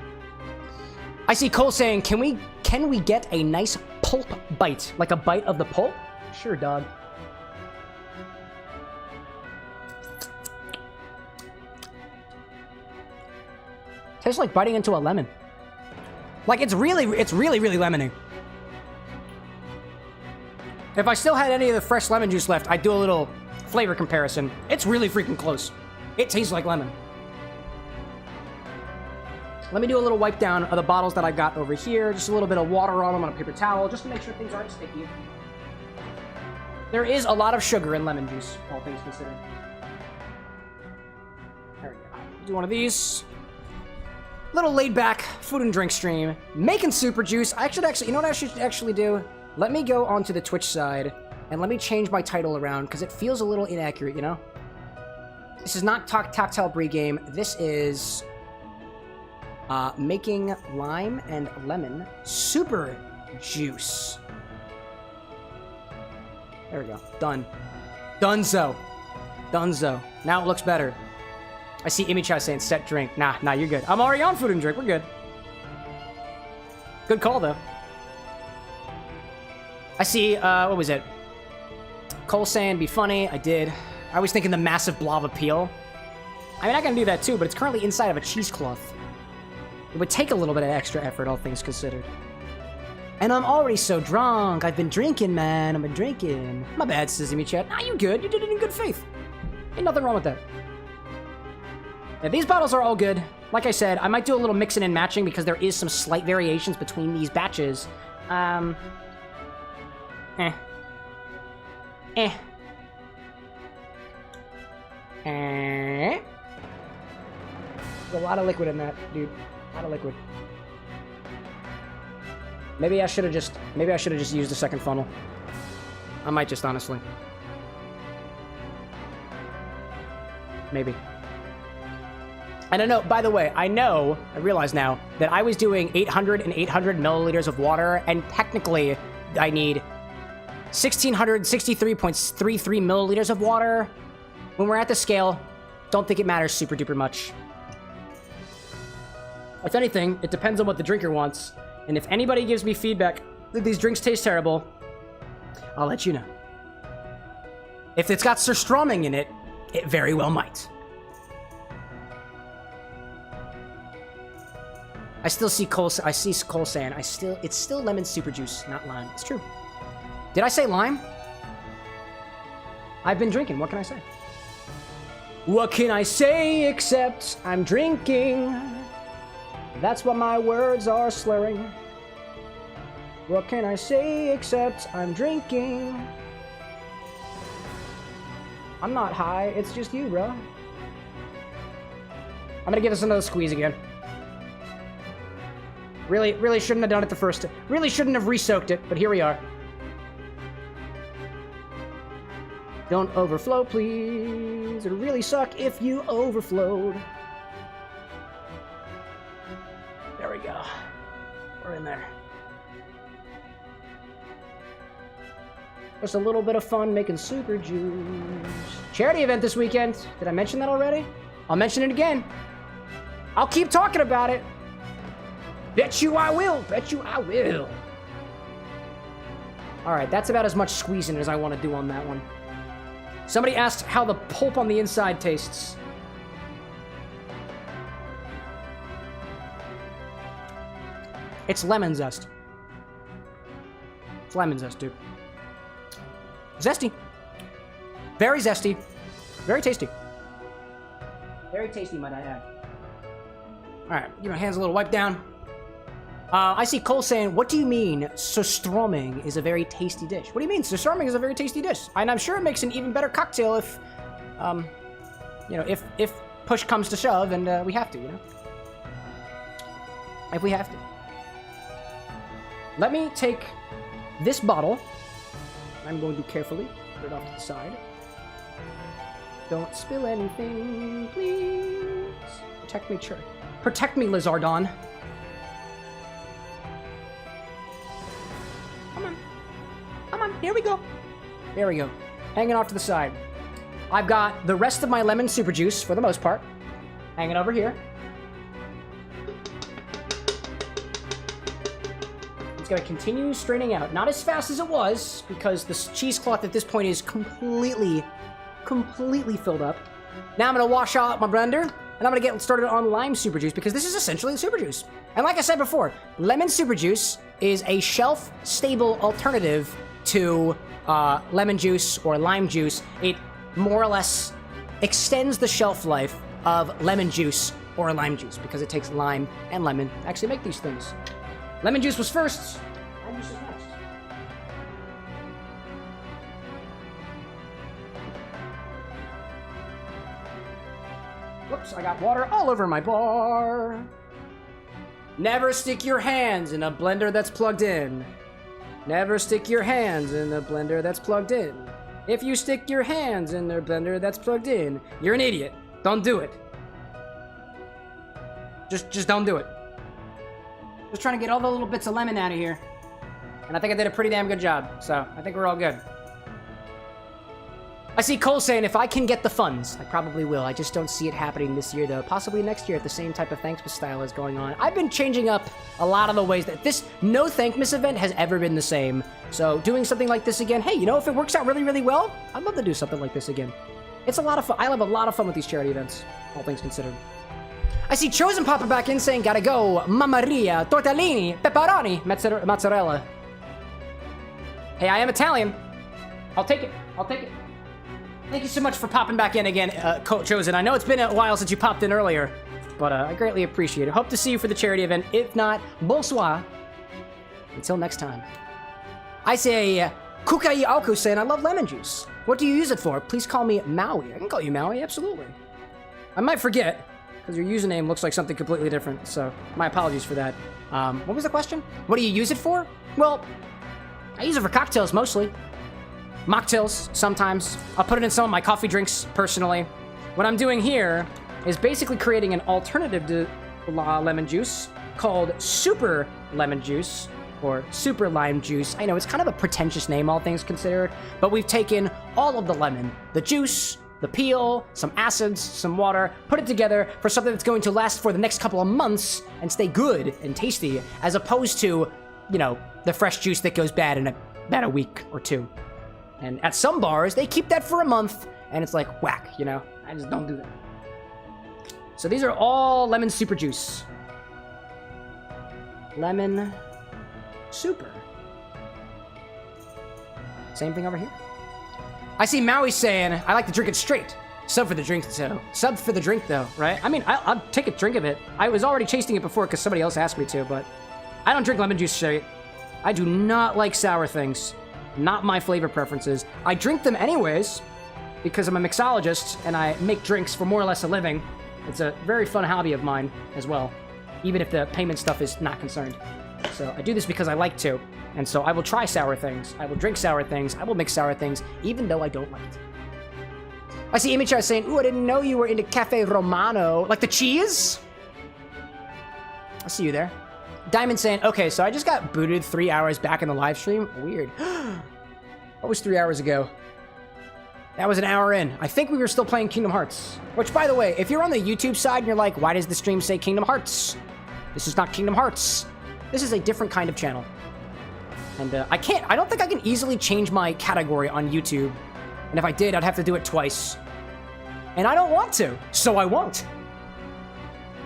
I see Cole saying, can we get a nice pulp bite? Like a bite of the pulp? Sure, dog. Tastes like biting into a lemon. Like, it's really, really lemony. If I still had any of the fresh lemon juice left, I'd do a little flavor comparison. It's really freaking close. It tastes like lemon. Let me do a little wipe down of the bottles that I got over here. Just a little bit of water on them on a paper towel, just to make sure things aren't sticky. There is a lot of sugar in lemon juice, all things considered. There we go. Do one of these. Little laid-back food and drink stream. Making super juice. I should actually, you know what I should actually do? Let me go onto the Twitch side, and let me change my title around, because it feels a little inaccurate, you know? This is not Tactile Pregame. This is... making lime and lemon super juice. There we go. Done. Dunzo. Dunzo. Now it looks better. I see Imichai saying set drink. Nah, you're good. I'm already on food and drink. We're good. Good call, though. I see, what was it? Cole saying be funny. I did. I was thinking the massive blob of peel. I mean, I can do that too, but it's currently inside of a cheesecloth. It would take a little bit of extra effort, all things considered. And I'm already so drunk. I've been drinking, man. I've been drinking. My bad, Sesame Chat. Nah, you good. You did it in good faith. Ain't nothing wrong with that. Yeah, these bottles are all good. Like I said, I might do a little mixing and matching because there is some slight variations between these batches. There's a lot of liquid in that, dude. A lot of liquid. Maybe I should have just used a second funnel. I might just, honestly. Maybe. I don't know, by the way, I realize now that I was doing 800 and 800 milliliters of water, and technically I need 1663.33 milliliters of water. When we're at the scale, don't think it matters super duper much. If anything, it depends on what the drinker wants. And if anybody gives me feedback that these drinks taste terrible, I'll let you know. If it's got surströmming in it, it very well might. I still see Cole. I see Cole saying, it's still lemon super juice, not lime. It's true. Did I say lime? I've been drinking. What can I say? What can I say except I'm drinking? That's what my words are slurring. What can I say except I'm drinking? I'm not high. It's just you, bro. I'm gonna give this another squeeze again. Really shouldn't have done it the first time. Really shouldn't have re-soaked it, but here we are. Don't overflow, please. It'd really suck if you overflowed. There we go. We're in there. Just a little bit of fun making super juice. Charity event this weekend. Did I mention that already? I'll mention it again. I'll keep talking about it. Bet you I will. Bet you I will. All right, that's about as much squeezing as I want to do on that one. Somebody asked how the pulp on the inside tastes. It's lemon zest. It's lemon zest, dude. Zesty. Very zesty. Very tasty. Very tasty, might I add. All right, give my hands a little wipe down. I see Cole saying, what do you mean surströmming is a very tasty dish? What do you mean surströmming is a very tasty dish? And I'm sure it makes an even better cocktail if, you know, if push comes to shove and we have to, you know? If we have to. Let me take this bottle. I'm going to carefully put it off to the side. Don't spill anything, please. Protect me, Protect me, Lizardon. Come on, here we go. There we go. Hanging off to the side. I've got the rest of my lemon super juice, for the most part, hanging over here. It's going to continue straining out. Not as fast as it was, because the cheesecloth at this point is completely filled up. Now I'm going to wash out my blender, and I'm going to get started on lime super juice, because this is essentially the super juice. And like I said before, lemon super juice is a shelf-stable alternative to lemon juice or lime juice. It more or less extends the shelf life of lemon juice or lime juice, because it takes lime and lemon to actually make these things. Lemon juice was first, lime juice was next. Whoops, I got water all over my bar. Never stick your hands in a blender that's plugged in. Never stick your hands in a blender that's plugged in. If you stick your hands in a blender that's plugged in, you're an idiot. Don't do it. Just don't do it. Just trying to get all the little bits of lemon out of here. And I think I did a pretty damn good job, so I think we're all good. I see Cole saying if I can get the funds, I probably will. I just don't see it happening this year, though. Possibly next year if the same type of Thankmas style is going on. I've been changing up a lot of the ways that this no Thankmas event has ever been the same. So doing something like this again, hey, you know, if it works out really, really well, I'd love to do something like this again. It's a lot of fun. I have a lot of fun with these charity events, all things considered. I see Chosen popping back in saying, gotta go, Mamma Mia, tortellini, pepperoni, mozzarella. Hey, I am Italian. I'll take it. I'll take it. Thank you so much for popping back in again, Chosen. I know it's been a while since you popped in earlier, but I greatly appreciate it. Hope to see you for the charity event. If not, bonsoir. Until next time. I say, Kukai Alku saying, I love lemon juice. What do you use it for? Please call me Maui. I can call you Maui, absolutely. I might forget, because your username looks like something completely different, so my apologies for that. What was the question? What do you use it for? Well, I use it for cocktails mostly. Mocktails, sometimes. I'll put it in some of my coffee drinks, personally. What I'm doing here is basically creating an alternative to lemon juice called Super Lemon Juice, or Super Lime Juice. I know, it's kind of a pretentious name, all things considered, but we've taken all of the lemon, the juice, the peel, some acids, some water, put it together for something that's going to last for the next couple of months and stay good and tasty, as opposed to, you know, the fresh juice that goes bad in about a week or two. And at some bars, they keep that for a month, and it's like, whack, you know? I just don't do that. So these are all lemon super juice. Lemon super. Same thing over here. I see Maui saying, I like to drink it straight. Sub for the drink, though, right? I mean, I'll take a drink of it. I was already tasting it before because somebody else asked me to, but I don't drink lemon juice straight. I do not like sour things. Not my flavor preferences. I drink them anyways, because I'm a mixologist, and I make drinks for more or less a living. It's a very fun hobby of mine as well, even if the payment stuff is not concerned. So I do this because I like to, and so I will try sour things. I will drink sour things. I will mix sour things, even though I don't like it. I see Amy Char saying, ooh, I didn't know you were into Cafe Romano. Like the cheese? I see you there. Diamond saying, okay, so I just got booted 3 hours back in the live stream. Weird. What was 3 hours ago? That was an hour in. I think we were still playing Kingdom Hearts. Which, by the way, if you're on the YouTube side and you're like, why does the stream say Kingdom Hearts? This is not Kingdom Hearts. This is a different kind of channel. And I don't think I can easily change my category on YouTube. And if I did, I'd have to do it twice. And I don't want to, so I won't.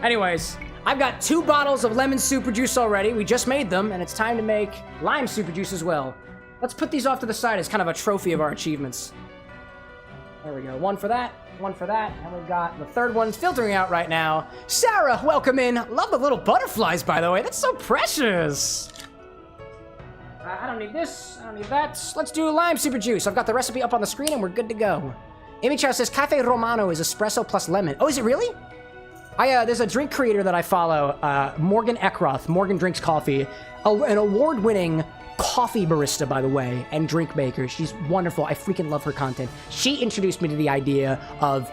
Anyways, I've got 2 bottles of lemon super juice already. We just made them, and it's time to make lime super juice as well. Let's put these off to the side as kind of a trophy of our achievements. There we go. One for that, and we've got the third one filtering out right now. Sarah, welcome in. Love the little butterflies, by the way. That's so precious. I don't need this. I don't need that. Let's do lime super juice. I've got the recipe up on the screen, and we're good to go. Amy Chow says, Cafe Romano is espresso plus lemon. Oh, is it really? There's a drink creator that I follow, Morgan Eckroth. Morgan Drinks Coffee. An award-winning coffee barista, by the way, and drink maker. She's wonderful. I freaking love her content. She introduced me to the idea of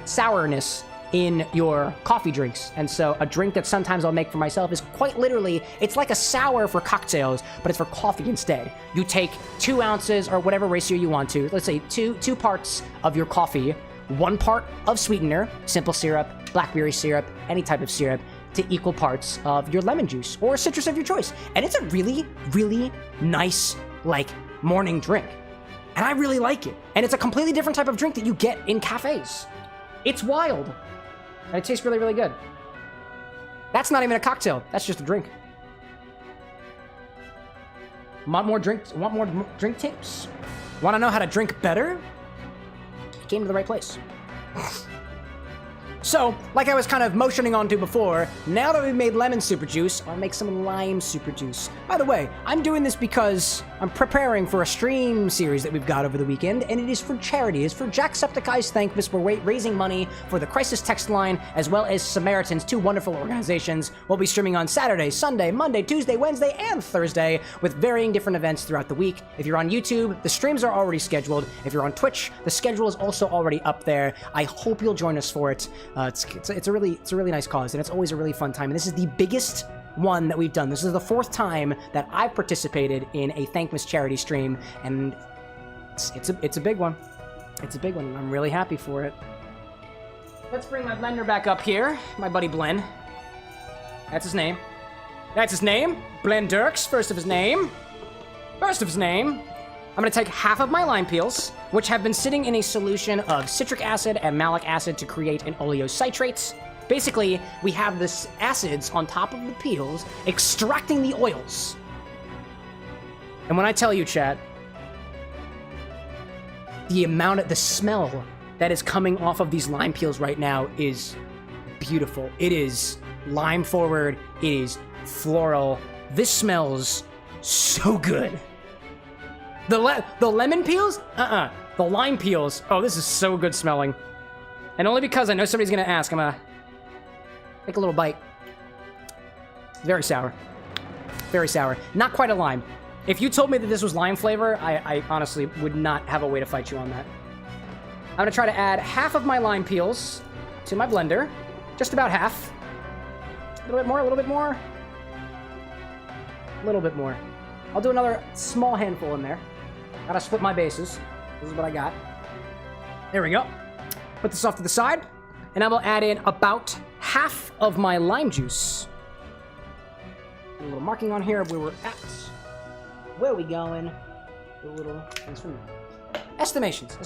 sourness in your coffee drinks. And so a drink that sometimes I'll make for myself is quite literally, it's like a sour for cocktails, but it's for coffee instead. You take 2 ounces or whatever ratio you want to, let's say two parts of your coffee, 1 part of sweetener, simple syrup, blackberry syrup, any type of syrup, to equal parts of your lemon juice or citrus of your choice. And it's a really, really nice, like, morning drink. And I really like it. And it's a completely different type of drink that you get in cafes. It's wild. And it tastes really, really good. That's not even a cocktail. That's just a drink. Want more drink tips? Want to know how to drink better? You came to the right place. So, like I was kind of motioning onto before, now that we've made lemon super juice, I'll make some lime super juice. By the way, I'm doing this because I'm preparing for a stream series that we've got over the weekend, and it is for charity. It's for Jacksepticeye's Thankmas. We're raising money for the Crisis Text Line, as well as Samaritans, 2 wonderful organizations. We'll be streaming on Saturday, Sunday, Monday, Tuesday, Wednesday, and Thursday, with varying different events throughout the week. If you're on YouTube, the streams are already scheduled. If you're on Twitch, the schedule is also already up there. I hope you'll join us for it. It's a really nice cause, and it's always a really fun time. And this is the biggest one that we've done. This is the 4th time that I've participated in a Thankmas charity stream, and it's a big one. It's a big one, and I'm really happy for it. Let's bring my blender back up here. My buddy Blen. That's his name. That's his name. Blenderks, first of his name. First of his name. I'm gonna take half of my lime peels, which have been sitting in a solution of citric acid and malic acid to create an oleocitrate. Basically, we have this acids on top of the peels, extracting the oils. And when I tell you, chat, the smell that is coming off of these lime peels right now is beautiful. It is lime forward, it is floral. This smells so good. The lemon peels? The lime peels. Oh, this is so good smelling. And only because I know somebody's gonna ask, I'm gonna take a little bite. Very sour. Very sour. Not quite a lime. If you told me that this was lime flavor, I honestly would not have a way to fight you on that. I'm gonna try to add half of my lime peels to my blender. Just about half. A little bit more, a little bit more. A little bit more. I'll do another small handful in there. Gotta split my bases. This is what I got. There we go. Put this off to the side. And I will add in about half of my lime juice. A little marking on here of where we're at. Where are we going? A little things from estimations.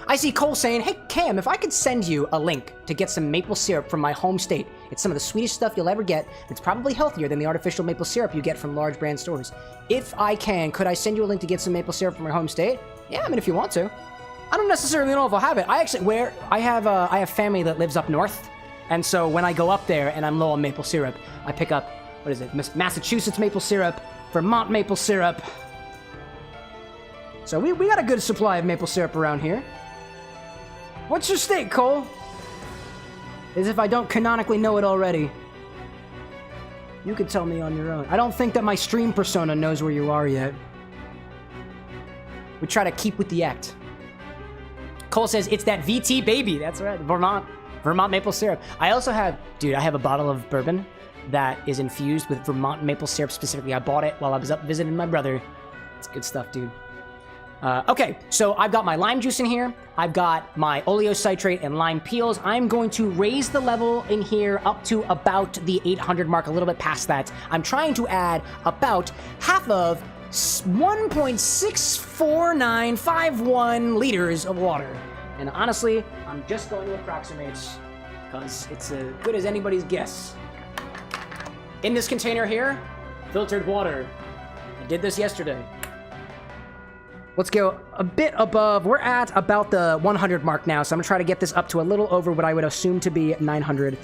I see Cole saying, hey, Cam, if I could send you a link to get some maple syrup from my home state. It's some of the sweetest stuff you'll ever get. It's probably healthier than the artificial maple syrup you get from large brand stores. If I can, could I send you a link to get some maple syrup from my home state? Yeah, I mean, if you want to. I don't necessarily know if I'll have it. I have family that lives up north. And so when I go up there and I'm low on maple syrup, I pick up, what is it, Massachusetts maple syrup, Vermont maple syrup. So we got a good supply of maple syrup around here. What's your state, Cole? As if I don't canonically know it already. You could tell me on your own. I don't think that my stream persona knows where you are yet. We try to keep with the act. Cole says, it's that VT baby. That's right, Vermont maple syrup. I also have, I have a bottle of bourbon that is infused with Vermont maple syrup specifically. I bought it while I was up visiting my brother. It's good stuff, dude. Okay, so I've got my lime juice in here. I've got my oleocitrate and lime peels. I'm going to raise the level in here up to about the 800 mark, a little bit past that. I'm trying to add about half of 1.64951 liters of water. And honestly, I'm just going to approximate because it's as good as anybody's guess. In this container here, filtered water. I did this yesterday. Let's go a bit above. We're at about the 100 mark now, so I'm gonna try to get this up to a little over what I would assume to be 900.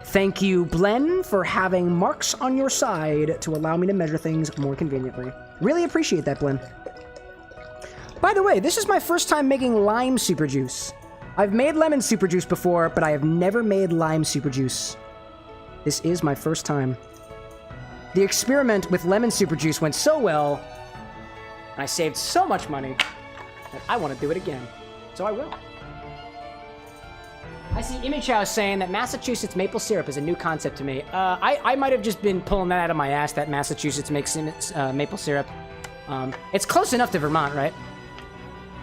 Thank you, Blen, for having marks on your side to allow me to measure things more conveniently. Really appreciate that, Blen. By the way, this is my first time making lime super juice. I've made lemon super juice before, but I have never made lime super juice. This is my first time. The experiment with lemon super juice went so well, and I saved so much money that I want to do it again. So I will. I see Imichow saying that Massachusetts maple syrup is a new concept to me. I might have just been pulling that out of my ass that Massachusetts makes maple syrup. It's close enough to Vermont, right?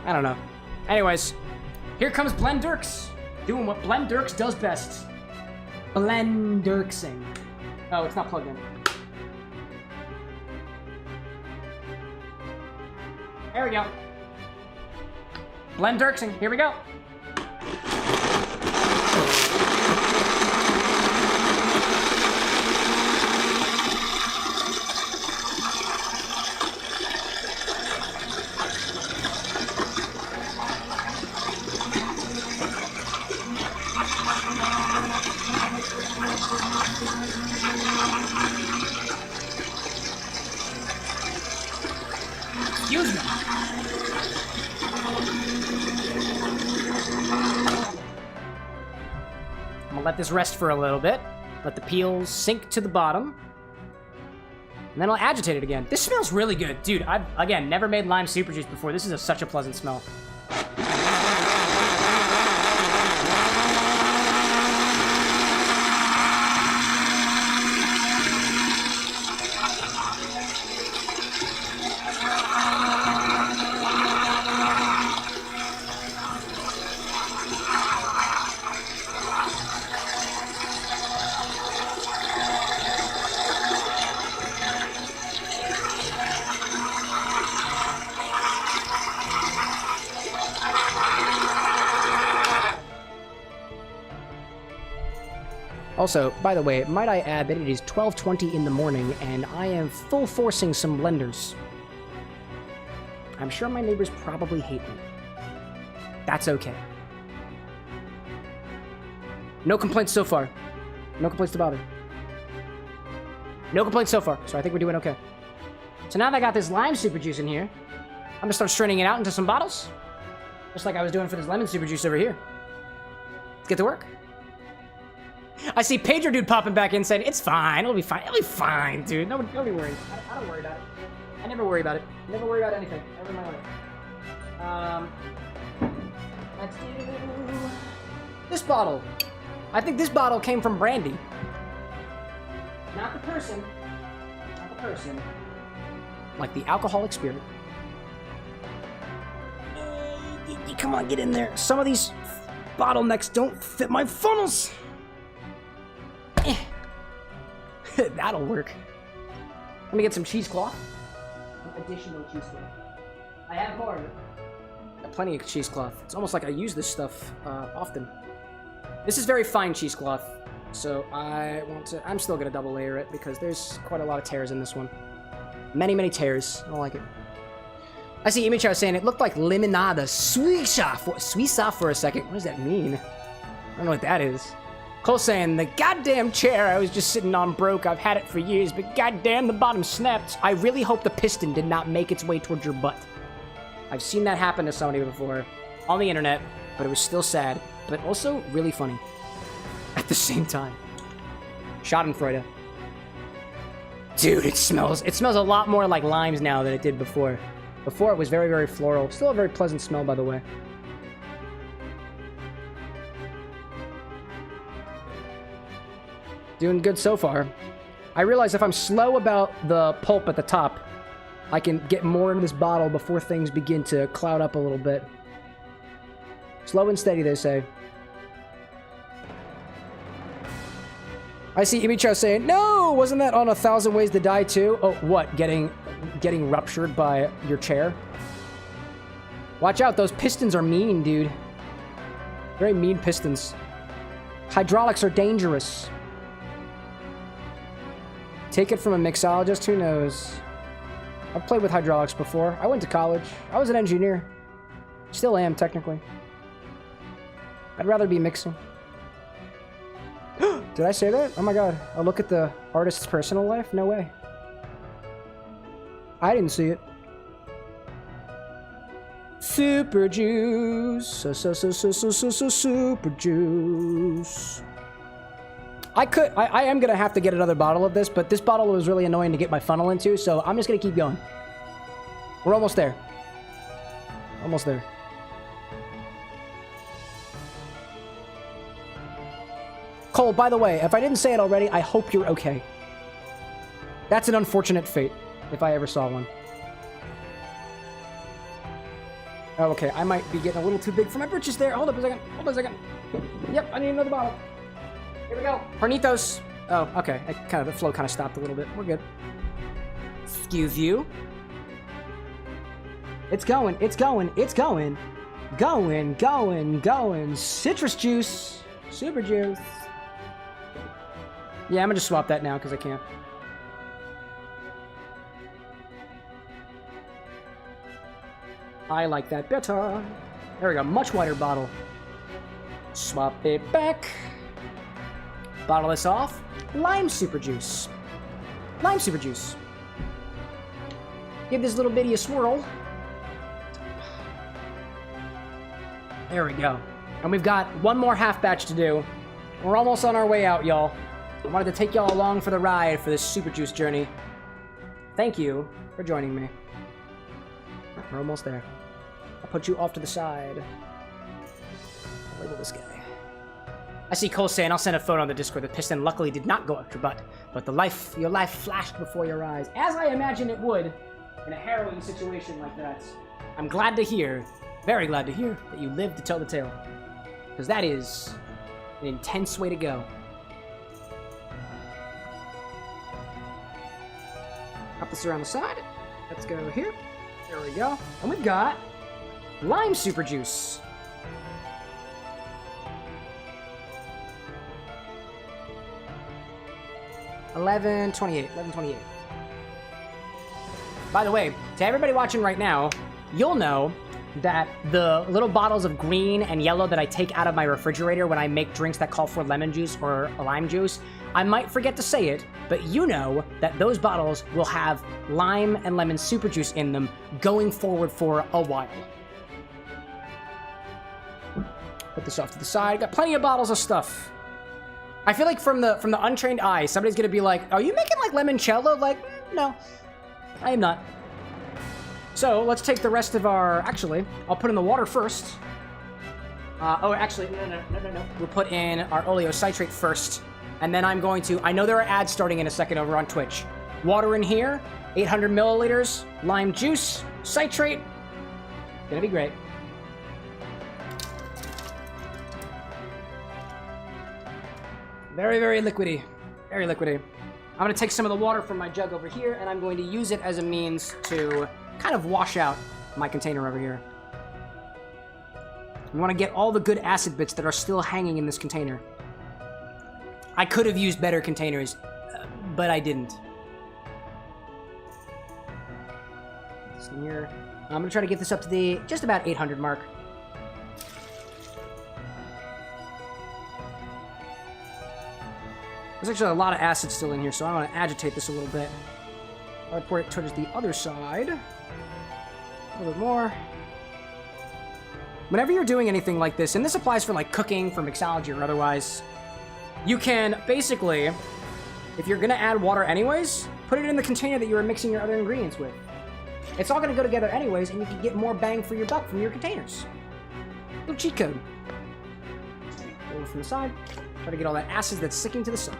I don't know. Anyways, here comes Blendirks, doing what Blendirks does best. Blendirksing. Oh, it's not plugged in. There we go. Blendirksing, here we go. Excuse me. I'm gonna let this rest for a little bit. Let the peels sink to the bottom. And then I'll agitate it again. This smells really good. Dude, I've, again, never made lime super juice before. This is such a pleasant smell. Also, by the way, might I add that it is 12:20 in the morning and I am full forcing some blenders. I'm sure my neighbors probably hate me. That's okay. No complaints so far. No complaints to bother. No complaints so far, so I think we're doing okay. So now that I got this lime super juice in here, I'm gonna start straining it out into some bottles. Just like I was doing for this lemon super juice over here. Let's get to work. I see Pedro Dude popping back in saying, it's fine, it'll be fine. It'll be fine, dude. Nobody worries. I don't worry about it. I never worry about it. Never worry about anything. Ever in my life. Let's do this bottle. I think this bottle came from Brandy. Not the person. Not the person. Like the alcoholic spirit. Come on, get in there. Some of these bottlenecks don't fit my funnels. That'll work. Let me get some cheesecloth. Additional cheesecloth. I have more. Got plenty of cheesecloth. It's almost like I use this stuff often. This is very fine cheesecloth, so I'm still gonna double layer it because there's quite a lot of tears in this one. Many, many tears. I don't like it. I see Imichar saying it looked like limonada Suiza for a second. What does that mean? I don't know what that is. Cole saying, the goddamn chair I was just sitting on broke. I've had it for years, but goddamn the bottom snapped. I really hope the piston did not make its way towards your butt. I've seen that happen to somebody before on the internet, but it was still sad, but also really funny at the same time. Schadenfreude. Dude, it smells a lot more like limes now than it did before. Before it was very, very floral. Still a very pleasant smell, by the way. Doing good so far. I realize if I'm slow about the pulp at the top, I can get more into this bottle before things begin to cloud up a little bit. Slow and steady, they say. I see Imicho saying, no, wasn't that on 1,000 Ways to Die too? Oh, what, getting ruptured by your chair? Watch out, those pistons are mean, dude. Very mean pistons. Hydraulics are dangerous. Take it from a mixologist, who knows? I've played with hydraulics before. I went to college. I was an engineer. Still am, technically. I'd rather be mixing. Did I say that? Oh my god. I'll look at the artist's personal life? No way. I didn't see it. Super juice. Super juice. I am gonna have to get another bottle of this, but this bottle was really annoying to get my funnel into, so I'm just gonna keep going. We're almost there. Almost there. Cole, by the way, if I didn't say it already, I hope you're okay. That's an unfortunate fate, if I ever saw one. Oh, okay, I might be getting a little too big for my britches there. Hold up a second. Hold on a second. Yep, I need another bottle. Here we go. Hornitos. Oh, okay. The flow kind of stopped a little bit. We're good. Excuse you. It's going. It's going. It's going. Going, going, going. Citrus juice. Super juice. Yeah, I'm gonna just swap that now because I can't. I like that better. There we go. Much wider bottle. Swap it back. Bottle this off. Lime super juice. Lime super juice. Give this little bitty a swirl. There we go. And we've got one more half batch to do. We're almost on our way out, y'all. I wanted to take y'all along for the ride for this super juice journey. Thank you for joining me. We're almost there. I'll put you off to the side. I'll label this guy. I see Cole saying, I'll send a photo on the Discord. The piston luckily did not go up your butt, but your life flashed before your eyes, as I imagine it would in a harrowing situation like that. I'm glad to hear, very glad to hear, that you lived to tell the tale. Because that is an intense way to go. Pop this around the side. Let's go here. There we go. And we've got lime super juice. $11.28. By the way, to everybody watching right now, you'll know that the little bottles of green and yellow that I take out of my refrigerator when I make drinks that call for lemon juice or lime juice, I might forget to say it, but you know that those bottles will have lime and lemon super juice in them going forward for a while. Put this off to the side. Got plenty of bottles of stuff. I feel like from the untrained eye, somebody's gonna be like, "Are you making like limoncello?" Like, no, I am not. So let's take the rest of our. Actually, I'll put in the water first. Oh, actually, no. We'll put in our oleocitrate first, and then I'm going to. I know there are ads starting in a second over on Twitch. Water in here, 800 milliliters, lime juice, citrate. Gonna be great. Very, very liquidy. Very liquidy. I'm going to take some of the water from my jug over here, and I'm going to use it as a means to kind of wash out my container over here. We want to get all the good acid bits that are still hanging in this container. I could have used better containers, but I didn't. Here. I'm going to try to get this up to the just about 800 mark. There's actually a lot of acid still in here, so I want to agitate this a little bit. I'll pour it towards the other side. A little bit more. Whenever you're doing anything like this, and this applies for like cooking, for mixology, or otherwise, you can basically, if you're going to add water anyways, put it in the container that you were mixing your other ingredients with. It's all going to go together anyways, and you can get more bang for your buck from your containers. Little cheat code. Roll it from the side. Try to get all that acid that's sticking to the side.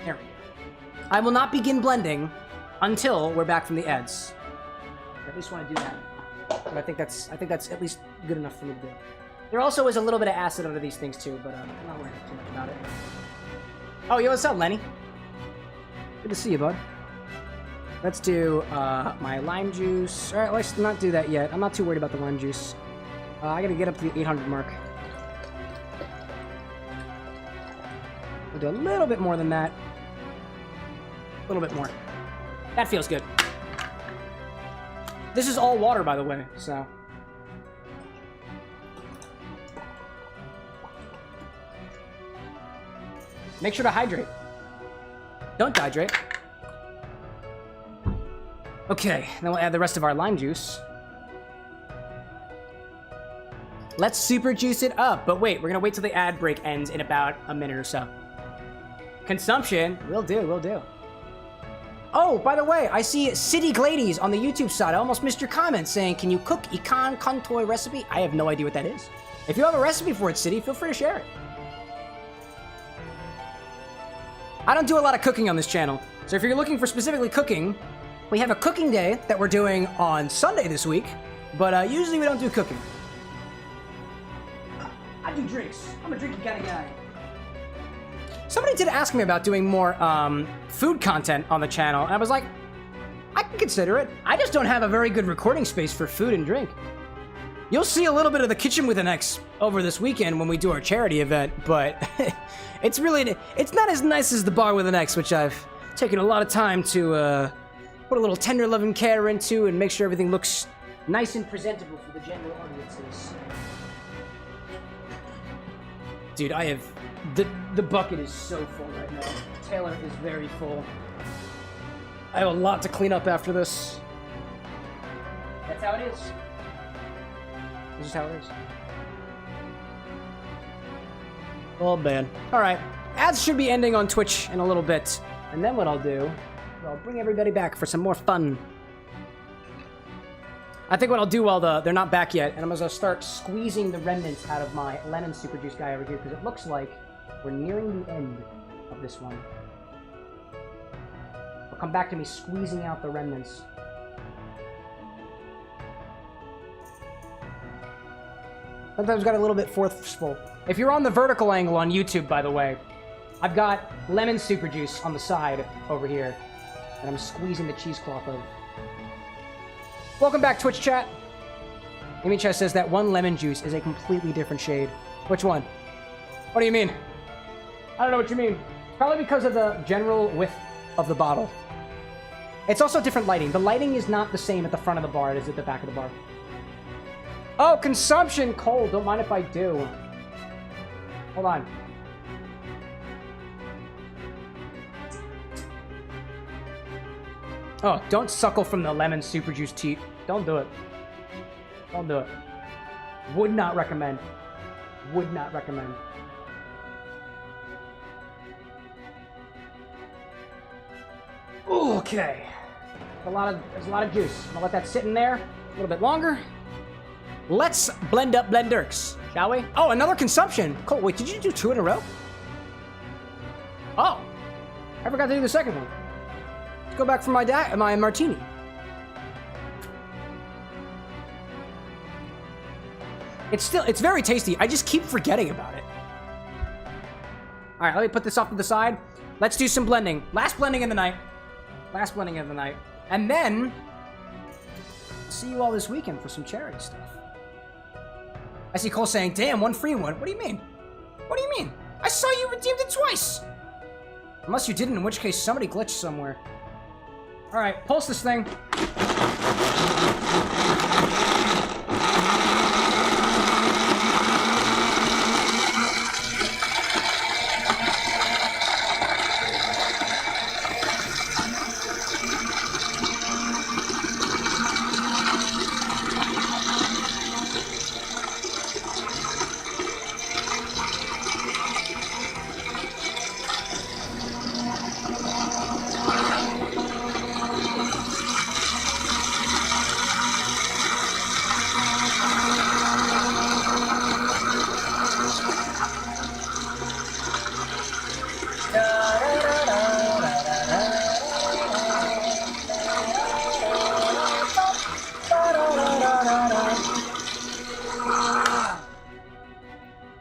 There we go. I will not begin blending until we're back from the eds. I at least want to do that. But I think that's at least good enough for me to do. There also is a little bit of acid under these things too, but I'm not worried too much about it. Oh, yo, what's up, Lenny? Good to see you, bud. Let's do my lime juice. All right, let's not do that yet. I'm not too worried about the lime juice. I gotta get up to the 800 mark. We'll do a little bit more than that. A little bit more. That feels good. This is all water, by the way, so. Make sure to hydrate. Don't dehydrate. Okay, then we'll add the rest of our lime juice. Let's super juice it up. But wait, we're gonna wait till the ad break ends in about a minute or so. Consumption, will do. Oh, by the way, I see City Glades on the YouTube side. I almost missed your comment saying, can you cook Ikan Kontoy recipe? I have no idea what that is. If you have a recipe for it, City, feel free to share it. I don't do a lot of cooking on this channel, so if you're looking for specifically cooking, we have a cooking day that we're doing on Sunday this week, but usually we don't do cooking. I do drinks. I'm a drinky kind of guy. Somebody did ask me about doing more food content on the channel, and I was like, I can consider it. I just don't have a very good recording space for food and drink. You'll see a little bit of the kitchen with an X over this weekend when we do our charity event, but it's not as nice as the bar with an X, which I've taken a lot of time to put a little tender loving care into and make sure everything looks nice and presentable for the general audiences. Dude, I have... The bucket is so full right now. Taylor is very full. I have a lot to clean up after this. That's how it is. This is how it is. Oh, man. Alright. Ads should be ending on Twitch in a little bit. And then what I'll do, I'll bring everybody back for some more fun. I think what I'll do while they're not back yet, and I'm going to start squeezing the remnants out of my lemon super juice guy over here, because it looks like we're nearing the end of this one. It'll come back to me squeezing out the remnants. Sometimes got a little bit forceful. If you're on the vertical angle on YouTube, by the way, I've got lemon super juice on the side over here, and I'm squeezing the cheesecloth over. Welcome back, Twitch chat. Amy Chess says that one lemon juice is a completely different shade. Which one? What do you mean? I don't know what you mean. Probably because of the general width of the bottle. It's also different lighting. The lighting is not the same at the front of the bar as at the back of the bar. Oh, consumption! Cold. Don't mind if I do. Hold on. Oh, don't suckle from the lemon super juice teat. Don't do it. Don't do it. Would not recommend. Would not recommend. Okay. There's a lot of juice. I'm gonna let that sit in there a little bit longer. Let's blend up Blendurks, shall we? Oh, another consumption. Cool. Wait, did you do 2 in a row? Oh. I forgot to do the second one. Let's go back for my martini. It's very tasty. I just keep forgetting about it. All right, let me put this off to the side. Let's do some blending. Last blending of the night. Last blending of the night. And then, see you all this weekend for some charity stuff. I see Cole saying, damn, one free one. What do you mean? What do you mean? I saw you redeemed it twice. Unless you didn't, in which case somebody glitched somewhere. All right, pulse this thing.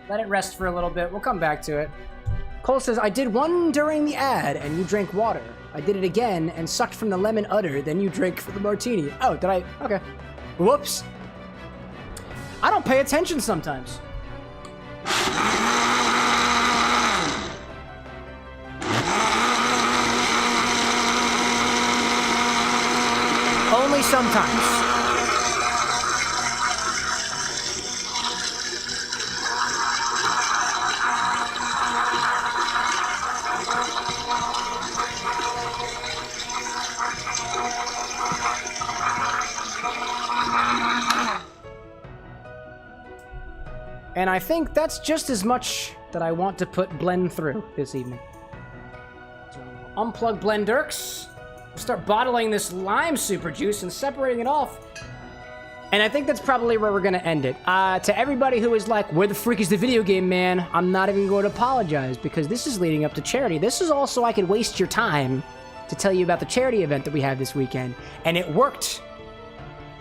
Let it rest for a little bit. We'll come back to it. Cole says, I did one during the ad and you drank water. I did it again and sucked from the lemon udder, then you drank for the martini. Oh, did I? Okay. Whoops. I don't pay attention sometimes. Only sometimes. And I think that's just as much that I want to put blend through this evening. So unplug Blendurks. Start bottling this lime super juice and separating it off And I think that's probably where we're going to end it. To everybody who is like, where the freak is the video game, man? I'm not even going to apologize because this is leading up to charity. This is also I could waste your time to tell you about the charity event that we have this weekend. And it worked.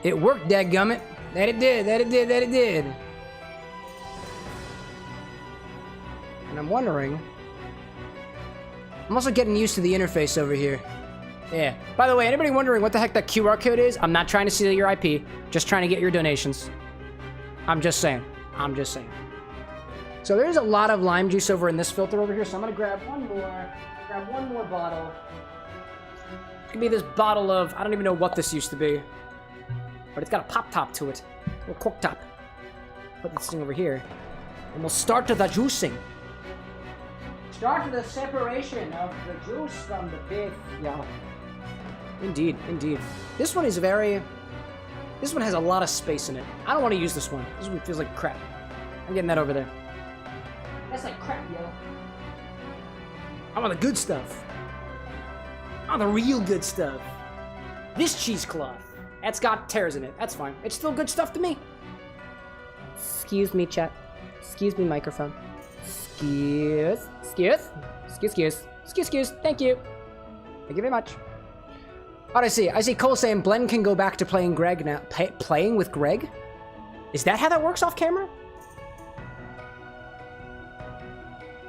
It worked, dadgummit. That it did, that it did, that it did. And I'm wondering... I'm also getting used to the interface over here. Yeah. By the way, anybody wondering what the heck that QR code is? I'm not trying to steal your IP. Just trying to get your donations. I'm just saying. I'm just saying. So there's a lot of lime juice over in this filter over here, so I'm gonna grab one more. Grab one more bottle. It's gonna be this bottle of... I don't even know what this used to be. But it's got a pop top to it. A little cork top. Put this thing over here. And we'll start the juicing. Start the separation of the juice from the pith. Yeah. Indeed, indeed. This one is very... This one has a lot of space in it. I don't want to use this one. This one feels like crap. I'm getting that over there. That's like crap, yo. I want the good stuff. I want the real good stuff. This cheesecloth. It's got tears in it. That's fine. It's still good stuff to me. Excuse me, chat. Excuse me, microphone. Excuse. Thank you. Thank you very much. Oh, I see. I see Cole saying Blen can go back to playing Greg now. Playing with Greg? Is that how that works off camera?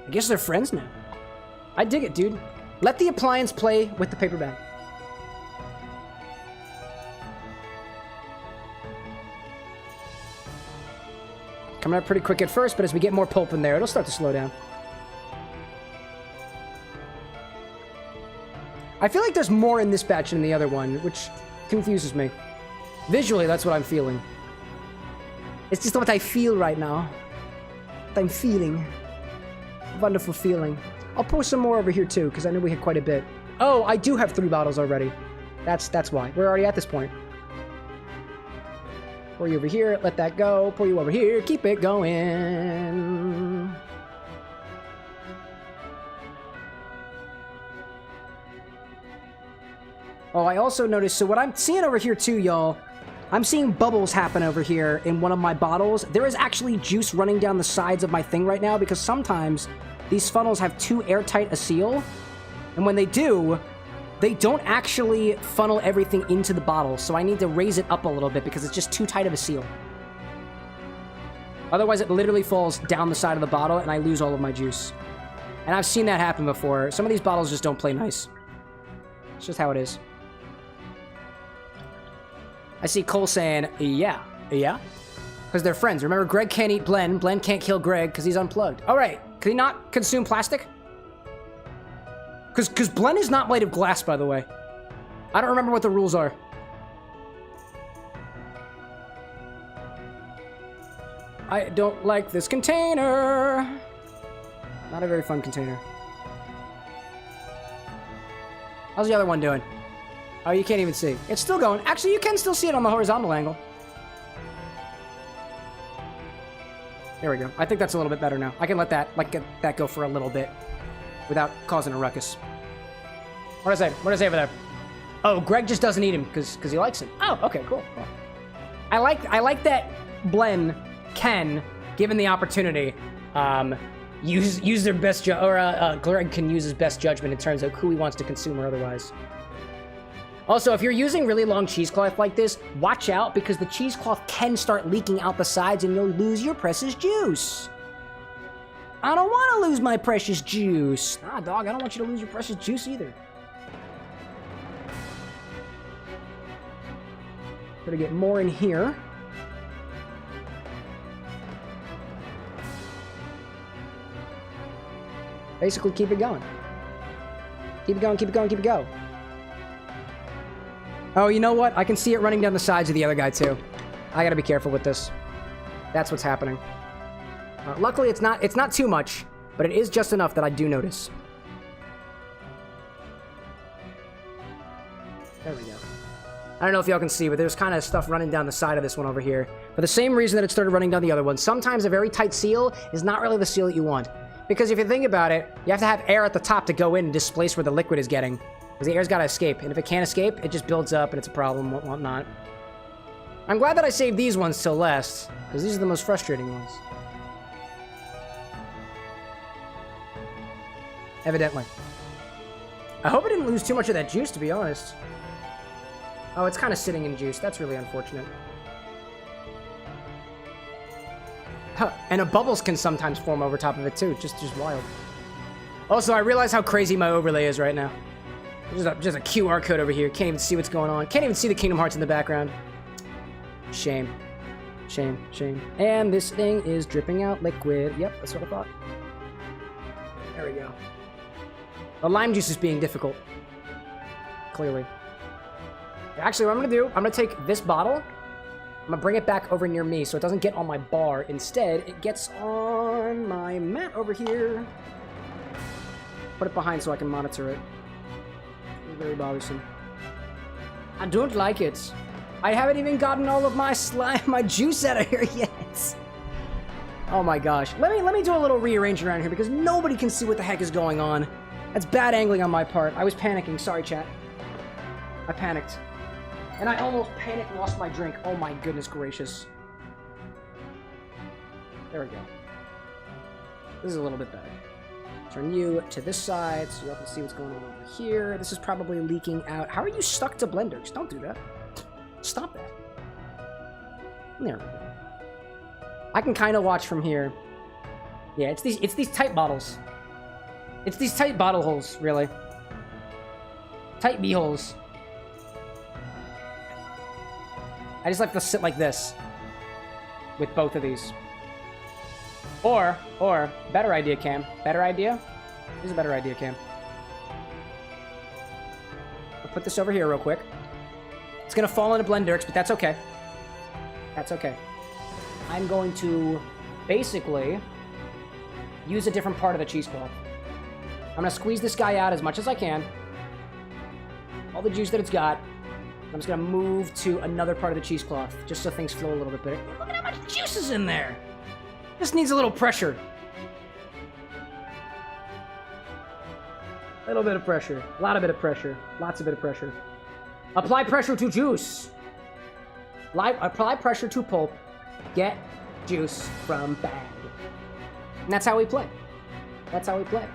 I guess they're friends now. I dig it, dude. Let the appliance play with the paper bag. Coming up pretty quick at first, but as we get more pulp in there, it'll start to slow down. I feel like there's more in this batch than in the other one, which confuses me. Visually, that's what I'm feeling. It's just what I feel right now. What I'm feeling. Wonderful feeling. I'll pour some more over here too, because I know we had quite a bit. Oh, I do have 3 bottles already. That's why. We're already at this point. Pour you over here, let that go. Pour you over here, keep it going. Oh, I also noticed, so what I'm seeing over here too, y'all, I'm seeing bubbles happen over here in one of my bottles. There is actually juice running down the sides of my thing right now because sometimes these funnels have too airtight a seal. And when they do, they don't actually funnel everything into the bottle. So I need to raise it up a little bit because it's just too tight of a seal. Otherwise, it literally falls down the side of the bottle and I lose all of my juice. And I've seen that happen before. Some of these bottles just don't play nice. It's just how it is. I see Cole saying, yeah. Because they're friends. Remember, Greg can't eat Blen. Blen can't kill Greg because he's unplugged. All right. Can he not consume plastic? Because Blen is not made of glass, by the way. I don't remember what the rules are. I don't like this container. Not a very fun container. How's the other one doing? Oh, you can't even see. It's still going. Actually, you can still see it on the horizontal angle. There we go. I think that's a little bit better now. I can let that go for a little bit without causing a ruckus. What did I say over there? Oh, Greg just doesn't eat him because he likes him. Oh, okay, cool. I like that Blen can, given the opportunity, use their best Greg can use his best judgment in terms of who he wants to consume or otherwise. Also, if you're using really long cheesecloth like this, watch out because the cheesecloth can start leaking out the sides and you'll lose your precious juice. I don't want to lose my precious juice. Nah, dog, I don't want you to lose your precious juice either. Gonna get more in here. Basically, keep it going. Keep it going, keep it going, keep it going. Oh, you know what? I can see it running down the sides of the other guy, too. I gotta be careful with this. That's what's happening. Luckily, it's not too much, but it is just enough that I do notice. There we go. I don't know if y'all can see, but there's kind of stuff running down the side of this one over here. For the same reason that it started running down the other one. Sometimes a very tight seal is not really the seal that you want. Because if you think about it, you have to have air at the top to go in and displace where the liquid is getting. Because the air's got to escape. And if it can't escape, it just builds up and it's a problem, whatnot. I'm glad that I saved these ones till last, because these are the most frustrating ones. Evidently. I hope I didn't lose too much of that juice, to be honest. Oh, it's kind of sitting in juice. That's really unfortunate. Huh. And bubbles can sometimes form over top of it, too. Just wild. Also, I realize how crazy my overlay is right now. Just a QR code over here. Can't even see what's going on. Can't even see the Kingdom Hearts in the background. Shame. Shame, shame. And this thing is dripping out liquid. Yep, that's what I thought. There we go. The lime juice is being difficult. Clearly. Actually, what I'm gonna do, I'm gonna take this bottle, I'm gonna bring it back over near me so it doesn't get on my bar. Instead, it gets on my mat over here. Put it behind so I can monitor it. It's very bothersome. I don't like it. I haven't even gotten all of my slime, my juice out of here yet. Oh my gosh. Let me do a little rearranging around here because nobody can see what the heck is going on. That's bad angling on my part. I was panicking. Sorry, chat. I panicked. And I almost panicked, lost my drink. Oh my goodness gracious. There we go. This is a little bit better. Turn you to this side so you all can see what's going on over here. This is probably leaking out. How are you stuck to blenders? Don't do that. Stop that. There we go. I can kind of watch from here. Yeah, it's these tight bottles. It's these tight bottle holes, really. Tight B-holes. I just like to sit like this with both of these. Or, better idea, Cam. Better idea? Here's a better idea, Cam. I'll put this over here real quick. It's gonna fall into Blenderx, but that's okay. That's okay. I'm going to basically use a different part of the cheesecloth. I'm gonna squeeze this guy out as much as I can. All the juice that it's got. I'm just gonna move to another part of the cheesecloth, just so things flow a little bit better. Look at how much juice is in there! This needs a little pressure. A little bit of pressure. A lot of bit of pressure. Lots of bit of pressure. Apply pressure to juice. Apply pressure to pulp. Get juice from bag. And that's how we play. That's how we play.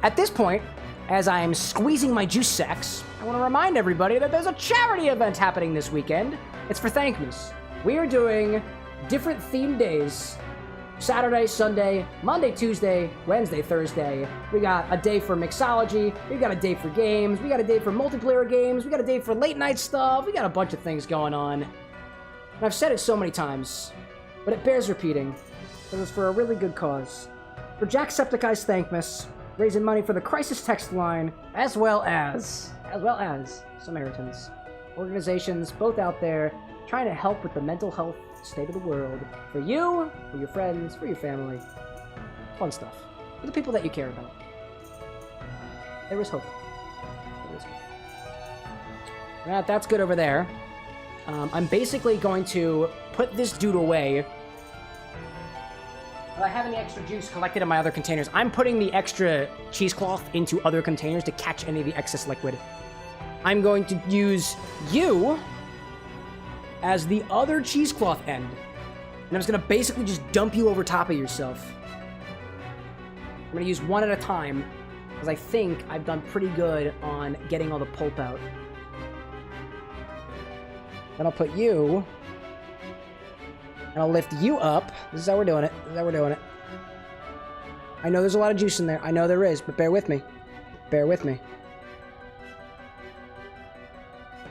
At this point, as I'm squeezing my juice sacks, I want to remind everybody that there's a charity event happening this weekend. It's for Thankmas. We are doing different themed days. Saturday, Sunday, Monday, Tuesday, Wednesday, Thursday. We got a day for mixology. We got a day for games. We got a day for multiplayer games. We got a day for late night stuff. We got a bunch of things going on. And I've said it so many times, but it bears repeating, because it's for a really good cause. For Jacksepticeye's Thankmas, raising money for the Crisis Text Line, as well as Samaritans. Organizations both out there trying to help with the mental health state of the world. For you, for your friends, for your family. Fun stuff. For the people that you care about. There is hope. There is hope. That's good over there. I'm basically going to put this dude away. If I have any extra juice collected in my other containers, I'm putting the extra cheesecloth into other containers to catch any of the excess liquid. I'm going to use you as the other cheesecloth end. And I'm just gonna basically just dump you over top of yourself. I'm gonna use one at a time, because I think I've done pretty good on getting all the pulp out. Then I'll put you, and I'll lift you up. This is how we're doing it. This is how we're doing it. I know there's a lot of juice in there. I know there is, but bear with me. Bear with me.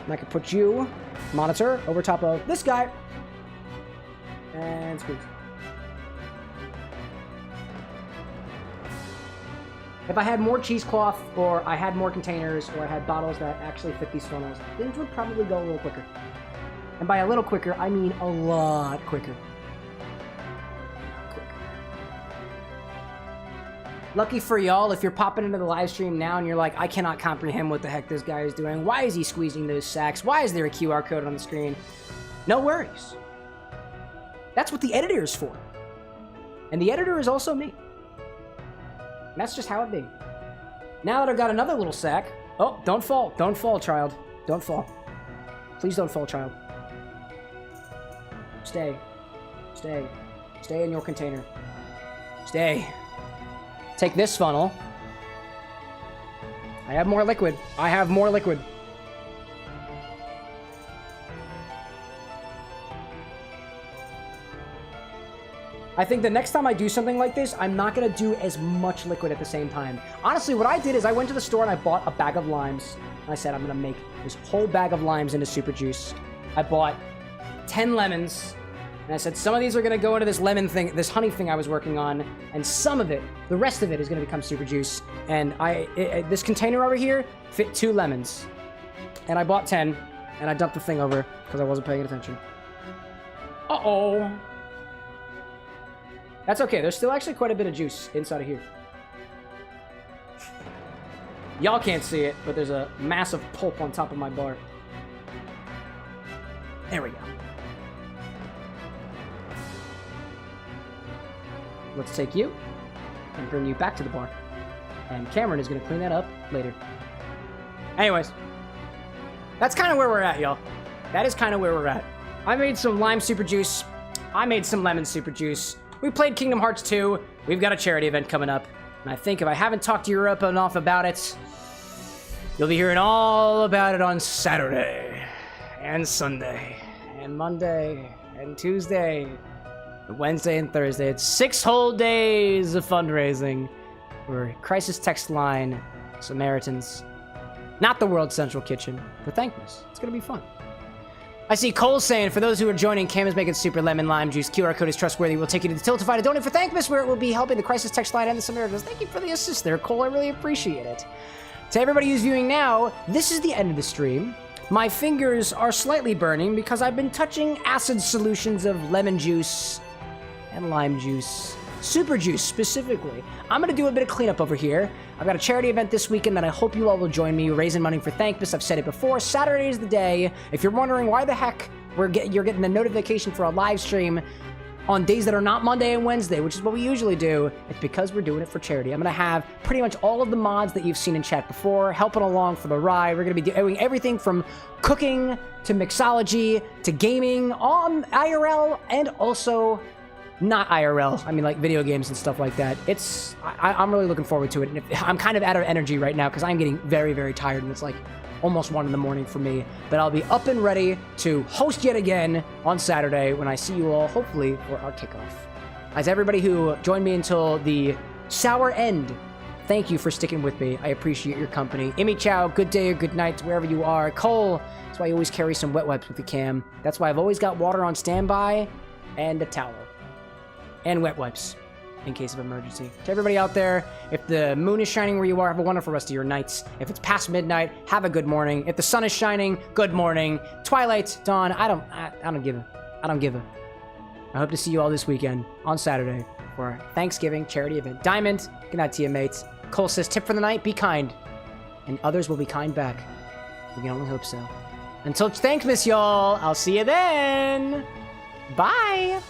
And I can put you, monitor, over top of this guy. And squeeze. If I had more cheesecloth, or I had more containers, or I had bottles that actually fit these funnels, things would probably go a little quicker. And by a little quicker, I mean a lot quicker. Lucky for y'all, if you're popping into the live stream now and you're like, I cannot comprehend what the heck this guy is doing. Why is he squeezing those sacks? Why is there a QR code on the screen? No worries. That's what the editor is for. And the editor is also me. And that's just how it be. Now that I've got another little sack... Oh, don't fall. Don't fall, child. Don't fall. Please don't fall, child. Stay. Stay. Stay in your container. Stay. Take this funnel. I have more liquid. I have more liquid. I think the next time I do something like this, I'm not going to do as much liquid at the same time. Honestly, what I did is I went to the store and I bought a bag of limes. And I said, I'm going to make this whole bag of limes into super juice. I bought 10 lemons. And I said, some of these are going to go into this lemon thing, this honey thing I was working on. And some of it, the rest of it is going to become super juice. And this container over here fit 2 lemons. And I bought 10. And I dumped the thing over because I wasn't paying attention. Uh-oh. That's okay. There's still actually quite a bit of juice inside of here. Y'all can't see it, but there's a massive pulp on top of my bar. There we go. Let's take you and bring you back to the bar. And Cameron is going to clean that up later. Anyways, that's kind of where we're at, y'all. That is kind of where we're at. I made some lime super juice. I made some lemon super juice. We played Kingdom Hearts 2. We've got a charity event coming up. And I think if I haven't talked to you up enough about it, you'll be hearing all about it on Saturday and Sunday and Monday and Tuesday and Wednesday and Thursday. It's 6 whole days of fundraising for Crisis Text Line Samaritans. Not the World Central Kitchen, for Thankmas. It's going to be fun. I see Cole saying, for those who are joining, Cam is making super lemon lime juice. QR code is trustworthy. We'll take you to the Tiltify to donate for Thankmas, where it will be helping the Crisis Text Line and the Samaritans. Thank you for the assist there, Cole. I really appreciate it. To everybody who's viewing now, this is the end of the stream. My fingers are slightly burning because I've been touching acid solutions of lemon juice and lime juice. Super juice, specifically. I'm going to do a bit of cleanup over here. I've got a charity event this weekend that I hope you all will join me, raising money for Thankmas. I've said it before. Saturday is the day. If you're wondering why the heck you're getting a notification for a live stream on days that are not Monday and Wednesday, which is what we usually do, it's because we're doing it for charity. I'm going to have pretty much all of the mods that you've seen in chat before, helping along for the ride. We're going to be doing everything from cooking to mixology to gaming on IRL and also not IRL. I mean, like video games and stuff like that. I'm really looking forward to it. And I'm kind of out of energy right now because I'm getting very, very tired, and it's like almost 1 in the morning for me. But I'll be up and ready to host yet again on Saturday when I see you all, hopefully, for our kickoff. As everybody who joined me until the sour end, thank you for sticking with me. I appreciate your company. Imi Chow, good day or good night wherever you are. Cole, that's why you always carry some wet wipes with you, Cam. That's why I've always got water on standby and a towel. And wet wipes in case of emergency. To everybody out there, if the moon is shining where you are, have a wonderful rest of your nights. If it's past midnight, have a good morning. If the sun is shining, good morning. Twilight, dawn, I don't give a. I hope to see you all this weekend on Saturday for our Thanksgiving charity event. Diamond, good night to you, mates. Cole says, tip for the night, be kind. And others will be kind back. We can only hope so. Until Thankmas, y'all. I'll see you then. Bye.